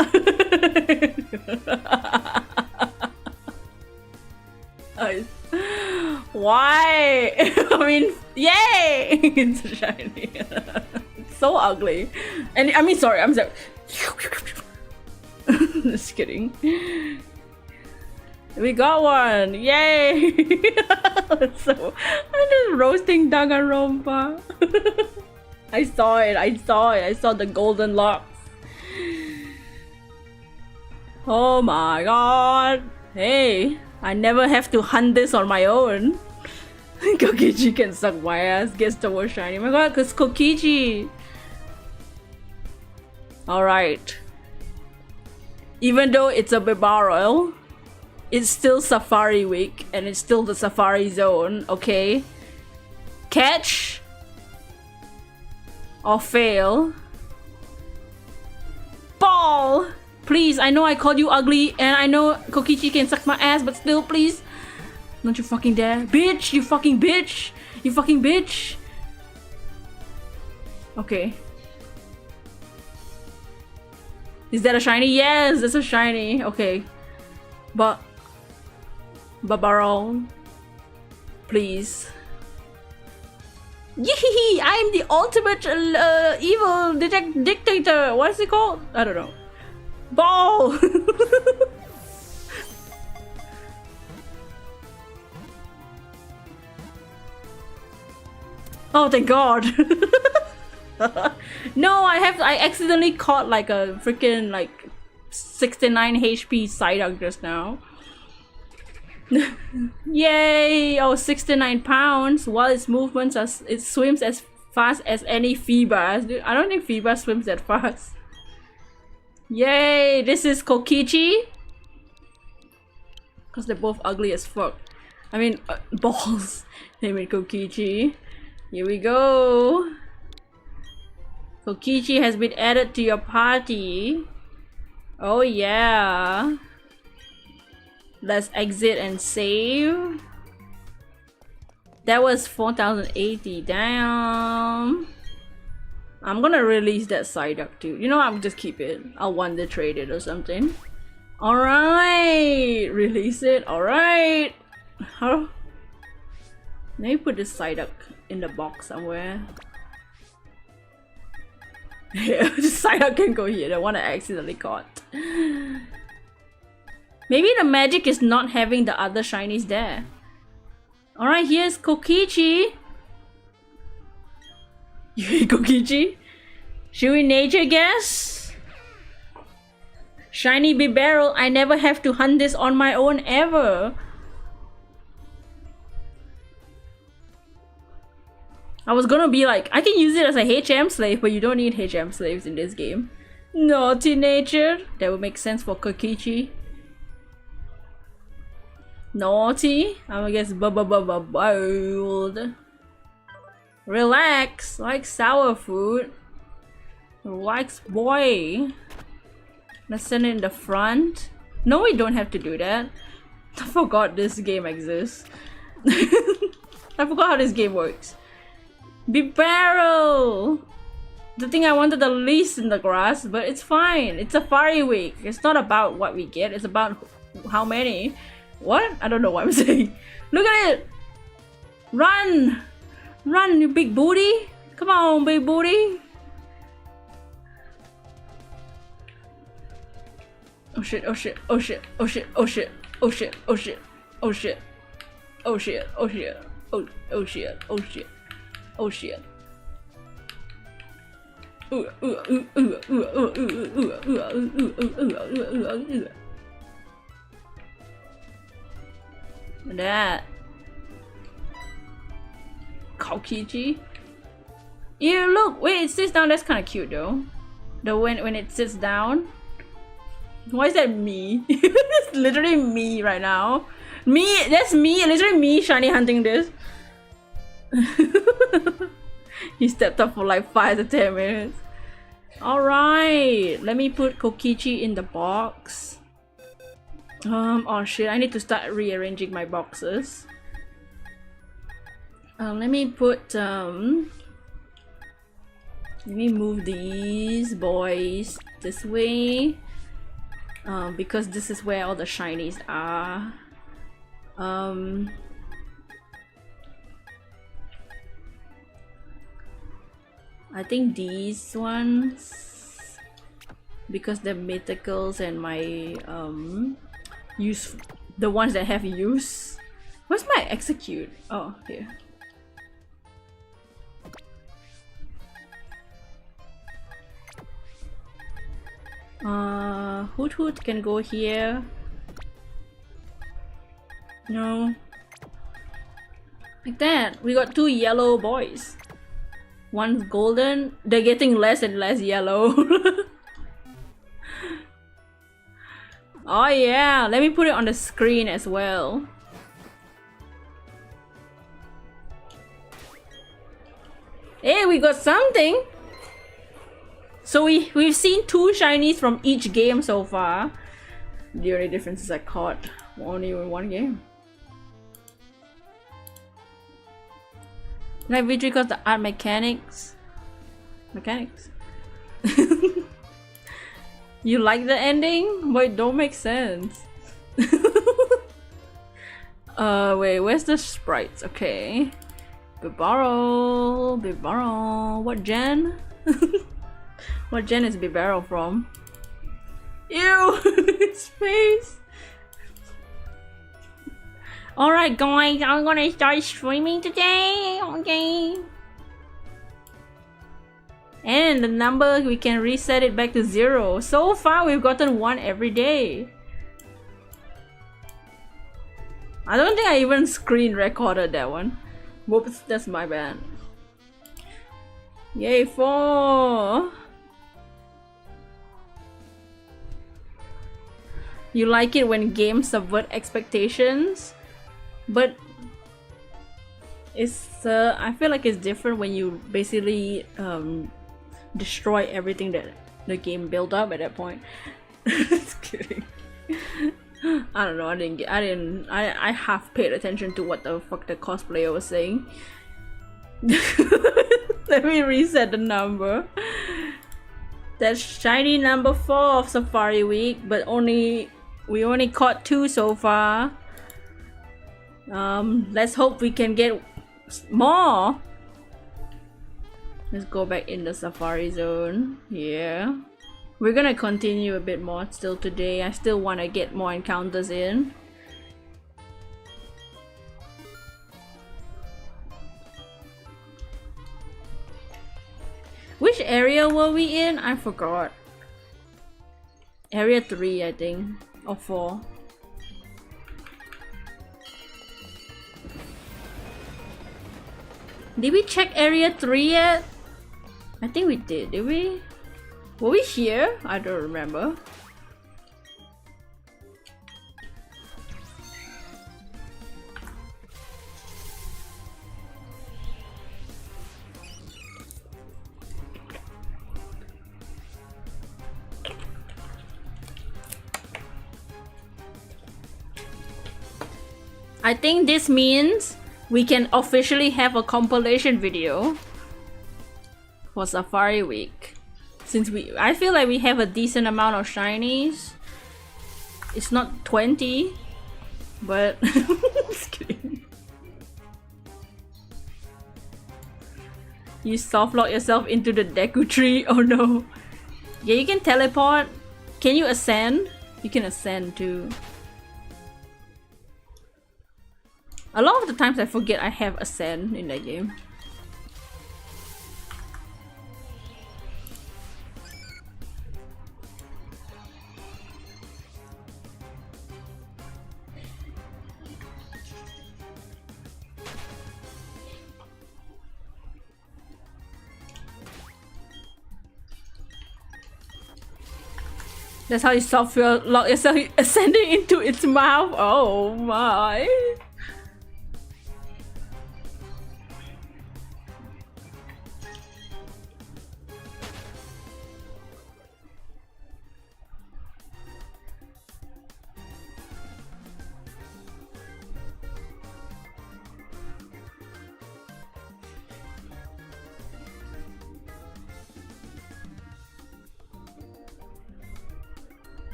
Why? I mean, yay! It's shiny. It's so ugly. And I mean, sorry, I'm sorry. Just kidding. We got one! Yay! So, I'm just roasting Danganronpa. I saw it, I saw the golden locks. Oh my god! Hey, I never have to hunt this on my own. Kokichi can suck my ass, gets the most shiny. Oh my god, cause Kokichi! Alright. Even though it's a Bibarel, it's still Safari Week and it's still the Safari Zone, okay? Catch or fail. Ball! Please, I know I called you ugly and I know Kokichi can suck my ass, but still, please. Don't you fucking dare. Bitch! You fucking bitch! You fucking bitch! Okay. Is that a shiny? Yes, that's a shiny. Okay. But Babarol, please. Yee! I'm the ultimate evil dictator. What is it called? I don't know. Ball. Oh, thank God. No, I accidentally caught like a freaking like 69 HP Psyduck just now. Yay! Oh, 69 pounds. While its movements it swims as fast as any Feebas. I don't think Feebas swims that fast. Yay! This is Kokichi. Cause they're both ugly as fuck. I mean, balls. Name it Kokichi. Here we go. Kokichi has been added to your party. Oh yeah. Let's exit and save. That was 4080. Damn. I'm gonna release that Psyduck too. You know, I'm just keep it. I'll wonder trade it or something. Alright. Release it. Alright. Huh? Let me put this Psyduck in the box somewhere. Yeah, this Psyduck can go here. The one I accidentally caught. Maybe the magic is not having the other shinies there. Alright, here's Kokichi. You hate Kokichi? Should we nature guess? Shiny Bibarel, I never have to hunt this on my own ever. I was gonna be like, I can use it as a HM slave, but you don't need HM slaves in this game. Naughty nature. That would make sense for Kokichi. Naughty. I'm gonna guess bold. Relax. Like sour food. Relax, boy. Let's send it in the front. No, we don't have to do that. I forgot this game exists. I forgot how this game works. Bibarel! The thing I wanted the least in the grass, but it's fine. It's Safari Week. It's not about what we get, it's about how many. What? I don't know what I'm saying. Look at it! Run! Run, you big booty! Come on, big booty! Oh shit, oh shit, oh shit, oh shit, oh shit, oh shit, oh shit, oh shit, oh shit, oh shit, oh shit, oh shit, oh shit. That Kokichi. Ew, look, wait, it sits down. That's kind of cute though. The when it sits down. Why is that me? It's literally me right now. Me, that's me, literally me shiny hunting this. He stepped up for like 5 to 10 minutes. Alright, let me put Kokichi in the box. Oh shit, I need to start rearranging my boxes. Let me put, let me move these boys this way. Because this is where all the shinies are. I think these ones, because they're mythicals and my use, the ones that have use. Where's my execute? Oh, here. Hoot Hoot can go here. No. Like that. We got 2 yellow boys. One's golden. They're getting less and less yellow. Oh yeah, let me put it on the screen as well. Hey, we got something! So we've seen 2 shinies from each game so far. The only difference is I caught only in 1 game. Like VTuber got the art mechanics. You like the ending? But it don't make sense. Wait, where's the sprites? Okay. Bibarel. What gen? What gen is Bibarel from? Ew! His face! Alright guys, I'm gonna start streaming today, okay? And the number, we can reset it back to 0. So far we've gotten 1 every day. I don't think I even screen recorded that one. Whoops, that's my bad. Yay, 4! You like it when games subvert expectations? But it's I feel like it's different when you basically destroy everything that the game built up at that point. Just kidding. I don't know, I half paid attention to what the fuck the cosplayer was saying. Let me reset the number. That's shiny number 4 of Safari Week, but we only caught 2 so far. Let's hope we can get more. Let's go back in the Safari Zone. Yeah. We're gonna continue a bit more still today. I still want to get more encounters in. Which area were we in? I forgot. Area 3, I think. Or 4. Did we check area 3 yet? I think we did we? Were we here? I don't remember. I think this means we can officially have a compilation video for Safari Week. Since I feel like we have a decent amount of shinies. It's not 20, but just kidding. You soft lock yourself into the Deku tree. Oh no. Yeah, you can teleport. Can you ascend? You can ascend too. A lot of the times I forget I have ascend in that game. That's how you soft lock yourself ascending into its mouth. Oh my.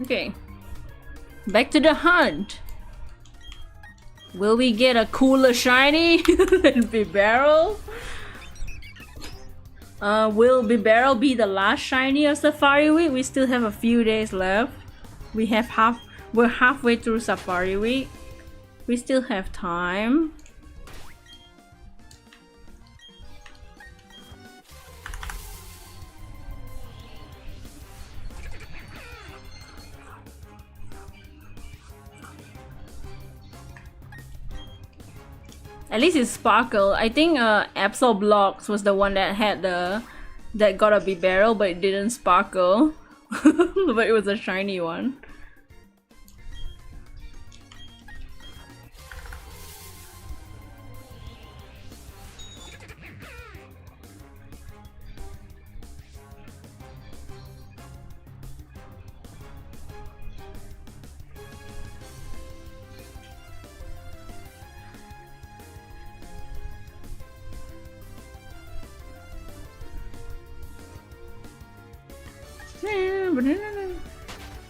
Okay, back to the hunt. Will we get a cooler shiny than Bibarel? Will Bibarel be the last shiny of Safari Week? We still have a few days left. We're halfway through Safari Week. We still have time. At least it's Sparkle. I think Absolblogspokemon was the one that had that got a Bibarel, but it didn't sparkle. But it was a shiny one.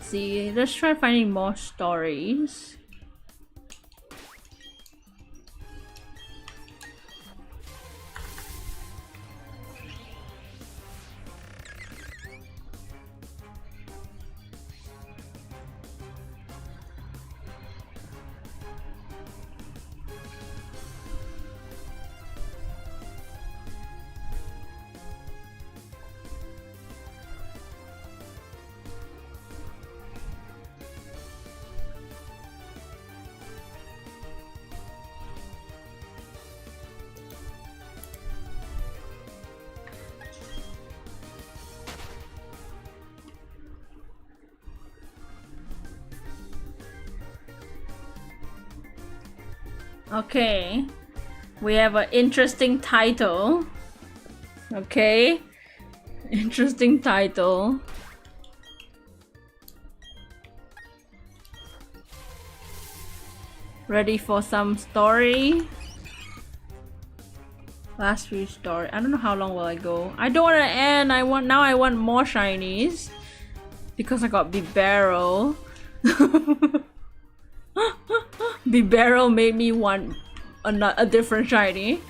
See, let's try finding more stories. Okay, we have an interesting title. Okay, interesting title. Ready for some story? Last few story. I don't know how long will I go. I don't want to end. I want more shinies because I got Bibarel. Bibarel made me want a different shiny.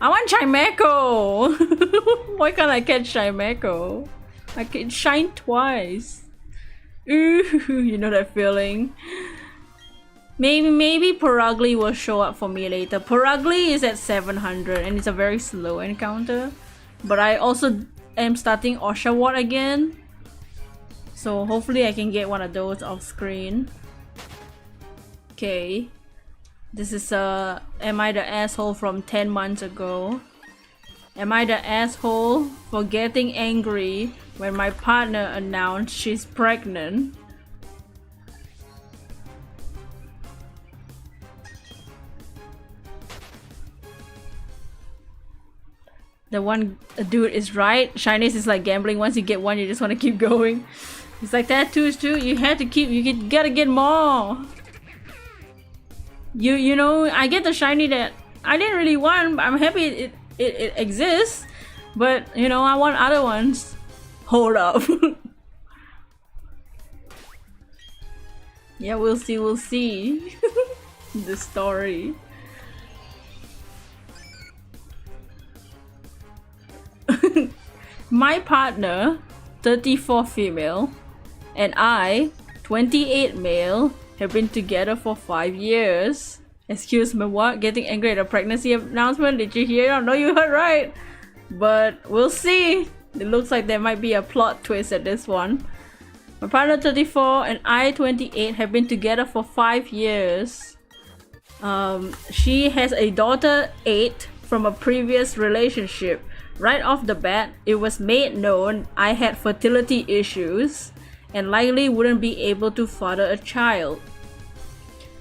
I want chimecho. Why can't I catch chimecho? I can shine twice. Ooh, you know that feeling. Maybe Purugly will show up for me later. Purugly is at 700 and it's a very slow encounter. But I also am starting Oshawott again. So hopefully I can get one of those off screen. Okay. This is am I the asshole from 10 months ago? Am I the asshole for getting angry when my partner announced she's pregnant? The one dude is right. Shinies is like gambling. Once you get one, you just want to keep going. It's like tattoos too. You have to keep. Gotta get more. You know, I get the shiny that I didn't really want. But I'm happy it exists. But you know, I want other ones. Hold up. Yeah, we'll see. We'll see. The story. My partner, 34 female, and I, 28 male, have been together for 5 years. Excuse me, what? Getting angry at a pregnancy announcement? Did you hear? No, you heard right. But we'll see. It looks like there might be a plot twist at this one. My partner, 34, and I, 28, have been together for 5 years. She has a daughter, 8, from a previous relationship. Right off the bat, it was made known I had fertility issues and likely wouldn't be able to father a child.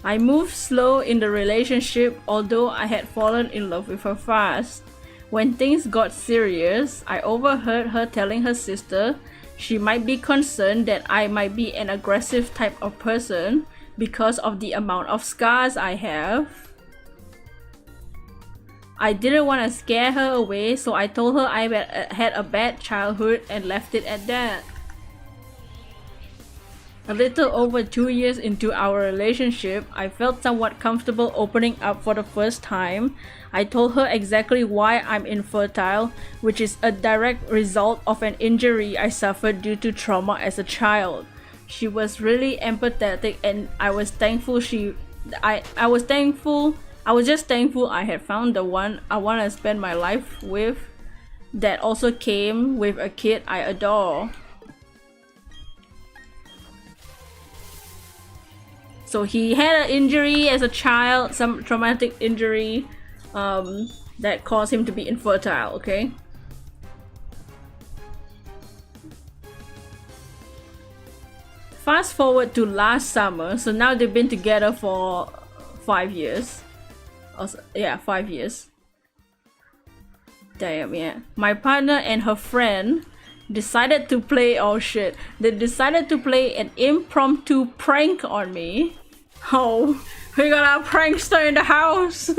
I moved slow in the relationship, although I had fallen in love with her fast. When things got serious, I overheard her telling her sister she might be concerned that I might be an aggressive type of person because of the amount of scars I have. I didn't want to scare her away, so I told her I had a bad childhood and left it at that. A little over 2 years into our relationship, I felt somewhat comfortable opening up for the first time. I told her exactly why I'm infertile, which is a direct result of an injury I suffered due to trauma as a child. She was really empathetic, and I was just thankful I had found the one I want to spend my life with that also came with a kid I adore. So he had an injury as a child, some traumatic injury that caused him to be infertile, okay? Fast forward to last summer, so now they've been together for 5 years. Also, yeah, 5 years. Damn, yeah. My partner and her friend decided to play, oh shit, they decided to play an impromptu prank on me. Oh, we got a prankster in the house.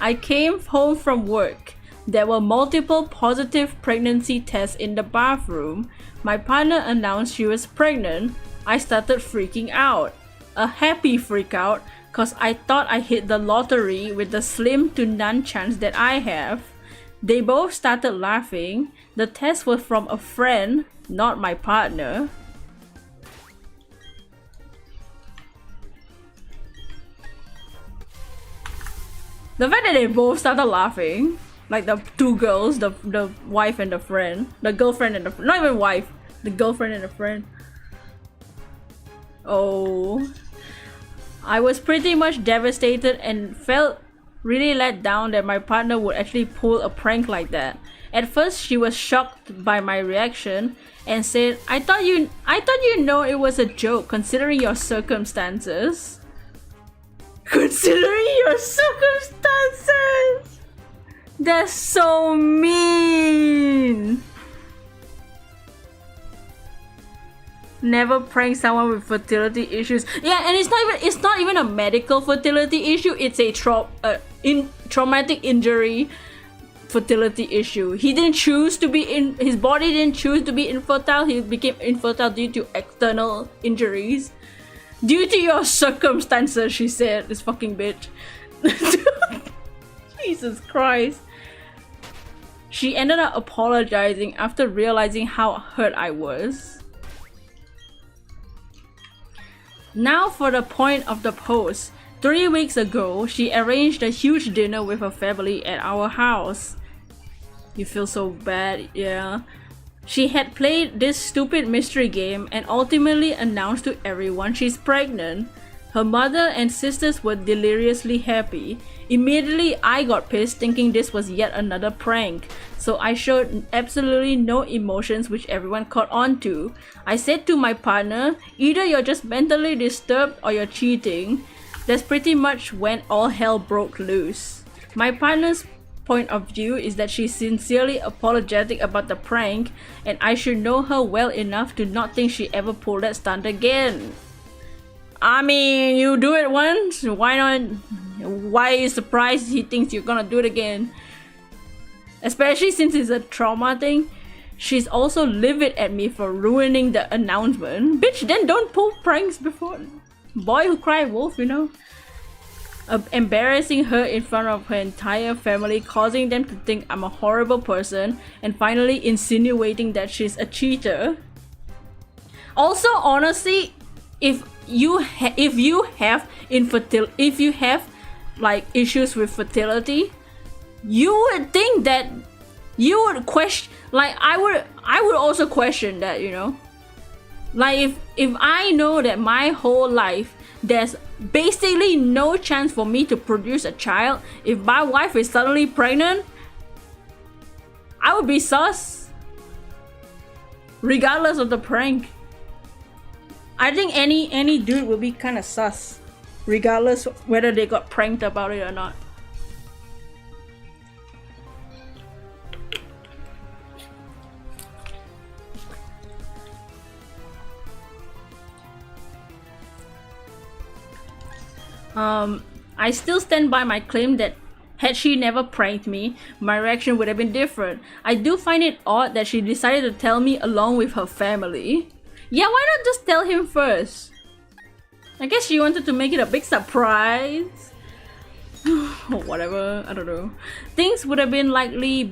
I came home from work. There were multiple positive pregnancy tests in the bathroom. My partner announced she was pregnant. I started freaking out. A happy freak out, cause I thought I hit the lottery with the slim to none chance that I have. They both started laughing. The test was from a friend, not my partner. The fact that they both started laughing, like the two girls, the wife and the friend, the girlfriend and the not even wife, the girlfriend and the friend. Oh, I was pretty much devastated and felt really let down that my partner would actually pull a prank like that. At first, she was shocked by my reaction and said, I thought you know it was a joke considering your circumstances. Considering your circumstances! That's so mean! Never prank someone with fertility issues. Yeah, and it's not even a medical fertility issue. It's a traumatic injury fertility issue. He didn't choose to be his body didn't choose to be infertile. He became infertile due to external injuries. Due to your circumstances, she said. This fucking bitch. Jesus Christ. She ended up apologizing after realizing how hurt I was. Now for the point of the post. 3 weeks ago, she arranged a huge dinner with her family at our house. You feel so bad, yeah. She had played this stupid mystery game and ultimately announced to everyone she's pregnant. Her mother and sisters were deliriously happy. Immediately, I got pissed thinking this was yet another prank. So I showed absolutely no emotions, which everyone caught on to. I said to my partner, either you're just mentally disturbed or you're cheating. That's pretty much when all hell broke loose. My partner's point of view is that she's sincerely apologetic about the prank, and I should know her well enough to not think she ever pulled that stunt again. I mean, you do it once, why not? Why are you surprised he thinks you're gonna do it again? Especially since it's a trauma thing. She's also livid at me for ruining the announcement. Bitch, then don't pull pranks before. Boy who cried wolf, you know? Embarrassing her in front of her entire family, causing them to think I'm a horrible person, and finally insinuating that she's a cheater. Also, honestly, if you have like issues with fertility, you would think that you would question, like I would also question that, you know? Like if I know that my whole life there's basically no chance for me to produce a child, if my wife is suddenly pregnant, I would be sus. Regardless of the prank. I think any dude will be kind of sus. Regardless whether they got pranked about it or not. I still stand by my claim that had she never pranked me, my reaction would have been different. I do find it odd that she decided to tell me along with her family. Yeah, why not just tell him first? I guess she wanted to make it a big surprise. Or whatever, I don't know. Things would have been likely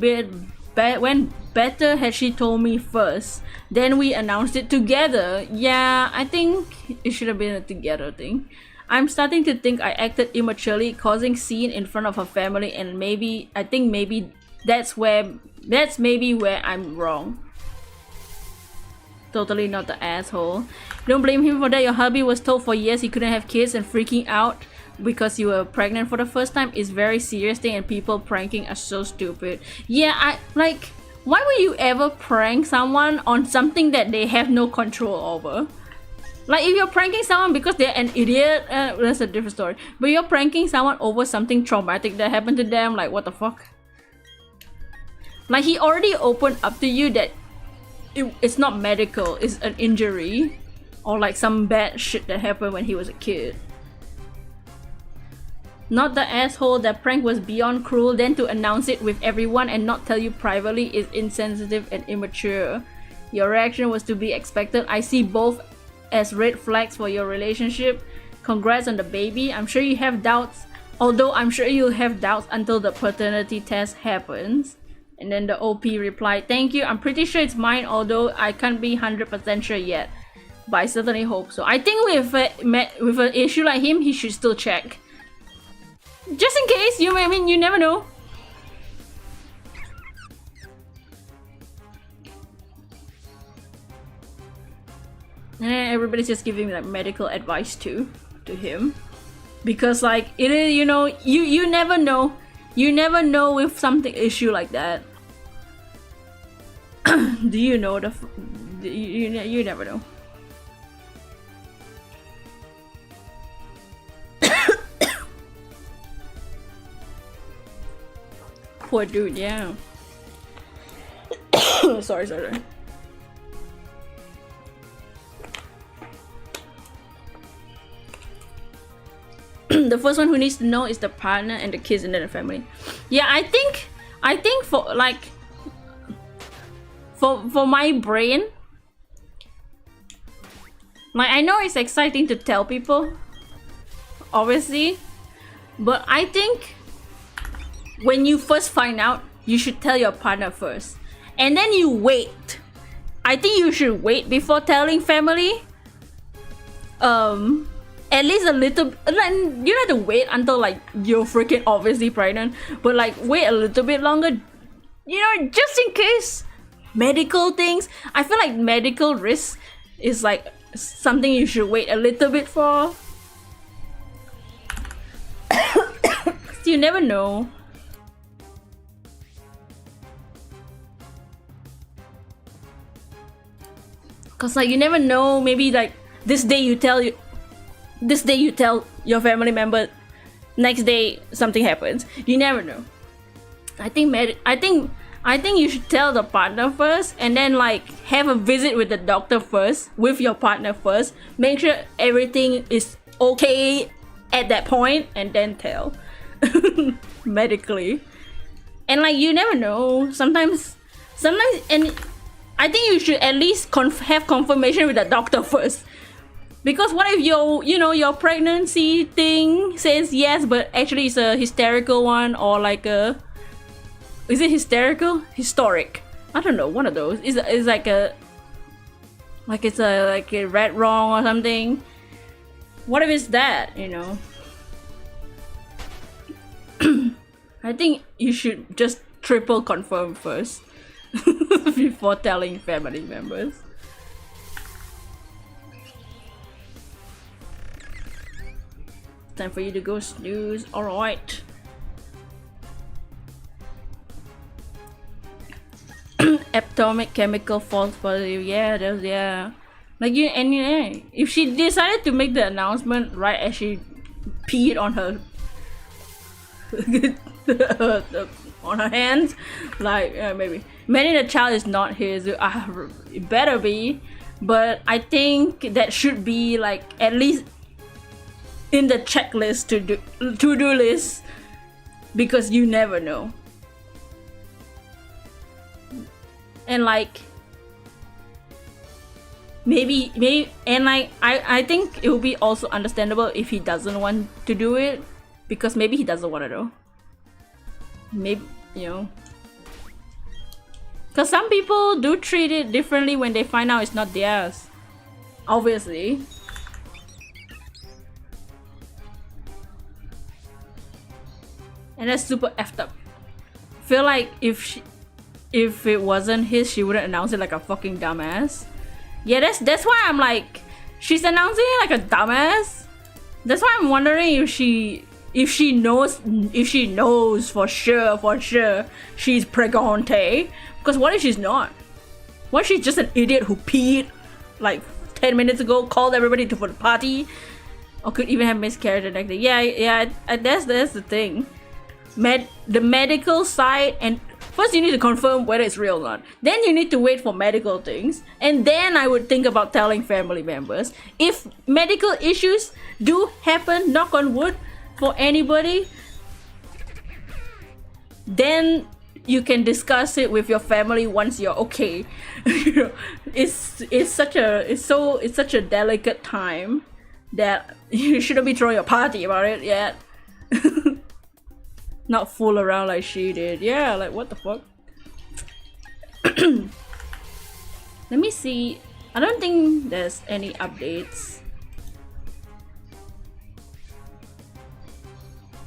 went better had she told me first. Then we announced it together. Yeah, I think it should have been a together thing. I'm starting to think I acted immaturely, causing scene in front of her family, and I think maybe that's maybe where I'm wrong. Totally not the asshole. Don't blame him for that. Your hubby was told for years he couldn't have kids, and freaking out because you were pregnant for the first time is very serious thing, and people pranking are so stupid. Yeah, why would you ever prank someone on something that they have no control over? Like, if you're pranking someone because they're an idiot, that's a different story. But you're pranking someone over something traumatic that happened to them, like, what the fuck? Like, he already opened up to you that it's not medical, it's an injury. Or like some bad shit that happened when he was a kid. Not the asshole. That prank was beyond cruel. Then to announce it with everyone and not tell you privately is insensitive and immature. Your reaction was to be expected. I see both as red flags for your relationship. Congrats on the baby. I'm sure you have doubts, although I'm sure you'll have doubts until the paternity test happens. And then the OP replied, thank you, I'm pretty sure it's mine, although I can't be 100% sure yet, but I certainly hope so. I think with an issue like him, he should still check, just in case. You never know. And everybody's just giving like medical advice to him, because like it is, you know, you never know. You never know with something issue like that. Do you know you never know. Poor dude, yeah. sorry. The first one who needs to know is the partner and the kids and then the family. Yeah, I think for like for my brain, like, I know it's exciting to tell people, obviously, but I think when you first find out, you should tell your partner first, and then you wait. I think you should wait before telling family. At least a little, like, you don't have to wait until like you're freaking obviously pregnant, but like wait a little bit longer, you know, just in case. Medical things, I feel like medical risk is like something you should wait a little bit for. You never know. Cause like you never know, maybe like this day you tell your family member, next day something happens. You never know. I think you should tell the partner first, and then like have a visit with the doctor first, with your partner first. Make sure everything is okay at that point, and then tell medically. And like you never know. Sometimes, and I think you should at least have confirmation with the doctor first. Because what if your pregnancy thing says yes, but actually it's a hysterical one, or like a, is it hysterical? Historic. I don't know, one of those. It's like a, like it's a read wrong or something. What if it's that, I think you should just triple confirm first before telling family members. Time for you to go snooze. Alright. Atomic chemical false positive. Yeah, there's, yeah. Like if she decided to make the announcement right as she peed on her on her hands, like maybe the child is not his. It better be, but I think that should be like at least in the checklist to-do list, because you never know. And like maybe and like I think it will be also understandable if he doesn't want to do it, because maybe he doesn't want to know. Maybe, because some people do treat it differently when they find out it's not theirs, obviously. And that's super effed up. Feel like if it wasn't his, she wouldn't announce it like a fucking dumbass. Yeah, that's why I'm like, she's announcing it like a dumbass. That's why I'm wondering if she knows for sure she's pregnant. Because what if she's not? What if she's just an idiot who peed like 10 minutes ago, called everybody for the party, or could even have miscarriage the next day? Yeah, that's the thing. The medical side, and first you need to confirm whether it's real or not. Then you need to wait for medical things, and then I would think about telling family members. If medical issues do happen, knock on wood, for anybody, then you can discuss it with your family once you're okay. It's such a delicate time that you shouldn't be throwing a party about it yet. Not fool around like she did. Yeah, like what the fuck? Let me see. I don't think there's any updates.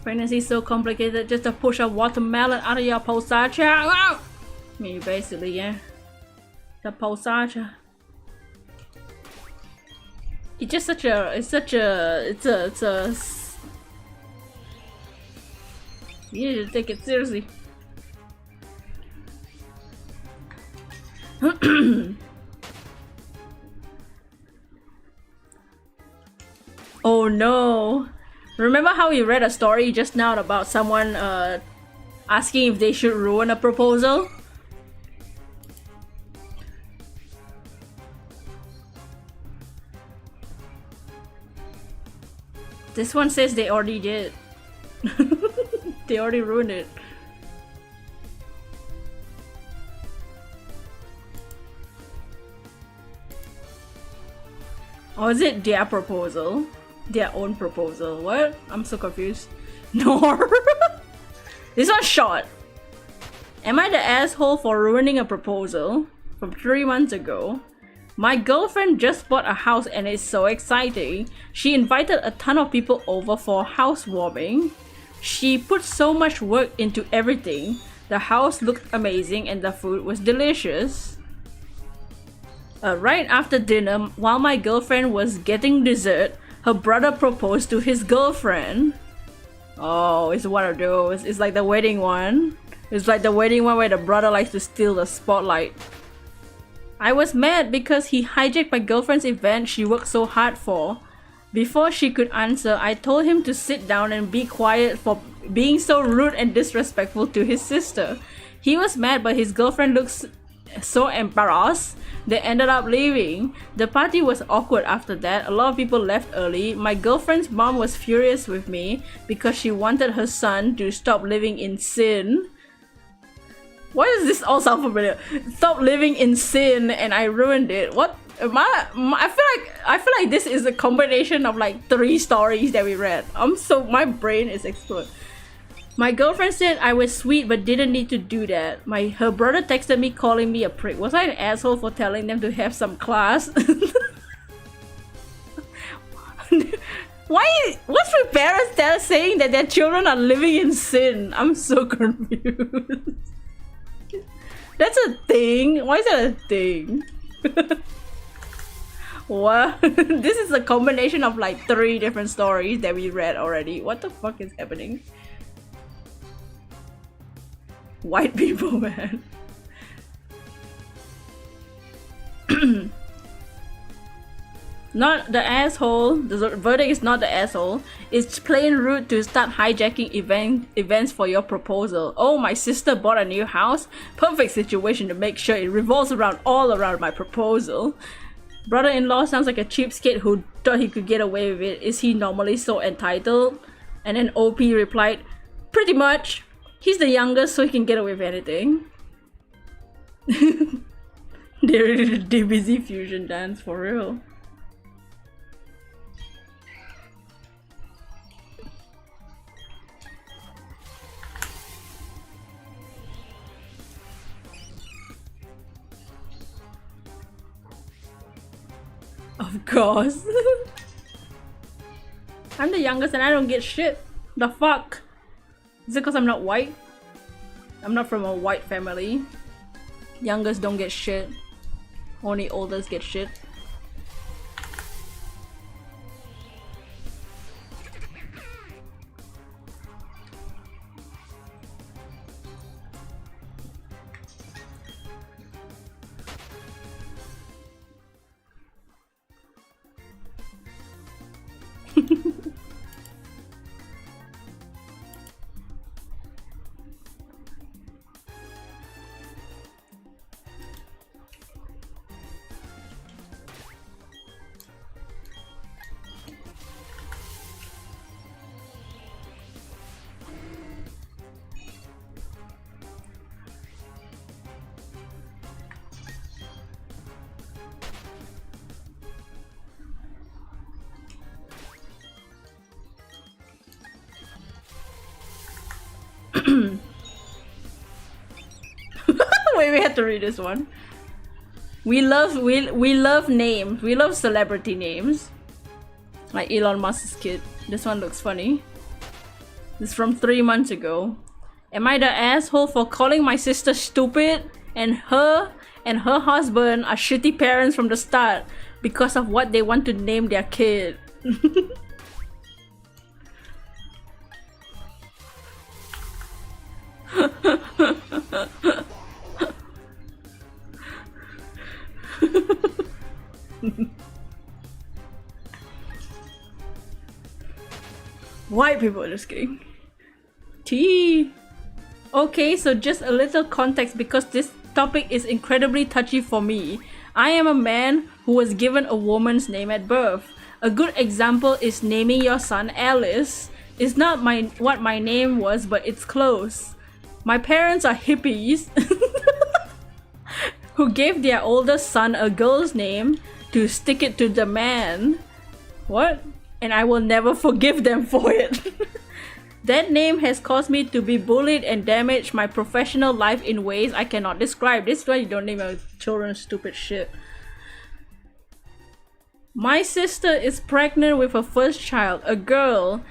Pregnancy is so complicated, just to push a watermelon out of your posacha. I mean, basically, yeah. The posacha. It's just such a, you need to take it seriously. Oh no. Remember how we read a story just now about someone asking if they should ruin a proposal? This one says they already did. They already ruined it. Or is it their proposal? Their own proposal? What? I'm so confused. No. This one's short. Am I the asshole for ruining a proposal from 3 months ago? My girlfriend just bought a house and it's so exciting. She invited a ton of people over for housewarming. She put so much work into everything. The house looked amazing and the food was delicious. Right after dinner, while my girlfriend was getting dessert, her brother proposed to his girlfriend. Oh, it's one of those. It's like the wedding one. It's like the wedding one where the brother likes to steal the spotlight. I was mad because he hijacked my girlfriend's event she worked so hard for. Before she could answer, I told him to sit down and be quiet for being so rude and disrespectful to his sister. He was mad, but his girlfriend looked so embarrassed. They ended up leaving. The party was awkward after that. A lot of people left early. My girlfriend's mom was furious with me because she wanted her son to stop living in sin. Why does this all sound familiar? Stop living in sin, and I ruined it. What? I feel like this is a combination of like 3 stories that we read. My brain is exploding. My girlfriend said I was sweet but didn't need to do that. Her brother texted me calling me a prick. Was I an asshole for telling them to have some class? What's with parents saying that their children are living in sin? I'm so confused. That's a thing? Why is that a thing? What? This is a combination of like 3 different stories that we read already. What the fuck is happening? White people, man. Not the asshole. The verdict is not the asshole. It's plain rude to start hijacking events for your proposal. Oh, my sister bought a new house. Perfect situation to make sure it revolves all around my proposal. Brother-in-law sounds like a cheapskate who thought he could get away with it. Is he normally so entitled? And then OP replied, pretty much. He's the youngest, so he can get away with anything. They're really the DBZ fusion dance for real. Of course. I'm the youngest and I don't get shit. The fuck? Is it because I'm not white? I'm not from a white family. Youngest don't get shit. Only oldest get shit. Wait, we had to read this one. We love names. We love celebrity names. Like Elon Musk's kid. This one looks funny. This is from 3 months ago. Am I the asshole for calling my sister stupid? And her husband are shitty parents from the start because of what they want to name their kid. White people, just kidding. Tea. Okay, so just a little context because this topic is incredibly touchy for me. I am a man who was given a woman's name at birth. A good example is naming your son Alice. It's not what my name was, but it's close. My parents are hippies who gave their oldest son a girl's name to stick it to the man. What? And I will never forgive them for it. That name has caused me to be bullied and damaged my professional life in ways I cannot describe. This is why you don't name your children stupid shit. My sister is pregnant with her first child, a girl.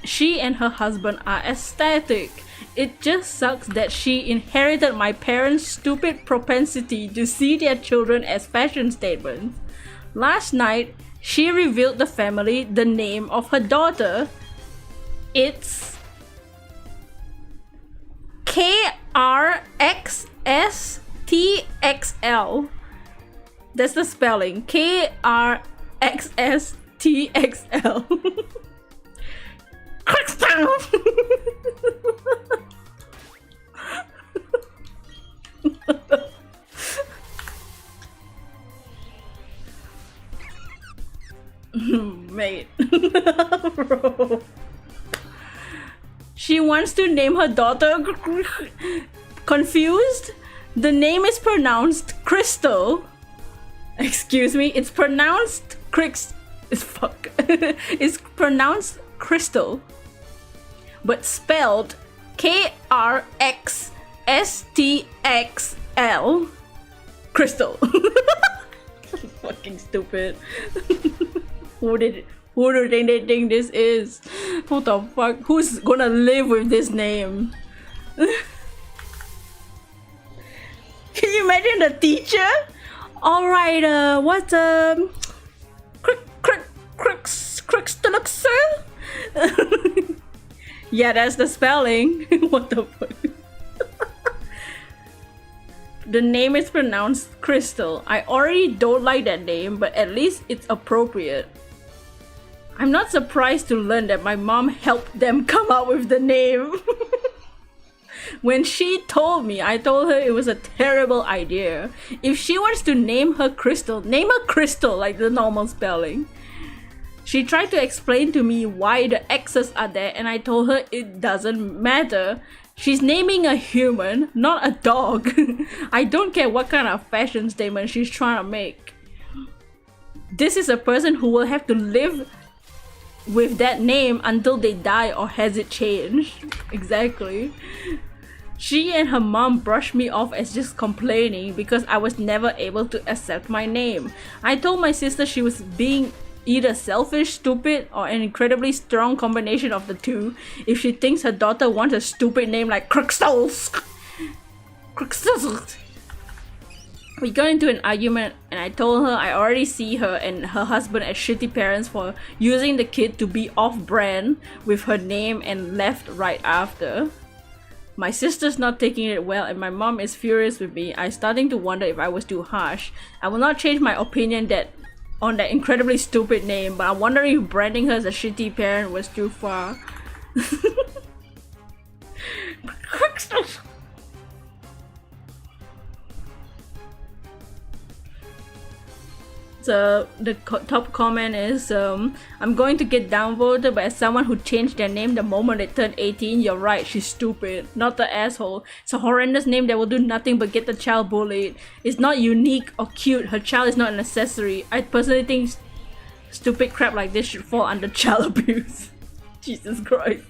She and her husband are ecstatic. It just sucks that she inherited my parents' stupid propensity to see their children as fashion statements. Last night, she revealed the family the name of her daughter. It's KRXSTXL. That's the spelling. KRXSTXL. STXL. Mate. Bro. She wants to name her daughter. Confused? The name is pronounced Crystal. Excuse me, it's pronounced it's pronounced Crystal, but spelled KRXSTXL. Crystal. Fucking stupid. Who do they think this is? What the fuck? Who's gonna live with this name? Can you imagine the teacher? Alright, what's Crixtoluxer? Yeah, that's the spelling. What the fuck? The name is pronounced Crystal. I already don't like that name, but at least it's appropriate. I'm not surprised to learn that my mom helped them come up with the name. When she told me, I told her it was a terrible idea. If she wants to name her Crystal, name her Crystal like the normal spelling. She tried to explain to me why the X's are there, and I told her it doesn't matter. She's naming a human, not a dog. I don't care what kind of fashion statement she's trying to make. This is a person who will have to live with that name until they die, or has it changed? Exactly. She and her mom brushed me off as just complaining because I was never able to accept my name. I told my sister she was being either selfish, stupid, or an incredibly strong combination of the two if she thinks her daughter wants a stupid name like Crixtles. We got into an argument and I told her I already see her and her husband as shitty parents for using the kid to be off-brand with her name, and left right after. My sister's not taking it well and my mom is furious with me. I'm starting to wonder if I was too harsh. I will not change my opinion on that incredibly stupid name, but I'm wondering if branding her as a shitty parent was too far. So the top comment is, I'm going to get downvoted, but as someone who changed their name the moment they turned 18, you're right, she's stupid, not the asshole. It's a horrendous name that will do nothing but get the child bullied. It's not unique or cute, her child is not an accessory. I personally think stupid crap like this should fall under child abuse. Jesus Christ.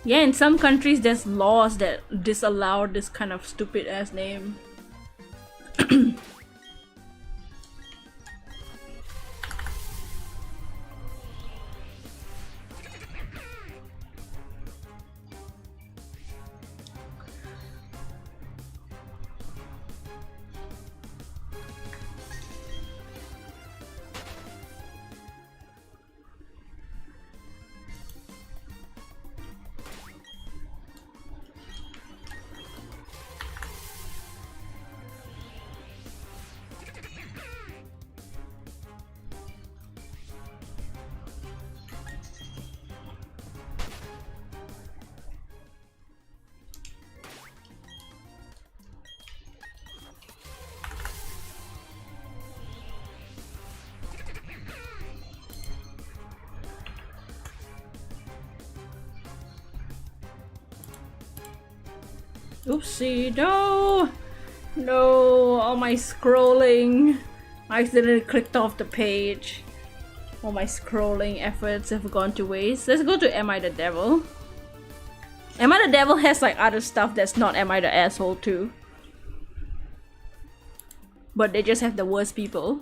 Yeah, in some countries there's laws that disallow this kind of stupid ass name. Oopsie, no! No, all my scrolling. I accidentally clicked off the page. All my scrolling efforts have gone to waste. Let's go to Am I the Devil? Am I the Devil has like other stuff that's not Am I the Asshole too. But they just have the worst people.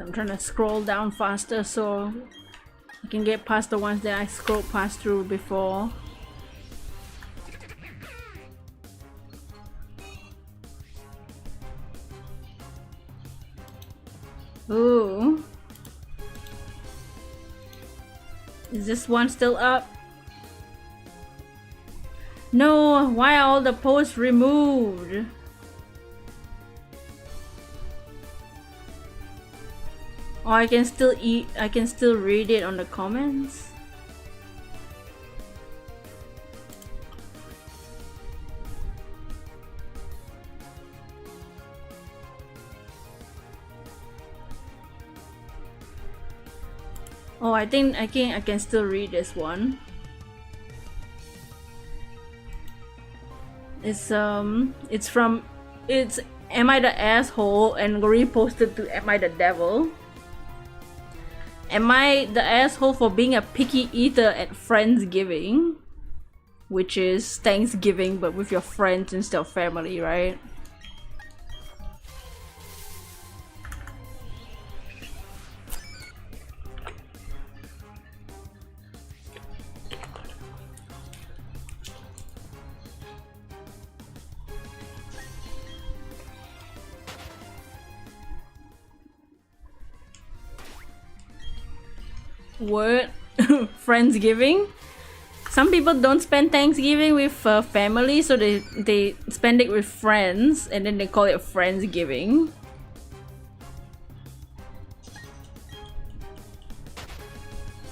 I'm trying to scroll down faster so I can get past the ones that I scrolled past through before. Ooh. Is this one still up? No, why are all the posts removed? Oh, I can still read it on the comments. Oh, I think I can still read this one. It's Am I the Asshole and reposted to Am I the Devil? Am I the asshole for being a picky eater at Friendsgiving? Which is Thanksgiving but with your friends instead of family, right? What? Friendsgiving? Some people don't spend Thanksgiving with family, so they spend it with friends and then they call it Friendsgiving.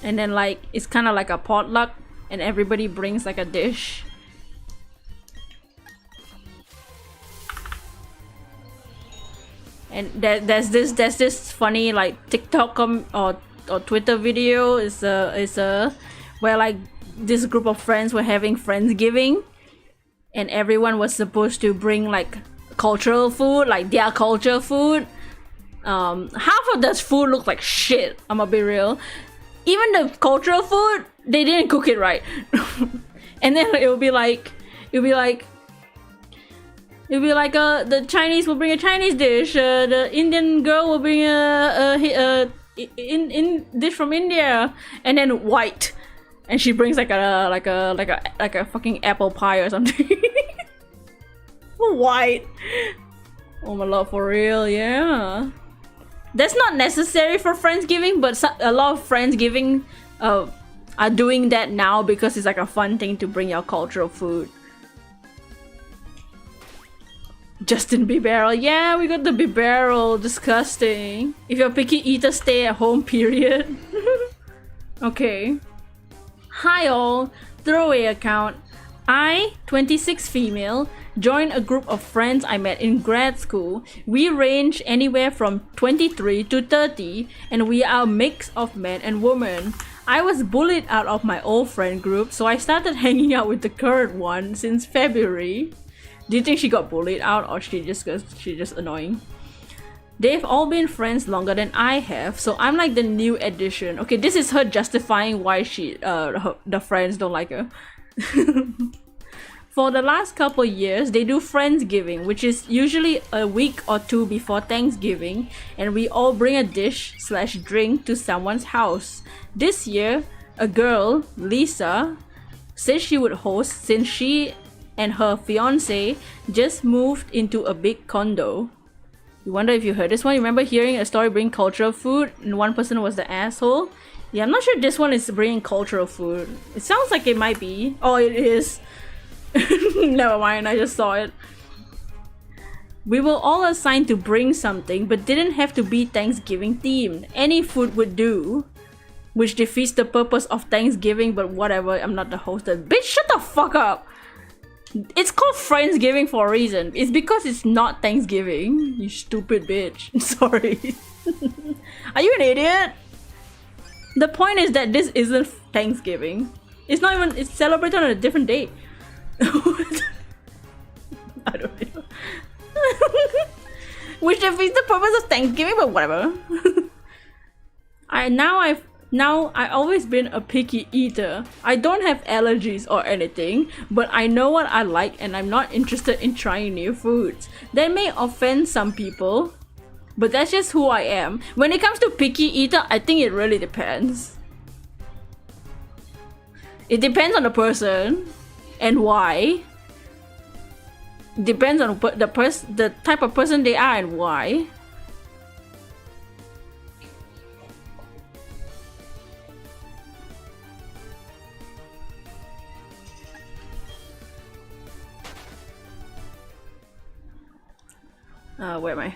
And then like it's kind of like a potluck and everybody brings like a dish. And there's this funny like TikTok or Twitter video is where like this group of friends were having Friendsgiving and everyone was supposed to bring like cultural food, like their culture food. Half of this food looked like shit, I'ma be real. Even the cultural food, they didn't cook it right. And then it would be like the Chinese will bring a Chinese dish, the Indian girl will bring a dish from India, and then white, and she brings like a fucking apple pie or something. White. Oh my lord, for real, yeah. That's not necessary for Friendsgiving, but a lot of Friendsgiving are doing that now because it's like a fun thing to bring your cultural food. Justin Bieber, yeah, we got the Bieber, disgusting. If you're a picky eater, stay at home, period. Okay. Hi all, throwaway account. I, 26 female, joined a group of friends I met in grad school. We range anywhere from 23 to 30 and we are a mix of men and women. I was bullied out of my old friend group, so I started hanging out with the current one since February. Do you think she got bullied out or she's just annoying? They've all been friends longer than I have, so I'm like the new addition. Okay, this is her justifying why the friends don't like her. For the last couple years, they do Friendsgiving, which is usually a week or two before Thanksgiving, and we all bring a dish/drink to someone's house. This year, a girl, Lisa, said she would host since she and her fiance just moved into a big condo. You wonder if you heard this one? You remember hearing a story bring cultural food and one person was the asshole? Yeah, I'm not sure this one is bringing cultural food. It sounds like it might be. Oh, it is. Never mind, I just saw it. We were all assigned to bring something, but didn't have to be Thanksgiving themed. Any food would do, which defeats the purpose of Thanksgiving, but whatever, I'm not the host. Bitch, shut the fuck up! It's called Friendsgiving for a reason. It's because it's not Thanksgiving. You stupid bitch. Sorry. Are you an idiot? The point is that this isn't Thanksgiving. It's not even, it's celebrated on a different day. I don't know. Which defeats the purpose of Thanksgiving, but whatever. I've always been a picky eater. I don't have allergies or anything, but I know what I like and I'm not interested in trying new foods. That may offend some people, But that's just who I am. When it comes to picky eater, I think it really depends. It depends on the person and why. Depends on the type of person they are and why. Where am I?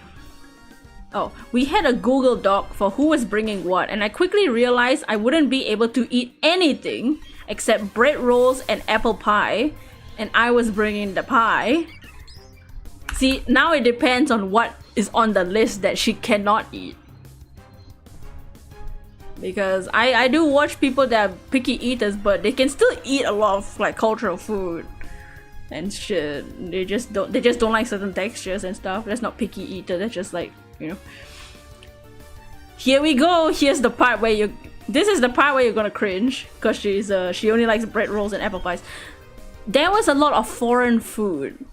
Oh, we had a Google Doc for who was bringing what, and I quickly realized I wouldn't be able to eat anything except bread rolls and apple pie, and I was bringing the pie. See, now it depends on what is on the list that she cannot eat. Because I do watch people that are picky eaters, but they can still eat a lot of like cultural food and shit. They just don't like certain textures and stuff. That's not picky eater, that's just like, you know. Here we go. Here's the part where this is the part where you're gonna cringe, because she only likes bread rolls and apple pies. There was a lot of foreign food.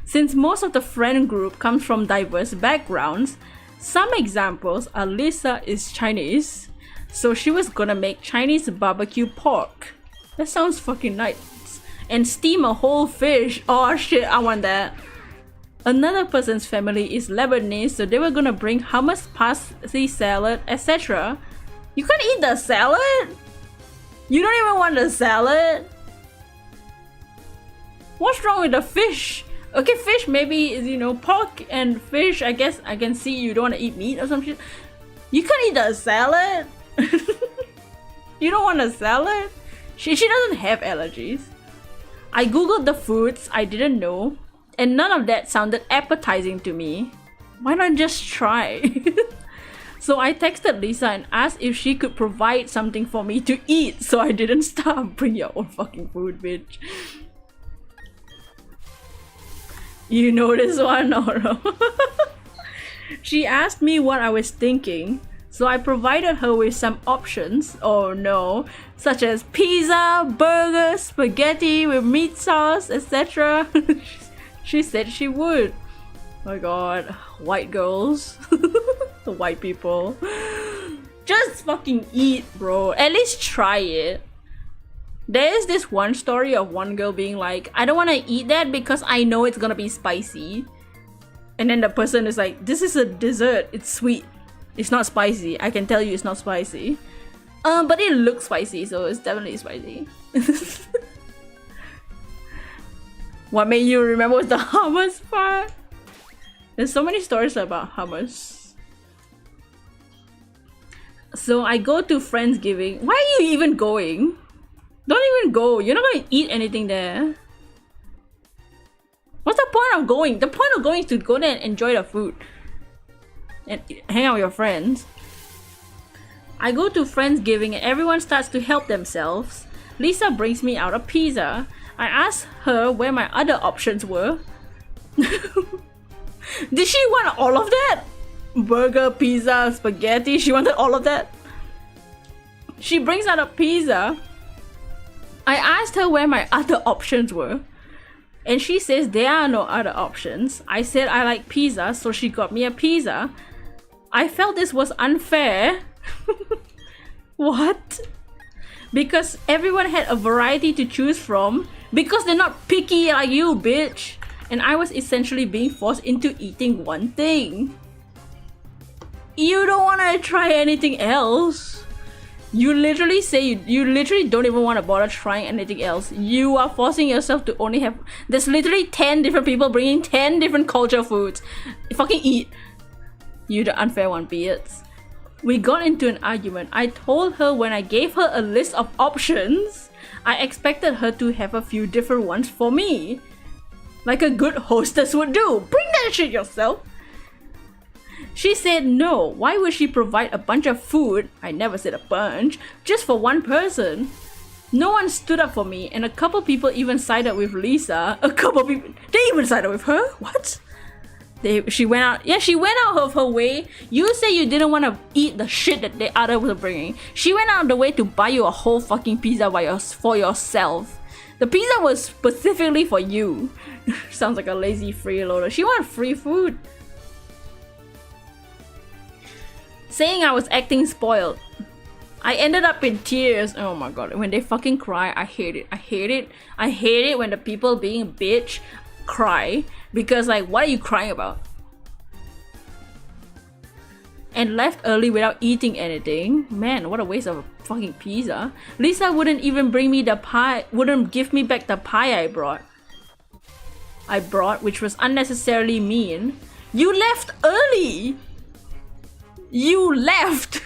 Since most of the friend group comes from diverse backgrounds, some examples are Lisa is Chinese, so she was gonna make Chinese barbecue pork. That sounds fucking nice. And steam a whole fish. Oh shit, I want that. Another person's family is Lebanese, so they were gonna bring hummus, parsley salad, etc. You can't eat the salad? You don't even want the salad? What's wrong with the fish? Okay, fish maybe is, you know, pork and fish, I guess I can see you don't want to eat meat or some shit. You can't eat the salad? You don't want a salad? She doesn't have allergies. I googled the foods I didn't know, and none of that sounded appetizing to me. Why not just try? So I texted Lisa and asked if she could provide something for me to eat so I didn't starve. Bring your own fucking food, bitch. You know this one or no? She asked me what I was thinking, so I provided her with some options, oh no, such as pizza, burger, spaghetti with meat sauce, etc. She said she would. Oh my god, white girls. The white people. Just fucking eat, bro. At least try it. There is this one story of one girl being like, I don't want to eat that because I know it's gonna be spicy. And then the person is like, this is a dessert, it's sweet. It's not spicy. I can tell you it's not spicy. But it looks spicy, so it's definitely spicy. What made you remember was the hummus part? There's so many stories about hummus. So I go to Friendsgiving. Why are you even going? Don't even go. You're not gonna eat anything there. What's the point of going? The point of going is to go there and enjoy the food. And hang out with your friends. I go to Friendsgiving and everyone starts to help themselves. Lisa brings me out a pizza. I asked her where my other options were. Did she want all of that? Burger, pizza, spaghetti, she wanted all of that? She brings out a pizza. I asked her where my other options were, and she says there are no other options. I said I like pizza, so she got me a pizza. I felt this was unfair. What? Because everyone had a variety to choose from. Because they're not picky like you, bitch. And I was essentially being forced into eating one thing. You don't want to try anything else. You literally say you literally don't even want to bother trying anything else. You are forcing yourself to only have... There's literally 10 different people bringing 10 different culture foods. Fucking eat. You the unfair one, bitch. We got into an argument. I told her when I gave her a list of options, I expected her to have a few different ones for me. Like a good hostess would do. Bring that shit yourself. She said no. Why would she provide a bunch of food, I never said a bunch, just for one person? No one stood up for me, and a couple people even sided with Lisa. A couple people... They even sided with her? What? She went out... Yeah, she went out of her way. You say you didn't want to eat the shit that the other was bringing. She went out of the way to buy you a whole fucking pizza for yourself. The pizza was specifically for you. Sounds like a lazy freeloader. She wanted free food. saying I was acting spoiled. I ended up in tears. Oh my god, when they fucking cry, I hate it. I hate it. I hate it when the people being a bitch cry. Because like, what are you crying about? And left early without eating anything. Man, what a waste of a fucking pizza. Lisa wouldn't even bring me the pie, wouldn't give me back the pie I brought, which was unnecessarily mean. You left early! You left!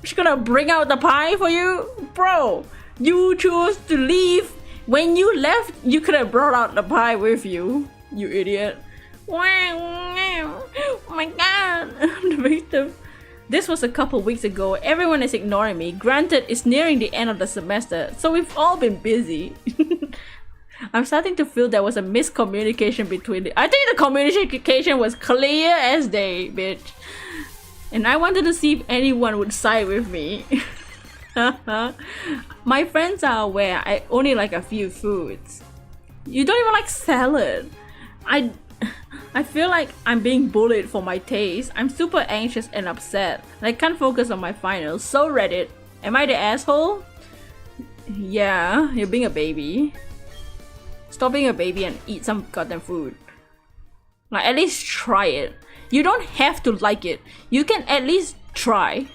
She's gonna bring out the pie for you? Bro, you chose to leave. When you left, you could have brought out the pie with you. You idiot. Oh my god. The victim. This was a couple weeks ago. Everyone is ignoring me. Granted, it's nearing the end of the semester, so we've all been busy. I'm starting to feel there was a miscommunication between I think the communication was clear as day, bitch. And I wanted to see if anyone would side with me. My friends are aware I only like a few foods. You don't even like salad. I feel like I'm being bullied for my taste. I'm super anxious and upset. I can't focus on my finals. So Reddit, am I the asshole? Yeah, you're being a baby. Stop being a baby and eat some goddamn food. Like, at least try it. You don't have to like it. You can at least try.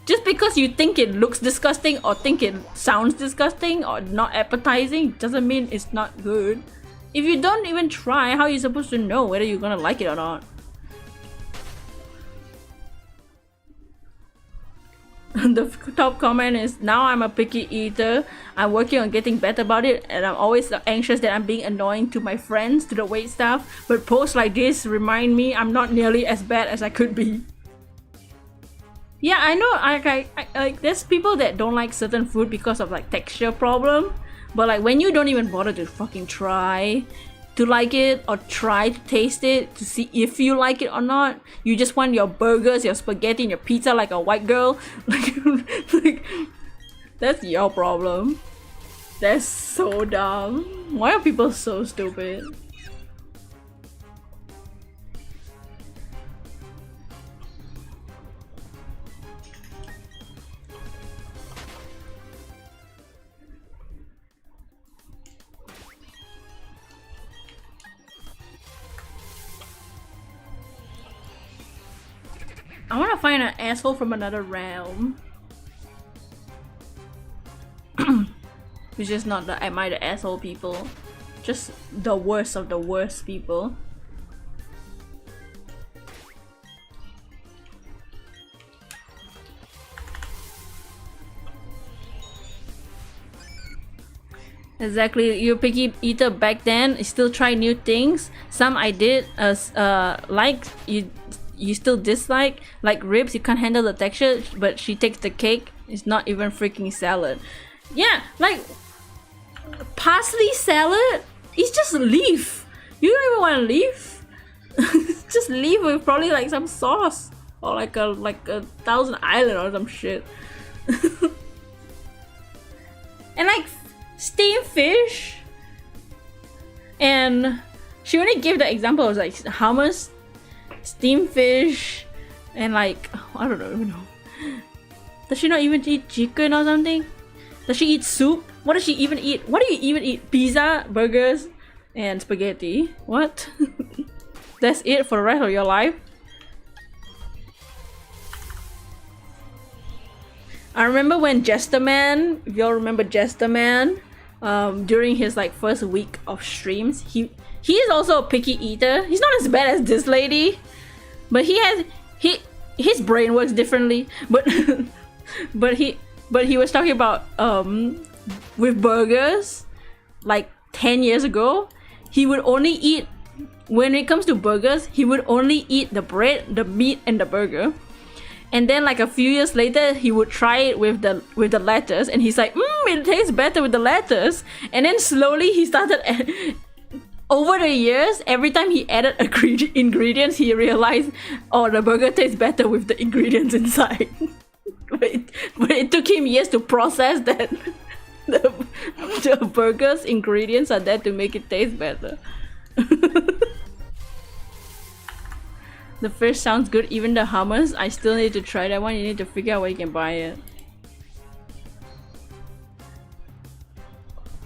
Just because you think it looks disgusting or think it sounds disgusting or not appetizing doesn't mean it's not good. If you don't even try, how are you supposed to know whether you're gonna like it or not? The top comment is, now I'm a picky eater. I'm working on getting better about it, and I'm always anxious that I'm being annoying to my friends, to the wait staff. But posts like this remind me I'm not nearly as bad as I could be. Yeah, I know. I like there's people that don't like certain food because of like texture problem. But like when you don't even bother to fucking try to like it or try to taste it to see if you like it or not, you just want your burgers, your spaghetti, and your pizza like a white girl. like that's your problem. That's so dumb. Why are people so stupid? I want to find an asshole from another realm. It's just not the am I the asshole people. Just the worst of the worst people. Exactly, you're a picky eater back then. You still try new things. Some I did like you still dislike, like ribs. You can't handle the texture, but she takes the cake. It's not even freaking salad. Yeah, like parsley salad. It's just leaf. You don't even want to leaf. Just leaf with probably like some sauce or like a Thousand Island or some shit. And like steamed fish. And she only gave the example of like hummus, steamed fish, and like I don't know. Does she not even eat chicken or something? Does she eat soup? What does she even eat? What do you even eat? Pizza, burgers, and spaghetti. What? That's it for the rest of your life? I remember when Jester Man, if y'all remember Jester Man, during his like first week of streams, he is also a picky eater. He's not as bad as this lady, but his brain works differently. But but he was talking about with burgers like 10 years ago, he would only eat, when it comes to burgers, he would only eat the bread, the meat, and the burger. And then like a few years later, he would try it with the lettuce, and he's like, it tastes better with the lettuce. And then slowly he started over the years, every time he added ingredients, he realized, oh, the burger tastes better with the ingredients inside. but it took him years to process that the burger's ingredients are there to make it taste better. The fish sounds good. Even the hummus, I still need to try that one. You need to figure out where you can buy it.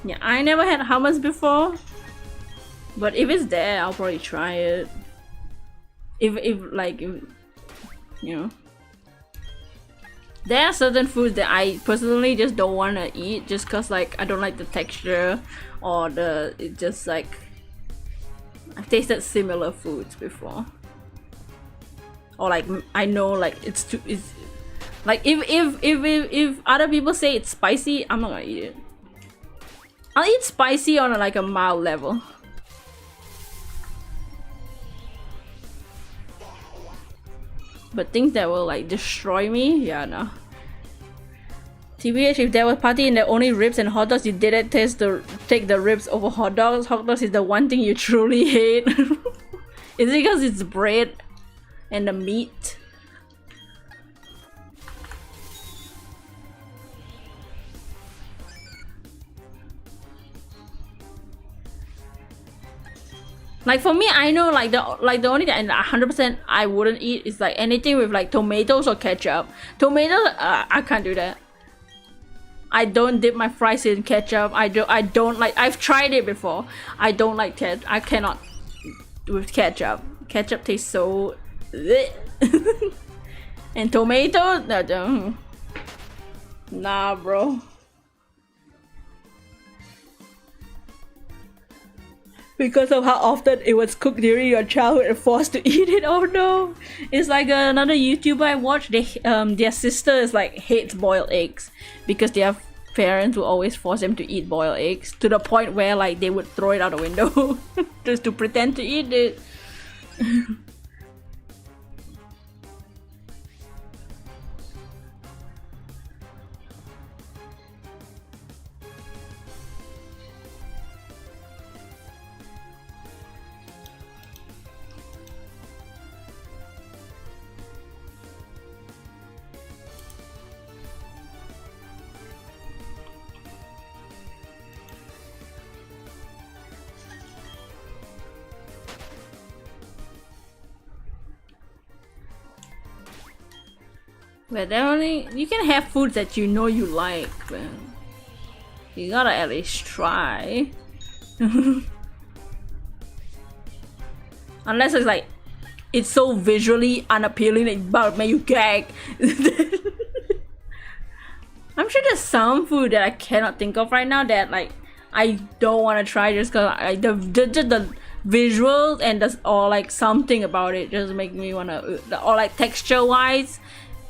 Yeah, I never had hummus before, but if it's there, I'll probably try it. If you know, there are certain foods that I personally just don't want to eat, just cause like I don't like the texture or it just like I've tasted similar foods before, or like I know like it's like if other people say it's spicy, I'm not gonna eat it. I'll eat spicy on like a mild level. But things that will like destroy me, yeah, no. TBH, if there was party and there only ribs and hot dogs, you didn't take the ribs over hot dogs. Hot dogs is the one thing you truly hate. Is it because it's bread and the meat? Like for me, I know like the only thing 100% I wouldn't eat is like anything with like tomatoes or ketchup. Tomatoes, I can't do that. I don't dip my fries in ketchup. I don't like. I've tried it before. I don't like ketchup. I cannot with ketchup. Ketchup tastes so. And tomato, no, nah, bro. Because of how often it was cooked during your childhood and forced to eat it. Oh no! It's like another YouTuber I watched. Their sister is like hates boiled eggs because their parents will always force them to eat boiled eggs to the point where like they would throw it out the window just to pretend to eat it. But definitely, you can have foods that you know you like, but you gotta at least try. Unless it's like, it's so visually unappealing that it's about to make you gag. I'm sure there's some food that I cannot think of right now that like I don't want to try just cause the visuals and or like something about it just make me wanna, or like texture wise.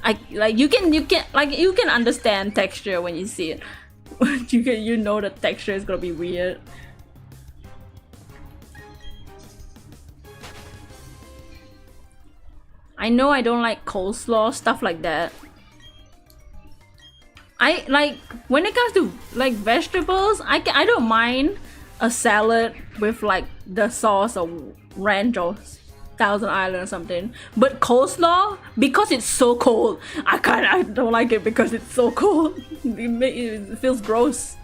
You can understand texture when you see it. you know the texture is gonna be weird. I know I don't like coleslaw, stuff like that. I like when it comes to like vegetables, I don't mind a salad with like the sauce or ranch or Thousand Island or something, but coleslaw, because it's so cold, I don't like it because it's so cold. It feels gross.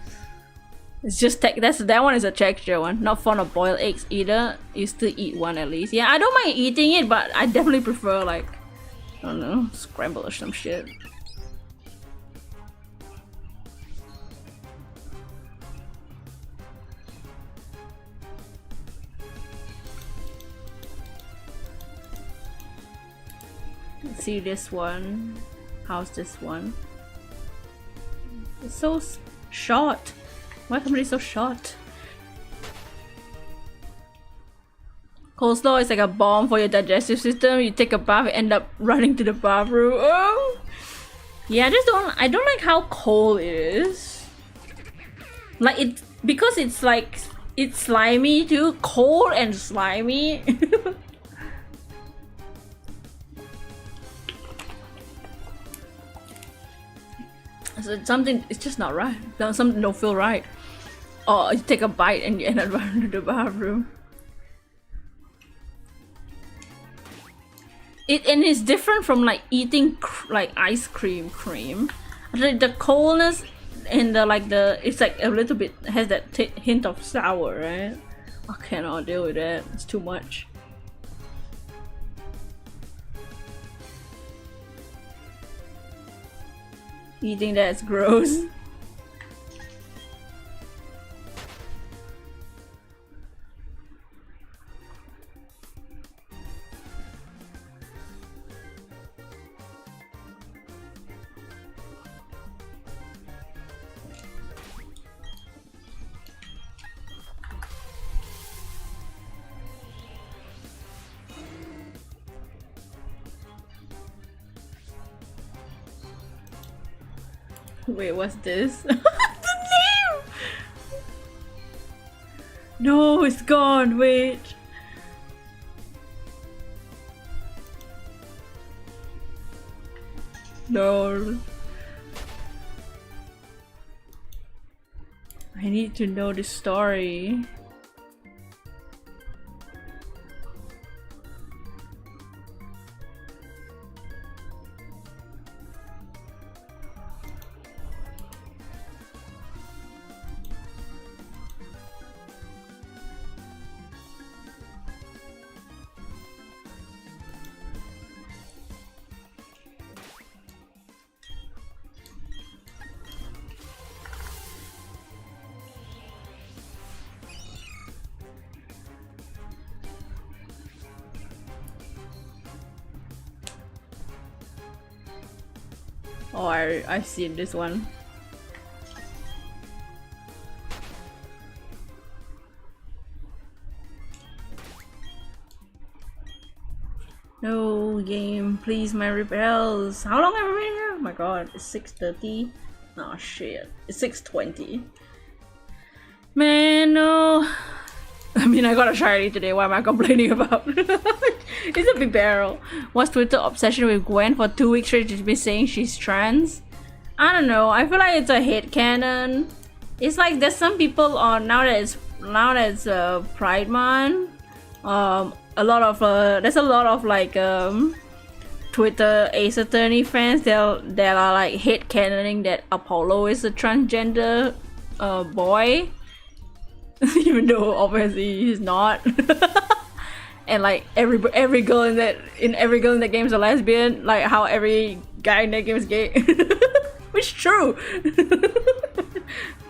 It's just that one is a texture one. Not fond of boiled eggs either. You still eat one at least. Yeah, I don't mind eating it, but I definitely prefer like, I don't know, scramble or some shit. Let's see this one. How's this one? It's so short. Why are somebody so short? Coleslaw is like a bomb for your digestive system. You take a bath, you end up running to the bathroom. Oh! Yeah, I don't like how cold it is. Like because it's like, it's slimy too. Cold and slimy. So it's just not right. Something don't feel right. Or you take a bite and you end up running to the bathroom. And it's different from like eating like ice cream. The coldness and it's like a little bit has that hint of sour, right? I cannot deal with that. It's too much. You think that's gross? Wait, what's this? The name! No, it's gone. Wait. No. I need to know the story. Oh, I've seen this one. No game, please, my rebels. How long have I been here? Oh my god, it's 6:30. Oh shit, it's 6:20. Man, no. I mean, I got a shiny today. What am I complaining about? It's a big barrel. What's Twitter obsession with Gwen for 2 weeks straight? She's been saying she's trans. I don't know. I feel like it's a headcanon. It's like there's some people on now that it's Pride Month. There's a lot of like Twitter Ace Attorney fans that are like headcanoning that Apollo is a transgender boy. Even though obviously he's not. And like every girl in that game is a lesbian, like how every guy in that game is gay. Which is true.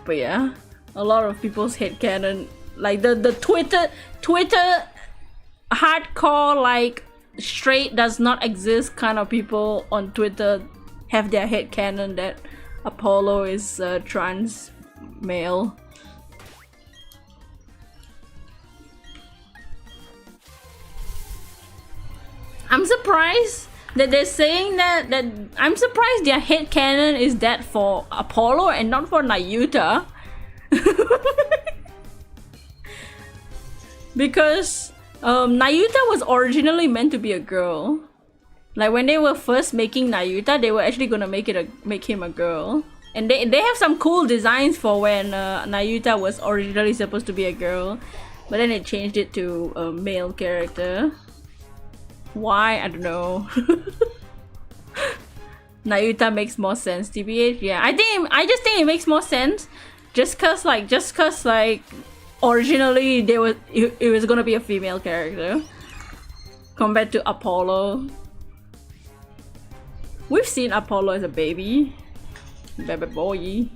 But yeah, a lot of people's headcanon, like the Twitter hardcore, like straight does not exist kind of people on Twitter have their headcanon that Apollo is trans male. I'm surprised that they're saying that I'm surprised their headcanon is that for Apollo and not for Nayuta. Because Nayuta was originally meant to be a girl. Like when they were first making Nayuta, they were actually gonna make him a girl. And they have some cool designs for when Nayuta was originally supposed to be a girl. But then they changed it to a male character. Why? I don't know. Nayuta makes more sense, TBH. Yeah, I just think it makes more sense just cause like originally it was gonna be a female character compared to Apollo. We've seen Apollo as a baby boy.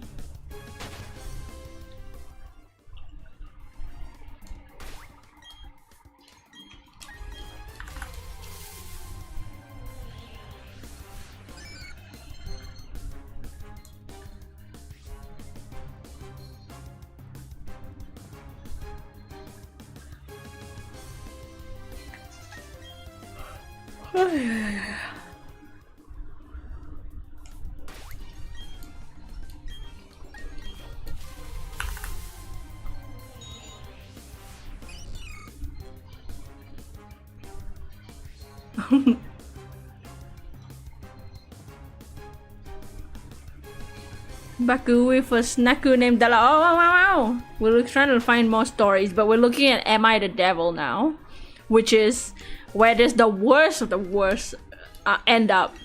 Baku with a snaku named Dala. Oh wow. We're trying to find more stories, but we're looking at Am I the Devil now, which is where there's the worst of the worst end up.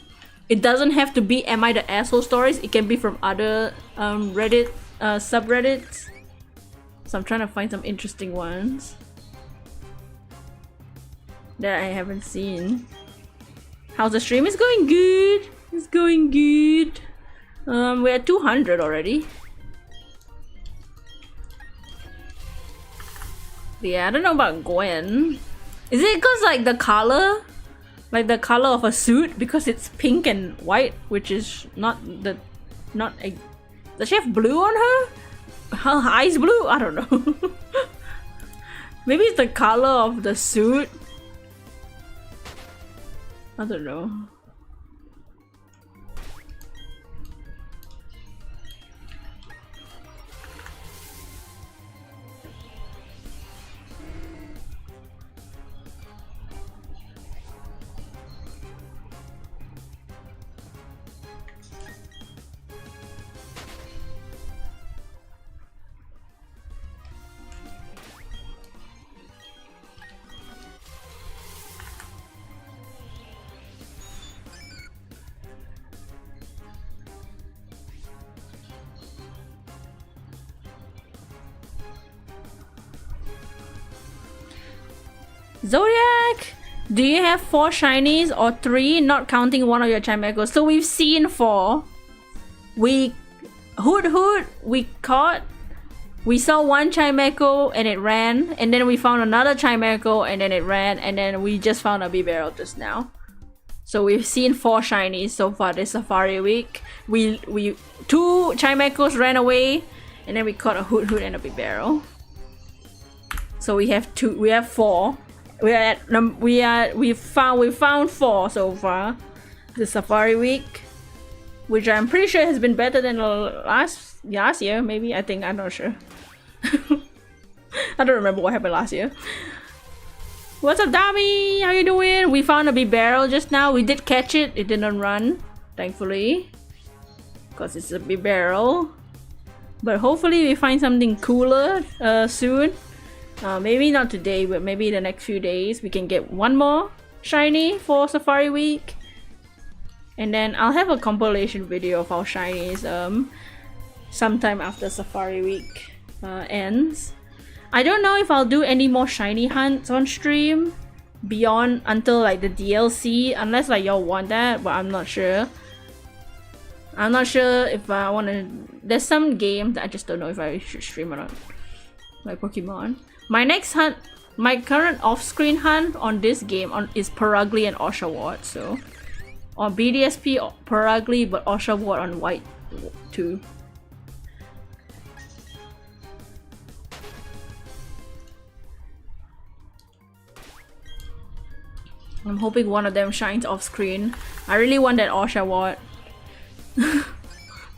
It doesn't have to be Am I the Asshole stories. It can be from other Reddit subreddits. So I'm trying to find some interesting ones that I haven't seen. How's the stream? It's going good. It's going good. We're at 200 already. Yeah, I don't know about Gwen. Is it because like the color? Like the color of a suit? Because it's pink and white, which is not a... Does she have blue on her? Her eyes blue? I don't know. Maybe it's the color of the suit. I don't know. Zodiac! Do you have 4 shinies or 3, not counting one of your chimechos? So we've seen 4. Hoot, we caught. We saw 1 chimecho and it ran. And then we found another chimecho and then it ran. And then we just found a Bibarel just now. So we've seen 4 shinies so far this Safari Week. 2 chimechos ran away. And then we caught a Hoot and a Bibarel. So we have 4. We found 4 so far this Safari Week, which I'm pretty sure has been better than last year. Maybe I'm not sure. I don't remember what happened last year. What's up, Dami? How you doing? We found a Bibarel just now. We did catch it. It didn't run, thankfully, because it's a Bibarel. But hopefully we find something cooler soon. Maybe not today, but maybe the next few days we can get 1 more shiny for Safari Week. And then I'll have a compilation video of our shinies sometime after Safari Week ends. I don't know if I'll do any more shiny hunts on stream beyond until like the DLC, unless like y'all want that, but I'm not sure. I'm not sure if I want to... There's some game that I just don't know if I should stream or not. Like Pokemon. My next hunt, my current off-screen hunt on this game is Perugly and Oshawott, so on BDSP Perugly, but Oshawott on white too. I'm hoping one of them shines off-screen. I really want that Oshawott.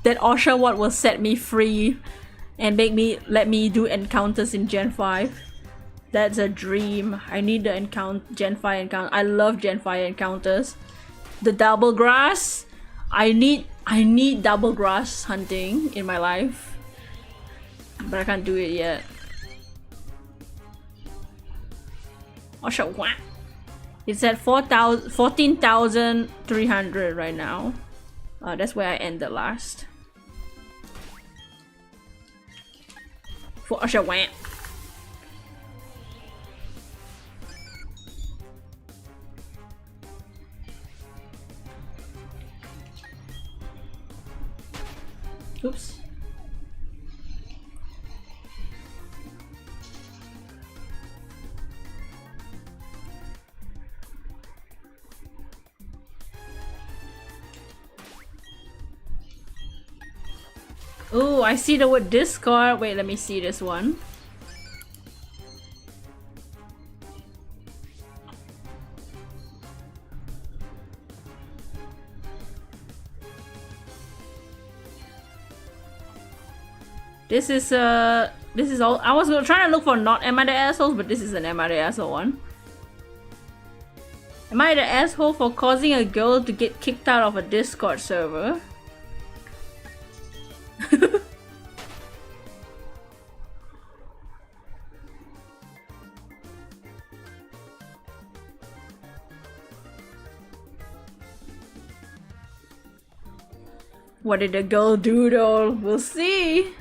That Oshawott will set me free and let me do encounters in Gen 5. That's a dream. I need the Gen 5 encounter. I love Gen 5 encounters. The double grass. I need double grass hunting in my life. But I can't do it yet. Oshawott. It's at 14,300 right now. That's where I ended last. For Oshawott. Oops. Oh, I see the word Discord. Wait, let me see this one. This is all. I was trying to look for not Am I the Assholes, but this is an Am I the Asshole one. Am I the asshole for causing a girl to get kicked out of a Discord server? What did the girl do though? We'll see.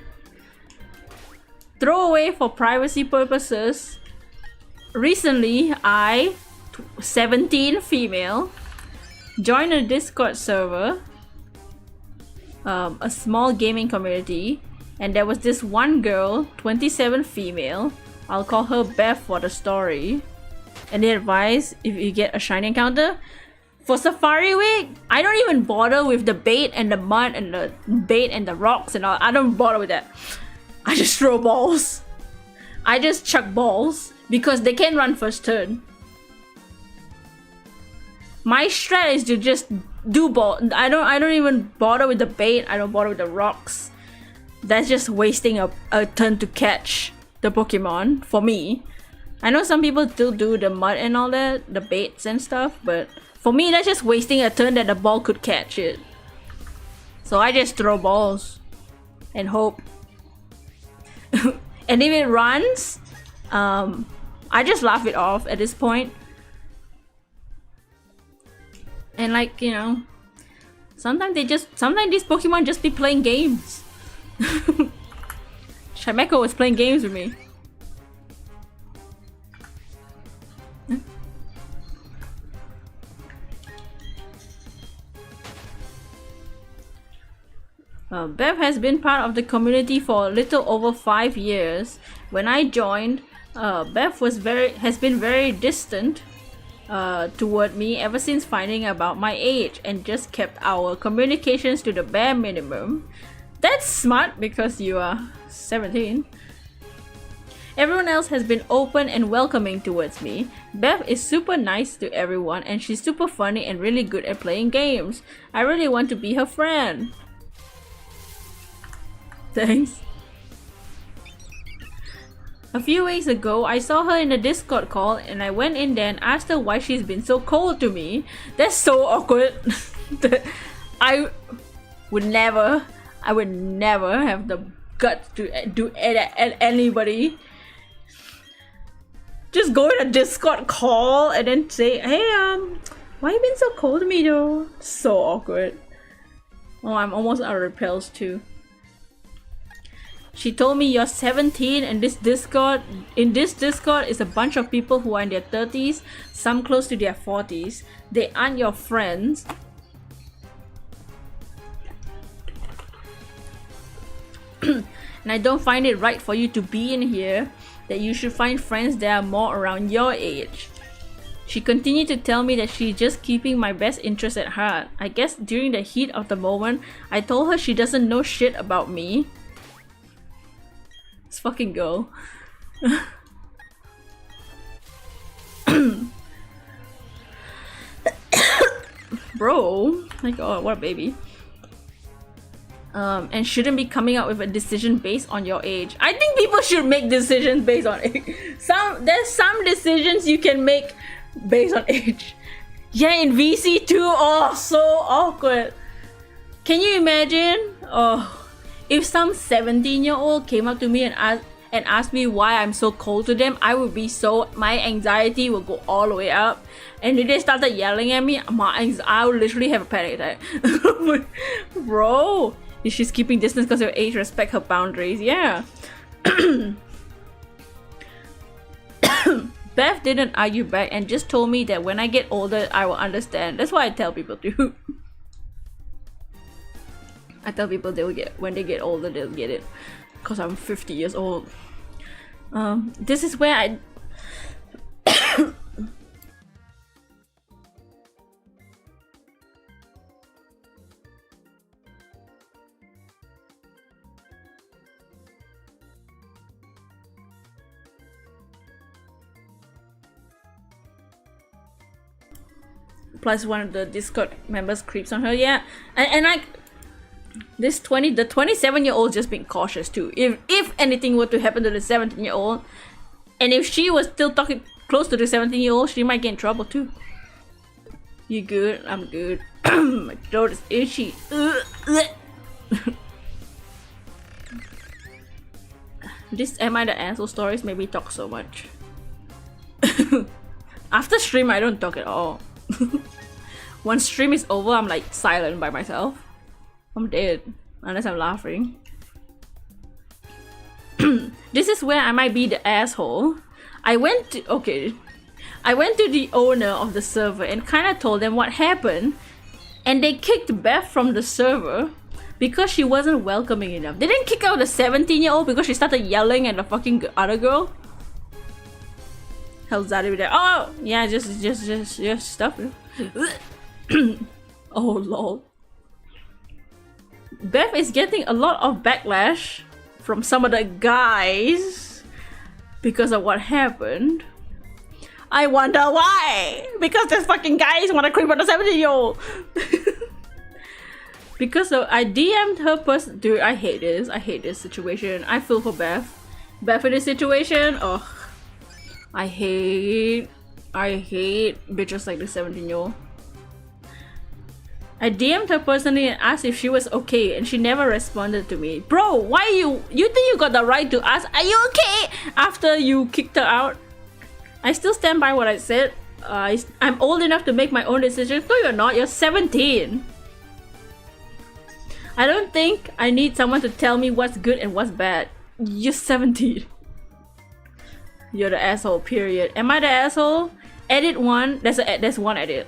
Throw away for privacy purposes. Recently, 17 female, joined a Discord server a small gaming community, and there was this one girl, 27 female. I'll call her Beth for the story. And the advice, if you get a shiny encounter, for Safari Week, I don't even bother with the bait and the mud and the bait and the rocks and all. I don't bother with that. I just throw balls. I just chuck balls because they can run first turn. My strat is to just do ball. I don't even bother with the bait. I don't bother with the rocks. That's just wasting a turn to catch the Pokemon for me. I know some people still do the mud and all that, the baits and stuff, but for me that's just wasting a turn that the ball could catch it. So I just throw balls and hope. And if it runs, I just laugh it off at this point. And like, you know, sometimes these Pokemon just be playing games. Chimecho was playing games with me. Bev has been part of the community for a little over 5 years. When I joined, Bev has been very distant toward me ever since finding about my age, and just kept our communications to the bare minimum. That's smart because you are 17. Everyone else has been open and welcoming towards me. Bev is super nice to everyone, and she's super funny and really good at playing games. I really want to be her friend. Thanks. A few weeks ago, I saw her in a Discord call, and I went in there and asked her why she's been so cold to me. That's so awkward. I would never have the guts to do it at anybody. Just go in a Discord call and then say, hey, why you been so cold to me though? So awkward. Oh, I'm almost out of repels too. She told me you're 17 and in this Discord is a bunch of people who are in their 30s, some close to their 40s. They aren't your friends. And I don't find it right for you to be in here, that you should find friends that are more around your age. She continued to tell me that she's just keeping my best interest at heart. I guess during the heat of the moment, I told her she doesn't know shit about me. This fucking girl. Bro, my god, what a baby. And shouldn't be coming up with a decision based on your age. I think people should make decisions based on age. There's some decisions you can make based on age. Yeah, in VC too. Oh, so awkward. Can you imagine? Oh, if some 17-year-old came up to me and asked me why I'm so cold to them, I would be my anxiety would go all the way up. And if they started yelling at me, I would literally have a panic attack. Bro, if she's keeping distance because of her age, respect her boundaries. Yeah. Beth didn't argue back and just told me that when I get older, I will understand. That's what I tell people too. I tell people when they get older, they'll get it. Cause I'm 50 years old. This is where I plus one of the Discord members creeps on her. Yeah, and like the 27-year-old just being cautious too. If anything were to happen to the 17-year-old, and if she was still talking close to the 17-year-old, she might get in trouble too. You good? I'm good. My throat is itchy. This Am I the Asshole stories made me talk so much. After stream, I don't talk at all. Once stream is over, I'm like silent by myself. I'm dead unless I'm laughing. This is where I might be the asshole. I went to the owner of the server and kind of told them what happened, and they kicked Beth from the server. because she wasn't welcoming enough. They didn't kick out the 17-year-old because she started yelling at the fucking other girl. How's that over there? Oh yeah, just stuff. Oh lol. Beth is getting a lot of backlash from some of the guys because of what happened. I wonder why. Because these fucking guys want to creep on the 17-year-old. Because I DM'd her person. Dude, I hate this. I hate this situation. I feel for Beth. Beth in this situation. Ugh. I hate bitches like the 17-year-old. I DM'd her personally and asked if she was okay, and she never responded to me. Bro, why you think you got the right to ask, are you okay? After you kicked her out? I still stand by what I said. I'm old enough to make my own decisions. No, you're not. You're 17. I don't think I need someone to tell me what's good and what's bad. You're 17. You're the asshole, period. Am I the asshole? Edit 1. There's one edit.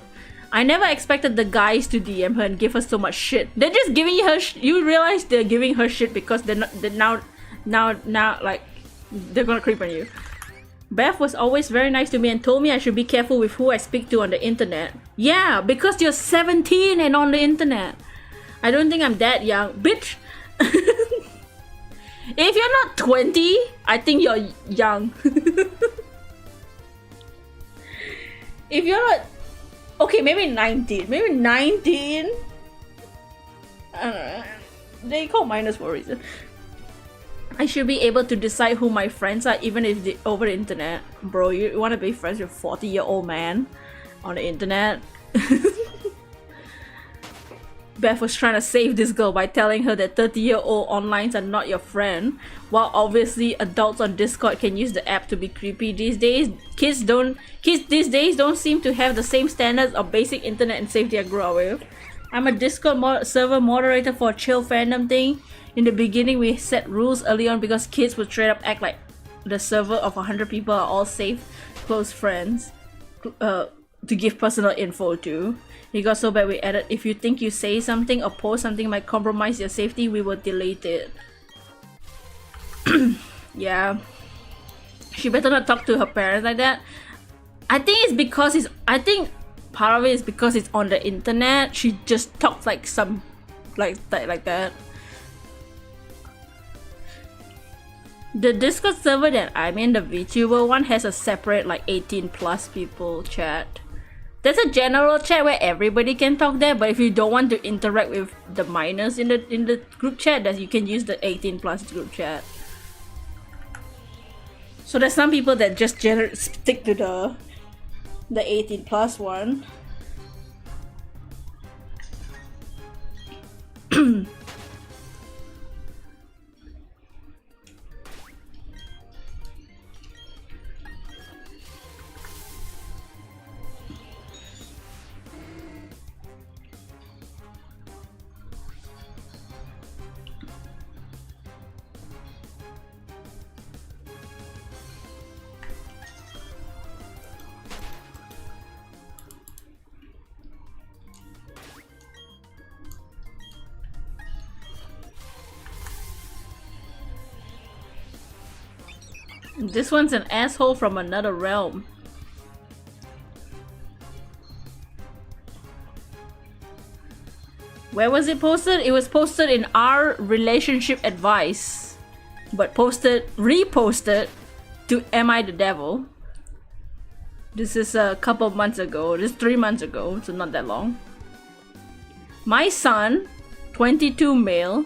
I never expected the guys to DM her and give her so much shit. They're just giving her you realize they're giving her shit because they're now like they're gonna creep on you. Beth was always very nice to me and told me I should be careful with who I speak to on the internet. Yeah, because you're 17 and on the internet. I don't think I'm that young. Bitch! If you're not 20, I think you're young. If you're not... Okay, maybe 19. Maybe 19? I don't know. They call minors for a reason. I should be able to decide who my friends are even if they over the internet. Bro, you want to be friends with a 40-year-old man on the internet? Beth was trying to save this girl by telling her that 30-year-old onlines are not your friend. While obviously adults on Discord can use the app to be creepy these days, kids these days don't seem to have the same standards of basic internet and safety I grew up with. I'm a Discord server moderator for a chill fandom thing. In the beginning, we set rules early on because kids would straight up act like the server of 100 people are all safe, close friends to give personal info to. It got so bad we added, if you think you say something or post something might compromise your safety, we will delete it. Yeah. She better not talk to her parents like that. I think it's because I think part of it is because it's on the internet. She just talks like some like that. The Discord server that I'm in, the VTuber one, has a separate like 18 plus people chat. There's a general chat where everybody can talk there, but if you don't want to interact with the minors in the group chat, that you can use the 18 plus group chat. So there's some people that just stick to the 18 plus one. This one's an asshole from another realm. Where was it posted? It was posted in our relationship advice, but reposted to Am I the Devil? This is a couple of months ago. This is 3 months ago, so not that long. My son, 22 male,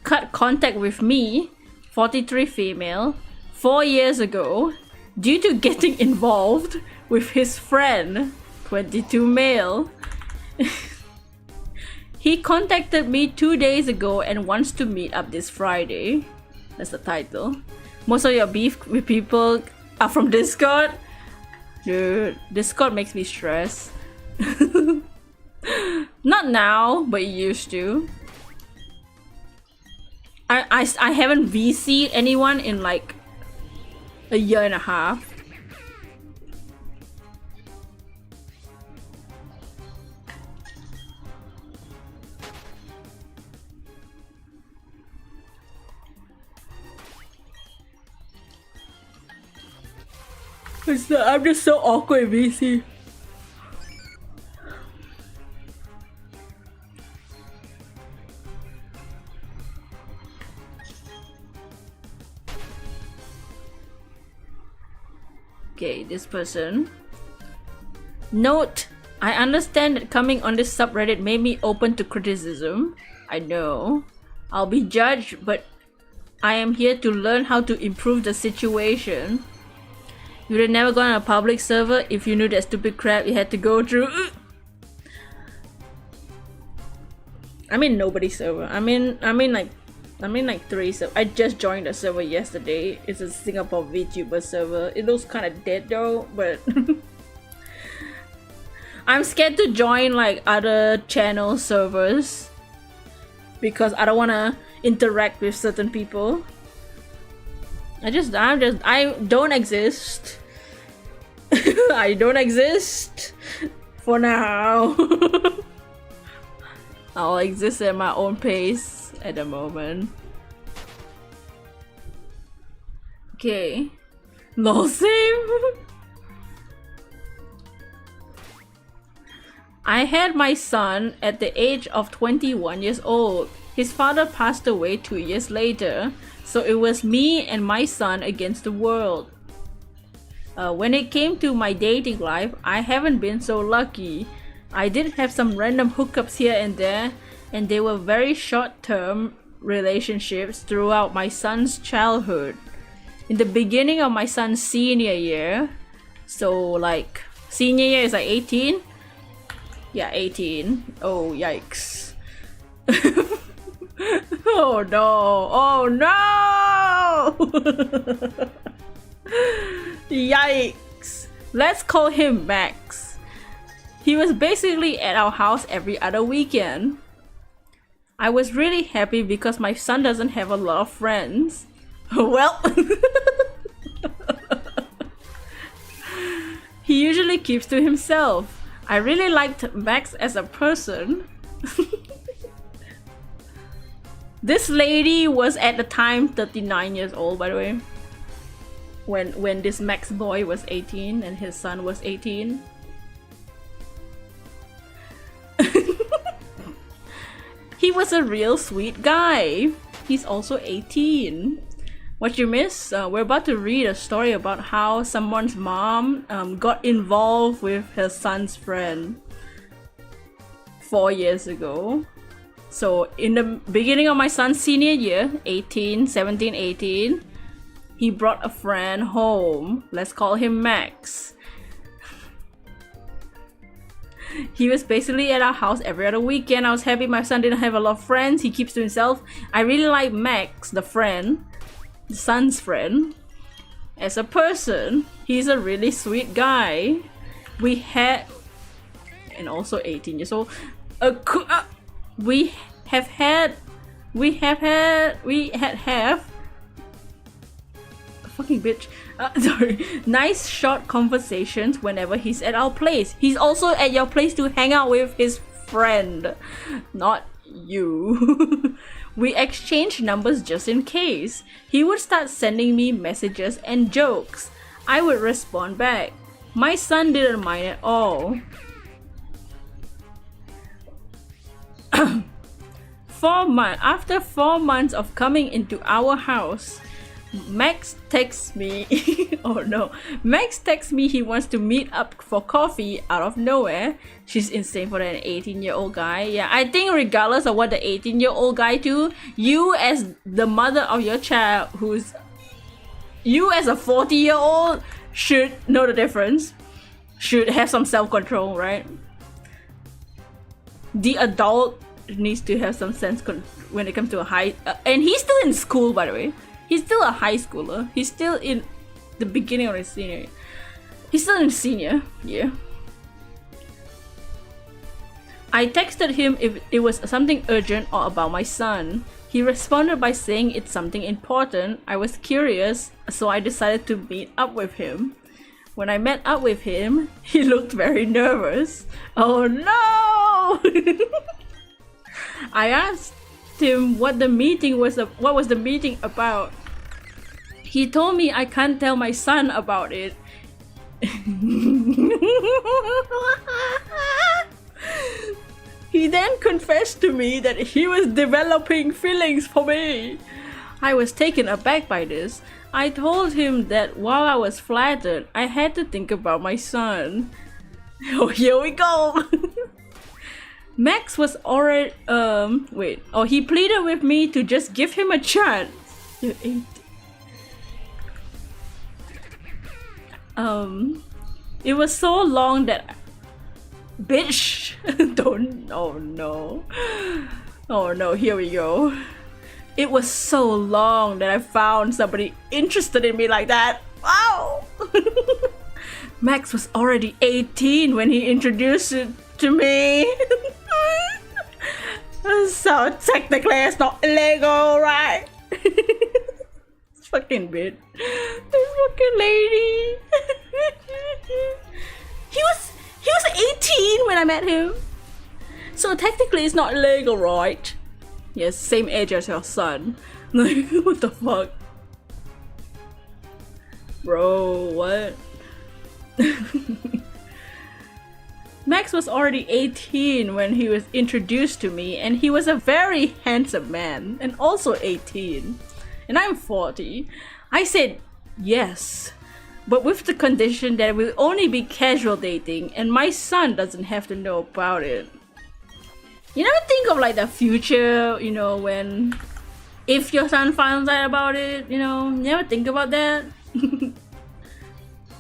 cut contact with me, 43 female, 4 years ago due to getting involved with his friend, 22 male. He contacted me 2 days ago and wants to meet up this Friday. That's the title. Most of your beef with people are from Discord. Dude, Discord makes me stress. Not now, but it used to. I haven't VC'd anyone in like a year and a half. I'm just so awkward, BC. Okay, this person. Note, I understand that coming on this subreddit made me open to criticism. I know. I'll be judged, but I am here to learn how to improve the situation. You would have never gone on a public server if you knew that stupid crap you had to go through. I mean nobody's server. I mean like 3 servers. I just joined a server yesterday. It's a Singapore VTuber server. It looks kind of dead though, but I'm scared to join like other channel servers because I don't want to interact with certain people. I don't exist. I don't exist for now. I'll exist at my own pace at the moment. Okay. No, same. I had my son at the age of 21 years old. His father passed away 2 years later, so it was me and my son against the world. When it came to my dating life, I haven't been so lucky. I did have some random hookups here and there, and they were very short-term relationships throughout my son's childhood. In the beginning of my son's senior year, so like senior year is like 18? Yeah, 18. Oh, yikes. Oh no! Oh no! Yikes! Let's call him Max. He was basically at our house every other weekend. I was really happy because my son doesn't have a lot of friends. Well, he usually keeps to himself. I really liked Max as a person. This lady was at the time 39 years old, by the way, when this Max boy was 18 and his son was 18. He was a real sweet guy. He's also 18. What you miss? We're about to read a story about how someone's mom got involved with her son's friend 4 years ago. So in the beginning of my son's senior year, 17, 18, he brought a friend home. Let's call him Max. He was basically at our house every other weekend. I was happy my son didn't have a lot of friends. He keeps to himself. I really like Max, the friend, the son's friend. As a person, he's a really sweet guy. We had, and also 18 years old. We had fucking bitch. Sorry. Nice short conversations whenever he's at our place. He's also at your place to hang out with his friend, not you. We exchanged numbers just in case. He would start sending me messages and jokes. I would respond back. My son didn't mind at all. 4 months after 4 months of coming into our house, Max texts me. Oh no. Max texts me he wants to meet up for coffee out of nowhere. She's insane for an 18-year-old guy. Yeah, I think regardless of what the 18-year-old guy do, you as the mother of your child, you as a 40-year-old should know the difference. Should have some self-control, right? The adult needs to have some sense when it comes to a high and he's still in school, by the way. He's still a high schooler. He's still in the beginning of his senior year. He's still in senior year. I texted him if it was something urgent or about my son. He responded by saying it's something important. I was curious, so I decided to meet up with him. When I met up with him, he looked very nervous. Oh no! I asked him what the meeting was. What was the meeting about? He told me I can't tell my son about it. He then confessed to me that he was developing feelings for me. I was taken aback by this. I told him that while I was flattered, I had to think about my son. Oh, here we go. Max was already he pleaded with me to just give him a chance. It was so long that bitch don't oh no, here we go. It was so long that I found somebody interested in me like that. Wow. Max was already 18 when he introduced it to me. So technically it's not illegal, right? This fucking bitch. This fucking lady. He was 18 when I met him. So technically it's not illegal, right? Yes, same age as your son. Like, what the fuck? Bro, what? Max was already 18 when he was introduced to me, and he was a very handsome man, and also 18. And I'm 40. I said yes, but with the condition that it will only be casual dating, and my son doesn't have to know about it. You never think of like the future, you know, when if your son finds out about it, you know, never think about that.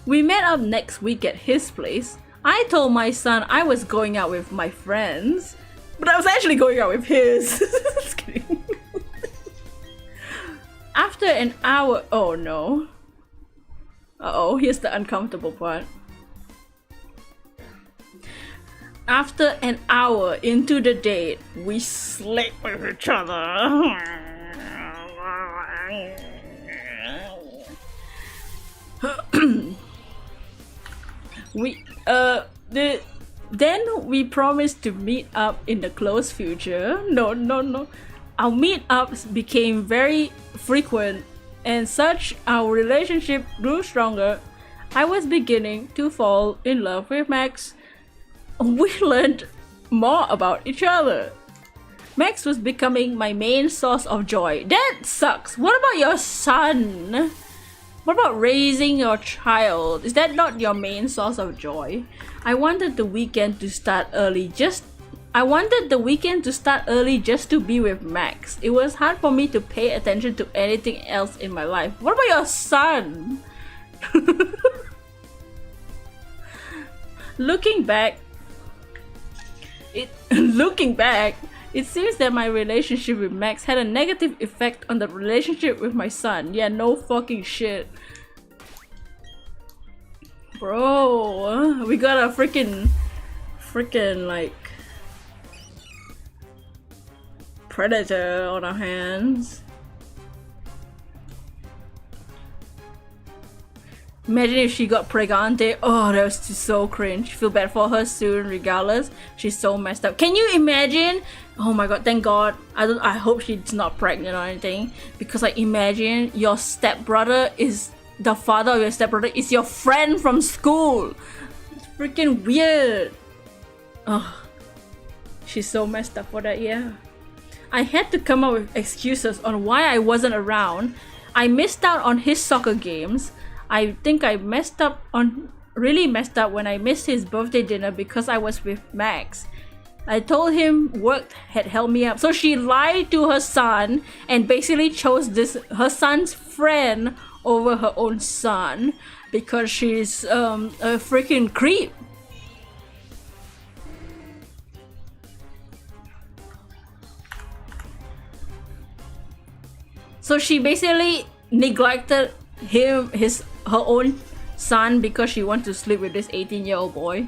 We met up next week at his place. I told my son I was going out with my friends, but I was actually going out with his. Just kidding. After an hour, oh no. Uh-oh, here's the uncomfortable part. After an hour into the date, we slept with each other. Then we promised to meet up in the close future. No. Our meetups became very frequent, and such our relationship grew stronger. I was beginning to fall in love with Max. We learned more about each other. Max was becoming my main source of joy. That sucks. What about your son? What about raising your child? Is that not your main source of joy? I wanted the weekend to start early just to be with Max. It was hard for me to pay attention to anything else in my life. What about your son? Looking back, it seems that my relationship with Max had a negative effect on the relationship with my son. Yeah, no fucking shit. Bro, we got a freaking like predator on our hands. Imagine if she got pregnant. Oh, that was just so cringe. Feel bad for her soon, regardless. She's so messed up. Can you imagine? Oh my god, thank god. I hope she's not pregnant or anything. Because like imagine your stepbrother is the father of your stepbrother is your friend from school. It's freaking weird. Oh, she's so messed up for that, yeah. I had to come up with excuses on why I wasn't around. I missed out on his soccer games. I think I really messed up when I missed his birthday dinner because I was with Max. I told him work had held me up. So she lied to her son and basically chose her son's friend over her own son because she's a freaking creep. So she basically neglected her own son because she wants to sleep with this 18-year-old boy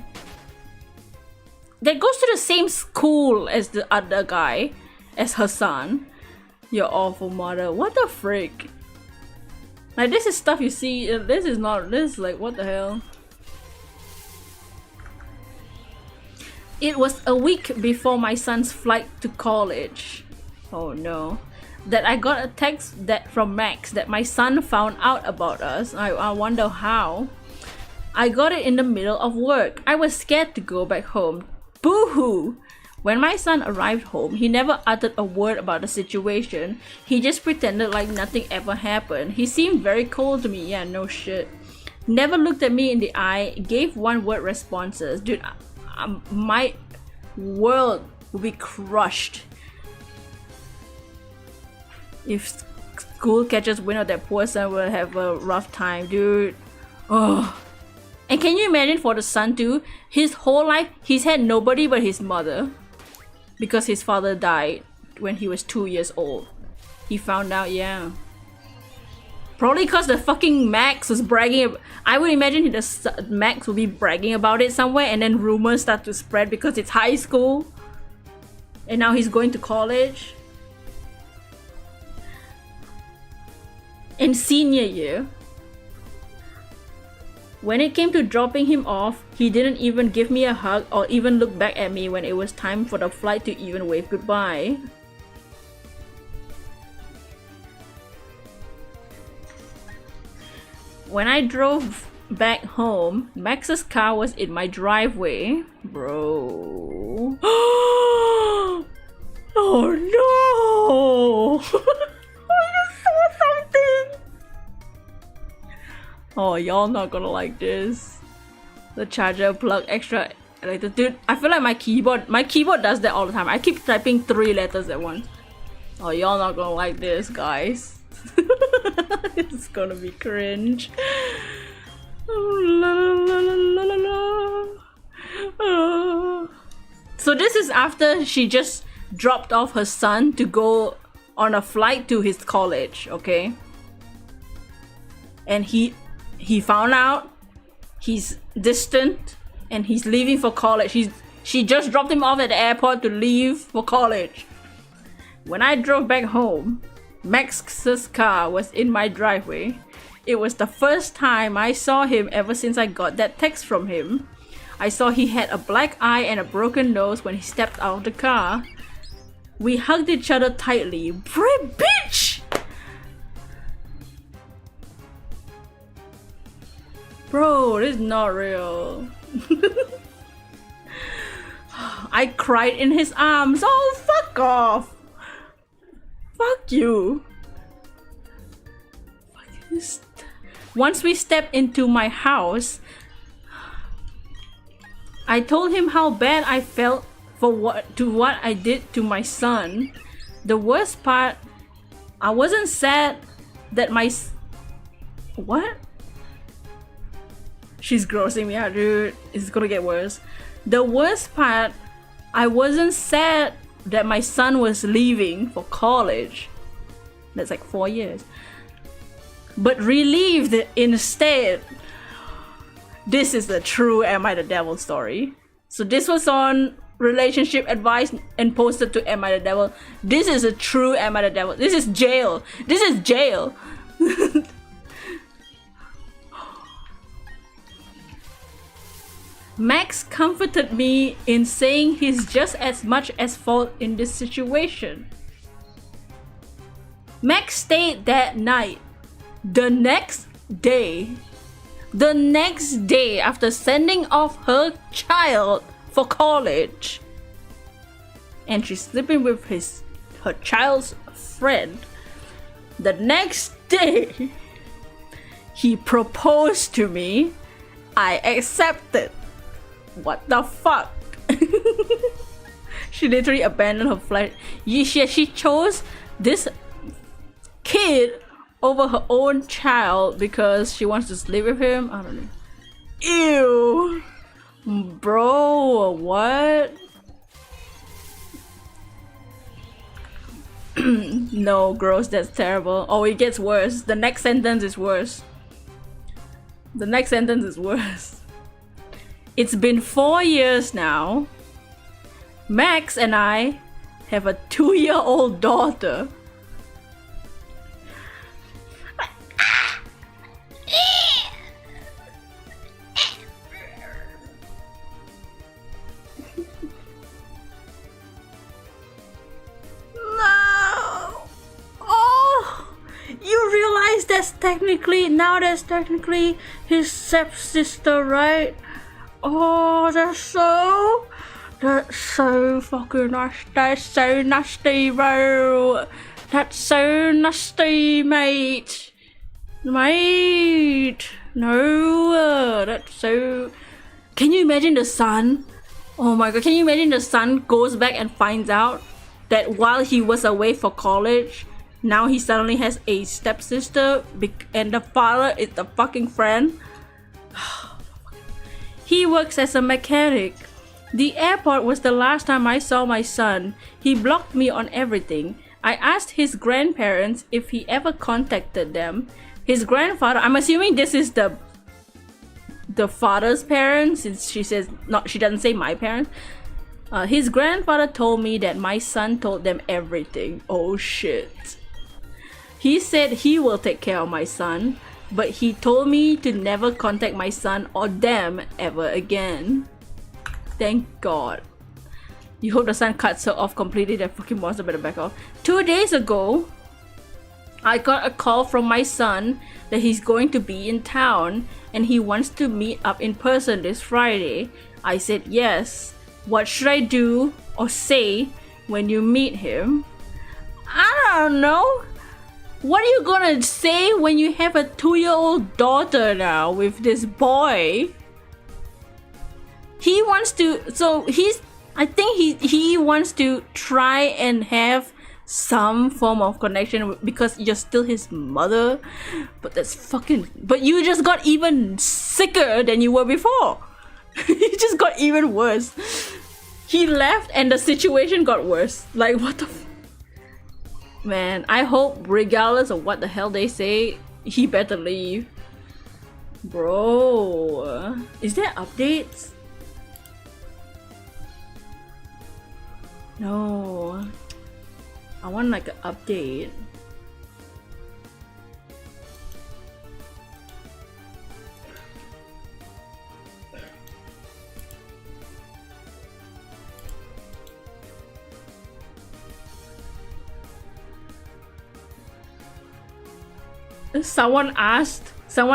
that goes to the same school as the other guy, as her son. Your awful mother. What the frick? Like, this is stuff you see. This is like, what the hell? It was a week before my son's flight to college. Oh no. That I got a text from Max that my son found out about us. I wonder how. I got it in the middle of work. I was scared to go back home. Boo-hoo! When my son arrived home, he never uttered a word about the situation. He just pretended like nothing ever happened. He seemed very cold to me. Yeah, no shit. Never looked at me in the eye. Gave one-word responses. Dude, my world would be crushed if school catches wind of that poor son will have a rough time, dude. Oh. And can you imagine for the son too? His whole life, he's had nobody but his mother. Because his father died when he was 2 years old. He found out, yeah. Probably because the fucking Max was bragging. I would imagine the Max will be bragging about it somewhere, and then rumors start to spread because it's high school. And now he's going to college. In senior year, when it came to dropping him off, he didn't even give me a hug or even look back at me when it was time for the flight to even wave goodbye. When I drove back home, Max's car was in my driveway. Bro. Oh no! I just saw something! Oh, y'all not gonna like this. The charger plug extra letter. Dude, I feel like my keyboard does that all the time. I keep typing 3 letters at once. Oh, y'all not gonna like this, guys. It's gonna be cringe. So this is after she just dropped off her son to go on a flight to his college, okay? And he found out he's distant and he's leaving for college. She just dropped him off at the airport to leave for college. When I drove back home, Max's car was in my driveway. It was the first time I saw him ever since I got that text from him. I saw he had a black eye and a broken nose when he stepped out of the car. We hugged each other tightly. Bitch! Bro, this is not real. I cried in his arms. Oh, fuck off. Fuck you. Once we stepped into my house, I told him how bad I felt for what I did to my son. The worst part, I wasn't sad that what? She's grossing me out, dude. It's gonna get worse. The worst part, I wasn't sad that my son was leaving for college. That's like 4 years. But relieved instead. This is the true Am I the Devil story. So this was on relationship advice and posted to Am I the Devil. This is a true Am I the Devil. This is jail. This is jail. Max comforted me in saying he's just as much as fault in this situation. Max stayed that night. The next day after sending off her child for college, and she's sleeping with her child's friend, the next day he proposed to me. I accepted. What the fuck? She literally abandoned her flight. She chose this kid over her own child because she wants to sleep with him. I don't know. Ew. Bro, what? No, gross, that's terrible. Oh, it gets worse. The next sentence is worse. The next sentence is worse. It's been 4 years now. Max and I have a 2-year-old daughter. No! Oh! You realize that's that's technically his stepsister, right? Oh, that's so fucking nasty. That's so nasty, bro. That's so nasty, mate. No, that's so... Can you imagine the son? Oh my god, can you imagine the son goes back and finds out that while he was away for college, now he suddenly has a stepsister and the father is the fucking friend? He works as a mechanic. The airport was the last time I saw my son. He blocked me on everything. I asked his grandparents if he ever contacted them. His grandfather, I'm assuming this is the father's parents, since she doesn't say my parents. His grandfather told me that my son told them everything. Oh shit. He said he will take care of my son, but he told me to never contact my son or them ever again. Thank God. You hope the son cuts her off completely. That fucking monster better back off. 2 days ago, I got a call from my son that he's going to be in town and he wants to meet up in person this Friday. I said yes. What should I do or say when you meet him? I don't know. What are you gonna say when you have a 2-year-old daughter now with this boy? He wants to, I think he wants to try and have some form of connection because you're still his mother. But but you just got even sicker than you were before. You just got even worse. He left and the situation got worse. Like, what the man, I hope regardless of what the hell they say, he better leave. Bro, is there updates? No, I want like an update. Someone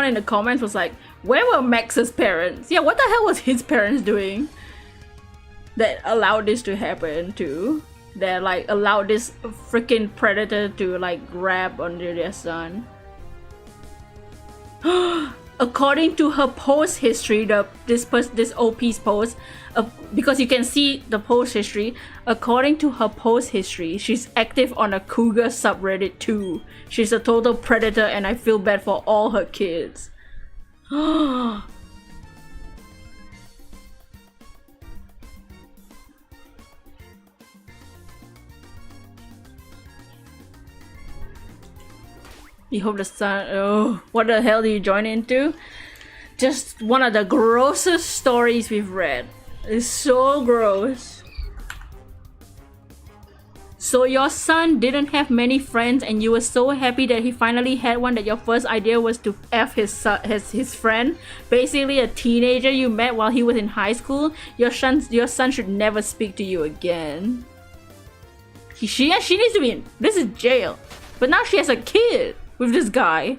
in the comments was like, where were Max's parents? Yeah, what the hell was his parents doing that allowed this to happen too? That like allowed this freaking predator to like grab onto their son. According to her post history, this OP's post, because you can see the post history. According to her post history, she's active on a cougar subreddit too. She's a total predator, and I feel bad for all her kids. You hope the son... Oh, what the hell did you join into? Just one of the grossest stories we've read. It's so gross. So your son didn't have many friends and you were so happy that he finally had one that your first idea was to F his friend? Basically a teenager you met while he was in high school? Your son should never speak to you again. She needs to be in... This is jail. But now she has a kid with this guy.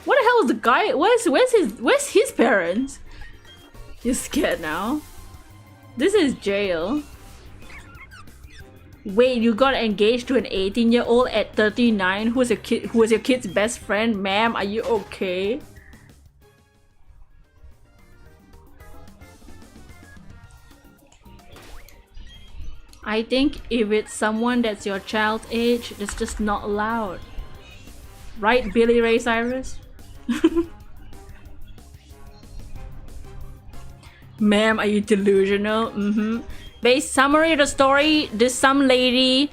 What the hell is the guy? Where's his parents? You're scared now. This is jail. Wait, you got engaged to an 18-year-old at 39 who was your kid's best friend? Ma'am, are you okay? I think if it's someone that's your child's age, that's just not allowed. Right, Billy Ray Cyrus? Ma'am, are you delusional? Base summary of the story, some lady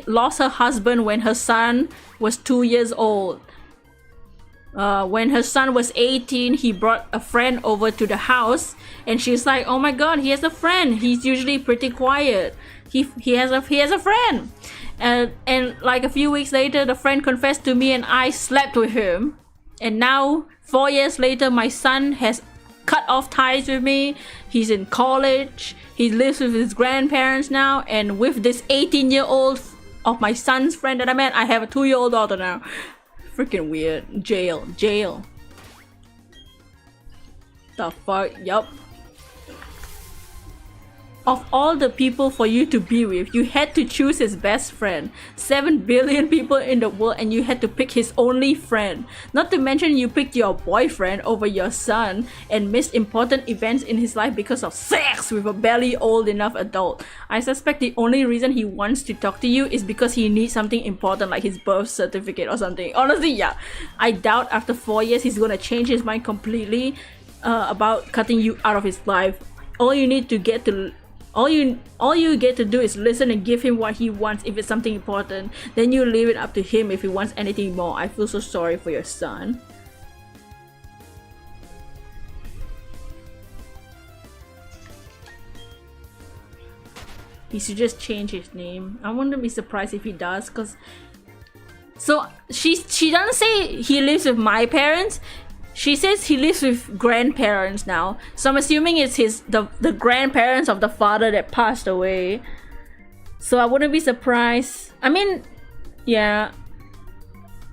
lost her husband when her son was 2 years old. When her son was 18, he brought a friend over to the house and she's like, oh my god, he has a friend. He's usually pretty quiet. He has a friend. And like a few weeks later, the friend confessed to me and I slept with him. And now 4 years later, my son has cut off ties with me. He's in college. He lives with his grandparents now, and with this 18-year-old of my son's friend that I met. I have a 2-year-old daughter now. Freaking weird. Jail. The fuck? Yup. Of all the people for you to be with, you had to choose his best friend. 7 billion people in the world and you had to pick his only friend. Not to mention you picked your boyfriend over your son and missed important events in his life because of sex with a barely old enough adult. I suspect the only reason he wants to talk to you is because he needs something important like his birth certificate or something. Honestly, yeah. I doubt after 4 years he's gonna change his mind completely about cutting you out of his life. All you get to do is listen and give him what he wants if it's something important. Then you leave it up to him if he wants anything more. I feel so sorry for your son. He should just change his name. I wouldn't be surprised if he does, cause so she doesn't say he lives with my parents. She says he lives with grandparents now, so I'm assuming it's the grandparents of the father that passed away. So I wouldn't be surprised. I mean, yeah,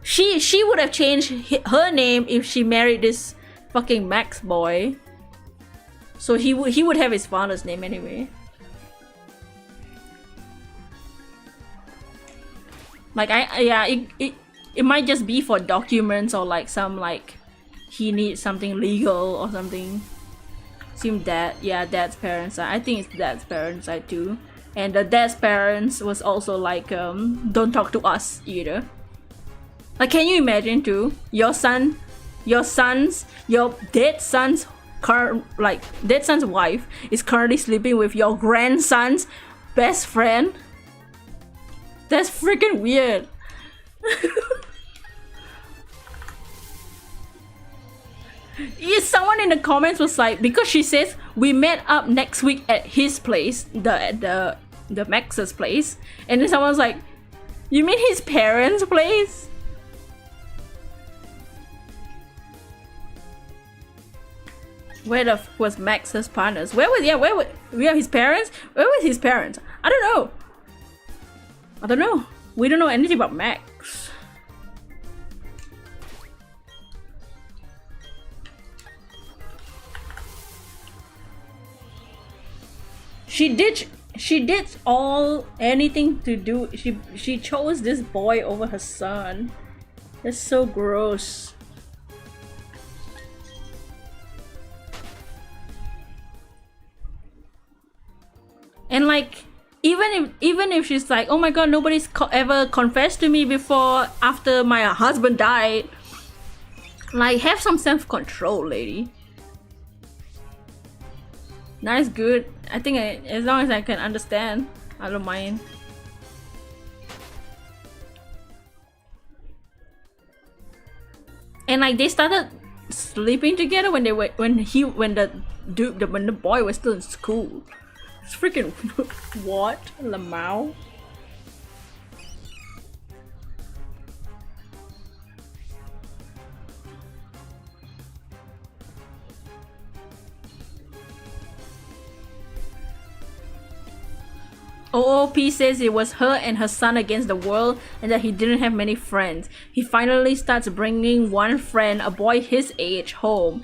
she would have changed her name if she married this fucking Max boy. So he would have his father's name anyway. Like it might just be for documents or like some like. He needs something legal or something. Assume dad, yeah, dad's parents. I think it's dad's parents side too. And the dad's parents was also like, don't talk to us either. Like, can you imagine too? Your dead son's wife is currently sleeping with your grandson's best friend. That's freaking weird. Someone in the comments was like, because she says we met up next week at his place, the Max's place, and then someone's like, you mean his parents' place? Where the f was Max's partners? Where was his parents? Where was his parents? I don't know. We don't know anything about Max. She did anything to do. She chose this boy over her son. That's so gross. And like, even if she's like, oh my god, nobody's ever confessed to me before after my husband died. Like, have some self-control, lady. Nice, good. I think as long as I can understand, I don't mind. And like, they started sleeping together when the boy was still in school. It's freaking what? Lamau? OOP says it was her and her son against the world and that he didn't have many friends. He finally starts bringing one friend, a boy his age, home,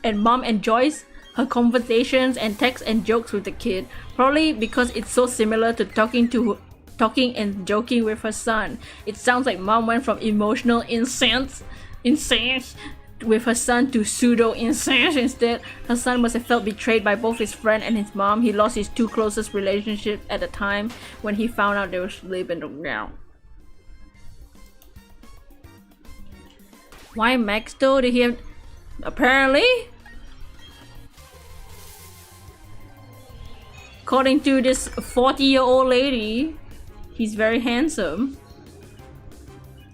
and mom enjoys her conversations and texts and jokes with the kid, probably because it's so similar to talking and joking with her son. It sounds like mom went from emotional incest with her son to pseudo incest instead. Her son must have felt betrayed by both his friend and his mom. He lost his two closest relationships at the time when he found out they were sleeping around. Why Max though? Did he have... Apparently, according to this 40-year-old lady, he's very handsome.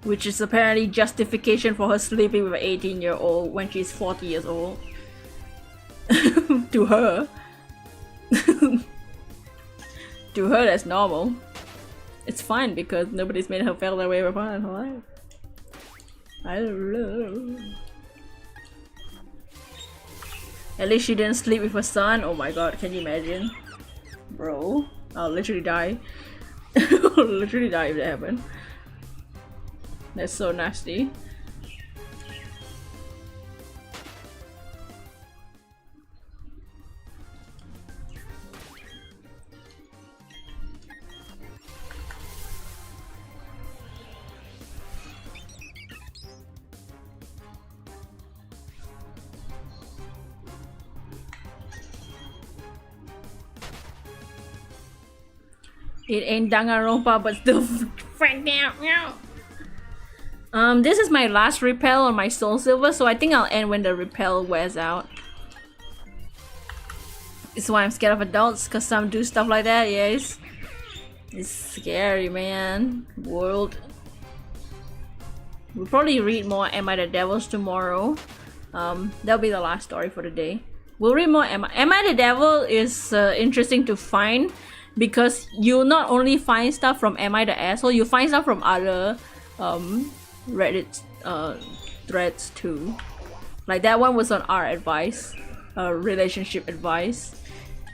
Which is apparently justification for her sleeping with an 18-year-old when she's 40 years old. To her. To her, that's normal. It's fine because nobody's made her feel that way before in her life. I don't know. At least she didn't sleep with her son. Oh my god, can you imagine? Bro, I'll literally die. literally die if that happened. That's so nasty. It ain't Danganronpa, but still freaked out. This is my last repel on my Soul Silver, so I think I'll end when the repel wears out. It's why I'm scared of adults, cause some do stuff like that. Yes, it's scary, man. World. We'll probably read more Am I the Devils tomorrow. That'll be the last story for the day. We'll read more Am I the Devil is interesting to find. Because you not only find stuff from Am I the Asshole, you find stuff from other Reddit threads too. Like that one was on our advice, relationship advice.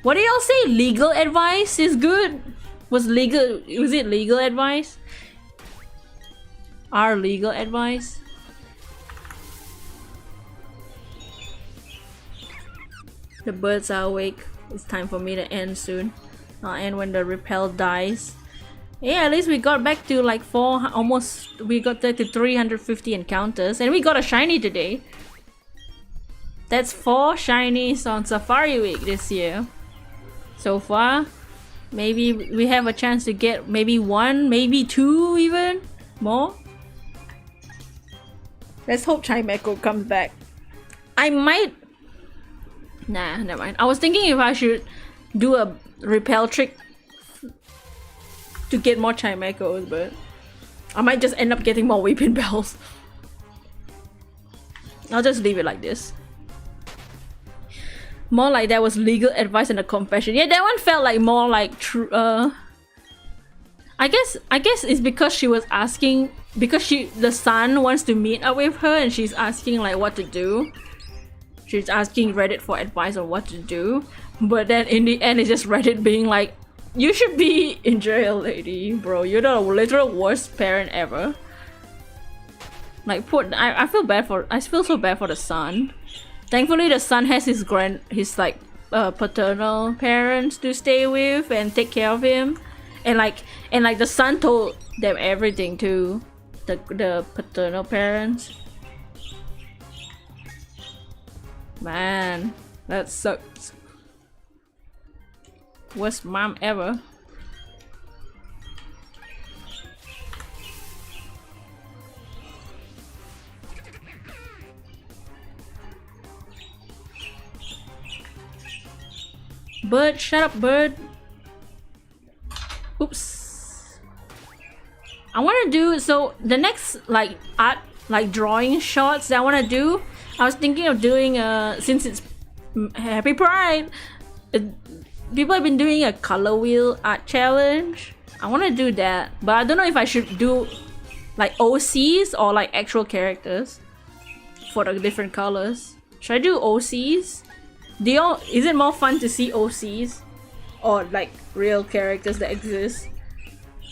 What do y'all say? Legal advice is good? Was it legal advice? Our legal advice? The birds are awake. It's time for me to end soon. I'll end when the repel dies. Yeah, at least we got back to like we got back to 350 encounters, and we got a shiny today. That's 4 shinies on Safari Week this year. So far, maybe we have a chance to get maybe 1, maybe 2 even more. Let's hope Chimecho comes back. I might... Nah, never mind. I was thinking if I should do a repel trick to get more Chimechos, but I might just end up getting more Weeping Bells. I'll just leave it like this. More like that was legal advice and a confession. Yeah, that one felt like more like true. I guess it's because she was asking, because the son wants to meet up with her and she's asking like what to do. She's asking Reddit for advice on what to do. But then in the end, it's just Reddit being like, you should be in jail, lady, bro. You're the literal worst parent ever. Like, I feel so bad for the son. Thankfully, the son has his paternal parents to stay with and take care of him, and the son told them everything too, the paternal parents. Man, that sucks. Worst mom ever. Bird, shut up, bird. Oops. I want to do, so the next art, drawing shots that I want to do, I was thinking of doing since it's Happy Pride, people have been doing a color wheel art challenge. I want to do that, but I don't know if I should do like OCs or like actual characters for the different colors. Should I do OCs? Is it more fun to see OCs or like real characters that exist?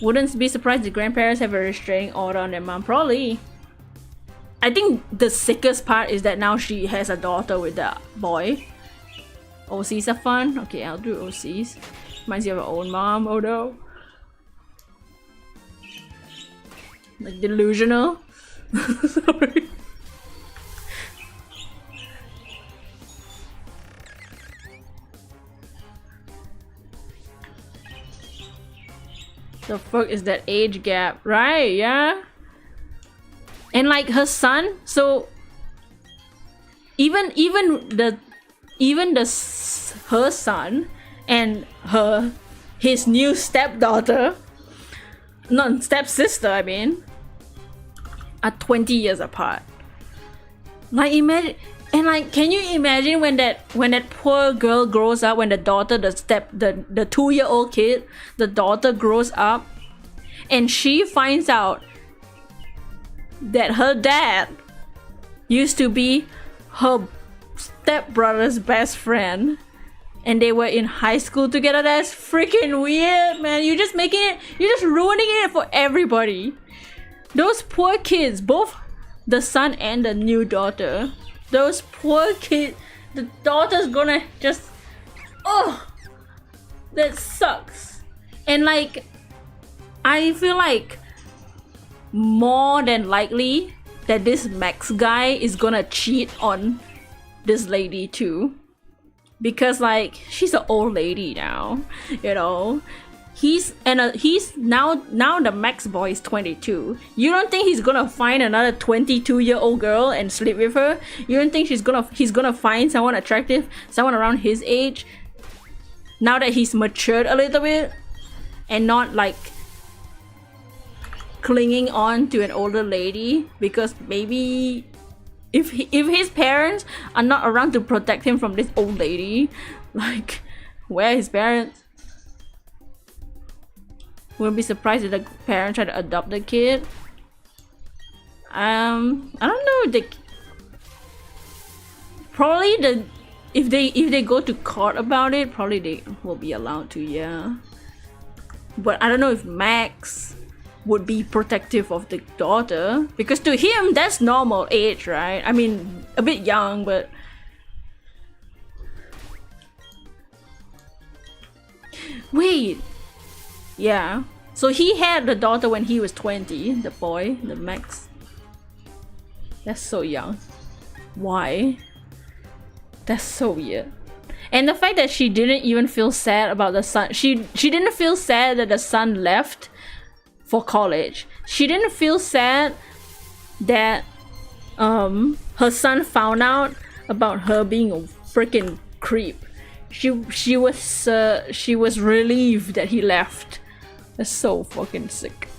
Wouldn't be surprised if grandparents have a restraining order on their mom. Probably. I think the sickest part is that now she has a daughter with that boy. OCs are fun. Okay, I'll do OCs. Reminds you of her own mom. Oh no. Like delusional. Sorry. The fuck is that age gap? Right, yeah. And like her son, so her son and his new stepdaughter, not stepsister, I mean, are 20 years apart. Like imagine, and like, can you imagine when that poor girl grows up, when the daughter, the 2-year-old kid, the daughter grows up, and she finds out that her dad used to be her stepbrother's best friend, and they were in high school together. That's freaking weird, man. You're just ruining it for everybody. Those poor kids, both the son and the new daughter. Those poor kids. The daughter's gonna just... Oh! That sucks. And like, I feel like more than likely that this Max guy is gonna cheat on this lady too. Because like, she's an old lady now, you know. He's now the Max boy is 22. You don't think he's gonna find another 22-year-old girl and sleep with her? You don't think he's gonna find someone attractive, someone around his age, now that he's matured a little bit and not like clinging on to an older lady because maybe if his parents are not around to protect him from this old lady, like, where are his parents? Wouldn't be surprised if the parents try to adopt the kid. I don't know. If they go to court about it, probably they will be allowed to, yeah. But I don't know if Max would be protective of the daughter, because to him that's normal age, right? I mean, a bit young, but wait. Yeah, so he had the daughter when he was 20, the boy, the Max. That's so young. Why? That's so weird. And the fact that she didn't even feel sad about the son. She didn't feel sad that the son left for college. She didn't feel sad that her son found out about her being a freaking creep. She was relieved that he left. That's so fucking sick.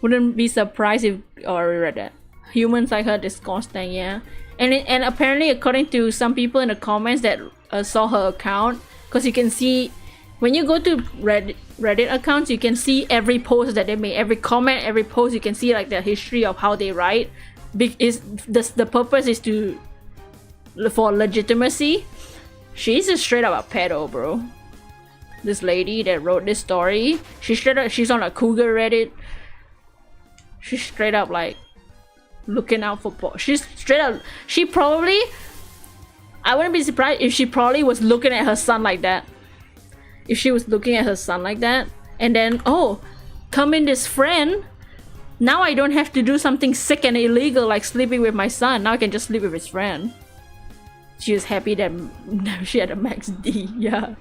Wouldn't be surprised if I already read that. Humans like her disgusting, yeah. And apparently, according to some people in the comments that saw her account, because you can see when you go to Reddit accounts, you can see every post that they made, every comment, every post. You can see like the history of how they write. The purpose is for legitimacy. She's just straight up a pedo, bro. This lady that wrote this story, she's on a cougar Reddit. She's straight up like looking out for she probably, I wouldn't be surprised if she probably was looking at her son like that. If she was looking at her son like that, and then, oh, come in this friend, now I don't have to do something sick and illegal like sleeping with my son. Now I can just sleep with his friend. She was happy that she had a Max D, yeah.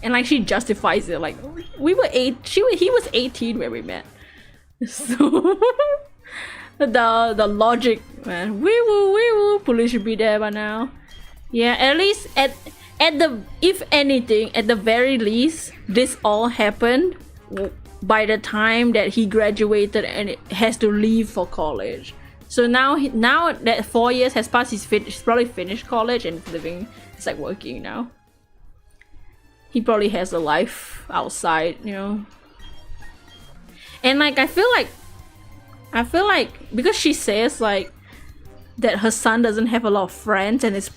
And like, she justifies it, like, he was 18 when we met. So the logic, man. Wee woo, police should be there by now. Yeah, at least if anything, at the very least, this all happened by the time that he graduated and it has to leave for college. So now that 4 years has passed, he's probably finished college and it's like working now. He probably has a life outside, you know. And like, I feel like because she says like that her son doesn't have a lot of friends and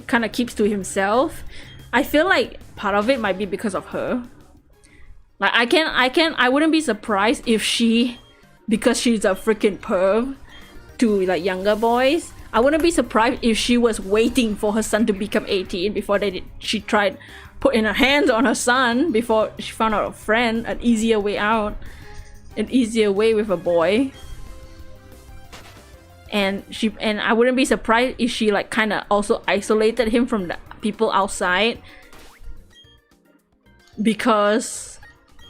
kind of keeps to himself. I feel like part of it might be because of her. Like, I wouldn't be surprised if because she's a freaking perv to like younger boys. I wouldn't be surprised if she was waiting for her son to become 18 before she tried putting her hands on her son before she found out a friend, an easier way out, an easier way with a boy. And I wouldn't be surprised if she like kind of also isolated him from the people outside because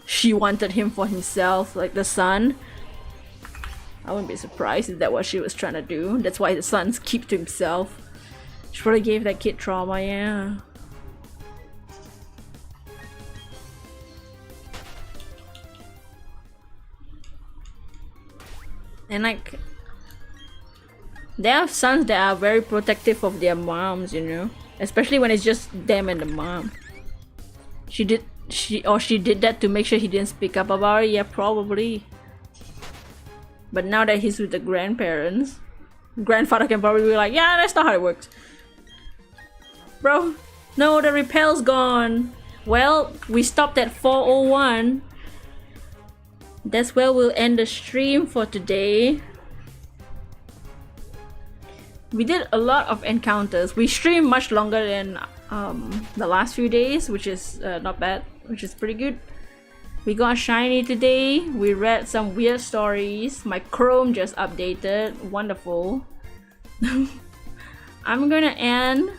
she wanted him for himself, like the son. I wouldn't be surprised if that's what she was trying to do. That's why the son keeps to himself. She probably gave that kid trauma, yeah. And like, there are sons that are very protective of their moms, you know, especially when it's just them and the mom. she did that to make sure he didn't speak up about it. Yeah, probably. But now that he's with the grandparents, grandfather can probably be like, yeah, that's not how it works. Bro, no, the repel's gone. Well, we stopped at 4:01. That's where we'll end the stream for today. We did a lot of encounters. We streamed much longer than the last few days, which is not bad, which is pretty good. We got shiny today. We read some weird stories. My Chrome just updated. Wonderful. I'm gonna end.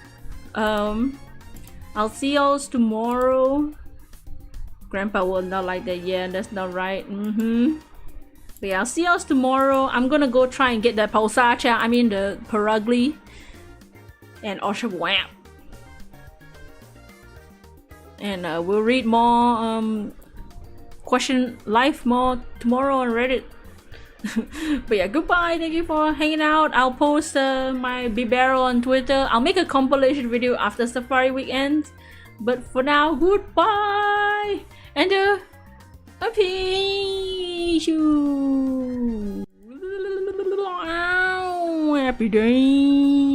I'll see y'all tomorrow. Grandpa will not like that. Yeah, that's not right. But yeah, I'll see y'all tomorrow. I'm gonna go try and get the Pulsacha, I mean the Perugly and Oshawamp. And we'll read more question life more tomorrow on Reddit. But yeah, goodbye. Thank you for hanging out. I'll post my Bibero on Twitter. I'll make a compilation video after Safari weekend. But for now, goodbye and a peace. Happy day.